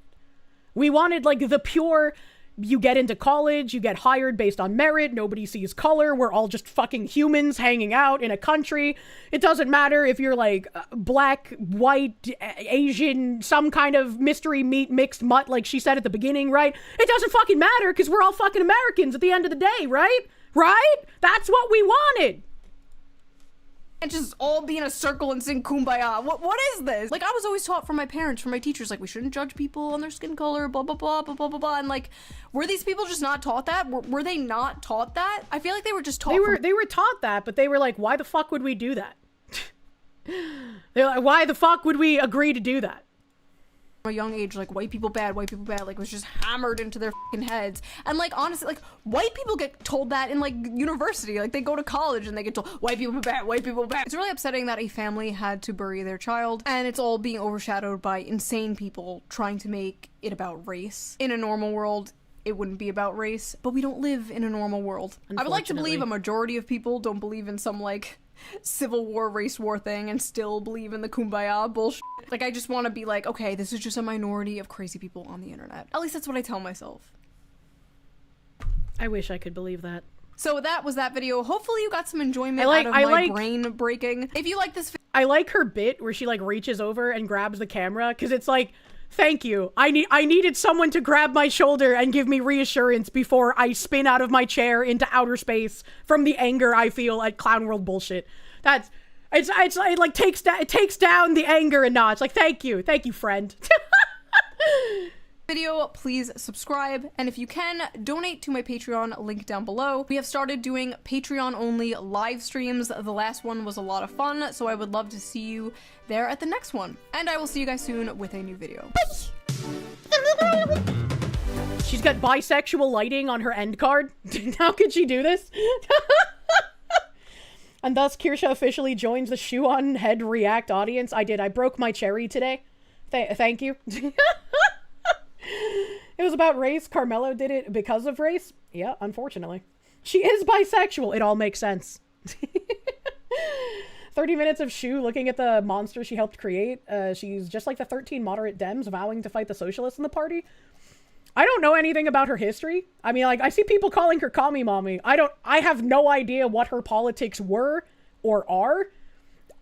We wanted like the pure. You get into college, you get hired based on merit, nobody sees color, we're all just fucking humans hanging out in a country. It doesn't matter if you're like black, white, Asian, some kind of mystery meat mixed mutt like she said at the beginning, right? It doesn't fucking matter because we're all fucking Americans at the end of the day, right? Right? That's what we wanted. And just all be in a circle and sing Kumbaya. What is this? Like, I was always taught from my parents, from my teachers, like, we shouldn't judge people on their skin color, blah, blah, blah, blah, blah, blah, blah. And, like, were these people just not taught that? Were they not taught that? I feel like they were just taught They were taught that, but they were like, why the fuck would we do that? They're like, why the fuck would we agree to do that? From a young age, like, white people bad, like, it was just hammered into their fucking heads. And, like, honestly, like, white people get told that in, like, university. Like, they go to college and they get told, white people bad, white people bad. It's really upsetting that a family had to bury their child, and it's all being overshadowed by insane people trying to make it about race. In a normal world, it wouldn't be about race, but we don't live in a normal world. I would like to believe a majority of people don't believe in some, like, Civil War, race war thing and still believe in the Kumbaya bullshit. Like, I just want to be like, okay, this is just a minority of crazy people on the internet. At least that's what I tell myself. I wish I could believe that. So that was that video. Hopefully you got some enjoyment out of my brain breaking. If you like this I like her bit where she like reaches over and grabs the camera because it's like, thank you. I needed someone to grab my shoulder and give me reassurance before I spin out of my chair into outer space from the anger I feel at Clown World bullshit. It like takes down the anger a notch. Like, thank you, friend. video, please subscribe, and if you can, donate to my Patreon, link down below. We have started doing Patreon only live streams. The last one was a lot of fun, so I would love to see you there at the next one. And I will see you guys soon with a new video. She's got bisexual lighting on her end card. How could she do this? And thus, Kirsche officially joins the shoe on head react audience. I did. I broke my cherry today. Thank you. It was about race. Carmelo did it because of race. Yeah, unfortunately. She is bisexual. It all makes sense. 30 minutes of Shu looking at the monster she helped create. She's just like the 13 moderate Dems vowing to fight the socialists in the party. I don't know anything about her history. I mean, like, I see people calling her Kami Mommy. I have no idea what her politics were or are.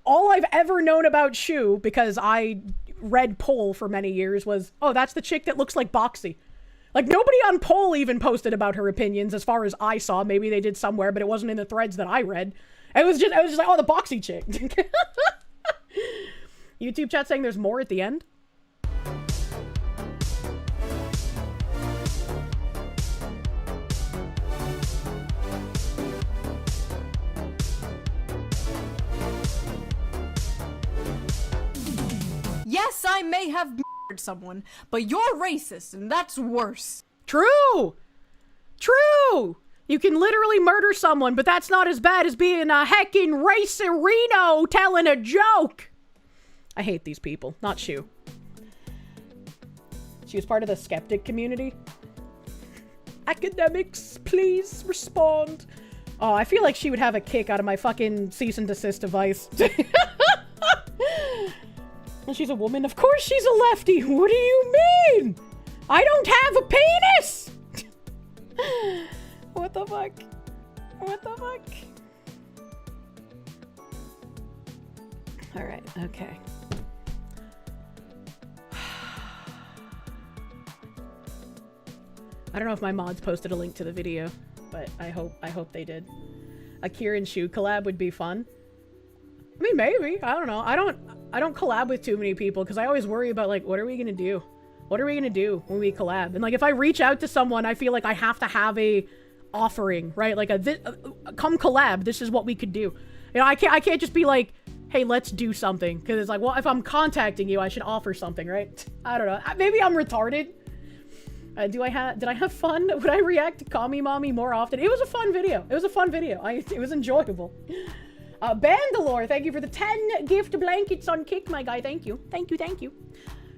All I've ever known about Shu, because I read Poll for many years, was, oh, that's the chick that looks like Boxy. Like, nobody on Poll even posted about her opinions as far as I saw. Maybe they did somewhere, but it wasn't in the threads that I read. I was just like, oh, the Boxy chick. YouTube chat saying there's more at the end. Yes, I may have murdered someone, but you're racist, and that's worse. True! True! You can literally murder someone, but that's not as bad as being a heckin' racerino telling a joke! I hate these people. Not Shu. She was part of the skeptic community. Academics, please respond. Oh, I feel like she would have a kick out of my fucking cease and desist device. Well, she's a woman. Of course she's a lefty. What do you mean? I don't have a penis! What the fuck? What the fuck? Alright, okay. I don't know if my mods posted a link to the video, but I hope they did. A Kieran Shu collab would be fun. I mean, maybe. I don't know. I don't collab with too many people because I always worry about, like, what are we gonna do? What are we gonna do when we collab? And, like, if I reach out to someone, I feel like I have to have a offering, right? Like, come collab. This is what we could do. You know, I can't just be like, hey, let's do something. Because it's like, well, if I'm contacting you, I should offer something, right? I don't know. Maybe I'm retarded. Did I have fun? Would I react to Kami Mommy more often? It was a fun video. It was a fun video. It was enjoyable. Bandalore, thank you for the 10 gift blankets on Kick, my guy. Thank you. Thank you, thank you.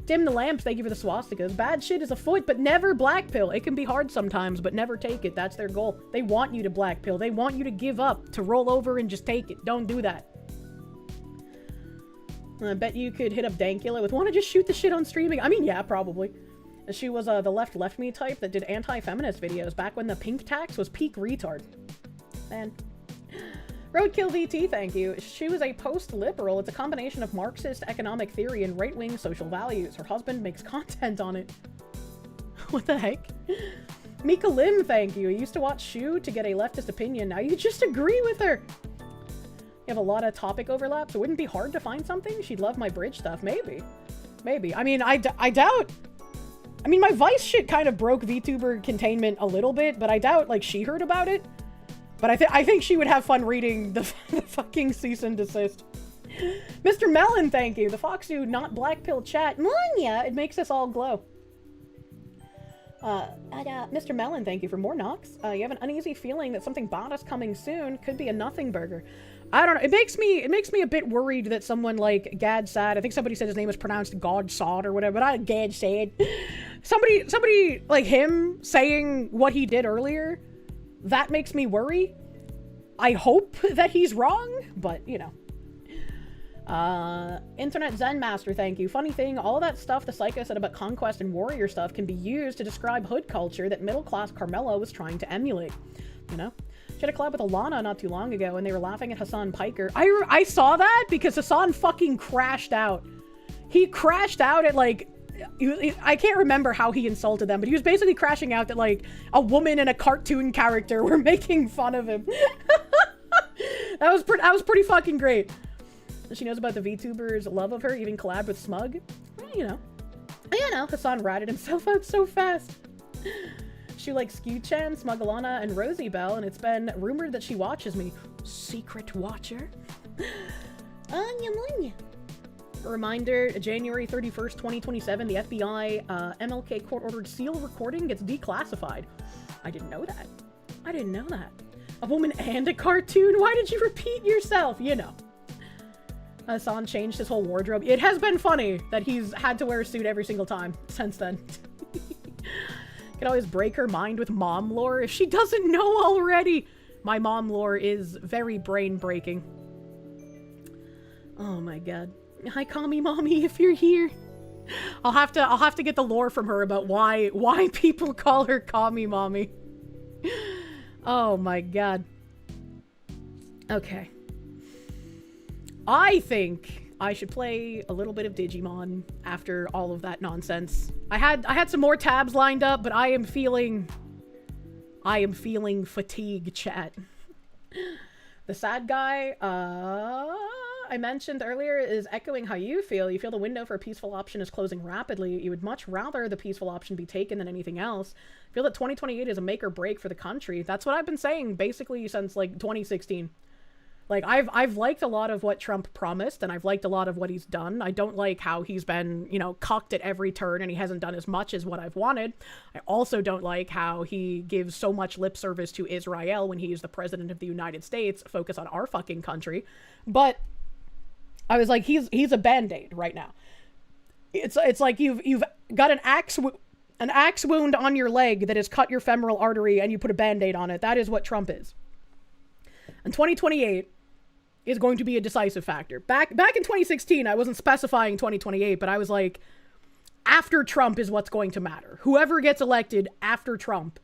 Dim the Lamps, thank you for the swastikas. Bad shit is afoot, but never black pill. It can be hard sometimes, but never take it. That's their goal. They want you to black pill. They want you to give up, to roll over and just take it. Don't do that. I bet you could hit up Dankula with, want to just shoot the shit on streaming? I mean, yeah, probably. She was the left me type that did anti-feminist videos back when the pink tax was peak retard. Man. Roadkill VT, thank you. She was a post-liberal. It's a combination of Marxist economic theory and right-wing social values. Her husband makes content on it. What the heck? Mika Lim, thank you. I used to watch Shu to get a leftist opinion. Now you just agree with her. You have a lot of topic overlaps. It wouldn't be hard to find something. She'd love my bridge stuff. Maybe. Maybe. I mean, I doubt... I mean, my Vice shit kind of broke VTuber containment a little bit, but I doubt, like, she heard about it. But I think she would have fun reading the fucking cease and desist. Mr. Melon, thank you. The Foxu not black pill chat. Yeah, it makes us all glow. Mr. Melon, thank you for more knocks. You have an uneasy feeling that something bad is coming soon. Could be a nothing burger. I don't know. It makes me a bit worried that someone like Gad Sad, I think somebody said his name was pronounced God Sod or whatever, but not Gad Sad. Somebody like him saying what he did earlier, that makes me worry. I hope that he's wrong, but you know. Internet Zen Master, thank you. Funny thing, all that stuff the Psycho said about conquest and warrior stuff can be used to describe hood culture that middle-class Carmelo was trying to emulate. You know? She had a collab with Alana not too long ago, and they were laughing at Hassan Piker. I saw that because Hassan fucking crashed out. He crashed out at, like... I can't remember how he insulted them, but he was basically crashing out that, like, a woman and a cartoon character were making fun of him. That was pretty fucking great. She knows about the VTubers' love of her, even collab with Smug. Well, you know. Yeah, no, Hassan ratted himself out so fast. She likes Skew-chan, Smuggalana, and Rosie Bell, and it's been rumored that she watches me. Secret watcher? A reminder, January 31st, 2027, the FBI MLK court-ordered seal recording gets declassified. I didn't know that. I didn't know that. A woman and a cartoon? Why did you repeat yourself? You know. Hassan changed his whole wardrobe. It has been funny that he's had to wear a suit every single time since then. Can always break her mind with mom lore if she doesn't know already. My mom lore is very brain-breaking. Oh my god. Hi, Kami Mommy, if you're here. I'll have to get the lore from her about why people call her Kami Mommy. Oh my god. Okay. I think I should play a little bit of Digimon after all of that nonsense. I had some more tabs lined up, but I am feeling fatigue, chat. The sad guy, I mentioned earlier is echoing how you feel. You feel the window for a peaceful option is closing rapidly. You would much rather the peaceful option be taken than anything else. Feel that 2028 is a make or break for the country. That's what I've been saying basically since like 2016. Like, I've liked a lot of what Trump promised, and I've liked a lot of what he's done. I don't like how he's been, you know, cucked at every turn, and he hasn't done as much as what I've wanted. I also don't like how he gives so much lip service to Israel when he is the president of the United States. Focus on our fucking country. But I was like, he's a Band-Aid right now. It's like you've got an axe wound on your leg that has cut your femoral artery, and you put a Band-Aid on it. That is what Trump is. And 2028 is going to be a decisive factor. Back in 2016, I wasn't specifying 2028, but I was like, after Trump is what's going to matter. Whoever gets elected after Trump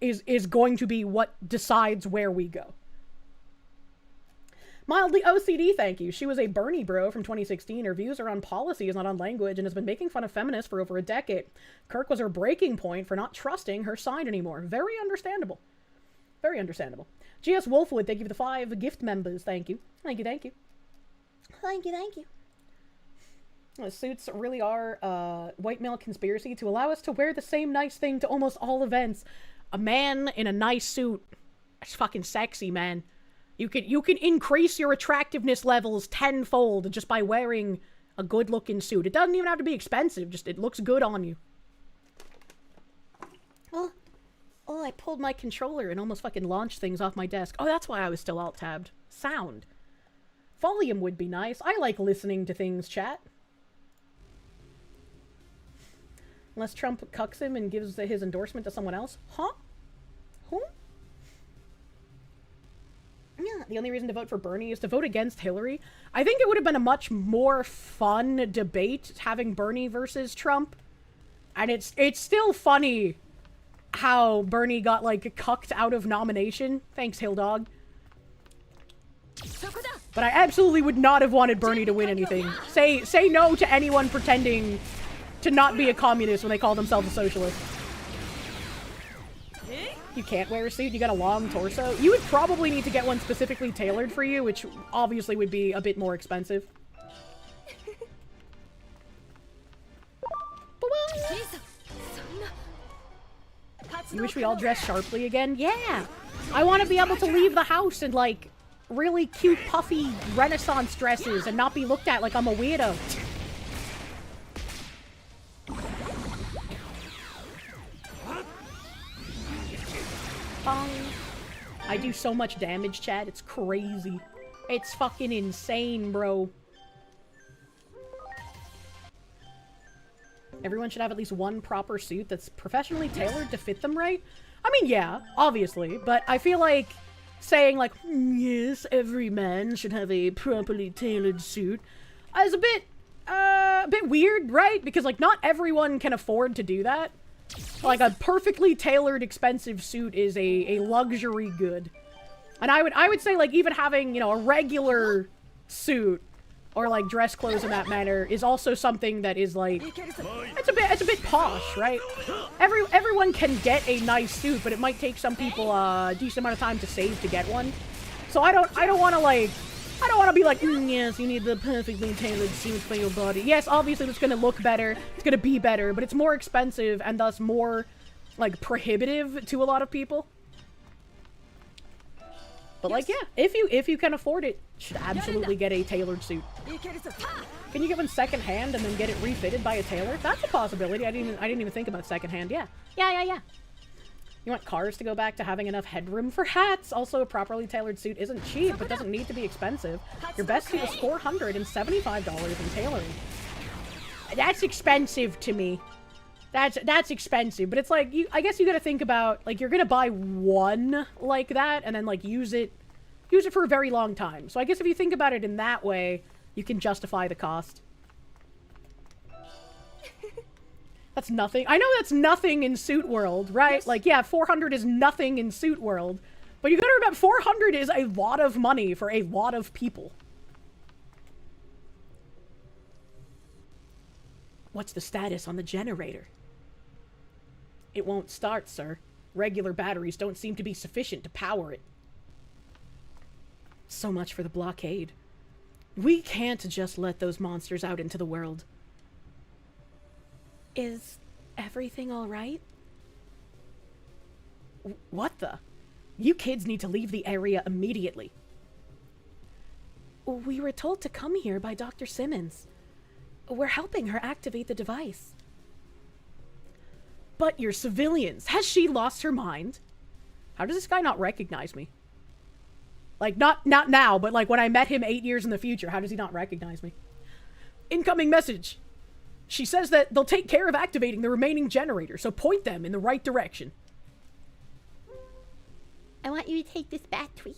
is going to be what decides where we go. Mildly OCD, thank you. She was a Bernie bro from 2016. Her views are on policy, is not on language, and has been making fun of feminists for over a decade. Kirk was her breaking point for not trusting her side anymore. Very understandable. Very understandable. GS Wolfwood, thank you for the 5 gift members. Thank you. Thank you, thank you. Thank you, thank you. The suits really are white male conspiracy to allow us to wear the same nice thing to almost all events. A man in a nice suit. It's fucking sexy, man. You can increase your attractiveness levels tenfold just by wearing a good-looking suit. It doesn't even have to be expensive, just it looks good on you. Oh, I pulled my controller and almost fucking launched things off my desk. Oh, that's why I was still alt-tabbed. Sound. Volume would be nice. I like listening to things, chat. Unless Trump cucks him and gives his endorsement to someone else. Huh? Who? Yeah, the only reason to vote for Bernie is to vote against Hillary. I think it would have been a much more fun debate having Bernie versus Trump. And it's still funny how Bernie got, like, cucked out of nomination. Thanks, Hilldog. But I absolutely would not have wanted Bernie to win anything. Say no to anyone pretending to not be a communist when they call themselves a socialist. You can't wear a suit, you got a long torso. You would probably need to get one specifically tailored for you, which obviously would be a bit more expensive. You wish we all dressed sharply again? Yeah! I want to be able to leave the house in, like, really cute, puffy Renaissance dresses and not be looked at like I'm a weirdo. Bong. I do so much damage, chat. It's crazy. It's fucking insane, bro. Everyone should have at least one proper suit that's professionally tailored to fit them right. I mean, yeah, obviously, but I feel like saying, like, yes, every man should have a properly tailored suit is a bit weird, right? Because, like, not everyone can afford to do that. Like, a perfectly tailored, expensive suit is a luxury good. And I would say, like, even having, you know, a regular suit or, like, dress clothes in that manner is also something that is, like, it's a bit posh, right? Everyone can get a nice suit, but it might take some people a decent amount of time to save to get one. So I don't want to, like, I don't want to be like, yes, you need the perfectly tailored suit for your body. Yes, obviously it's going to look better, it's going to be better, but it's more expensive and thus more, like, prohibitive to a lot of people. But like, yeah, if you can afford it, you should absolutely get a tailored suit. Can you get one secondhand and then get it refitted by a tailor? That's a possibility. I didn't even think about secondhand. Yeah. You want cars to go back to having enough headroom for hats? Also, a properly tailored suit isn't cheap, but doesn't need to be expensive. Your best suit is $475 in tailoring. That's expensive to me. That's expensive, but it's like, I guess you gotta think about, like, you're gonna buy one like that and then, like, use it for a very long time. So I guess if you think about it in that way, you can justify the cost. That's nothing. I know that's nothing in Suit World, right? Yes. Like, yeah, 400 is nothing in Suit World, but you gotta remember 400 is a lot of money for a lot of people. What's the status on the generator? It won't start, sir. Regular batteries don't seem to be sufficient to power it. So much for the blockade. We can't just let those monsters out into the world. Is everything all right? What the? You kids need to leave the area immediately. We were told to come here by Dr. Simmons. We're helping her activate the device. But you're civilians. Has she lost her mind? How does this guy not recognize me? Like, not now, but like when I met him 8 years in the future, how does he not recognize me? Incoming message. She says that they'll take care of activating the remaining generator, so point them in the right direction. I want you to take this battery.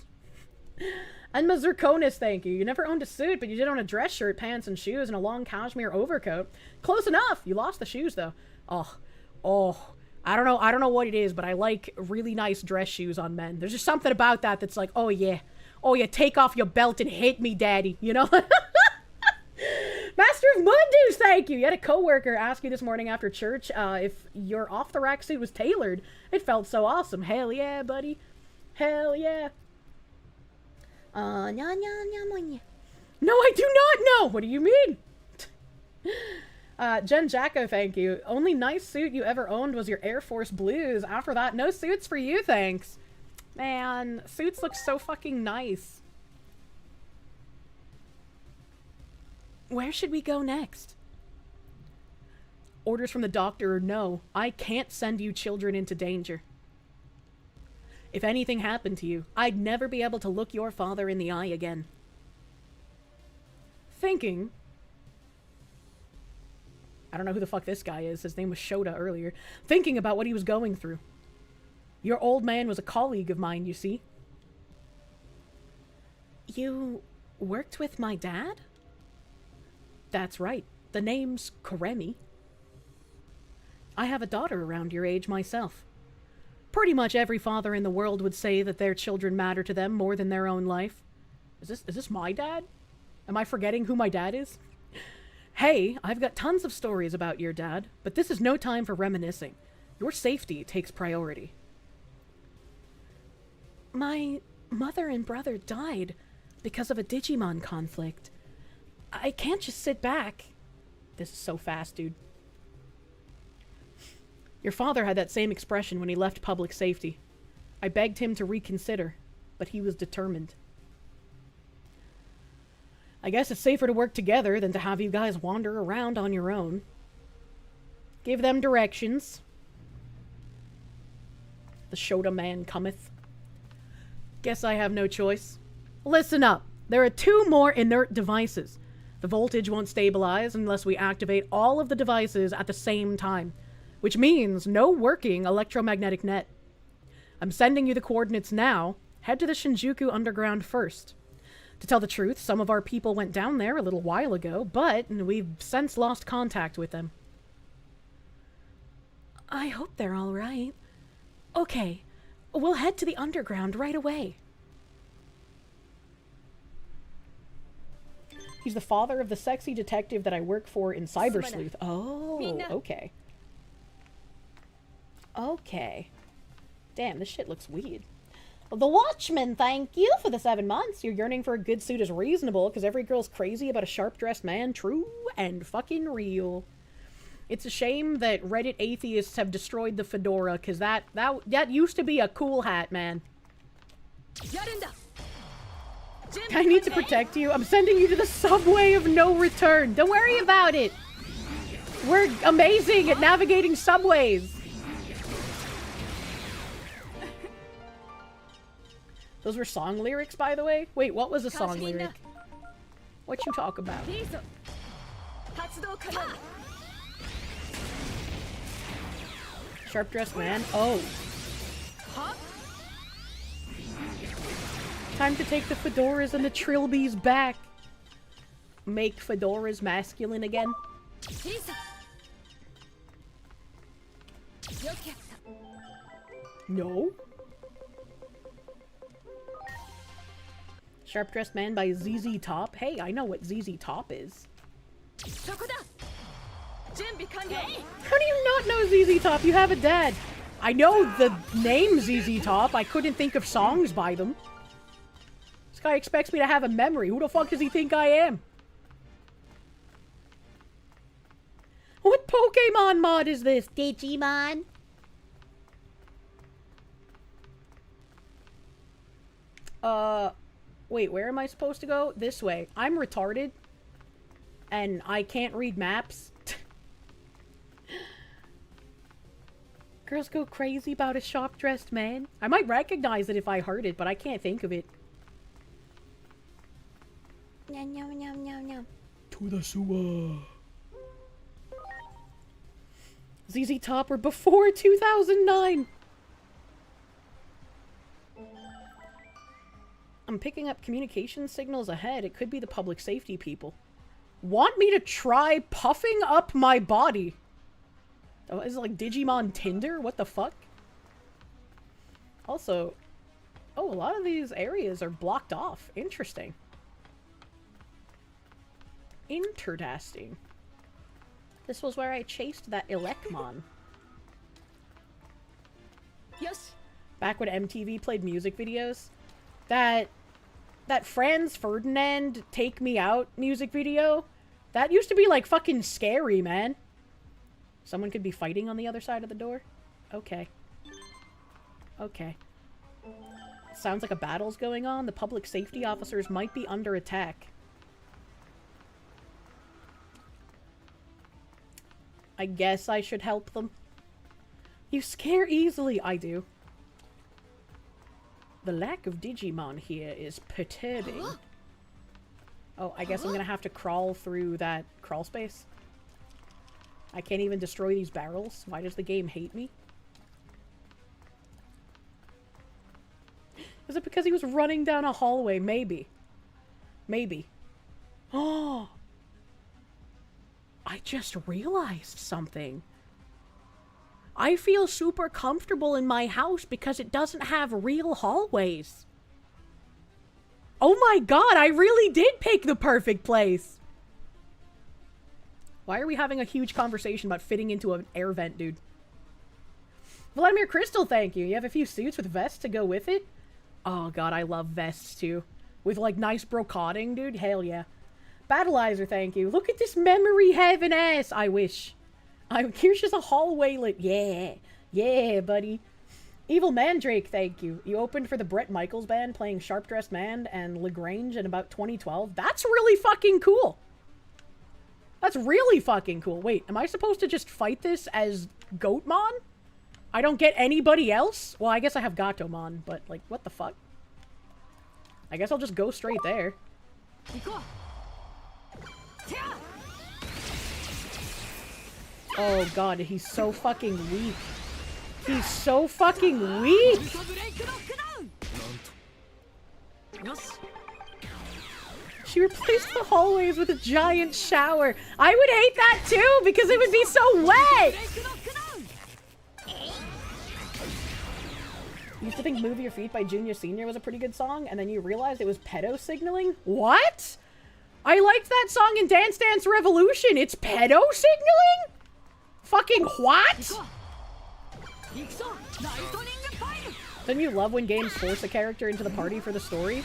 And my Zirconis, thank you. You never owned a suit, but you did own a dress shirt, pants, and shoes, and a long cashmere overcoat. Close enough. You lost the shoes, though. Oh, I don't know what it is, but I like really nice dress shoes on men. There's just something about that that's like, oh yeah, take off your belt and hit me, daddy, you know? Master of Mundus, thank you. You had a coworker ask you this morning after church if your off-the-rack suit was tailored. It felt so awesome. Hell yeah, buddy. Hell yeah. No, I do not know. What do you mean? Jen Jacko, thank you. Only nice suit you ever owned was your Air Force Blues. After that, no suits for you, thanks. Man, suits look so fucking nice. Where should we go next? Orders from the doctor are no. I can't send you children into danger. If anything happened to you, I'd never be able to look your father in the eye again. Thinking... I don't know who the fuck this guy is. His name was Shota earlier. Thinking about what he was going through. Your old man was a colleague of mine, you see. You worked with my dad? That's right. The name's Karemi. I have a daughter around your age myself. Pretty much every father in the world would say that their children matter to them more than their own life. Is this my dad? Am I forgetting who my dad is? Hey, I've got tons of stories about your dad, but this is no time for reminiscing. Your safety takes priority. My mother and brother died because of a Digimon conflict. I can't just sit back. This is so fast, dude. Your father had that same expression when he left public safety. I begged him to reconsider, but he was determined. I guess it's safer to work together than to have you guys wander around on your own. Give them directions. The Shota man cometh. Guess I have no choice. Listen up. There are 2 more inert devices. The voltage won't stabilize unless we activate all of the devices at the same time, which means no working electromagnetic net. I'm sending you the coordinates now. Head to the Shinjuku Underground first. To tell the truth, some of our people went down there a little while ago, but we've since lost contact with them. I hope they're all right. Okay, we'll head to the underground right away. He's the father of the sexy detective that I work for in Cyber Sleuth. Oh, okay. Okay. Damn, this shit looks weird. The Watchman, thank you for the 7 months. Your yearning for a good suit is reasonable, because every girl's crazy about a sharp-dressed man. True and fucking real. It's a shame that Reddit atheists have destroyed the fedora, because that used to be a cool hat, man. I need to protect you. I'm sending you to the subway of no return. Don't worry about it. We're amazing at navigating subways. Those were song lyrics, by the way? Wait, what was a song lyric? What you talk about? Sharp-dressed man? Oh. Time to take the fedoras and the trilbies back. Make fedoras masculine again. No. Sharp-dressed man by ZZ Top. Hey, I know what ZZ Top is. How do you not know ZZ Top? You have a dad. I know the name ZZ Top. I couldn't think of songs by them. This guy expects me to have a memory. Who the fuck does he think I am? What Pokemon mod is this? Digimon? Wait, where am I supposed to go? This way. I'm retarded. And I can't read maps. Girls go crazy about a sharp-dressed man. I might recognize it if I heard it, but I can't think of it. Yum, yum, yum, yum, yum. To the sewer. ZZ Top were before 2009. I'm picking up communication signals ahead. It could be the public safety people. Want me to try puffing up my body? Oh, is it like Digimon Tinder? What the fuck? Also, oh, a lot of these areas are blocked off. Interesting. Interesting. This was where I chased that Elecmon. Yes. Back when MTV played music videos. That Franz Ferdinand Take Me Out music video, that used to be like fucking scary, man. Someone could be fighting on the other side of the door? Okay. Okay. Sounds like a battle's going on. The public safety officers might be under attack. I guess I should help them. You scare easily. I do. The lack of Digimon here is perturbing. Oh, I guess I'm gonna have to crawl through that crawl space. I can't even destroy these barrels. Why does the game hate me? Is it because he was running down a hallway? Maybe. Maybe. Oh! I just realized something. I feel super comfortable in my house because it doesn't have real hallways. Oh my god, I really did pick the perfect place. Why are we having a huge conversation about fitting into an air vent, dude? Vladimir Crystal, thank you. You have a few suits with vests to go with it? Oh god, I love vests too. With like nice brocading, dude. Hell yeah. Battleizer, thank you. Look at this memory heaven ass. I wish. Kirsche's a hallway lit. Yeah. Yeah, buddy. Evil Mandrake, thank you. You opened for the Bret Michaels band playing Sharp Dressed Man and LaGrange in about 2012. That's really fucking cool. That's really fucking cool. Wait, am I supposed to just fight this as Goatmon? I don't get anybody else? Well, I guess I have Gatomon, but like, what the fuck? I guess I'll just go straight there. Oh god, he's so fucking weak. He's so fucking weak! She replaced the hallways with a giant shower. I would hate that too, because it would be so wet! You used to think Move Your Feet by Junior Senior was a pretty good song, and then you realized it was pedo signaling? What? I liked that song in Dance Dance Revolution. It's pedo signaling? Fucking what? Don't you love when games force a character into the party for the story?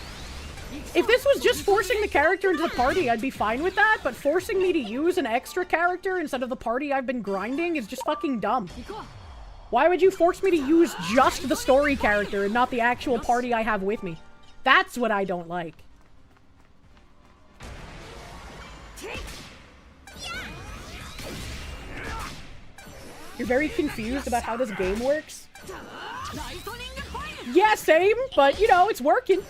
If this was just forcing the character into the party, I'd be fine with that, but forcing me to use an extra character instead of the party I've been grinding is just fucking dumb. Why would you force me to use just the story character and not the actual party I have with me? That's what I don't like. You're very confused about how this game works? Yeah, same, but you know, it's working.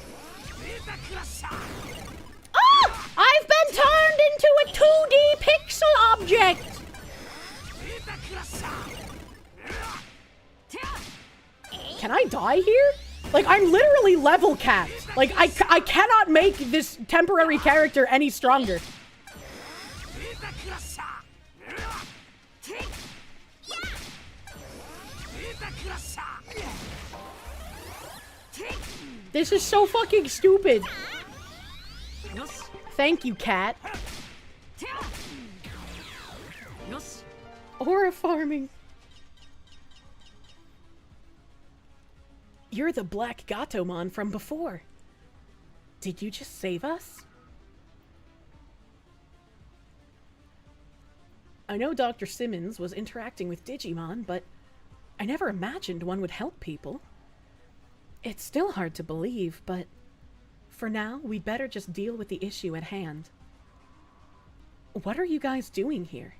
Ah! I've been turned into a 2D pixel object! Can I die here? Like, I'm literally level capped. Like, I cannot make this temporary character any stronger. This is so fucking stupid. Thank you, cat. Aura farming. You're the Black Gatomon from before. Did you just save us? I know Dr. Simmons was interacting with Digimon, but I never imagined one would help people. It's still hard to believe, but for now, we'd better just deal with the issue at hand. What are you guys doing here?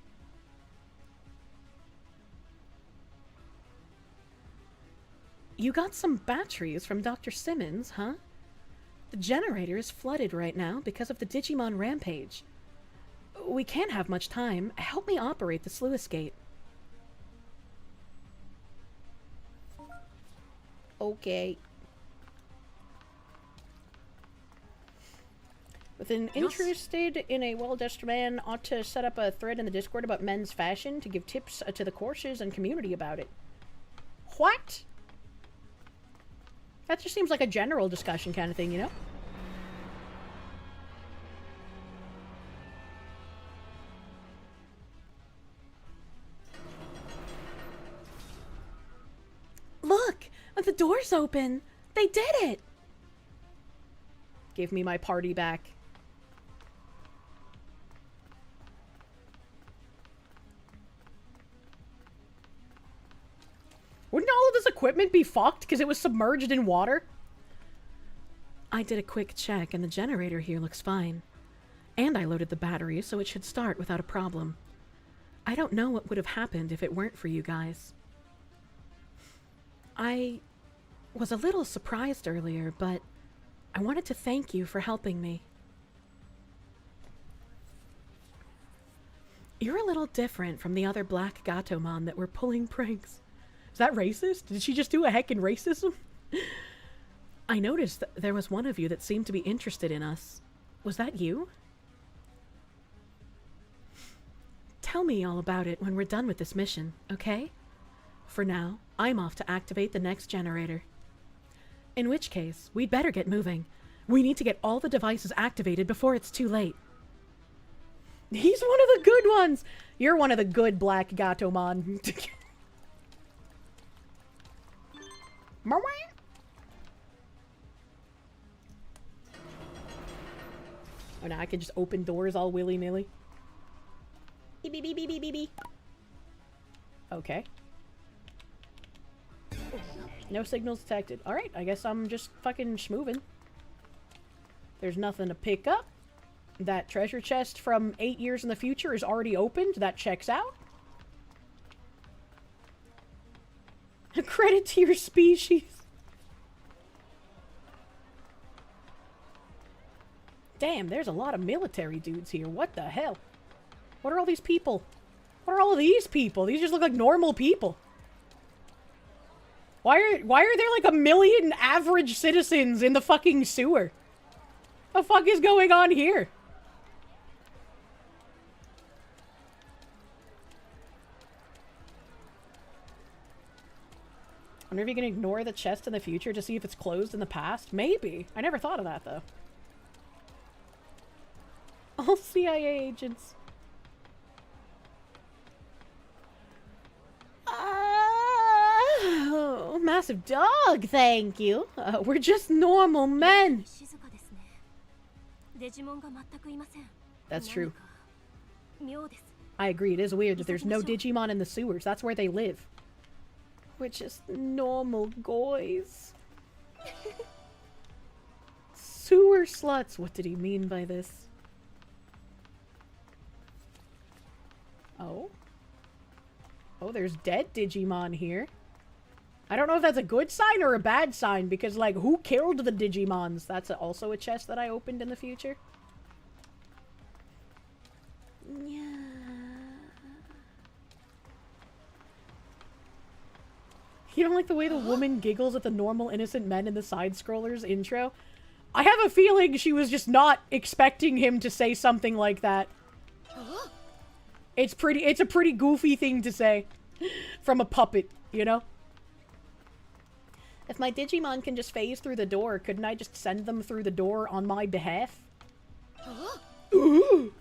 You got some batteries from Dr. Simmons, huh? The generator is flooded right now because of the Digimon rampage. We can't have much time. Help me operate the sluice gate. Okay. With an interested in a well-dressed man, ought to set up a thread in the Discord about men's fashion to give tips to the courses and community about it. What? That just seems like a general discussion kind of thing, you know? Look! The door's open! They did it! Give me my party back. Wouldn't all of this equipment be fucked because it was submerged in water? I did a quick check and the generator here looks fine. And I loaded the batteries so it should start without a problem. I don't know what would have happened if it weren't for you guys. I was a little surprised earlier, but I wanted to thank you for helping me. You're a little different from the other Black Gatomon that were pulling pranks. Is that racist? Did she just do a heckin' racism? I noticed that there was one of you that seemed to be interested in us. Was that you? Tell me all about it when we're done with this mission, okay? For now, I'm off to activate the next generator. In which case, we'd better get moving. We need to get all the devices activated before it's too late. He's one of the good ones! You're one of the good Black Gatomon. Oh, now I can just open doors all willy-nilly. Beep, beep, beep, beep, beep, beep. Okay. No signals detected. Alright, I guess I'm just fucking schmoving. There's nothing to pick up. That treasure chest from 8 years in the future is already opened. That checks out. A credit to your species. Damn, there's a lot of military dudes here. What the hell? What are all these people? What are all of these people? These just look like normal people. Why are there like 1 million average citizens in the fucking sewer? The fuck is going on here? I wonder if you can ignore the chest in the future to see if it's closed in the past. Maybe. I never thought of that, though. All CIA agents. Oh, massive dog, thank you. We're just normal men. That's true. I agree, it is weird that there's no Digimon in the sewers. That's where they live. We're just normal guys. Sewer sluts. What did he mean by this? Oh. Oh, there's dead Digimon here. I don't know if that's a good sign or a bad sign, because, like, who killed the Digimons? That's also a chest that I opened in the future. Yeah. You don't like the way the woman giggles at the normal innocent men in the side-scrollers intro? I have a feeling she was just not expecting him to say something like that. It's a pretty goofy thing to say from a puppet, you know? If my Digimon can just phase through the door, couldn't I just send them through the door on my behalf? Ooh.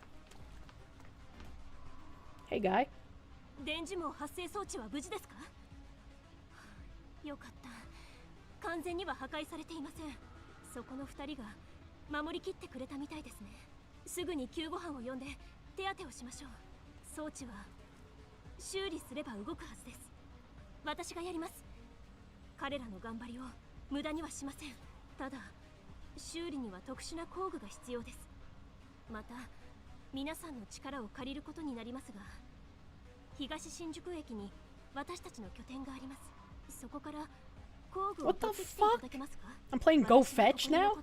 Hey, guy. よかった。完全には破壊されていません。そこの2人が守りきってくれたみたいですね。すぐに救護班を呼んで手当てをしましょう。装置は修理すれば動くはずです。私がやります。彼らの頑張りを無駄にはしません。ただ修理には特殊な工具が必要です。また皆さんの力を借りることになりますが、東新宿駅に私たちの拠点があります。そこから工具を取ってきていただけますか？ I'm playing Go Fetch now?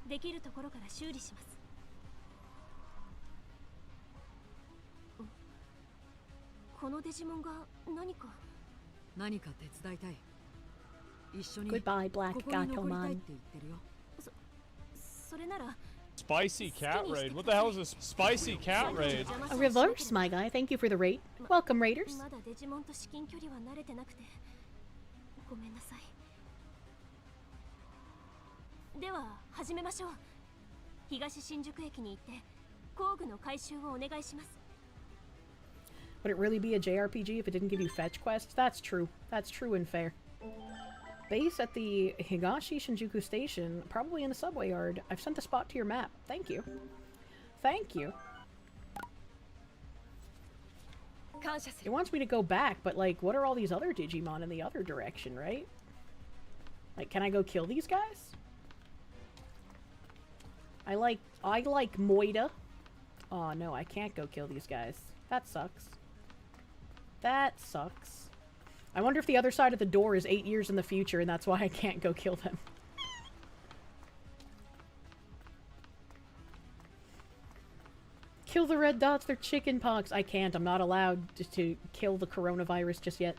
できるところから修理します。このデジモンが何か手伝いたい。一緒に Goodbye, Black Gatomon. それなら Spicy cat raid. What the hell is this spicy cat raid? A reverse, my guy. Thank you for the raid. Welcome, raiders. まだデジモンと至近距離は慣れてなくてごめんなさい。では始めましょう。東新宿駅に行って工具の回収をお願いします。Would it really be a JRPG if it didn't give you fetch quests? That's true. That's true and fair. Base at the Higashi Shinjuku station, probably in the subway yard. I've sent the spot to your map. Thank you. Thank you. It wants me to go back, but like, what are all these other Digimon in the other direction, right? Like, can I go kill these guys? I like Moida. Oh no, I can't go kill these guys. That sucks. That sucks. I wonder if the other side of the door is 8 years in the future and that's why I can't go kill them. Kill the red dots, they're chicken pox. I can't, I'm not allowed to kill the coronavirus just yet.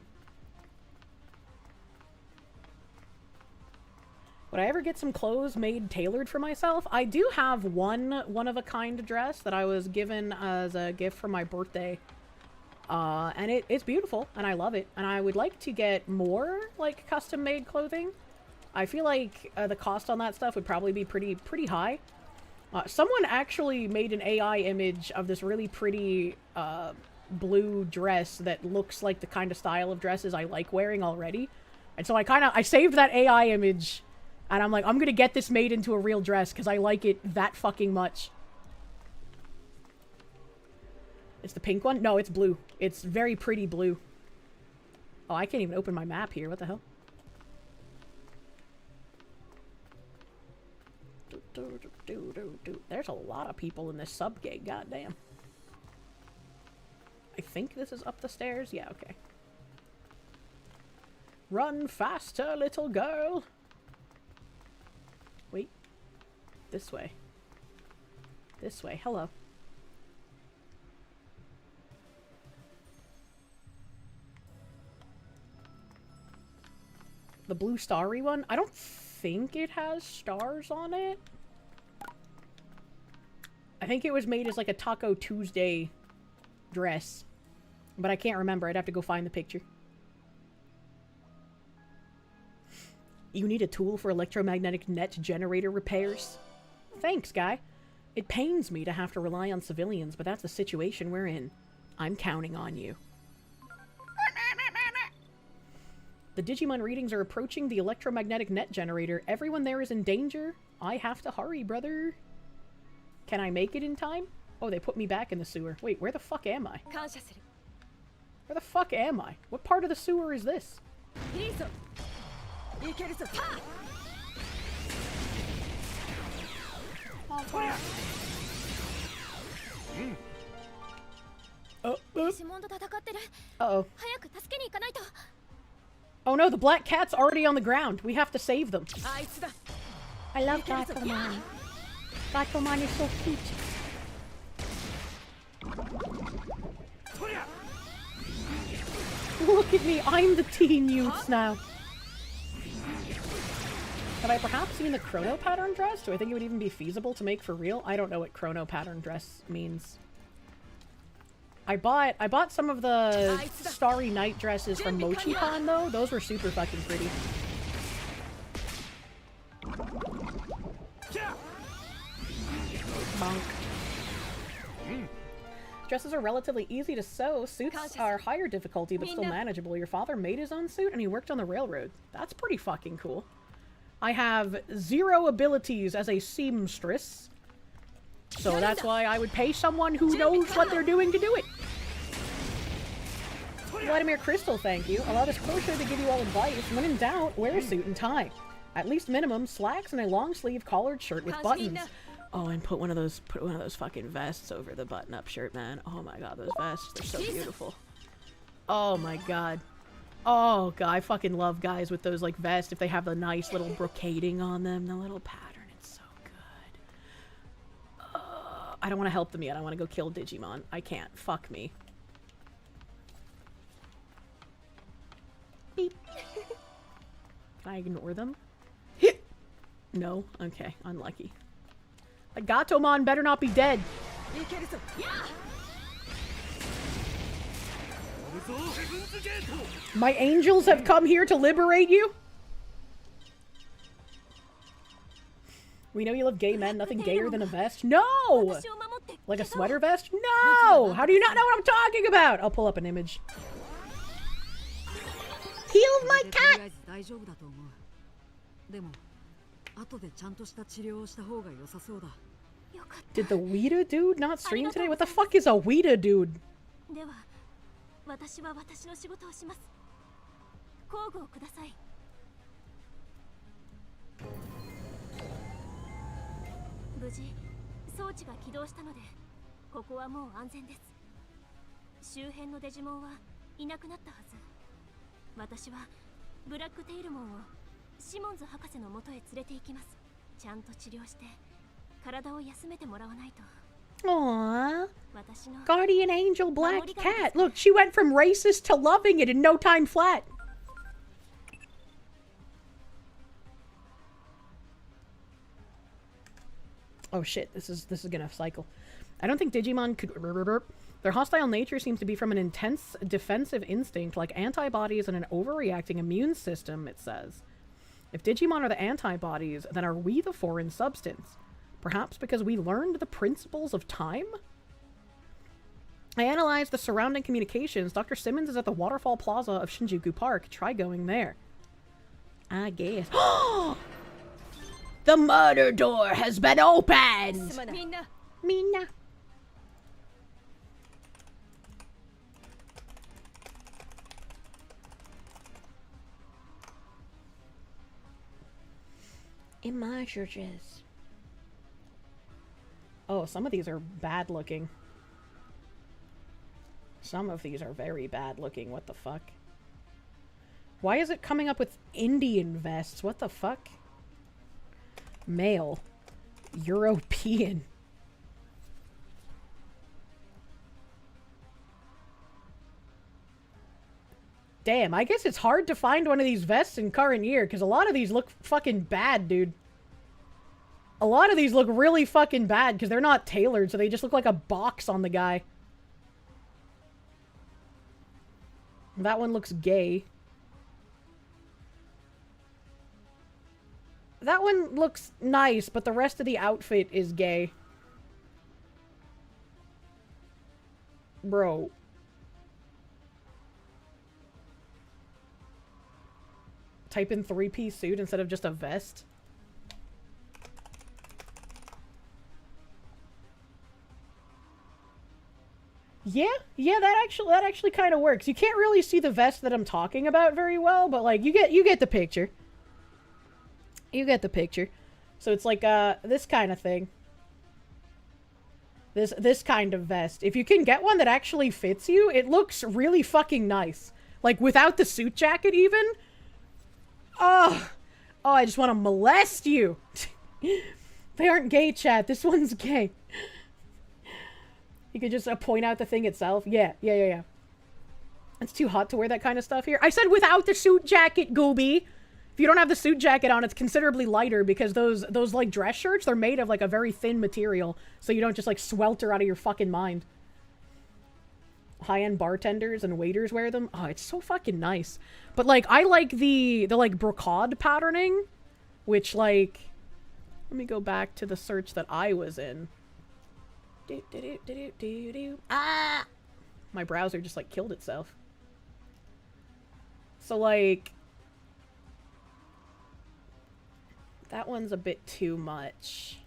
Would I ever get some clothes made tailored for myself? I do have one-of-a-kind dress that I was given as a gift for my birthday. And it's beautiful, and I love it. And I would like to get more, like, custom-made clothing. I feel like the cost on that stuff would probably be pretty high. Someone actually made an AI image of this really pretty blue dress that looks like the kind of style of dresses I like wearing already. And so I saved that AI image, and I'm like, I'm gonna get this made into a real dress because I like it that fucking much. It's the pink one? No, it's blue. It's very pretty blue. Oh, I can't even open my map here. What the hell? There's a lot of people in this subgate. Goddamn. I think this is up the stairs. Yeah, okay. Run faster, little girl. Wait. This way. This way. Hello. The blue starry one? I don't think it has stars on it. I think it was made as like a Taco Tuesday dress. But I can't remember. I'd have to go find the picture. You need a tool for electromagnetic net generator repairs? Thanks, guy. It pains me to have to rely on civilians, but that's the situation we're in. I'm counting on you. The Digimon readings are approaching the electromagnetic net generator. Everyone there is in danger. I have to hurry, brother. Can I make it in time? Oh, they put me back in the sewer. Wait, where the fuck am I? Where the fuck am I? What part of the sewer is this? Uh-oh. Oh no, the black cat's already on the ground. We have to save them. I love Gaikomon. Gaikomon is so cute. Look at me, I'm the teen youths now. Have I perhaps seen the chrono pattern dress? Do I think it would even be feasible to make for real? I don't know what chrono pattern dress means. I bought some of the Starry Night dresses from Mochi-Con though. Those were super fucking pretty. Bonk. Dresses are relatively easy to sew. Suits are higher difficulty but still manageable. Your father made his own suit and he worked on the railroad. That's pretty fucking cool. I have 0 abilities as a seamstress. So that's why I would pay someone who knows what they're doing to do it. Vladimir Crystal, thank you. Allow this core show to give you all advice. When in doubt, wear a suit and tie. At least minimum, slacks and a long sleeve collared shirt with buttons. Oh, and put one of those fucking vests over the button-up shirt, man. Oh my god, those vests, they're so beautiful. Oh my god. Oh god, I fucking love guys with those like vests if they have the nice little brocading on them, the little pattern. It's so good. I don't want to help them yet. I want to go kill Digimon. I can't. Fuck me. Beep. Can I ignore them? No? Okay, unlucky. The Gatomon better not be dead. My angels have come here to liberate you? We know you love gay men. Nothing gayer than a vest. No! Like a sweater vest? No! How do you not know what I'm talking about? I'll pull up an image. Heal my cat! Did the Weta dude not stream today? What the fuck is a Weta dude? Aww. Guardian Angel Black Cat. Look, she went from racist to loving it in no time flat. Oh shit, this is gonna cycle. I don't think Digimon could... Their hostile nature seems to be from an intense defensive instinct, like antibodies and an overreacting immune system, it says. If Digimon are the antibodies, then are we the foreign substance? Perhaps because we learned the principles of time? I analyzed the surrounding communications. Dr. Simmons is at the Waterfall Plaza of Shinjuku Park. Try going there. I guess. The murder door has been opened! Mina. In my churches. Oh, some of these are bad looking. Some of these are very bad looking. What the fuck? Why is it coming up with Indian vests? What the fuck? Male. European. Damn, I guess it's hard to find one of these vests in current year, because a lot of these look fucking bad, dude. A lot of these look really fucking bad, because they're not tailored, so they just look like a box on the guy. That one looks gay. That one looks nice, but the rest of the outfit is gay. Bro. type in 3-piece suit instead of just a vest. Yeah, that actually kind of works. You can't really see the vest that I'm talking about very well, but like you get the picture. You get the picture. So it's like this kind of thing. This kind of vest. If you can get one that actually fits you, it looks really fucking nice. Like without the suit jacket even. Oh, I just want to molest you. They aren't gay, chat. This one's gay. You could just point out the thing itself. Yeah. It's too hot to wear that kind of stuff here. I said without the suit jacket, Gooby. If you don't have the suit jacket on, it's considerably lighter because those like dress shirts, they're made of like a very thin material, so you don't just like swelter out of your fucking mind. High-end bartenders and waiters wear them. Oh, it's so fucking nice. But like I like the like brocade patterning, which like, let me go back to the search that I was in. Ah! My browser just like killed itself. So like that one's a bit too much.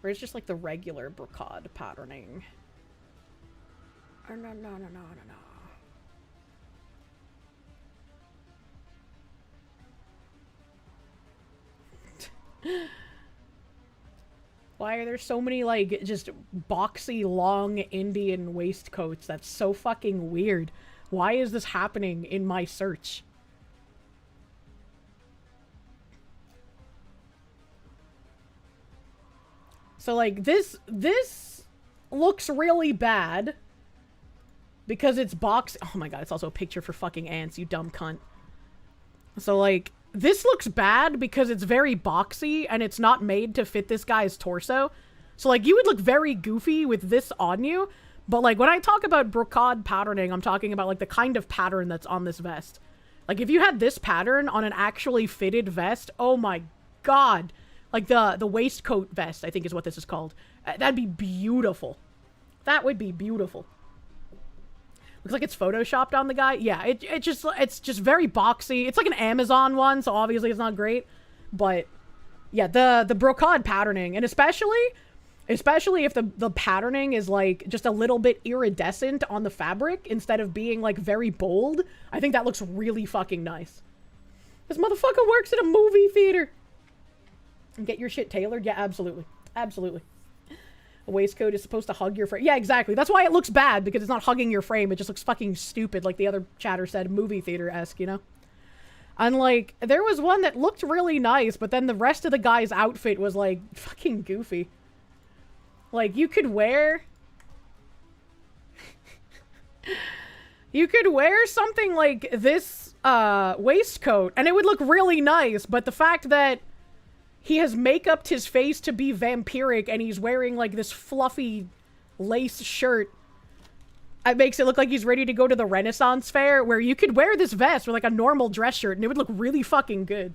Or it's just like the regular brocade patterning. Oh, no. Why are there so many, like, just boxy, long Indian waistcoats? That's so fucking weird. Why is this happening in my search? So, like, this looks really bad because it's box. Oh my god, it's also a picture for fucking ants, you dumb cunt. So, like, this looks bad because it's very boxy and it's not made to fit this guy's torso. So, like, you would look very goofy with this on you. But, like, when I talk about brocade patterning, I'm talking about, like, the kind of pattern that's on this vest. Like, if you had this pattern on an actually fitted vest, oh my god. Like, the waistcoat vest, I think is what this is called. That'd be beautiful. That would be beautiful. Looks like it's photoshopped on the guy. Yeah, it's just very boxy. It's like an Amazon one, so obviously it's not great. But yeah, the brocade patterning, and especially if the patterning is like just a little bit iridescent on the fabric instead of being like very bold, I think that looks really fucking nice. This motherfucker works at a movie theater. And get your shit tailored? Yeah, absolutely. Absolutely. A waistcoat is supposed to hug your frame. Yeah, exactly. That's why it looks bad, because it's not hugging your frame. It just looks fucking stupid, like the other chatter said, movie theater-esque, you know? And, like, there was one that looked really nice, but then the rest of the guy's outfit was, like, fucking goofy. Like, you could wear something like this, waistcoat, and it would look really nice, but the fact that he has make-upped his face to be vampiric, and he's wearing, like, this fluffy lace shirt. It makes it look like he's ready to go to the Renaissance Fair, where you could wear this vest with, like, a normal dress shirt, and it would look really fucking good.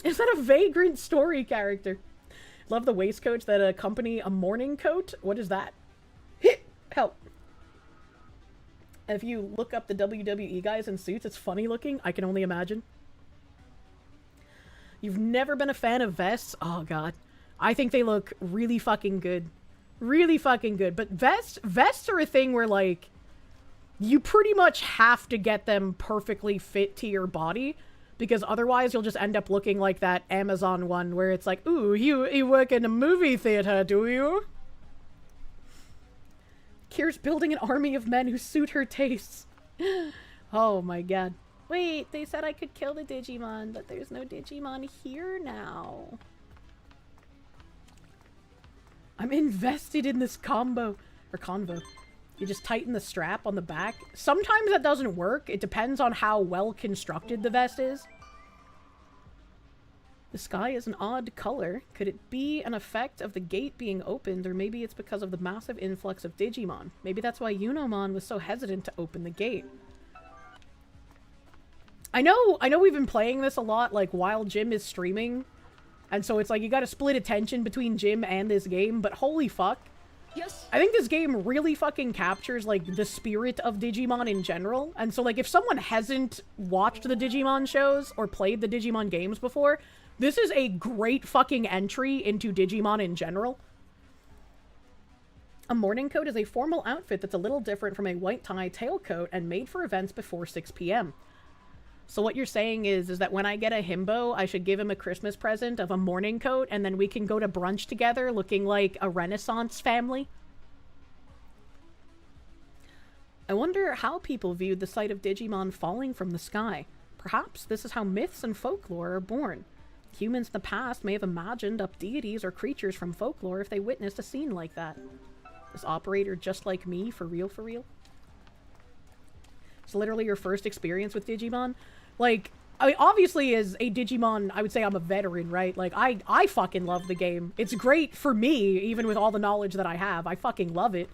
Is that a Vagrant Story character? Love the waistcoats that accompany a morning coat. What is that? Help. If you look up the WWE guys in suits, it's funny looking. I can only imagine. You've never been a fan of vests? Oh, God. I think they look really fucking good. Really fucking good. But vests are a thing where, like, you pretty much have to get them perfectly fit to your body, because otherwise you'll just end up looking like that Amazon one where it's like, ooh, you work in a movie theater, do you? Kirsche building an army of men who suit her tastes. Oh, my God. Wait, they said I could kill the Digimon, but there's no Digimon here now. I'm invested in this combo. Or convo. You just tighten the strap on the back. Sometimes that doesn't work. It depends on how well constructed the vest is. The sky is an odd color. Could it be an effect of the gate being opened, or maybe it's because of the massive influx of Digimon? Maybe that's why Unomon was so hesitant to open the gate. I know we've been playing this a lot, like, while Jim is streaming. And so it's like, you gotta split attention between Jim and this game, but holy fuck. I think this game really fucking captures, like, the spirit of Digimon in general. And so, like, if someone hasn't watched the Digimon shows or played the Digimon games before, this is a great fucking entry into Digimon in general. A morning coat is a formal outfit that's a little different from a white tie tailcoat and made for events before 6 p.m. So what you're saying is that when I get a himbo, I should give him a Christmas present of a morning coat, and then we can go to brunch together looking like a Renaissance family? I wonder how people viewed the sight of Digimon falling from the sky. Perhaps this is how myths and folklore are born. Humans in the past may have imagined up deities or creatures from folklore if they witnessed a scene like that. This operator just like me, for real, for real? It's literally your first experience with Digimon? Like, I mean, obviously as a Digimon, I would say I'm a veteran, right? Like, I fucking love the game. It's great for me, even with all the knowledge that I have. I fucking love it.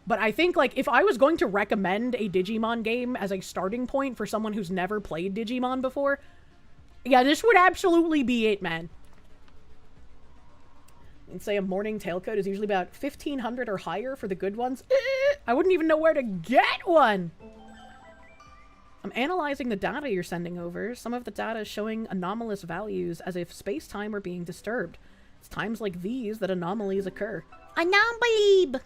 But I think, like, if I was going to recommend a Digimon game as a starting point for someone who's never played Digimon before, yeah, this would absolutely be it, man. And say a morning tailcoat is usually about 1,500 or higher for the good ones. I wouldn't even know where to get one! I'm analyzing the data you're sending over. Some of the data is showing anomalous values as if space-time were being disturbed. It's times like these that anomalies occur. Anomaly!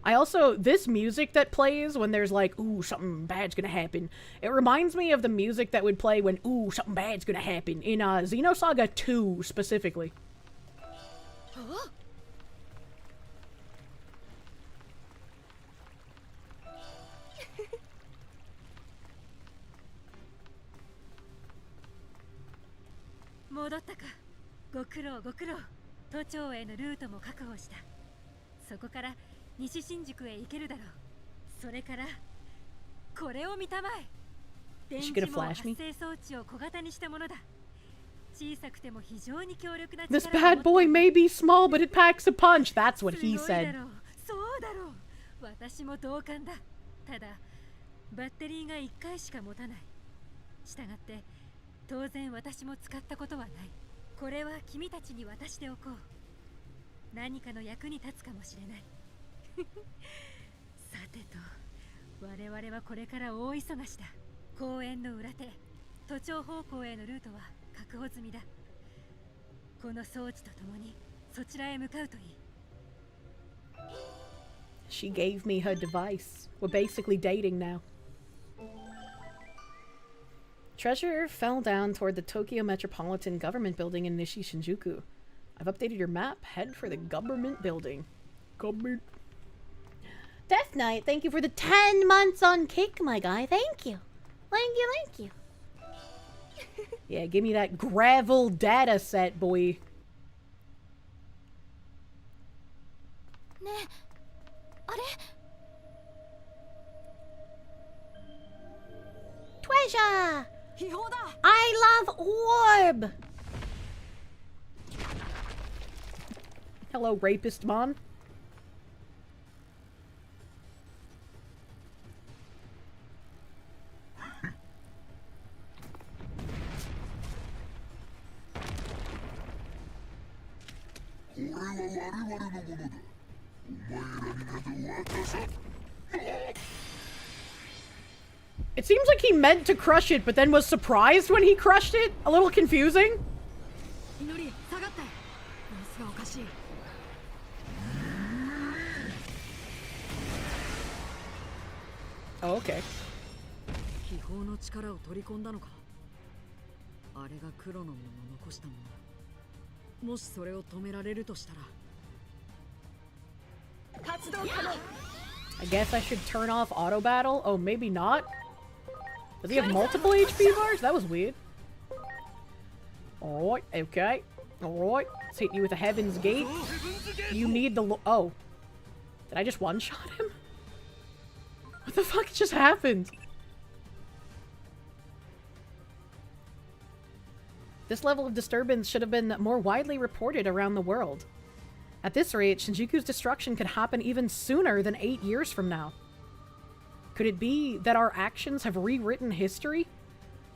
I also, this music that plays when there's like, ooh, something bad's gonna happen. It reminds me of the music that would play when, ooh, something bad's gonna happen. In Xenosaga 2, specifically. Huh? Is she gonna flash me? This bad boy may be small, but it packs a punch. That's what he said. She gave me her device. We're basically dating now. Treasure fell down toward the Tokyo Metropolitan Government Building in Nishi Shinjuku. I've updated your map. Head for the government building. Government. Death Knight, thank you for the 10 months on Kick, my guy. Thank you. Thank you, thank you. Yeah, give me that gravel data set, boy. Treasure! I love orb! Hello, rapist mon. It seems like he meant to crush it, but then was surprised when he crushed it. A little confusing. Oh, okay. I guess I should turn off auto battle. Oh, maybe not. Does he have multiple HP bars? That was weird. Alright, okay. Alright. Let's hit you with a Heaven's Gate. You need the oh. Did I just one-shot him? What the fuck just happened? This level of disturbance should have been more widely reported around the world. At this rate, Shinjuku's destruction could happen even sooner than 8 years from now. Could it be that our actions have rewritten history?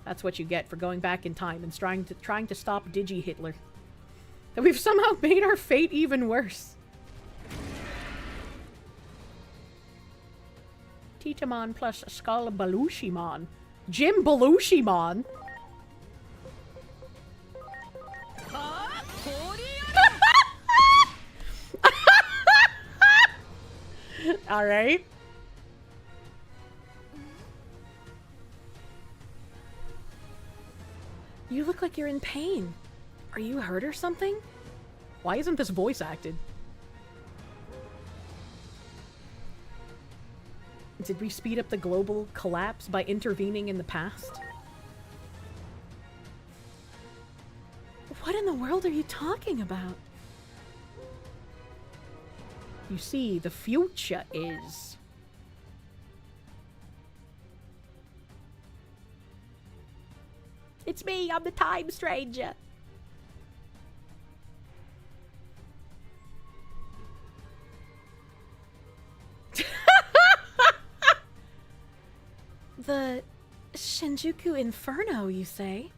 That's what you get for going back in time and trying to stop Digi-Hitler. That we've somehow made our fate even worse. Titamon plus Skull Belushimon. Jim Belushimon? Alright. You look like you're in pain. Are you hurt or something? Why isn't this voice acted? Did we speed up the global collapse by intervening in the past? What in the world are you talking about? You see, the future is... It's me, I'm the time stranger. The Shinjuku Inferno, you say?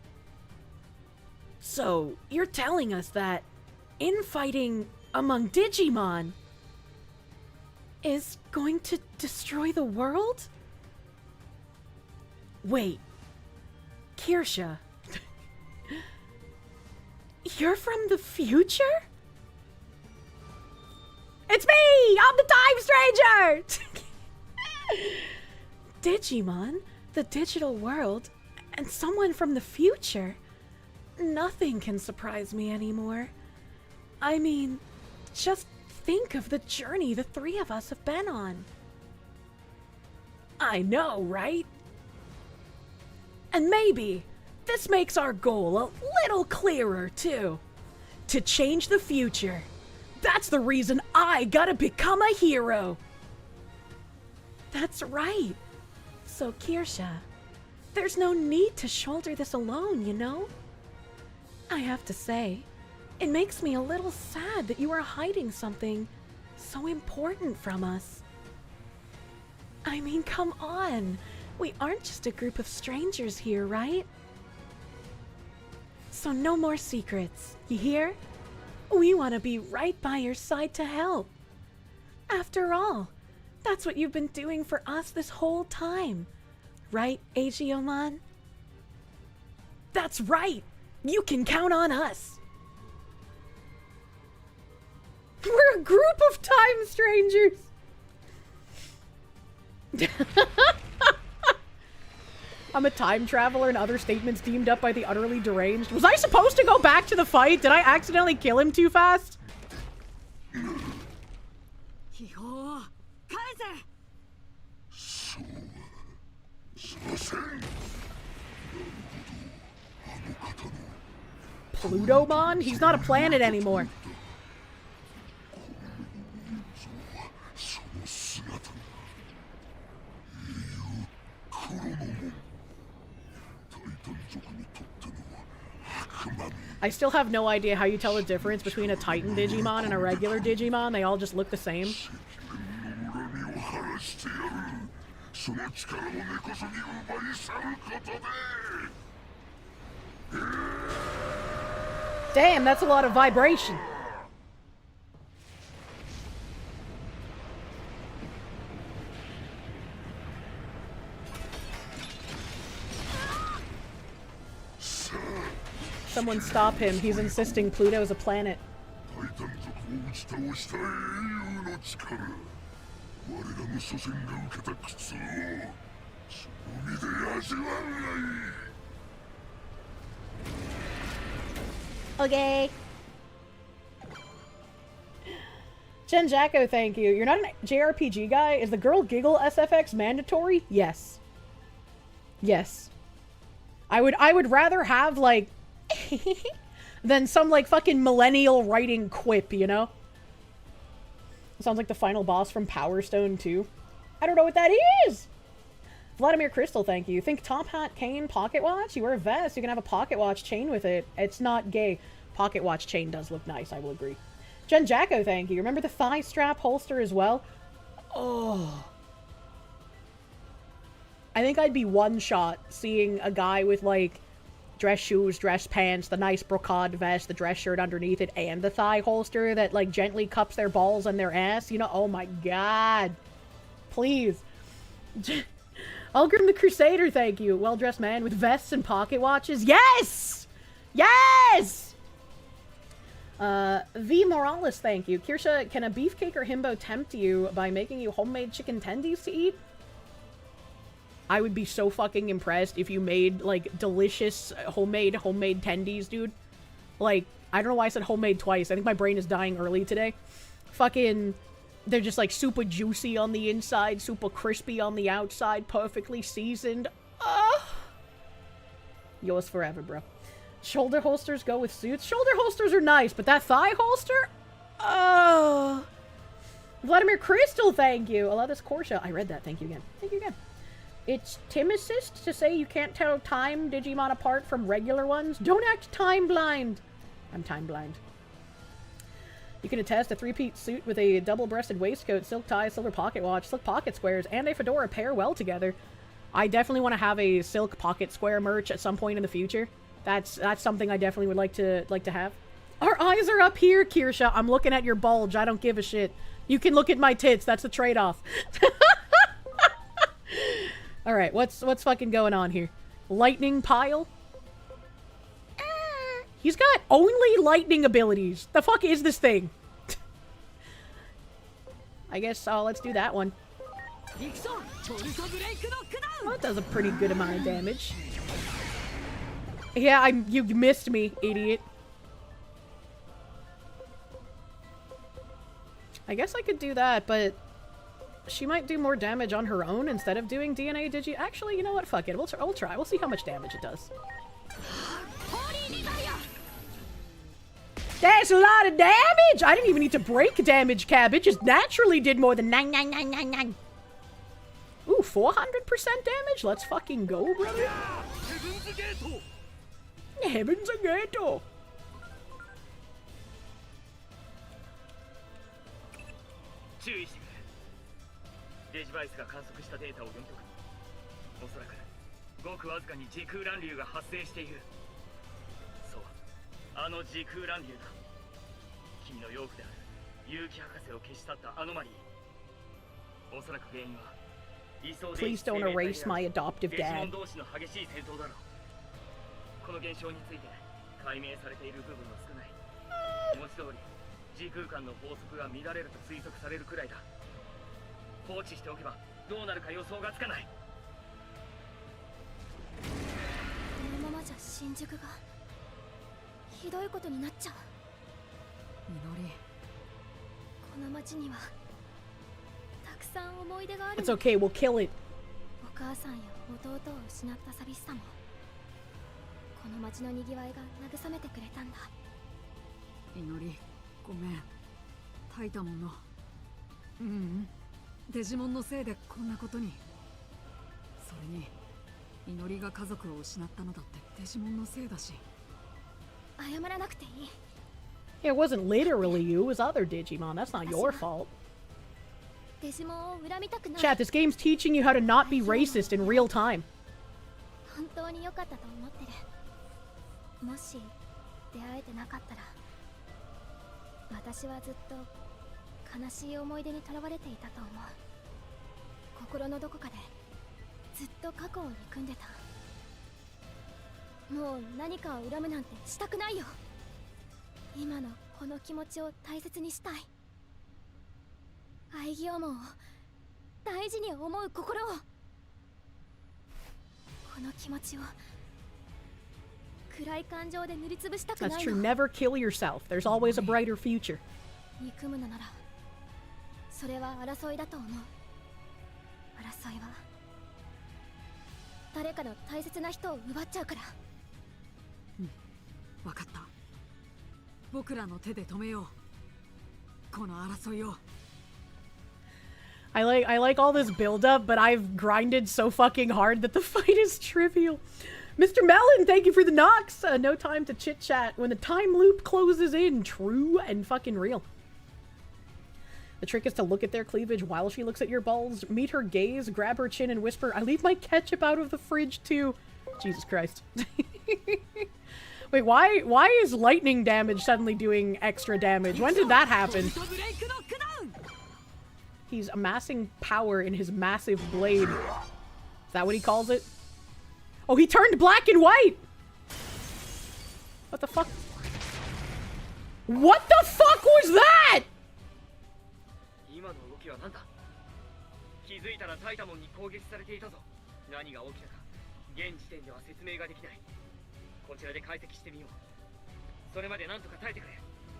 So, you're telling us that infighting among Digimon is going to destroy the world? Wait. Kirsche. You're from the future? It's me! I'm the time stranger! Digimon, the digital world, and someone from the future. Nothing can surprise me anymore. I mean, just think of the journey the three of us have been on. I know, right? And maybe this makes our goal a little clearer, too. To change the future. That's the reason I gotta become a hero. That's right. So, Kirsche, there's no need to shoulder this alone, you know? I have to say, it makes me a little sad that you are hiding something so important from us. I mean, come on. We aren't just a group of strangers here, right? So no more secrets, you hear? We want to be right by your side to help. After all, that's what you've been doing for us this whole time. Right, Agiomon? That's right! You can count on us! We're a group of time strangers! I'm a time traveler and other statements deemed up by the utterly deranged. Was I supposed to go back to the fight? Did I accidentally kill him too fast? Plutomon? He's not a planet anymore. I still have no idea how you tell the difference between a Titan Digimon and a regular Digimon. They all just look the same. Damn, that's a lot of vibration. Someone stop him. He's insisting Pluto is a planet. Okay. Jen Jacko, thank you. You're not an JRPG guy? Is the Girl Giggle SFX mandatory? Yes. Yes. I would rather have, like, than some, like, fucking millennial writing quip, you know? Sounds like the final boss from Power Stone 2. I don't know what that is! Vladimir Crystal, thank you. Think top hat, cane, pocket watch? You wear a vest, you can have a pocket watch chain with it. It's not gay. Pocket watch chain does look nice, I will agree. Jen Jacko, thank you. Remember the thigh strap holster as well? Oh. I think I'd be one shot seeing a guy with, like, dress shoes, dress pants, the nice brocade vest, the dress shirt underneath it, and the thigh holster that, like, gently cups their balls and their ass. You know, oh my god. Please. Ulgrim the Crusader, thank you. Well-dressed man with vests and pocket watches. Yes! Yes! V Morales, thank you. Kirsche, can a beefcake or himbo tempt you by making you homemade chicken tendies to eat? I would be so fucking impressed if you made, like, delicious homemade tendies, dude. Like, I don't know why I said homemade twice. I think my brain is dying early today. Fucking, they're just, like, super juicy on the inside, super crispy on the outside, perfectly seasoned. Yours forever, bro. Shoulder holsters go with suits. Shoulder holsters are nice, but that thigh holster? Vladimir Crystal, thank you. Allow this Kirsche. I read that. Thank you again. Thank you again. It's Tim Assist to say you can't tell time Digimon apart from regular ones. Don't act time blind. I'm time blind. You can attest a three-piece suit with a double-breasted waistcoat, silk tie, silver pocket watch, silk pocket squares, and a fedora pair well together. I definitely want to have a silk pocket square merch at some point in the future. That's something I definitely would like to have. Our eyes are up here, Kirsche. I'm looking at your bulge. I don't give a shit. You can look at my tits. That's the trade-off. All right, what's fucking going on here? Lightning pile? He's got only lightning abilities. The fuck is this thing? I guess let's do that one. Well, that does a pretty good amount of damage. Yeah, you missed me, idiot. I guess I could do that, but she might do more damage on her own instead of doing DNA Digi. Actually, you know what? Fuck it. We'll try. We'll see how much damage it does. That's a lot of damage! I didn't even need to break damage, Cab. It just naturally did more than 9. Ooh, 400% damage? Let's fucking go, brother. Heaven's a ghetto. Please don't erase my adoptive dad. この現象について解明されている部分は少ない。文字通り時空間の法則が乱れると推測されるくらいだ。放置しておけばどうなるか予想がつかない。このままじゃ新宿がひどいことになっちゃう。みのり、この街にはたくさん思い出がある。 It's okay, we'll kill it. お母さんや弟を失った寂しさも。 この街の賑わいが慰めてくれたんだ。祈り、ごめん。タイタモンの。デジモンのせいでこんなことに。それに、祈りが家族を失ったのだってデジモンのせいだし。謝らなくていい。 It wasn't literally you, it was other Digimon. That's not your fault. デジモンを恨みたくない。 Chat, this game's teaching you how to not be racist in real time. 本当に良かったと思ってる。 もし出会えてなかったら私はずっと悲しい思い出にとらわれていたと思う。心のどこかでずっと過去を憎んでた。もう何かを恨むなんてしたくないよ。今のこの気持ちを大切にしたい。愛義思うを大事に思う心を。この気持ちを That's true. Never kill yourself. There's always a brighter future. 憎むのならそれは争いだと思う。争いは誰かの大切な人を奪っちゃうから。わかった。僕らの手で止めよう。この争いを。 I like all this build-up, but I've grinded so fucking hard that the fight is trivial. Mr. Mellon, thank you for the knocks. No time to chit-chat when the time loop closes in. True and fucking real. The trick is to look at their cleavage while she looks at your balls, meet her gaze, grab her chin, and whisper, "I leave my ketchup out of the fridge too." Jesus Christ. Wait, why is lightning damage suddenly doing extra damage? When did that happen? He's amassing power in his massive blade. Is that what he calls it? Oh, he turned black and white! What the fuck? What the fuck was that?!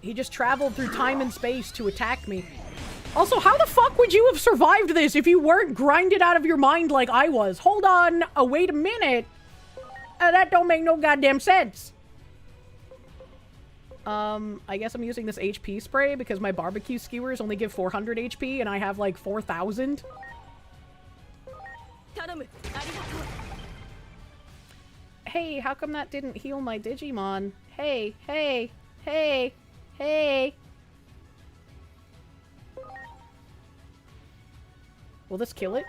He just traveled through time and space to attack me. Also, how the fuck would you have survived this if you weren't grinded out of your mind like I was? Hold on. Oh, wait a minute. That don't make no goddamn sense. I guess I'm using this HP spray because my barbecue skewers only give 400 HP and I have like 4,000. Hey, how come that didn't heal my Digimon? Hey, hey, hey, hey. Will this kill it?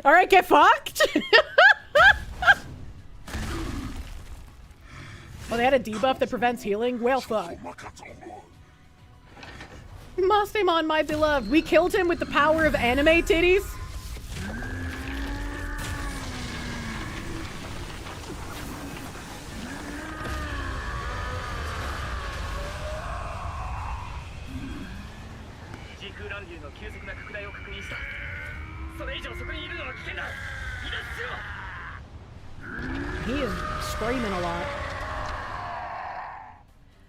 Alright, get fucked! Oh, they had a debuff that prevents healing? Well, fuck. Mastemon, my beloved. We killed him with the power of anime titties? He is screaming a lot.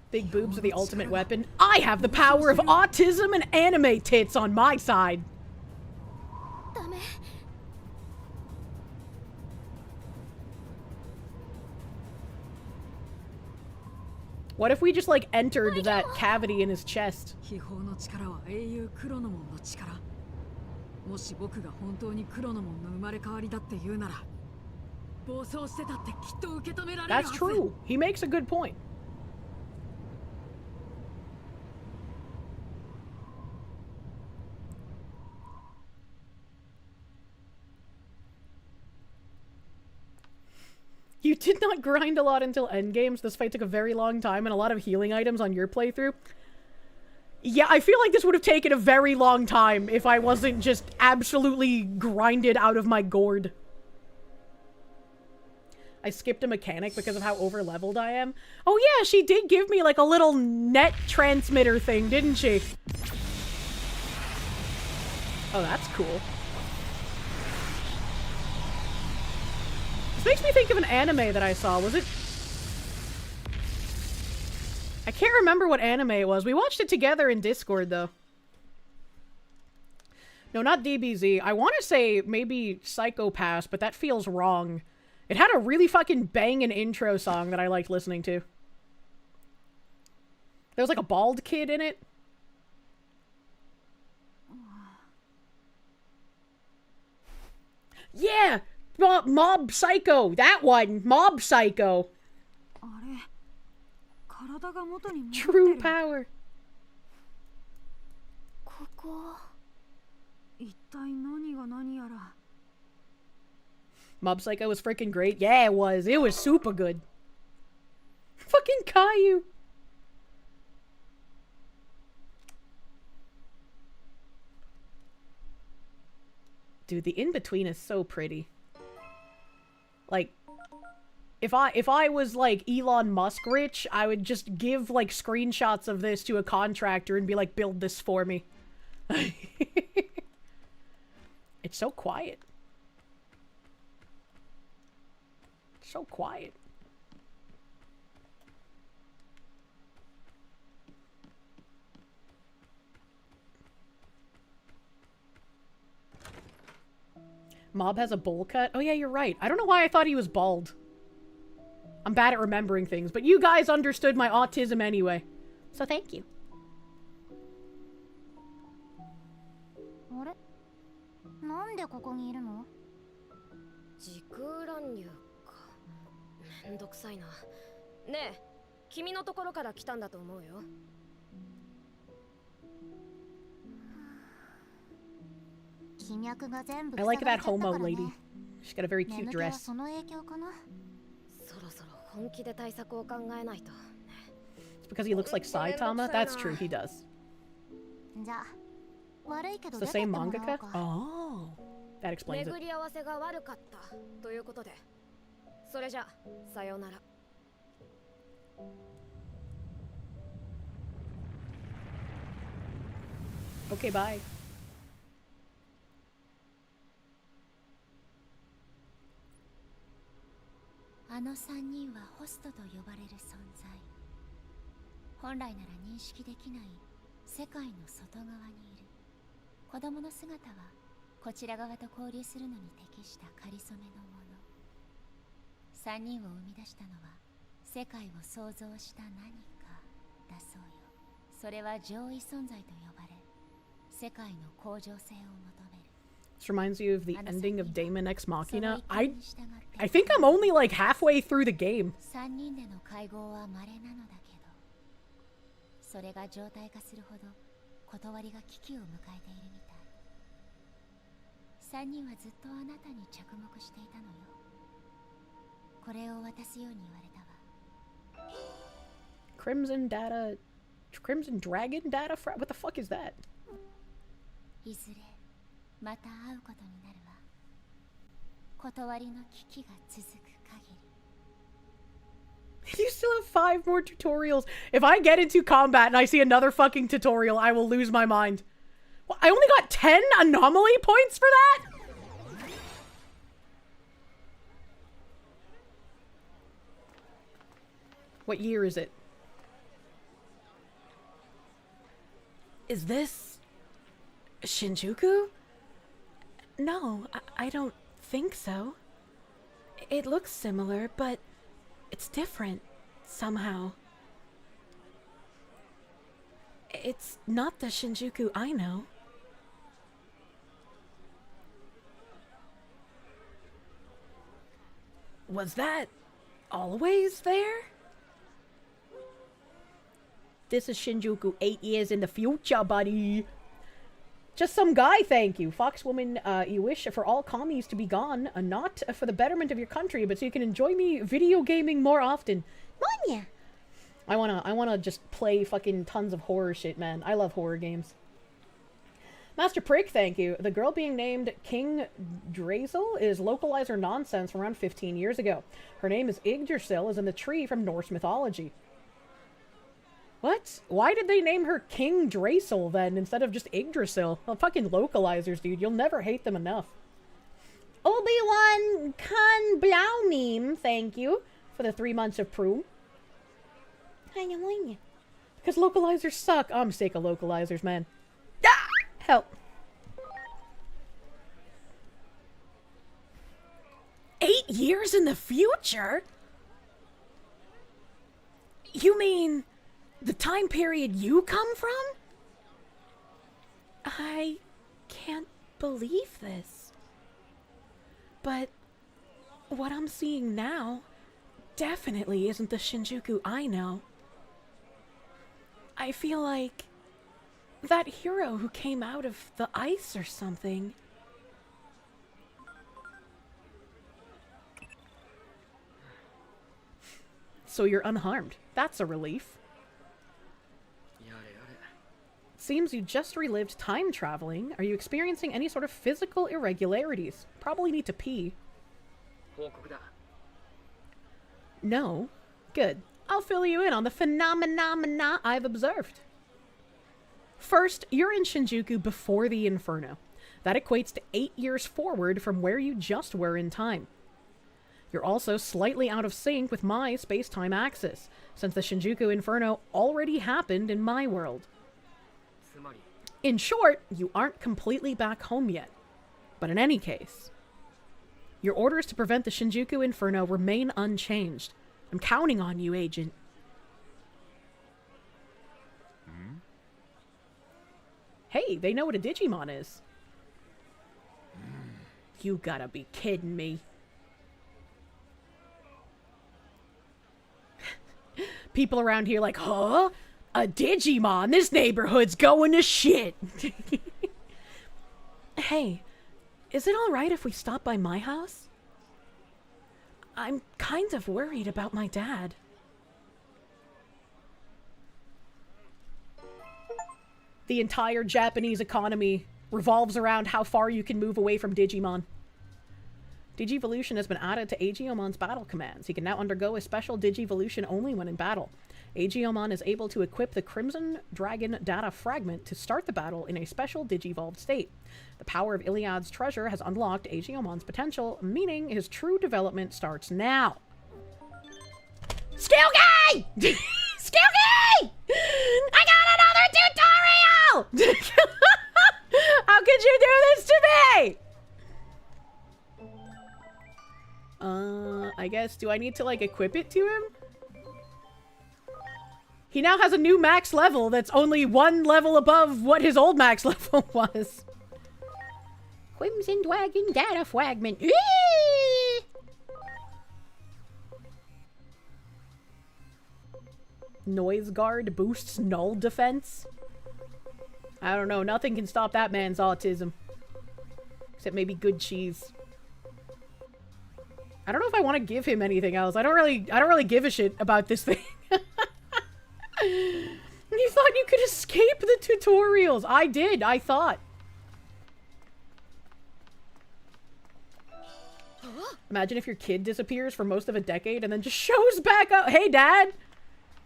Big boobs are the ultimate weapon. I have the power of autism and anime tits on my side. What if we just like entered that cavity in his chest? That's true. He makes a good point. You did not grind a lot until endgames. This fight took a very long time and a lot of healing items on your playthrough. Yeah, I feel like this would have taken a very long time if I wasn't just absolutely grinded out of my gourd. I skipped a mechanic because of how over-leveled I am. Oh yeah, she did give me like a little net transmitter thing, didn't she? Oh, that's cool. This makes me think of an anime that I saw. Was it? I can't remember what anime it was. We watched it together in Discord, though. No, not DBZ. I want to say maybe Psycho Pass, but that feels wrong. It had a really fucking banging intro song that I liked listening to. There was like a bald kid in it. Yeah! Mob Psycho! That one! Mob Psycho! True power! Mob Psycho was freaking great. Yeah, it was. It was super good. Fucking Caillou! Dude, the in-between is so pretty. Like, if I was like Elon Musk rich, I would just give like screenshots of this to a contractor and be like, build this for me. It's so quiet. So quiet. Mob has a bowl cut? Oh yeah, you're right. I don't know why I thought he was bald. I'm bad at remembering things, but you guys understood my autism anyway. So thank you. 時空乱入か。めんどくさいな。ねえ、君のところから来たんだと思うよ。I like that homo lady. She's got a very cute dress. そろそろ本気で対策を考えないと。It's because he looks like Saitama? That's true, he does. It's the same mangaka? Oh, that explains it. 巡り合わせが悪かったということで。それじゃ、さようなら。Okay, bye. あの3人はホストと呼ばれる存在。本来なら認識できない世界の外側にいる。子供の姿はこちら側と交流するのに適したかりそめのもの。3人を生み出したのは世界を創造した何かだそうよ。それは上位存在と呼ばれ、世界の向上性を求める。This reminds you of the ending of Daemon X Machina. I think I'm only like halfway through the game. 3人での会合は稀なのだけど、それが常態化するほど断りが危機を迎えているみたい。3人はずっとあなたに着目していたのよ。これを渡すように言われたわ。Crimson Dragon data? What the fuck is that? いずれまた会うことになるわ。断りの危機が続く限り。You still have 5 more tutorials. If I get into combat and I see another fucking tutorial, I will lose my mind. Well, I only got 10 anomaly points for that? What year is it? Is this Shinjuku? No, I don't think so. It looks similar, but it's different somehow. It's not the Shinjuku I know. Was that always there? This is Shinjuku 8 years in the future, buddy. Just some guy, thank you. Foxwoman, you wish for all commies to be gone, not for the betterment of your country, but so you can enjoy me video gaming more often. Monya! I wanna just play fucking tons of horror shit, man. I love horror games. Master Prick, thank you. The girl being named King Drazel is localizer nonsense from around 15 years ago. Her name is Yggdrasil, as in the tree from Norse mythology. What? Why did they name her King Drazel then instead of just Yggdrasil? Well, fucking localizers, dude. You'll never hate them enough. Obi-Wan Kan Biao meme, thank you for the 3 months of Prune. Because localizers suck. I'm sick of localizers, man. Ah! Help. 8 years in the future? You mean the time period you come from? I can't believe this. But what I'm seeing now definitely isn't the Shinjuku I know. I feel like that hero who came out of the ice or something. So you're unharmed. That's a relief. Seems you just relived time traveling. Are you experiencing any sort of physical irregularities? Probably need to pee. No? Good. I'll fill you in on the phenomena I've observed. First, you're in Shinjuku before the Inferno. That equates to 8 years forward from where you just were in time. You're also slightly out of sync with my space-time axis, since the Shinjuku Inferno already happened in my world. In short, you aren't completely back home yet. But in any case, your orders to prevent the Shinjuku Inferno remain unchanged. I'm counting on you, Agent. Hey, they know what a Digimon is. You gotta be kidding me. People around here like, huh? A Digimon? This neighborhood's going to shit. Hey, is it alright if we stop by my house? I'm kind of worried about my dad. The entire Japanese economy revolves around how far you can move away from Digimon. Digivolution has been added to Agiomon's battle commands. He can now undergo a special Digivolution only when in battle. Agiomon is able to equip the Crimson Dragon Data Fragment to start the battle in a special Digivolved state. The power of Iliad's treasure has unlocked Agiomon's potential, meaning his true development starts now. Skilky! Skilky! I got another tutorial! How could you do this to me? I guess, do I need to, like, equip it to him? He now has a new max level that's only one level above what his old max level was. Crimson Dragon Data Fragment. Eee! Noise Guard boosts null defense. I don't know. Nothing can stop that man's autism. Except maybe good cheese. I don't know if I want to give him anything else. I don't really give a shit about this thing. You thought you could escape the tutorials. I did. I thought. Imagine if your kid disappears for most of a decade and then just shows back up. Hey, Dad.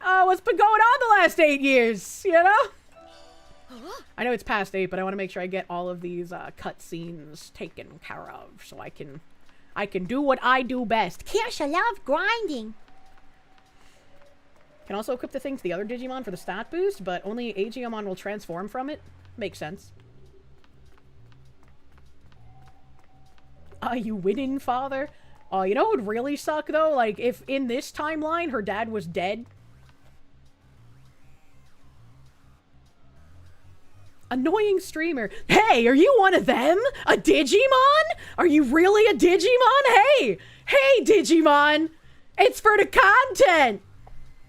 What's been going on the last 8 years? You know? I know it's past 8, but I want to make sure I get all of these cutscenes taken care of so I can do what I do best. Kirsche love grinding. Can also equip the thing to the other Digimon for the stat boost, but only Agiomon will transform from it. Makes sense. You winning, father? Oh, you know what would really suck, though? Like, if in this timeline her dad was dead. Annoying streamer. Hey, are you one of them? A Digimon? Are you really a Digimon? Hey! Hey, Digimon! It's for the content!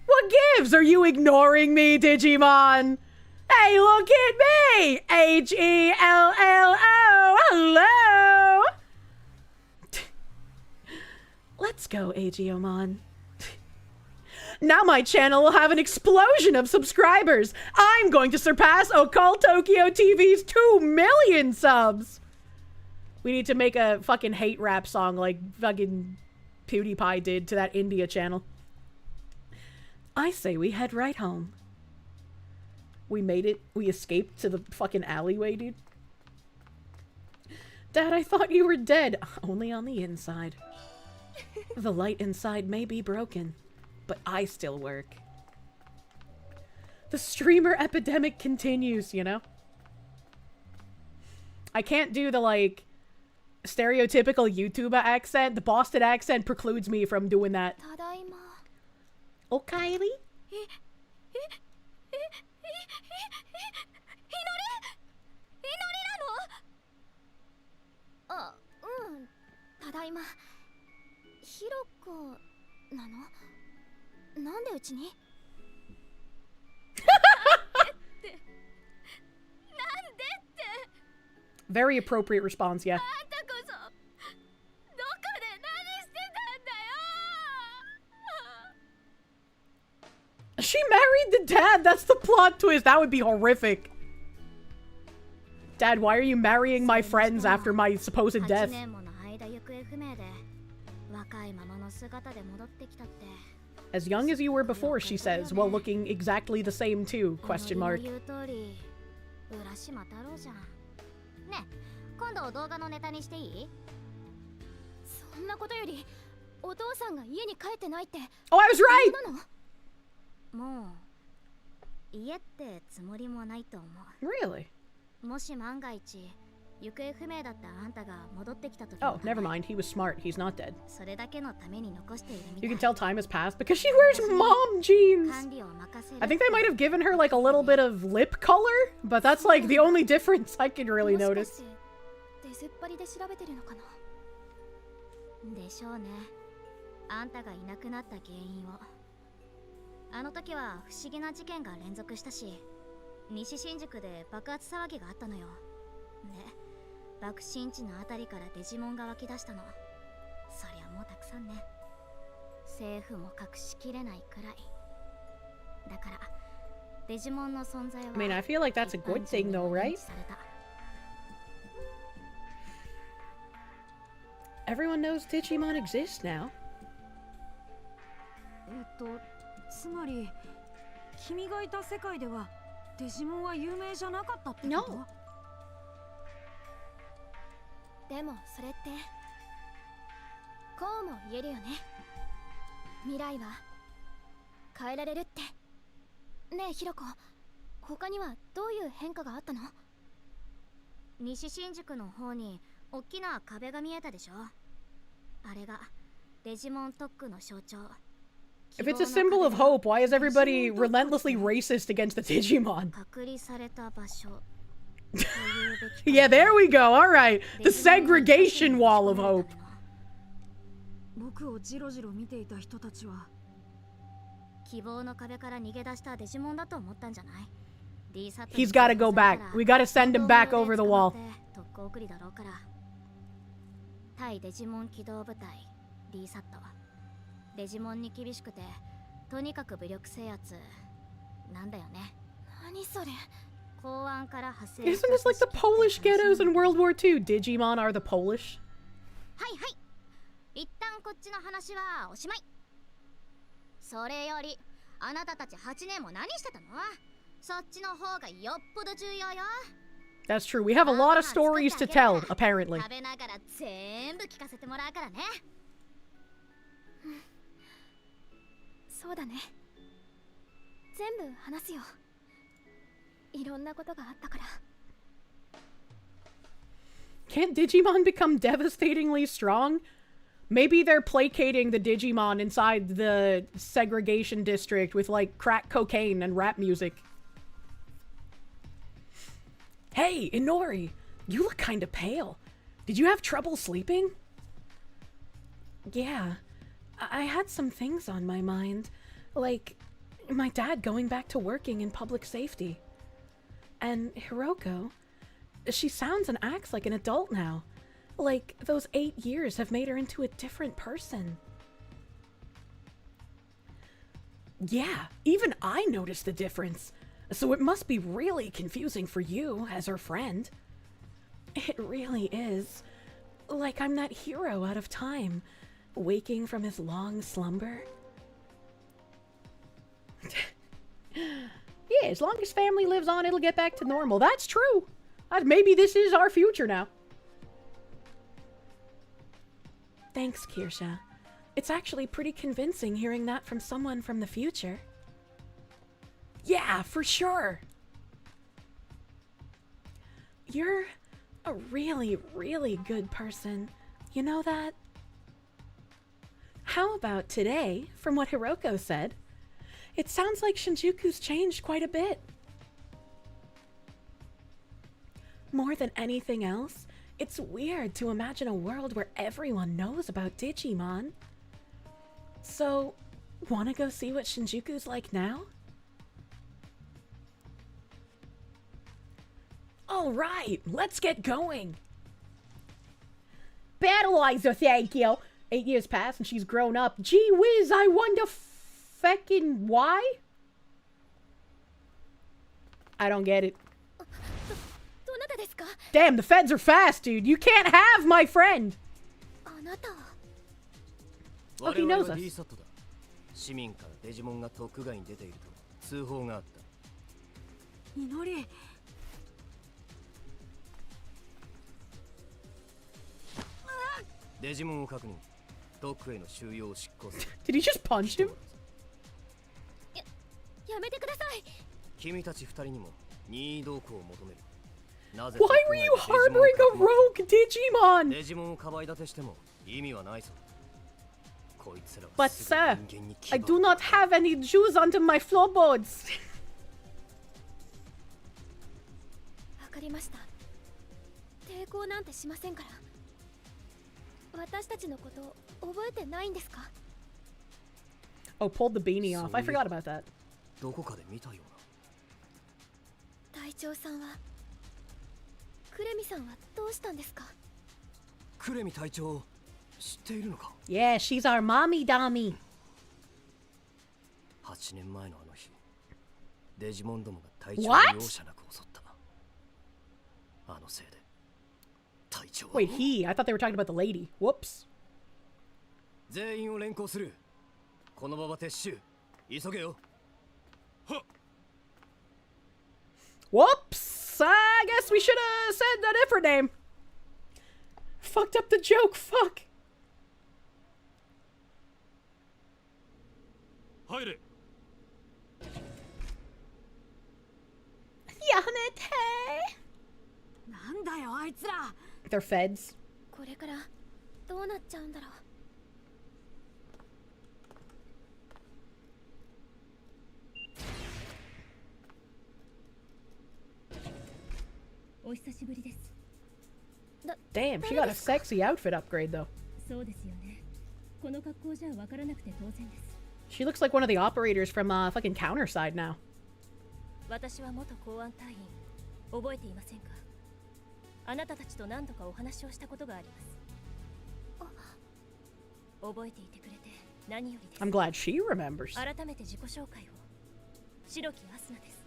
What gives? Are you ignoring me, Digimon? Hey, look at me! H-E-L-L-O! Hello! Let's go, Agiomon. Now my channel will have an explosion of subscribers. I'm going to surpass Occult Tokyo TV's 2 million subs. We need to make a fucking hate rap song like fucking PewDiePie did to that India channel. I say we head right home. We made it. We escaped to the fucking alleyway, dude. Dad, I thought you were dead. Only on the inside. The light inside may be broken, but I still work. The streamer epidemic continues, you know? I can't do the, like, stereotypical YouTuber accent. The Boston accent precludes me from doing that. Oh, Kylie? Very appropriate response, yeah. She married the dad! That's the plot twist! That would be horrific. Dad, why are you marrying my friends after my supposed death? As young as you were before, she says, while looking exactly the same too, question mark. Oh, I was right! Really? Oh, never mind. He was smart. He's not dead. You can tell time has passed because she wears mom jeans. I think they might have given her like a little bit of lip color, but that's like the only difference I can really notice. あの時は不思議な事件が連続したし、西新宿で爆発騒ぎがあったのよ。で、爆心地のあたりからデジモンが湧き出したの。そりゃもうたくさんね。政府も隠しきれないくらい。だからデジモンの存在は I mean, I feel like that's a good thing though, right? Everyone knows Digimon exists now. つまり君がいた世界ではデジモンは有名じゃなかったってこと？ No. でもそれってこうも言えるよね。未来は変えられるって。ねえヒロコ、他にはどういう変化があったの？西新宿の方に大きな壁が見えたでしょ。あれがデジモン特区の象徴。If it's a symbol of hope, why is everybody relentlessly racist against the Digimon? 隔離された場所。Yeah, there we go. All right. The segregation wall of hope. 僕をジロジロ見ていた人たちは希望の壁から逃げ出したデジモンだと思ったんじゃない？ He's gotta go back. We gotta send him back over the wall. 特攻送りだろうから。対デジモン機動部隊 D サット。デジモンに厳しくてとにかく武力制圧なんだよね。何それ？公安から発生。 Isn't this like the Polish ghettos in World War II? Digimon are the Polish? はいはい。一旦こっちの話はおしまい。それよりあなたたち8年も何してたの？そっちの方がよっぽど重要よ。 That's true. We have a lot of stories to tell, apparently. 食べながら全部聞かせてもらうからね。そうだね。全部話すよ。いろんなことがあったから。 Can't Digimon become devastatingly strong? Maybe they're placating the Digimon inside the segregation district with, like, crack cocaine and rap music. Hey, Inori, you look kinda pale. Did you have trouble sleeping? Yeah, I had some things on my mind. Like, my dad going back to working in public safety. And Hiroko, she sounds and acts like an adult now. Like, those 8 years have made her into a different person. Yeah, even I noticed the difference. So it must be really confusing for you, as her friend. It really is. Like I'm that hero out of time, waking from his long slumber. Yeah, as long as family lives on, it'll get back to normal. That's true. Maybe this is our future now. Thanks, Kirsche. It's actually pretty convincing hearing that from someone from the future. Yeah, for sure. You're a really, really good person. You know that? How about today, from what Hiroko said? It sounds like Shinjuku's changed quite a bit. More than anything else, it's weird to imagine a world where everyone knows about Digimon. So, wanna go see what Shinjuku's like now? Alright, let's get going! Battleizer, thank you! 8 years pass and she's grown up. Gee whiz, I wonder feckin' why? I don't get it. Damn, the feds are fast, dude. You can't have my friend! Oh, he knows us. 市民からデジモンが特外に出ていると通報があった。祈り。デジモンを確認。特区への収容を執行する。Did he just punch him? やめてください。君たち2人にも任意同行を求める。 Why were you harboring a rogue Digimon? デジモンをかばい立てしても意味はないぞ。 But sir, I do not have any Jews under my floorboards. わかりました。抵抗なんてしませんから。私たちのこと覚えてないんですか？ Oh, pulled the beanie off. I forgot about that. どこかで見たような。隊長さんはクレミさんはどうしたんですか？クレミ隊長知っているのか？ Yeah, she's our mommy dummy. 8年前のあの日、デジモンどもが隊長を容赦なく襲った。あのせいで隊長は。 Wait, he? I thought they were talking about the lady. Whoops. 全員を連行する。この場は撤収。急げよ。 Whoops! I guess we should have said a different name. Fucked up the joke, fuck. 入れ。やめて。なんだよあいつら。 They're feds. これからどうなっちゃうんだろう。お久しぶりです。 Damn, she got a sexy outfit upgrade though. そうですよね。この格好じゃわからなくて当然です。 She looks like one of the operators from fucking Counterside now. 私は元公安隊員。覚えていませんか？あなたたちと何度かお話をしたことがあります。覚えていてくれて何よりです。 I'm glad she remembers. 改めて自己紹介を。白木アスナです。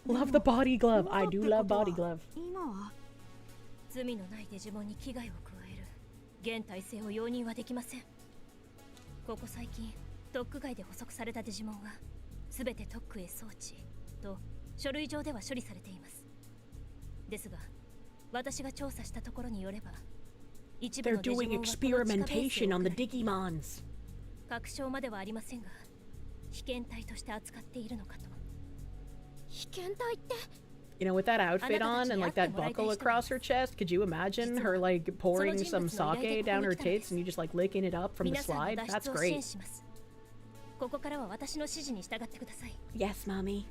Love the body glove. I do love body glove. 今は罪のないデジモンに危害を加える現体制を容認はできません。ここ最近特区外で捕捉されたデジモンは全て特区へ送致と書類上では処理されています。ですが私が調査したところによれば一部 They're のデジモン doing はこの地下ベースへ experimentation 送 on ら the れ Digimons. 確証まではありませんが被験体として扱っているのかと。被験体って You know, with that outfit on and like that buckle across her chest, could you imagine her like pouring some sake down her tits and you just like licking it up from the slide? That's great. ここからは私の指示に従ってください。 Yes, mommy.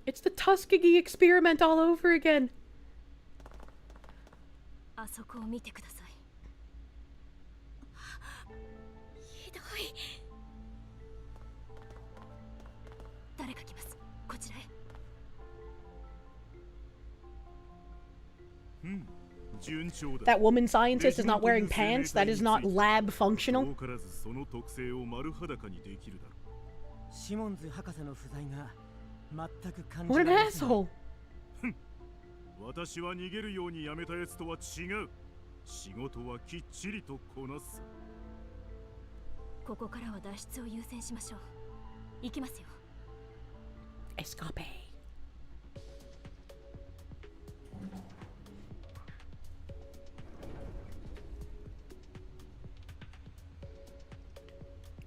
It's the Tuskegee experiment all over again. あそこを見てください。ひどい。誰か来ます。こちらへ。That woman scientist is not wearing pants. That is not lab functional. シモンズ博士の不在が全く感じ What ら an れません。 asshole. 私は逃げるようにやめたやつとは違う。仕事はきっちりとこなす。ここからは脱出を優先しましょう。行きますよ。 Escape.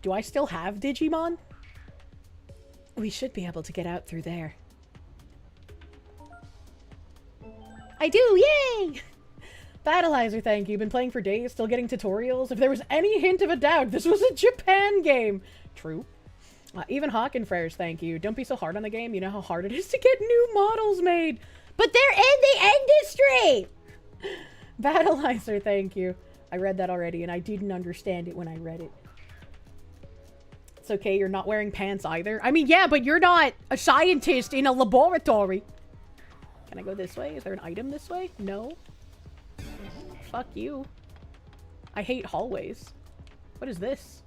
Do I still have Digimon? We should be able to get out through there. I do! Yay! Battleizer, thank you. Been playing for days, still getting tutorials. If there was any hint of a doubt, this was a Japan game. True. Even Hawkenfreres, thank you. Don't be so hard on the game. You know how hard it is to get new models made. But they're in the industry! Battleizer, thank you. I read that already, and I didn't understand it when I read it. It's okay, you're not wearing pants either. I mean, yeah, but you're not a scientist in a laboratory. Can I go this way? Is there an item this way? No. Fuck you. I hate hallways. What is this?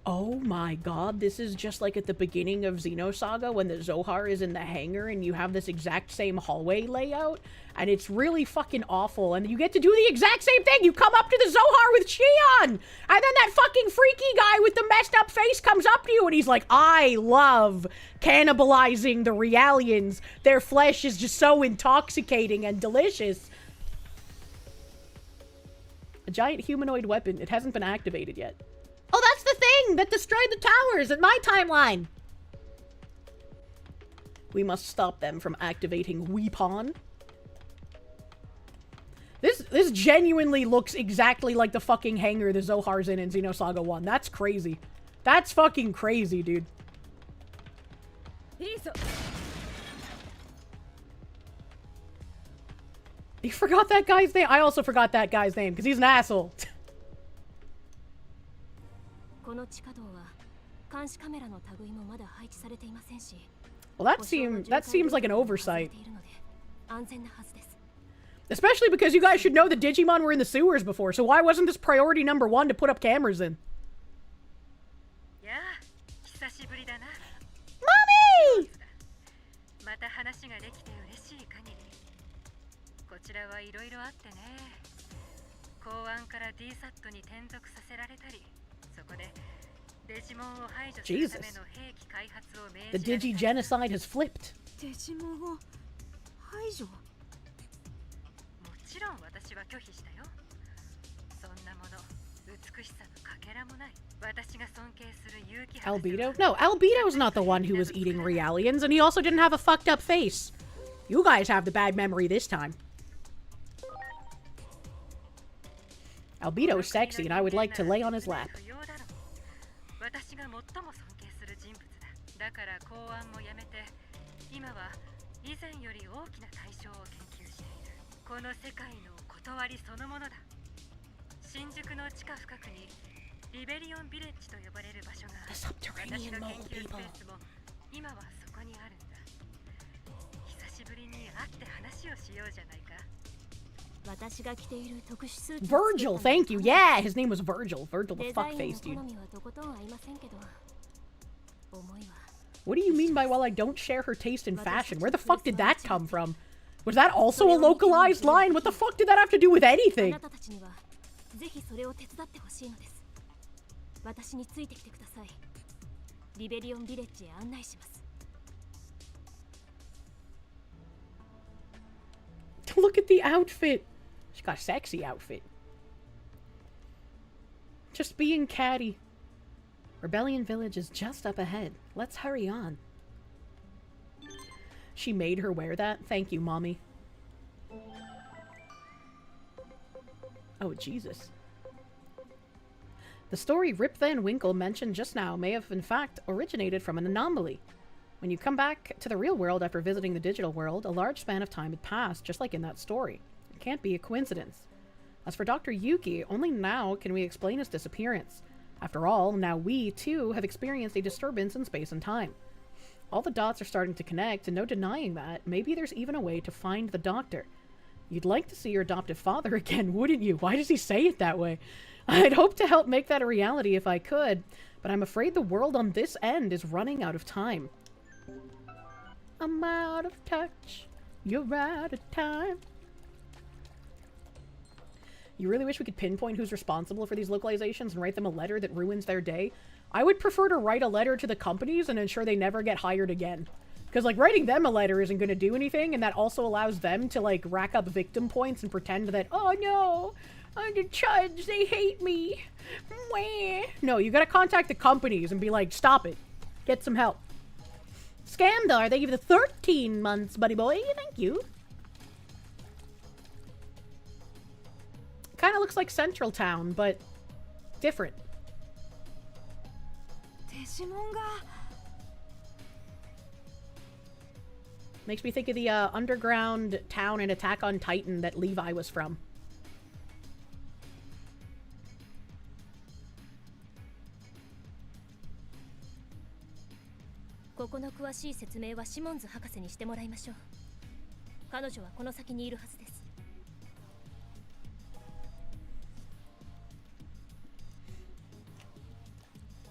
Oh my god, this is just like at the beginning of Xenosaga when the Zohar is in the hangar and you have this exact same hallway layout. And it's really fucking awful. And you get to do the exact same thing. You come up to the Zohar with Shion. And then that fucking freaky guy with the messed up face comes up to you and he's like, I love cannibalizing the Realians. Their flesh is just so intoxicating and delicious. A giant humanoid weapon. It hasn't been activated yet. Oh, that's the thing that destroyed the towers in my timeline. We must stop them from activating Weepon. This genuinely looks exactly like the fucking hangar the Zohar's in Xenosaga 1. That's crazy. That's fucking crazy, dude. You forgot that guy's name? I also forgot that guy's name, because he's an asshole. Well, that seems like an oversight. Especially because you guys should know the Digimon were in the sewers before, so why wasn't this priority number 1 to put up cameras in? Mommy! Jesus. The Digi genocide has flipped. Albedo? No, Albedo's not the one who was eating Realians, and he also didn't have a fucked up face. You guys have the bad memory this time. Albedo's sexy, and I would like to lay on his lap. The subterranean mole people. Virgil, thank you. Yeah, his name was Virgil. Virgil the fuckface, dude. What do you mean by, well, I don't share her taste in fashion? Where the fuck did that come from? Was that also a localized line? What the fuck did that have to do with anything? Look at the outfit. She got a sexy outfit. Just being catty. Rebellion Village is just up ahead. Let's hurry on. She made her wear that? Thank you, Mommy. Oh, Jesus. The story Rip Van Winkle mentioned just now may have in fact originated from an anomaly. When you come back to the real world after visiting the digital world, a large span of time had passed, just like in that story. It can't be a coincidence. As for Dr. Yuki, only now can we explain his disappearance. After all, now we, too, have experienced a disturbance in space and time. All the dots are starting to connect, and no denying that. Maybe there's even a way to find the doctor. You'd like to see your adoptive father again, wouldn't you? Why does he say it that way? I'd hope to help make that a reality if I could, but I'm afraid the world on this end is running out of time. I'm out of touch. You're out of time. You really wish we could pinpoint who's responsible for these localizations and write them a letter that ruins their day? I would prefer to write a letter to the companies and ensure they never get hired again. Because, like, writing them a letter isn't going to do anything, and that also allows them to, like, rack up victim points and pretend that, oh no, the chuds, they hate me. Mwah. No, you gotta contact the companies and be like, stop it. Get some help. Scamdar, thank you for the 13 months, buddy boy. Thank you. Kind of looks like Central Town, but different. Makes me think of the underground town in Attack on Titan that Levi was from.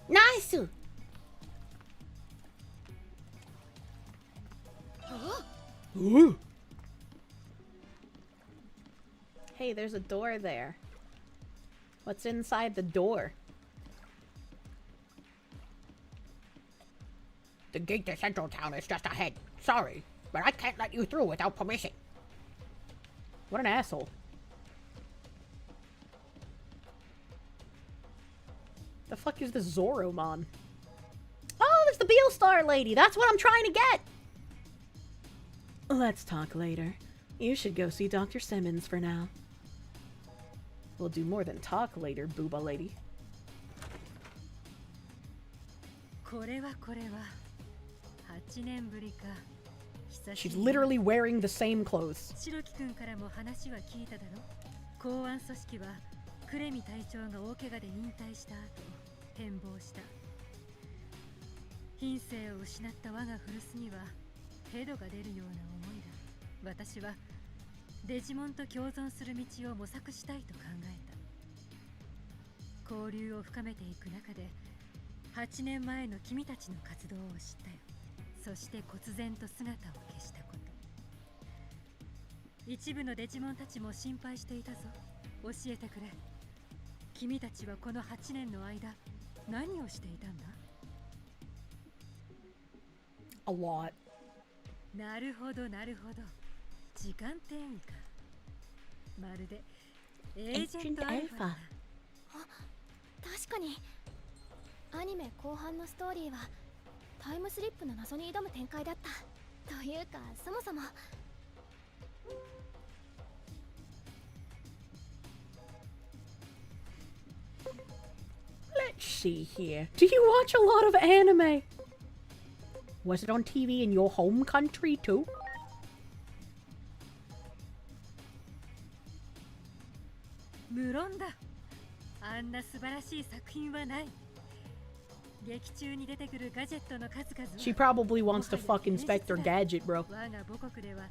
Nice! Ooh. Hey, there's a door there. What's inside the door? The gate to Central Town is just ahead. Sorry, but I can't let you through without permission. What an asshole. The fuck is the Zoromon? Oh, there's the Beelstar lady. That's what I'm trying to get. Let's talk later. You should go see Dr. Simmons for now. We'll do more than talk later, booba lady. 8年ぶりか She's literally wearing the same clothes. 白木くんからも話は聞いただろ。公安組織はクレミ隊長が大怪我で引退した後変貌した。品性を失った我が古巣にはヘドが出るような思いだ。私はデジモンと共存する道を模索したいと考えた。交流を深めていく中で8年前の君たちの活動を知ったよ。そして忽然と姿を消したこと。一部のデジモンたちも心配していたぞ。教えてくれ。君たちはこの8年の間何をしていたんだ？ A lot. なるほどなるほど。時間転移か。まるでエージェントアルファだ。あ、確かにアニメ後半のストーリーはタイムスリップの謎に挑む展開だった。というかそもそもLet's see here. Do you watch a lot of anime? Was it on TV in your home country too? 無論だ。あんな素晴らしい作品はない。劇中に出てくるガジェットの数々は She probably wants to fuck Inspector Gadget, bro. 我が母国では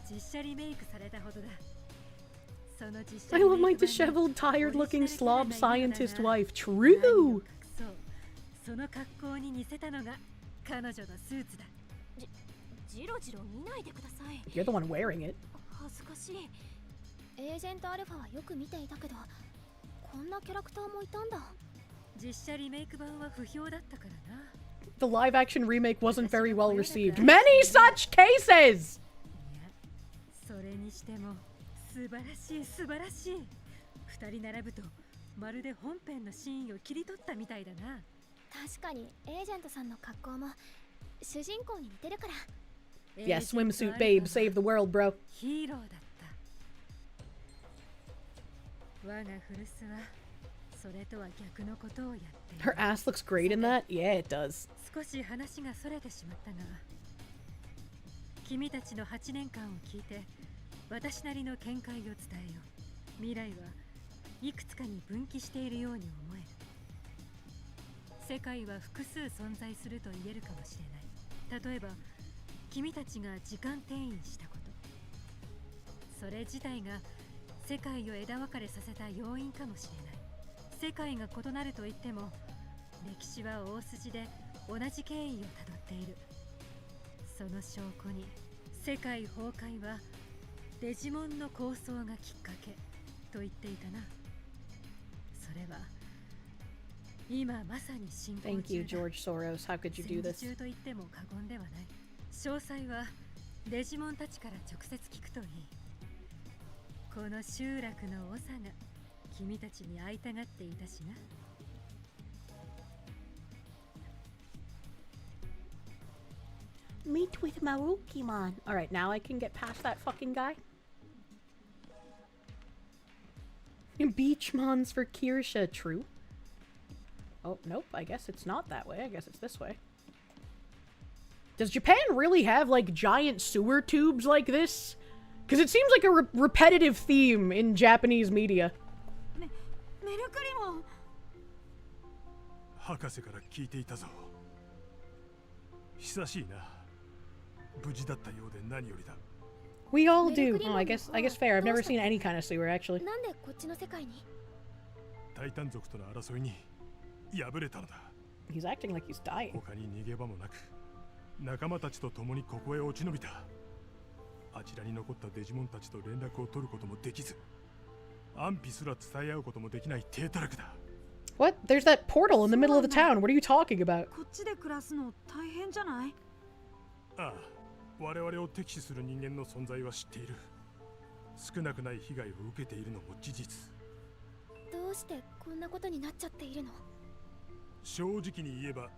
実写リメイクされたほどだ。その実写 I リ love メ my イク版の disheveled, tired-looking slob scientist wife. True! その格好に似せたのが彼女のスーツだ。じろじろ見ないでください。 You're the one wearing it. 恥ずかしい。エージェントアルファはよく見ていたけど、こんなキャラクターもいたんだ。実写リメイク版は不評だったからな。The live-action remake wasn't very well received. Many such cases! それにしても素晴らしい素晴らしい。二人並ぶとまるで本編のシーンを切り取ったみたいだな。確かにエージェントさんの格好も主人公に似てるから。 Yeah, swimsuit babe, save the world, bro. ヒーローだった。我が古巣はそれとは逆のことをやっている。 Her ass looks great in that? Yeah, it does. 少し話がそれてしまったが、君たちの8年間を聞いて私なりの見解を伝えよう。未来はいくつかに分岐しているように思える。世界は複数存在すると言えるかもしれない。例えば君たちが時間転移したこと、それ自体が世界を枝分かれさせた要因かもしれない。世界が異なると言っても歴史は大筋で同じ経緯をたどっている。その証拠に世界崩壊はデジモンの構想がきっかけと言っていたな。それは今まさに進行中だ。 Thank you, George Soros. How could you do 戦 this? 時中と言っても過言ではない。詳細はデジモンたちから直接聞くといい。この集落の長が君たちに会いたがっていたしな。Meet with Marukimon. Alright, now I can get past that fucking guy. Beachmons for Kirsche, true. Oh, nope, I guess it's not that way. I guess it's this way. Does Japan really have, like, giant sewer tubes like this? Because it seems like a repetitive theme in Japanese media. メルクリモン。博士から聞いていたぞ。久しいな。無事だったようで何よりだ。We all do. Oh, I guess fair. I've never seen any kind of sewer, actually. なんでこっちの世界に？タイタン族との争いに敗れたのだ。He's acting like he's dying. 他に逃げ場もなく、仲間たちと共にここへ落ち延びた。あちらに残ったデジモンたちと連絡を取ることもできず、安否すら伝え合うこともできない低たらくだ。What? There's that portal in the middle of the town. What are you talking about? こっちで暮らすの大変じゃない？ああ、我々を敵視する人間の存在は知っている。少なくない被害を受けているのも事実。どうしてこんなことになっちゃっているの？正直に言えば、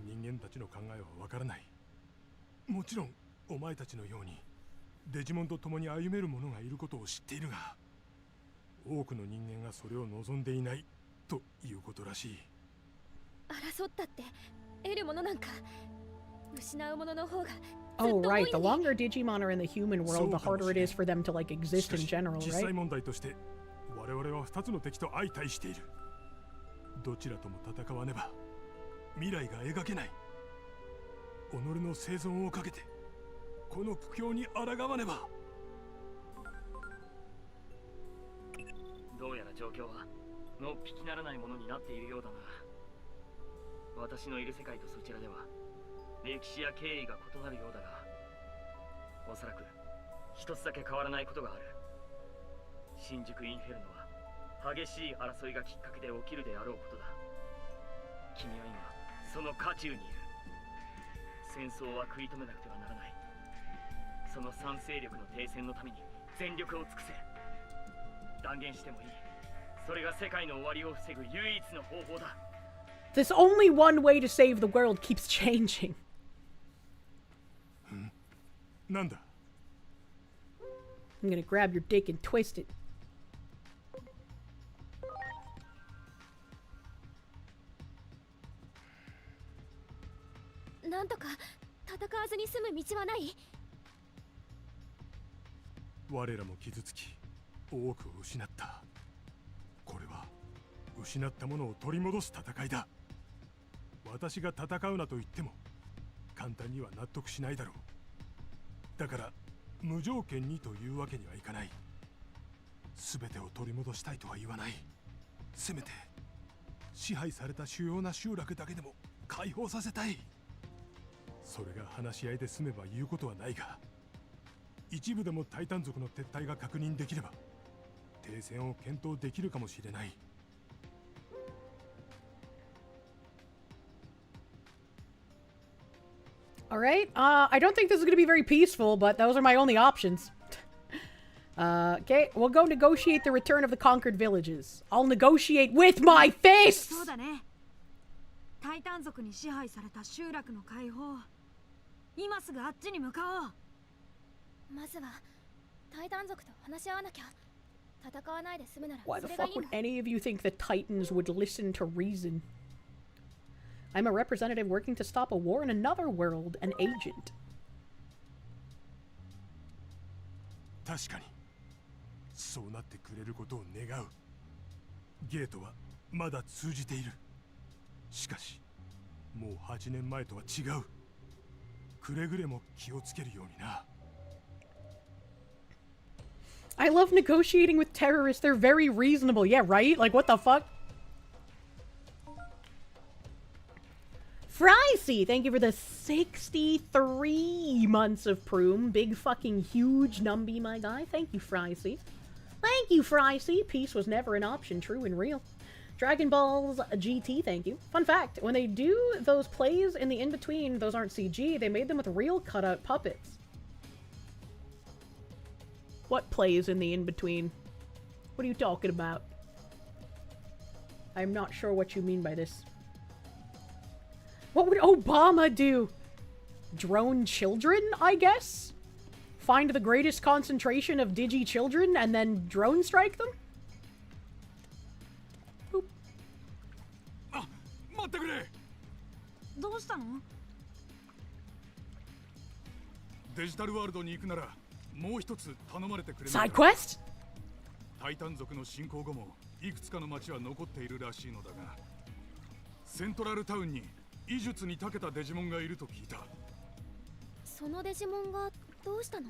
人間たちの考えはわからない。もちろん、お前たちのようにデジモンと共に歩める者がいることを知っているが、多くの人間がそれを望んでいないということらしい。争ったって得るものなんか失うものの方が Oh, right. The longer Digimon are in the human world, the harder it is for them to, like, exist in general, 実際 right? 問題として我々は2つの敵と相対している。どちらとも戦わねば未来が描けない。己の生存をかけてこの苦境に抗わねば。どうやら状況はのっぴきならないものになっているようだな。私のいる世界とそちらでは歴史や経緯が異なるようだが、おそらく一つだけ変わらないことがある。新宿インフェルノは激しい争いがきっかけで起きるであろうことだ。君は今その渦中にいる。戦争は食い止めなくてはならない。その賛成力の停戦のために全力を尽くせ。断言してもいい。それが世界の終わりを防ぐ唯一の方法だ。This only one way to save the world keeps changing. なんだ? I'm gonna grab your dick and twist it. なんとか戦わずに済む道はない？我らも傷つき多くを失った。これは失ったものを取り戻す戦いだ。私が戦うなと言っても簡単には納得しないだろう。だから無条件にというわけにはいかない。全てを取り戻したいとは言わない。せめて支配された主要な集落だけでも解放させたい。それが話し合いで済めば言うことはないが、一部でもタイタン族の撤退が確認できれば停戦を検討できるかもしれない。Alright, I don't think this is gonna be very peaceful, but those are my only options. Okay, we'll go negotiate the return of the conquered villages. I'll negotiate with my fist! そうだね。タイタン族に支配された集落の解放。今すぐあっちに向かおう。まずはタイタン族と話し合わなきゃ。戦わないで済むなら Why そ the れがい fuck い would な。 any of you think the Titans would listen to reason? I'm a representative working to stop a war in another world, an agent. 確かにそうなってくれることを願う。ゲートはまだ通じている。しかしもう8年前とは違う。くれぐれも気をつけるようにな。I love negotiating with terrorists. They're very reasonable. Yeah, right? Like, what the fuck? Frycy, thank you for the 63 months of Proom. Big fucking huge numby, my guy. Thank you, Frycy. Thank you, Frycy. Peace was never an option, true and real. Dragon Balls GT, thank you. Fun fact, when they do those plays in the in-between, those aren't CG, they made them with real cutout puppets. What plays in the in-between? What are you talking about? I'm not sure what you mean by this. What would Obama do? Drone children, I guess? Find the greatest concentration of Digi children and then drone strike them? Boop. 待ってくれ。どうしたの？デジタルワールドに行くならもう一つ頼まれてくれ。 Side quest? タイタン族の侵攻後もいくつかの町は残っているらしいのだが、セントラルタウンに医術に長けたデジモンがいると聞いた。そのデジモンがどうしたの？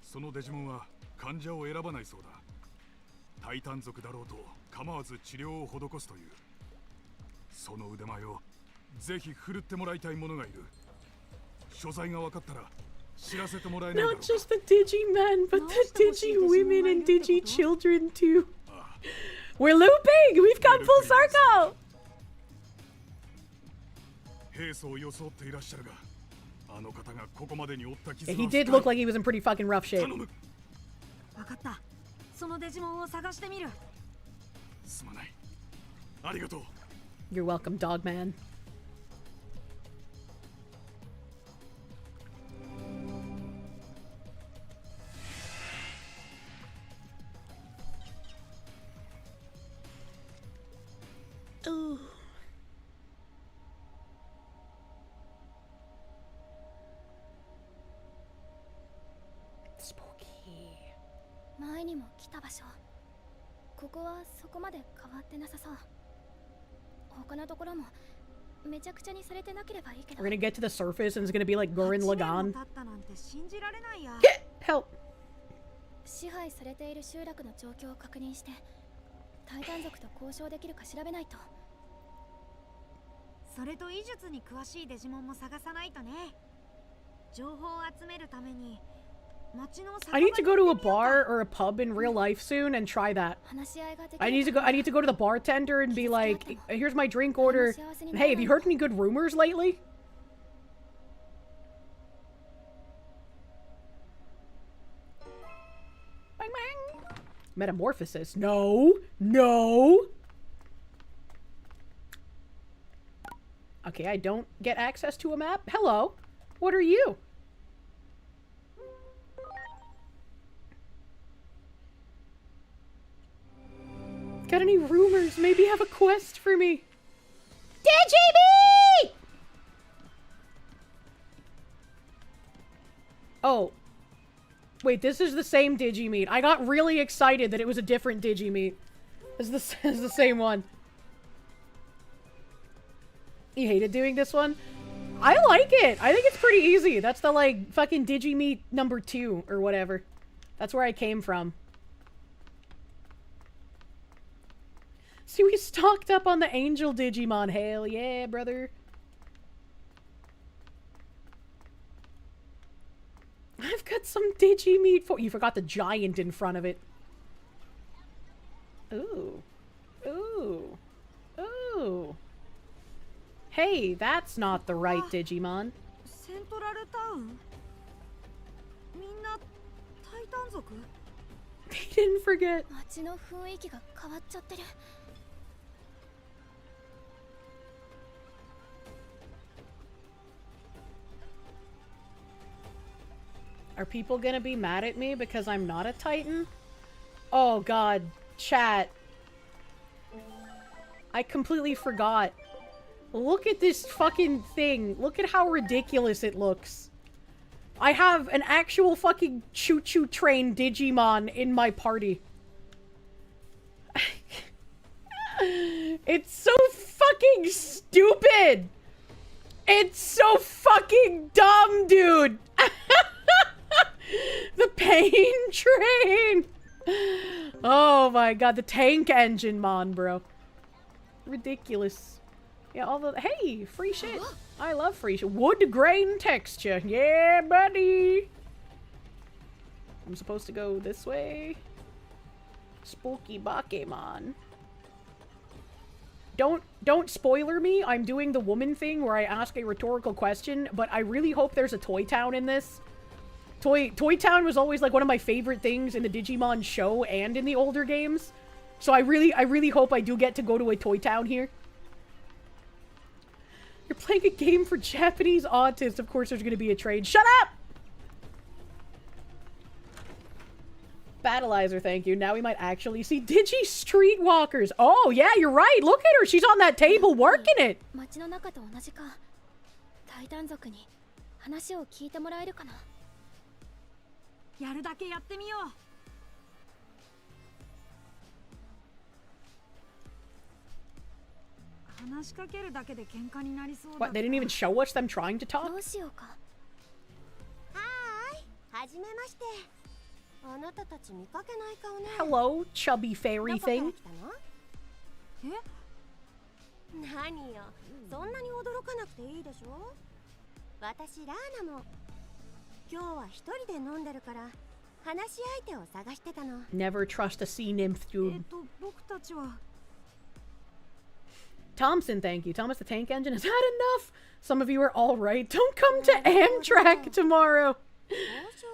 そのデジモンは患者を選ばないそうだ。タイタン族だろうと構わず治療を施すという。その腕前をぜひ振るってもらいたい者がいる。所在が分かったら知らせてもらえないだろう Not か。 just the Digi-men, but the Digi-women and Digi-children too. We're looping! We've come full circle! 兵装を装っていらっしゃるが、あの方がここまでに負った傷 Yeah, は he did look like he was in pretty fucking rough shape. 分かった。そのデジモンを探してみる。すまない。ありがとう。 You're welcome, Dogman. Ooh. 場所。ここはそこまで変わってなさそう。他のところもめちゃくちゃにされてなければいいけど。We're gonna get to the surface and it's gonna be like Gurren Lagann. Help. 支配されている集落の状況を確認して、タイタン族と交渉できるか調べないと。それと医術に詳しいデジモンも探さないとね。情報を集めるために町の I need to go to a bar or a pub in real life soon and try that. I need to go to the bartender and be like, here's my drink order. And hey, have you heard any good rumors lately? Bang bang. Metamorphosis. No. No. Okay, I don't get access to a map. Hello. What are you? Got any rumors? Maybe have a quest for me. Digimeat! Oh. Wait, this is the same Digimeat. I got really excited that it was a different Digimeat. This is the same one. You hated doing this one? I like it. I think it's pretty easy. That's the, like, fucking Digimeat number 2 or whatever. That's where I came from. See, we stocked up on the Angel Digimon. Hell yeah, brother. I've got some Digimeat for you. Forgot the giant in front of it. Ooh. Ooh. Ooh. Hey, that's not the right Digimon. They didn't forget. Are people gonna be mad at me because I'm not a Titan? Oh god, chat. I completely forgot. Look at this fucking thing. Look at how ridiculous it looks. I have an actual fucking choo-choo train Digimon in my party. It's so fucking stupid! It's so fucking dumb, dude! The pain train! Oh my god, the tank engine mon, bro. Ridiculous. Yeah, all the— hey, free shit. I love free shit. Wood grain texture. Yeah, buddy. I'm supposed to go this way. Spooky Bakemon. Don't spoiler me. I'm doing the woman thing where I ask a rhetorical question, but I really hope there's a Toy Town in this. Toy Town was always like one of my favorite things in the Digimon show and in the older games. So I really hope I do get to go to a Toy Town here. You're playing a game for Japanese autists. Of course there's gonna be a trade. Shut up! Battleizer, thank you. Now we might actually see Digi Streetwalkers. Oh, yeah, you're right. Look at her. She's on that table working it. What, they didn't even show us them trying to talk? Hello, chubby fairy thing. Never trust a sea nymph, dude. Thompson, thank you. Thomas the Tank Engine, is that enough? Some of you are all right. Don't come to Amtrak tomorrow.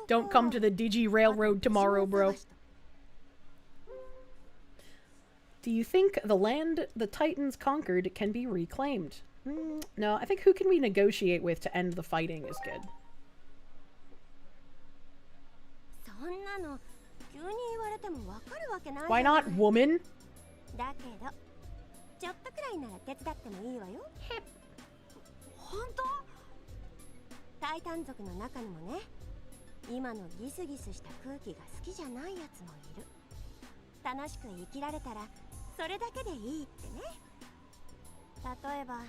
Don't come to the Digi Railroad tomorrow, bro. Do you think the land the Titans conquered can be reclaimed? No, I think who can we negotiate with to end the fighting is good. Why not, woman? Hip. 楽しく生きられたらそれだけでいいってね。例えば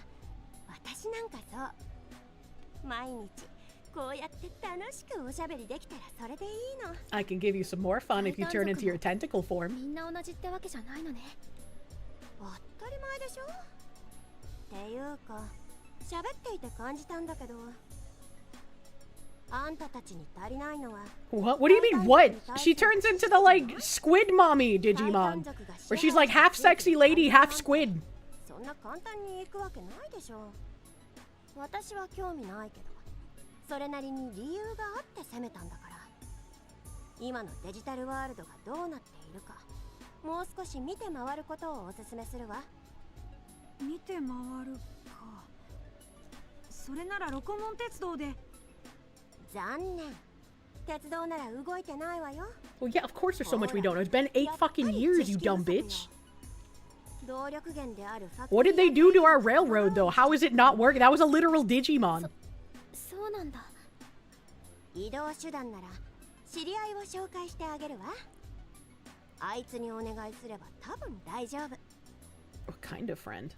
私なんかそう毎日こうやって楽しくおしゃべりできたらそれでいいの。 I can give you some more fun if you turn into your tentacle form. みんな同じってわけじゃないのね。当たり前でしょ。っていうか喋っていて感じたんだけど、あんたたちに足りないのは What? What do you mean, what? She turns into the, like, squid mommy Digimon. Where she's like half sexy lady, half squid. そんな簡単に行くわけないでしょ。私は興味ないけど、それなりに理由があって攻めたんだから。今のデジタルワールドがどうなっているか、もう少し見て回ることをおすすめするわ。見て回るか。それならロコモン鉄道で。残念。鉄道なら動いてないわよ。 Well, yeah, of course there's so much we don't know. It's been 8 fucking years, you dumb bitch. 動力源であるファクト What did they do to our railroad, though? How is it not working? That was a literal Digimon. そうなんだ。移動手段なら知り合いを紹介してあげるわ。あいつにお願いすれば多分大丈夫。 What kind of friend?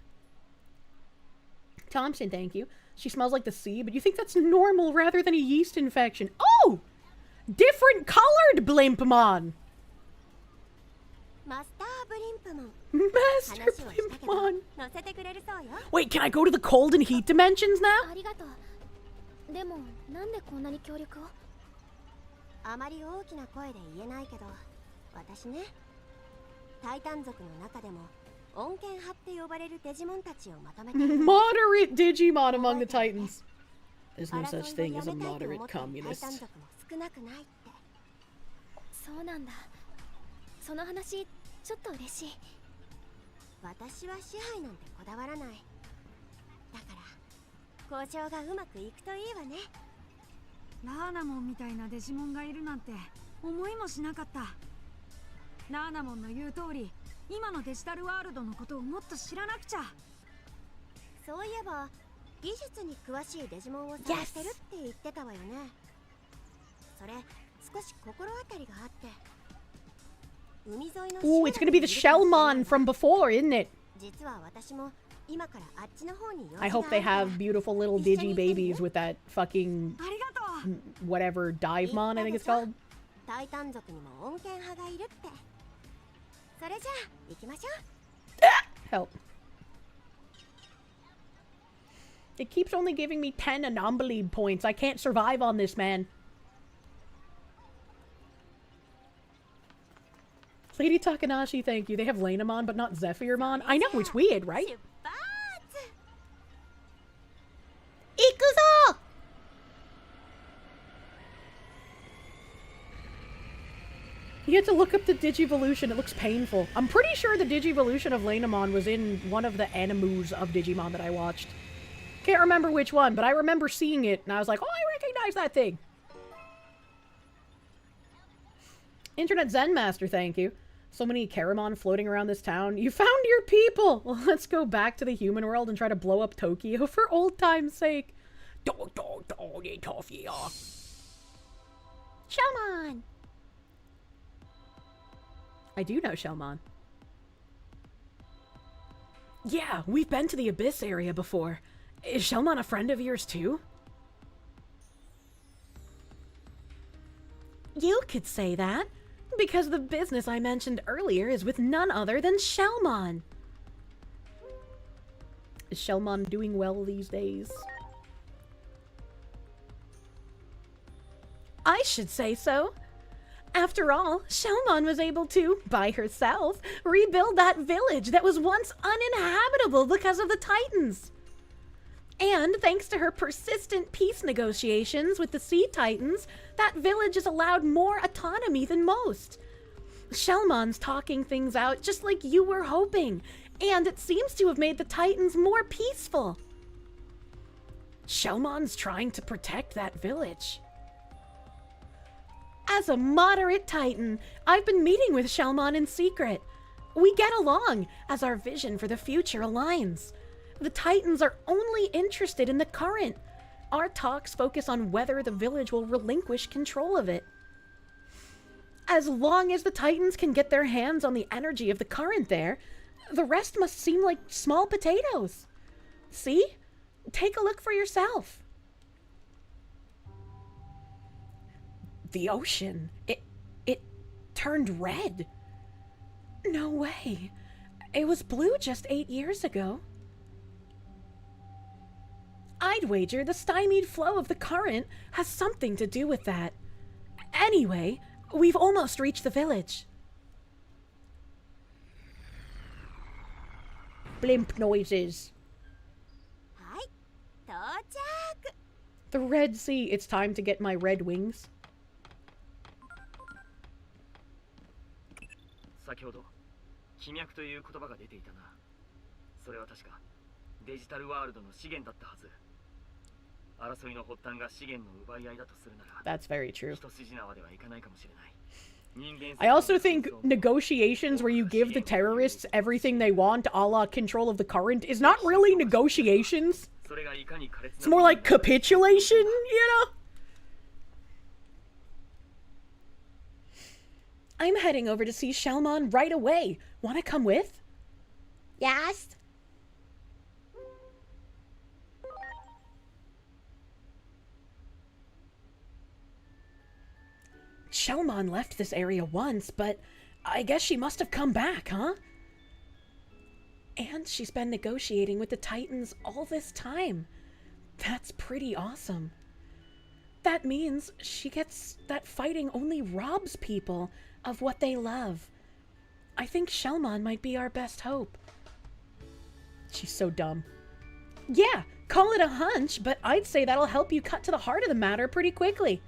Thompson, thank you. She smells like the sea, but you think that's normal rather than a yeast infection. Oh! Different colored Blimpmon! Master Blimpmon. Master Blimpmon. Wait, can I go to the cold and heat dimensions now? ありがとう。でもなんでこんなに協力を？あまり大きな声で言えないけど、私ね、タイタン族の中でも穏健派って呼ばれるデジモンたちをまとめている。Moderate Digimon among the Titans. There's no such thing as a moderate communist. タイタン族も少なくないって。そうなんだ。その話ちょっと嬉しい。私は支配なんてこだわらない。だから交渉がうまくいくといいわね。ラーナモンみたいなデジモンがいるなんて思いもしなかった。ラーナモンの言う通り、今のデジタルワールドのことをもっと知らなくちゃ。そういえば技術に詳しいデジモンを探してるって言ってたわよね。それ少し心当たりがあって。海沿いの Ooh, it's gonna be the Shellmon from before, isn't it? 実は私も今からあっちの方に I hope they have beautiful little Digi babies with that fucking whatever Divemon, I think it's called. タイタン族にも穏健派がいるって。それじゃあ行きましょう。 Help. It keeps only giving me 10 anomaly points. I can't survive on this, man. Lady Takanashi, thank you. They have Lanamon, but not Zephyrmon. I know, it's weird, right? Ikuzo! You have to look up the Digivolution. It looks painful. I'm pretty sure the Digivolution of Lanamon was in one of the animus of Digimon that I watched. Can't remember which one, but I remember seeing it, and I was like, oh, I recognize that thing. Internet Zen Master, thank you. So many Karamon floating around this town. You found your people! Well, let's go back to the human world and try to blow up Tokyo for old time's sake. Shellmon! I do know Shellmon. Yeah, we've been to the Abyss area before. Is Shellmon a friend of yours too? You could say that, because the business I mentioned earlier is with none other than Shellmon. Is Shellmon doing well these days? I should say so. After all, Shellmon was able to, by herself, rebuild that village that was once uninhabitable because of the Titans. And thanks to her persistent peace negotiations with the Sea Titans, that village is allowed more autonomy than most. Shellmon's talking things out just like you were hoping, and it seems to have made the Titans more peaceful. Shellmon's trying to protect that village. As a moderate Titan, I've been meeting with Shellmon in secret. We get along, as our vision for the future aligns. The Titans are only interested in the current. Our talks focus on whether the village will relinquish control of it. As long as the Titans can get their hands on the energy of the current there, the rest must seem like small potatoes. See? Take a look for yourself. The ocean, it turned red. No way. It was blue just 8 years ago. I'd wager the stymied flow of the current has something to do with that. Anyway, we've almost reached the village. Blimp noises. The Red Sea. It's time to get my red wings. 先ほど気脈という言葉が出ていたな。それは確かデジタルワールドの資源だったはず。争いの発端が資源の奪い合いだとするなら That's very true. 一筋縄ではいかないかもしれない。 I also think negotiations where you give the terrorists everything they want, a la control of the current, is not really negotiations. It's more like capitulation, you know? I'm heading over to see Shelmon right away. Wanna come with? Yes. Shelmon left this area once, but I guess she must have come back, huh? And she's been negotiating with the Titans all this time. That's pretty awesome. That means she gets that fighting only robs people of what they love. I think Shelmon might be our best hope. She's so dumb. Yeah, call it a hunch, but I'd say that'll help you cut to the heart of the matter pretty quickly.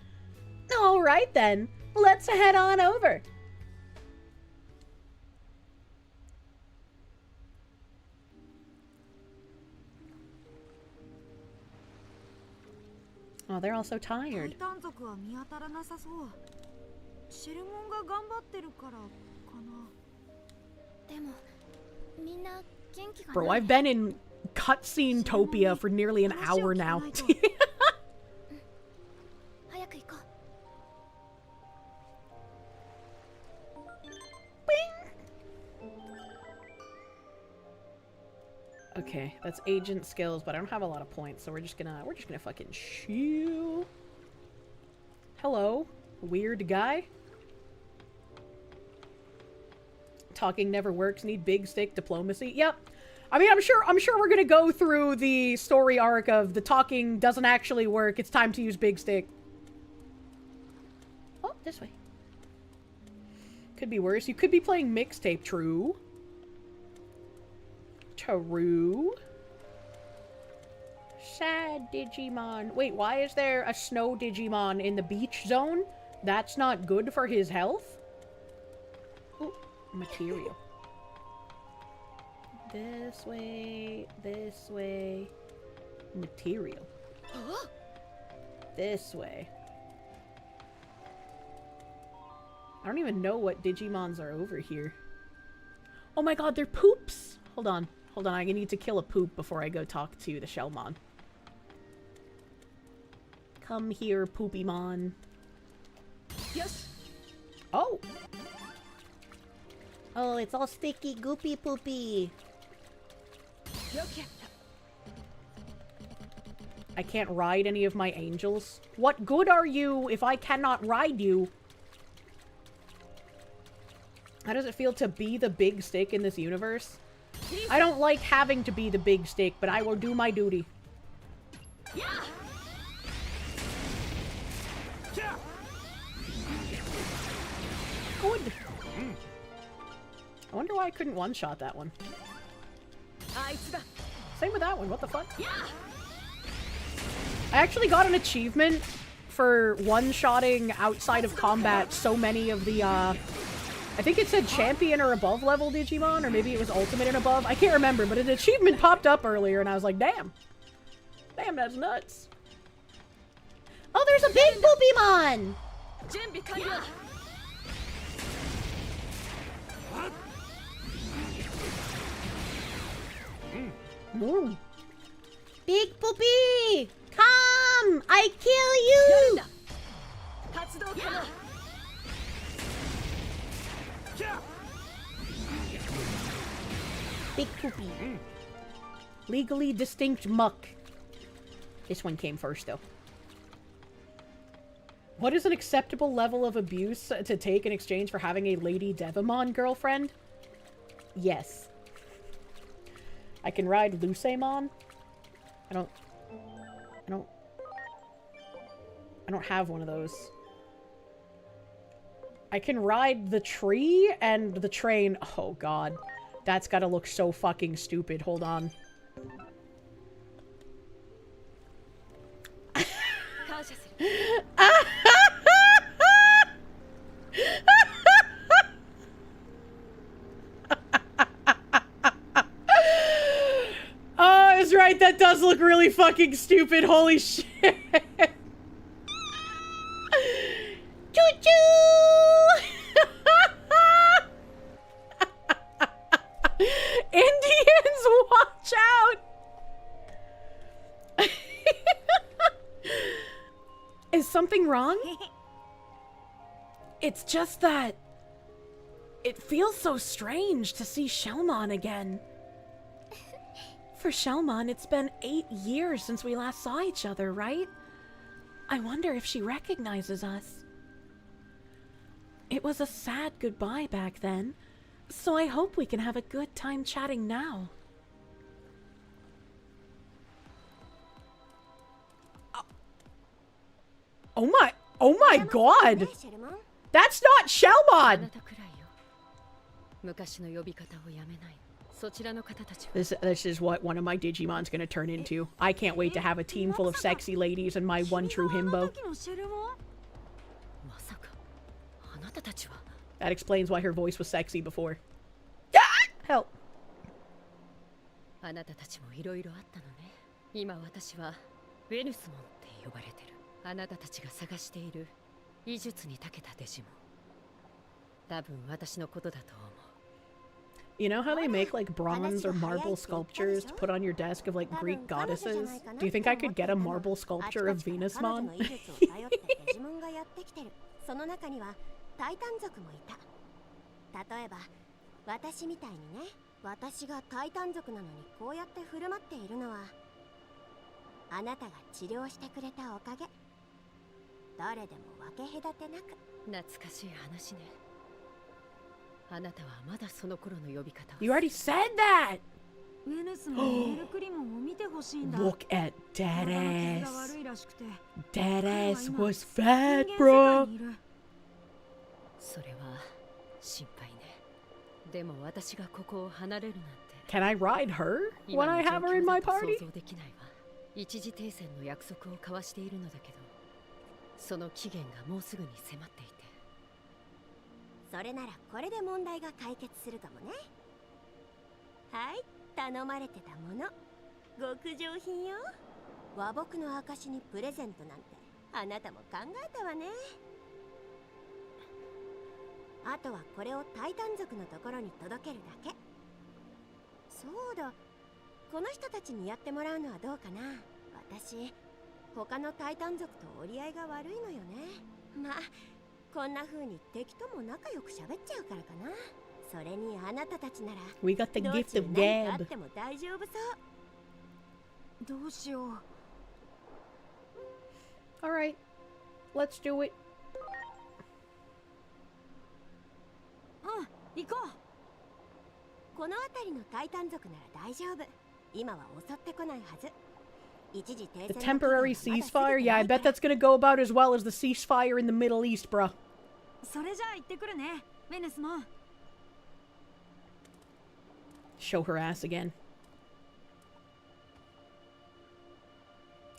All right then, let's head on over. Oh, they're all so tired. Bro, I've been in cutscene-topia for nearly an hour now. Okay, that's agent skills, but I don't have a lot of points, so we're just gonna fucking chill. Hello, weird guy. Talking never works, need big stick diplomacy. Yep. I mean, I'm sure we're gonna go through the story arc of the talking doesn't actually work, it's time to use big stick. Oh, this way. Could be worse. You could be playing mixtape, true. True. Sad Digimon. Wait, why is there a snow Digimon in the beach zone? That's not good for his health? Ooh, material. This way, this way. Material. This way. I don't even know what Digimons are over here. Oh my god, they're poops! Hold on. Hold on, I need to kill a poop before I go talk to the Shellmon. Come here, Poopymon. Yes. Oh! Oh, it's all sticky, goopy poopy. I can't ride any of my angels. What good are you if I cannot ride you? How does it feel to be the big stick in this universe? I don't like having to be the big stick, but I will do my duty. Good. I wonder why I couldn't one-shot that one. Same with that one, what the fuck? I actually got an achievement for one-shotting outside of combat so many of the, I think it said champion or above level Digimon, or maybe it was ultimate and above. I can't remember, but an achievement popped up earlier, and I was like, damn. Damn, that's nuts. Oh, there's a big Poopymon! Ooh. Big Poopy! Come! I kill you! Big poopy. Legally distinct muck. This one came first, though. What is an acceptable level of abuse to take in exchange for having a Lady Devamon girlfriend? Yes. I can ride Lucemon. I don't have one of those. I can ride the tree and the train. Oh god. That's gotta look so fucking stupid. Hold on. Oh, I was right. That does look really fucking stupid. Holy shit. Choo-choo! Indians, watch out! Is something wrong? It's just that it feels so strange to see Shelmon again. For Shelmon, it's been 8 years since we last saw each other, right? I wonder if she recognizes us. It was a sad goodbye back then, so I hope we can have a good time chatting now. Oh my god! That's not Shelmon! This is what one of my Digimon's gonna turn into. I can't wait to have a team full of sexy ladies and my one true himbo. That explains why her voice was sexy before. Help. あなたたちもいろいろあったのね。今私はウェヌスモンって呼ばれてる。あなたたちが探している医術に長けたデジモン。多分私のことだと思う。 You know how they make like bronze or marble sculptures to put on your desk of like Greek goddesses? Do you think I could get a marble sculpture of Venusmon? その中にはタイタン族もいた。例えば私みたいにね、私がタイタン族なのにこうやって振る舞っているのはあなたが治療してくれたおかげ。誰でも分け隔てなく。懐かしい話ね。あなたはまだその頃の呼び方を。 You already said that! ウェヌスもメルクリモンを見てほしいんだ。 Look at that ass. That ass was fat, bro. それは心配ね。でも私がここを離れるなんて。 Can I ride her when I have her in my party? 想像できないわ。一時停戦の約束を交わしているのだけど、その期限がもうすぐに迫っていて。 それならこれで問題が解決するかもね。はい、頼まれてたもの。極上品よ。和睦の証にプレゼントなんてあなたも考えたわね。あとはこれをタイタン族のところに届けるだけ。そうだ、この人たちにやってもらうのはどうかな。私、他のタイタン族と折り合いが悪いのよね。まあこんな風に敵とも仲良く喋っちゃうからかな。それにあなたたちなら We got the gift of どっちに何かあ gab. っても大丈夫そう。どうしよう。 Alright, let's do it. うん、行こう。この辺りのタイタン族なら大丈夫。今は襲ってこないはず。 The temporary ceasefire? Yeah, I bet that's gonna go about as well as the ceasefire in the Middle East, bruh. それじゃあ行ってくるね、ウェヌスモン。 Show her ass again.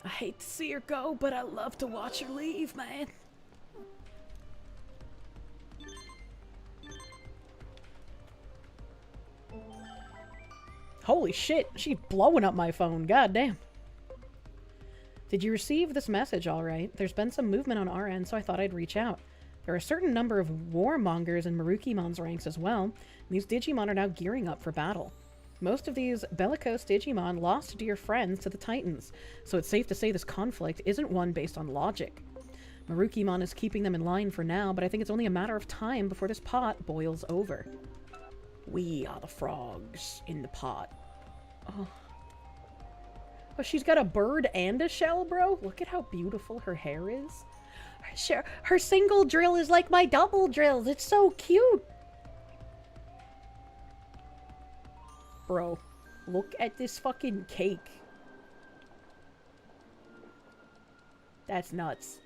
I hate to see her go, but I love to watch her leave, man. Holy shit, she's blowing up my phone, goddamn. Did you receive this message all right? There's been some movement on our end, so I thought I'd reach out. There are a certain number of warmongers in Marukimon's ranks as well, and these Digimon are now gearing up for battle. Most of these bellicose Digimon lost dear friends to the Titans, so it's safe to say this conflict isn't one based on logic. Marukimon is keeping them in line for now, but I think it's only a matter of time before this pot boils over. We are the frogs in the pot. Oh. Oh, she's got a bird and a shell, bro. Look at how beautiful her hair is. Her single drill is like my double drills. It's so cute. Bro, look at this fucking cake. That's nuts.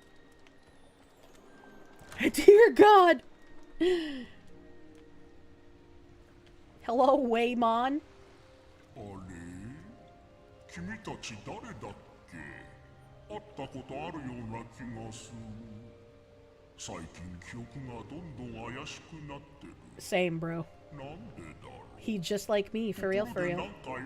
Dear God. Hello, Waymon. 君たち誰だっけ？会ったことあるような気がする。最近記憶がどんどん怪しくなってる。Same, bro. なんでだろう。 He just like me, for real, for real. なんかよ。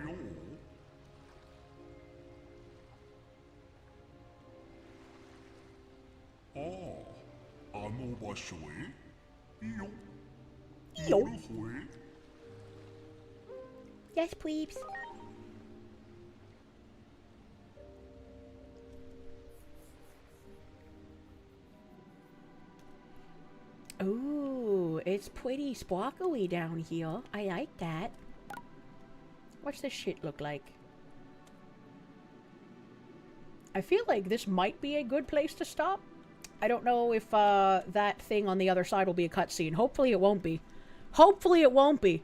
ああ、あの場所へ。いいよ。いいよ。乗る方へ。 Yes, please. Ooh, it's pretty sparkly down here. I like that. What's this shit look like? I feel like this might be a good place to stop. I don't know if that thing on the other side will be a cutscene. Hopefully it won't be. Hopefully it won't be.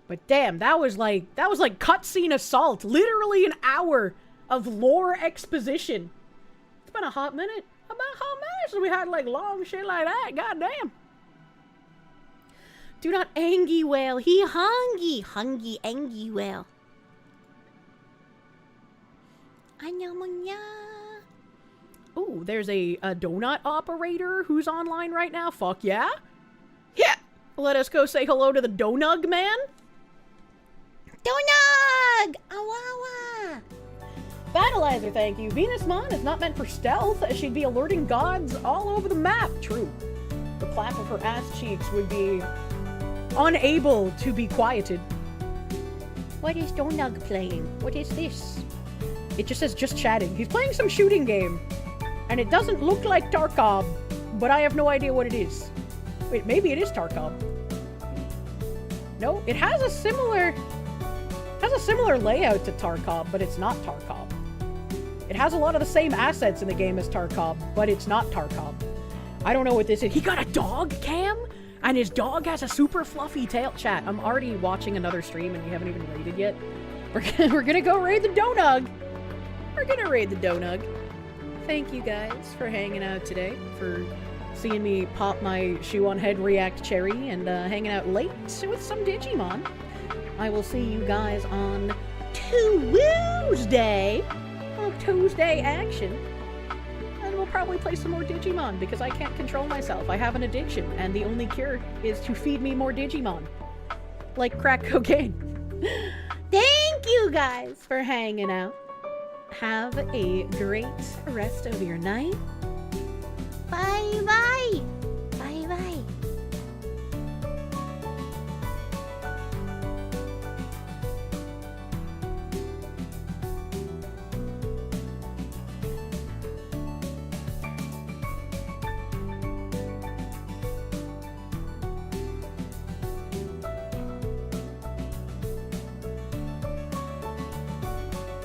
But damn, that was like cutscene assault. Literally an hour of lore exposition. It's been a hot minute. About how much since we had like long shit like that? God damn. Do not angy well. He hungry. Hungry angy well. Ooh, there's a donut operator who's online right now. Fuck yeah. Yeah. Let us go say hello to the Donug man. Donug! Awawa! Battleizer, thank you. Venusmon is not meant for stealth, as she'd be alerting gods all over the map. True. The clap of her ass cheeks would be unable to be quieted. What is Donug playing? What is this? It just says just chatting. He's playing some shooting game. And it doesn't look like Tarkov, but I have no idea what it is. Wait, maybe it is Tarkov. No, it has a similar layout to Tarkov, but it's not Tarkov. It has a lot of the same assets in the game as Tarkov, but it's not Tarkov. I don't know what this is. He got a dog cam? And his dog has a super fluffy tail. Chat, I'm already watching another stream and we haven't even raided yet. We're gonna go raid the Donug. We're gonna raid the Donug. Thank you guys for hanging out today, for seeing me pop my shoe on head react cherry and hanging out late with some Digimon. I will see you guys on Tuesday. Tuesday action. And we'll probably play some more Digimon because I can't control myself. I have an addiction and the only cure is to feed me more Digimon. Like crack cocaine. Thank you guys for hanging out. Have a great rest of your night. Bye bye.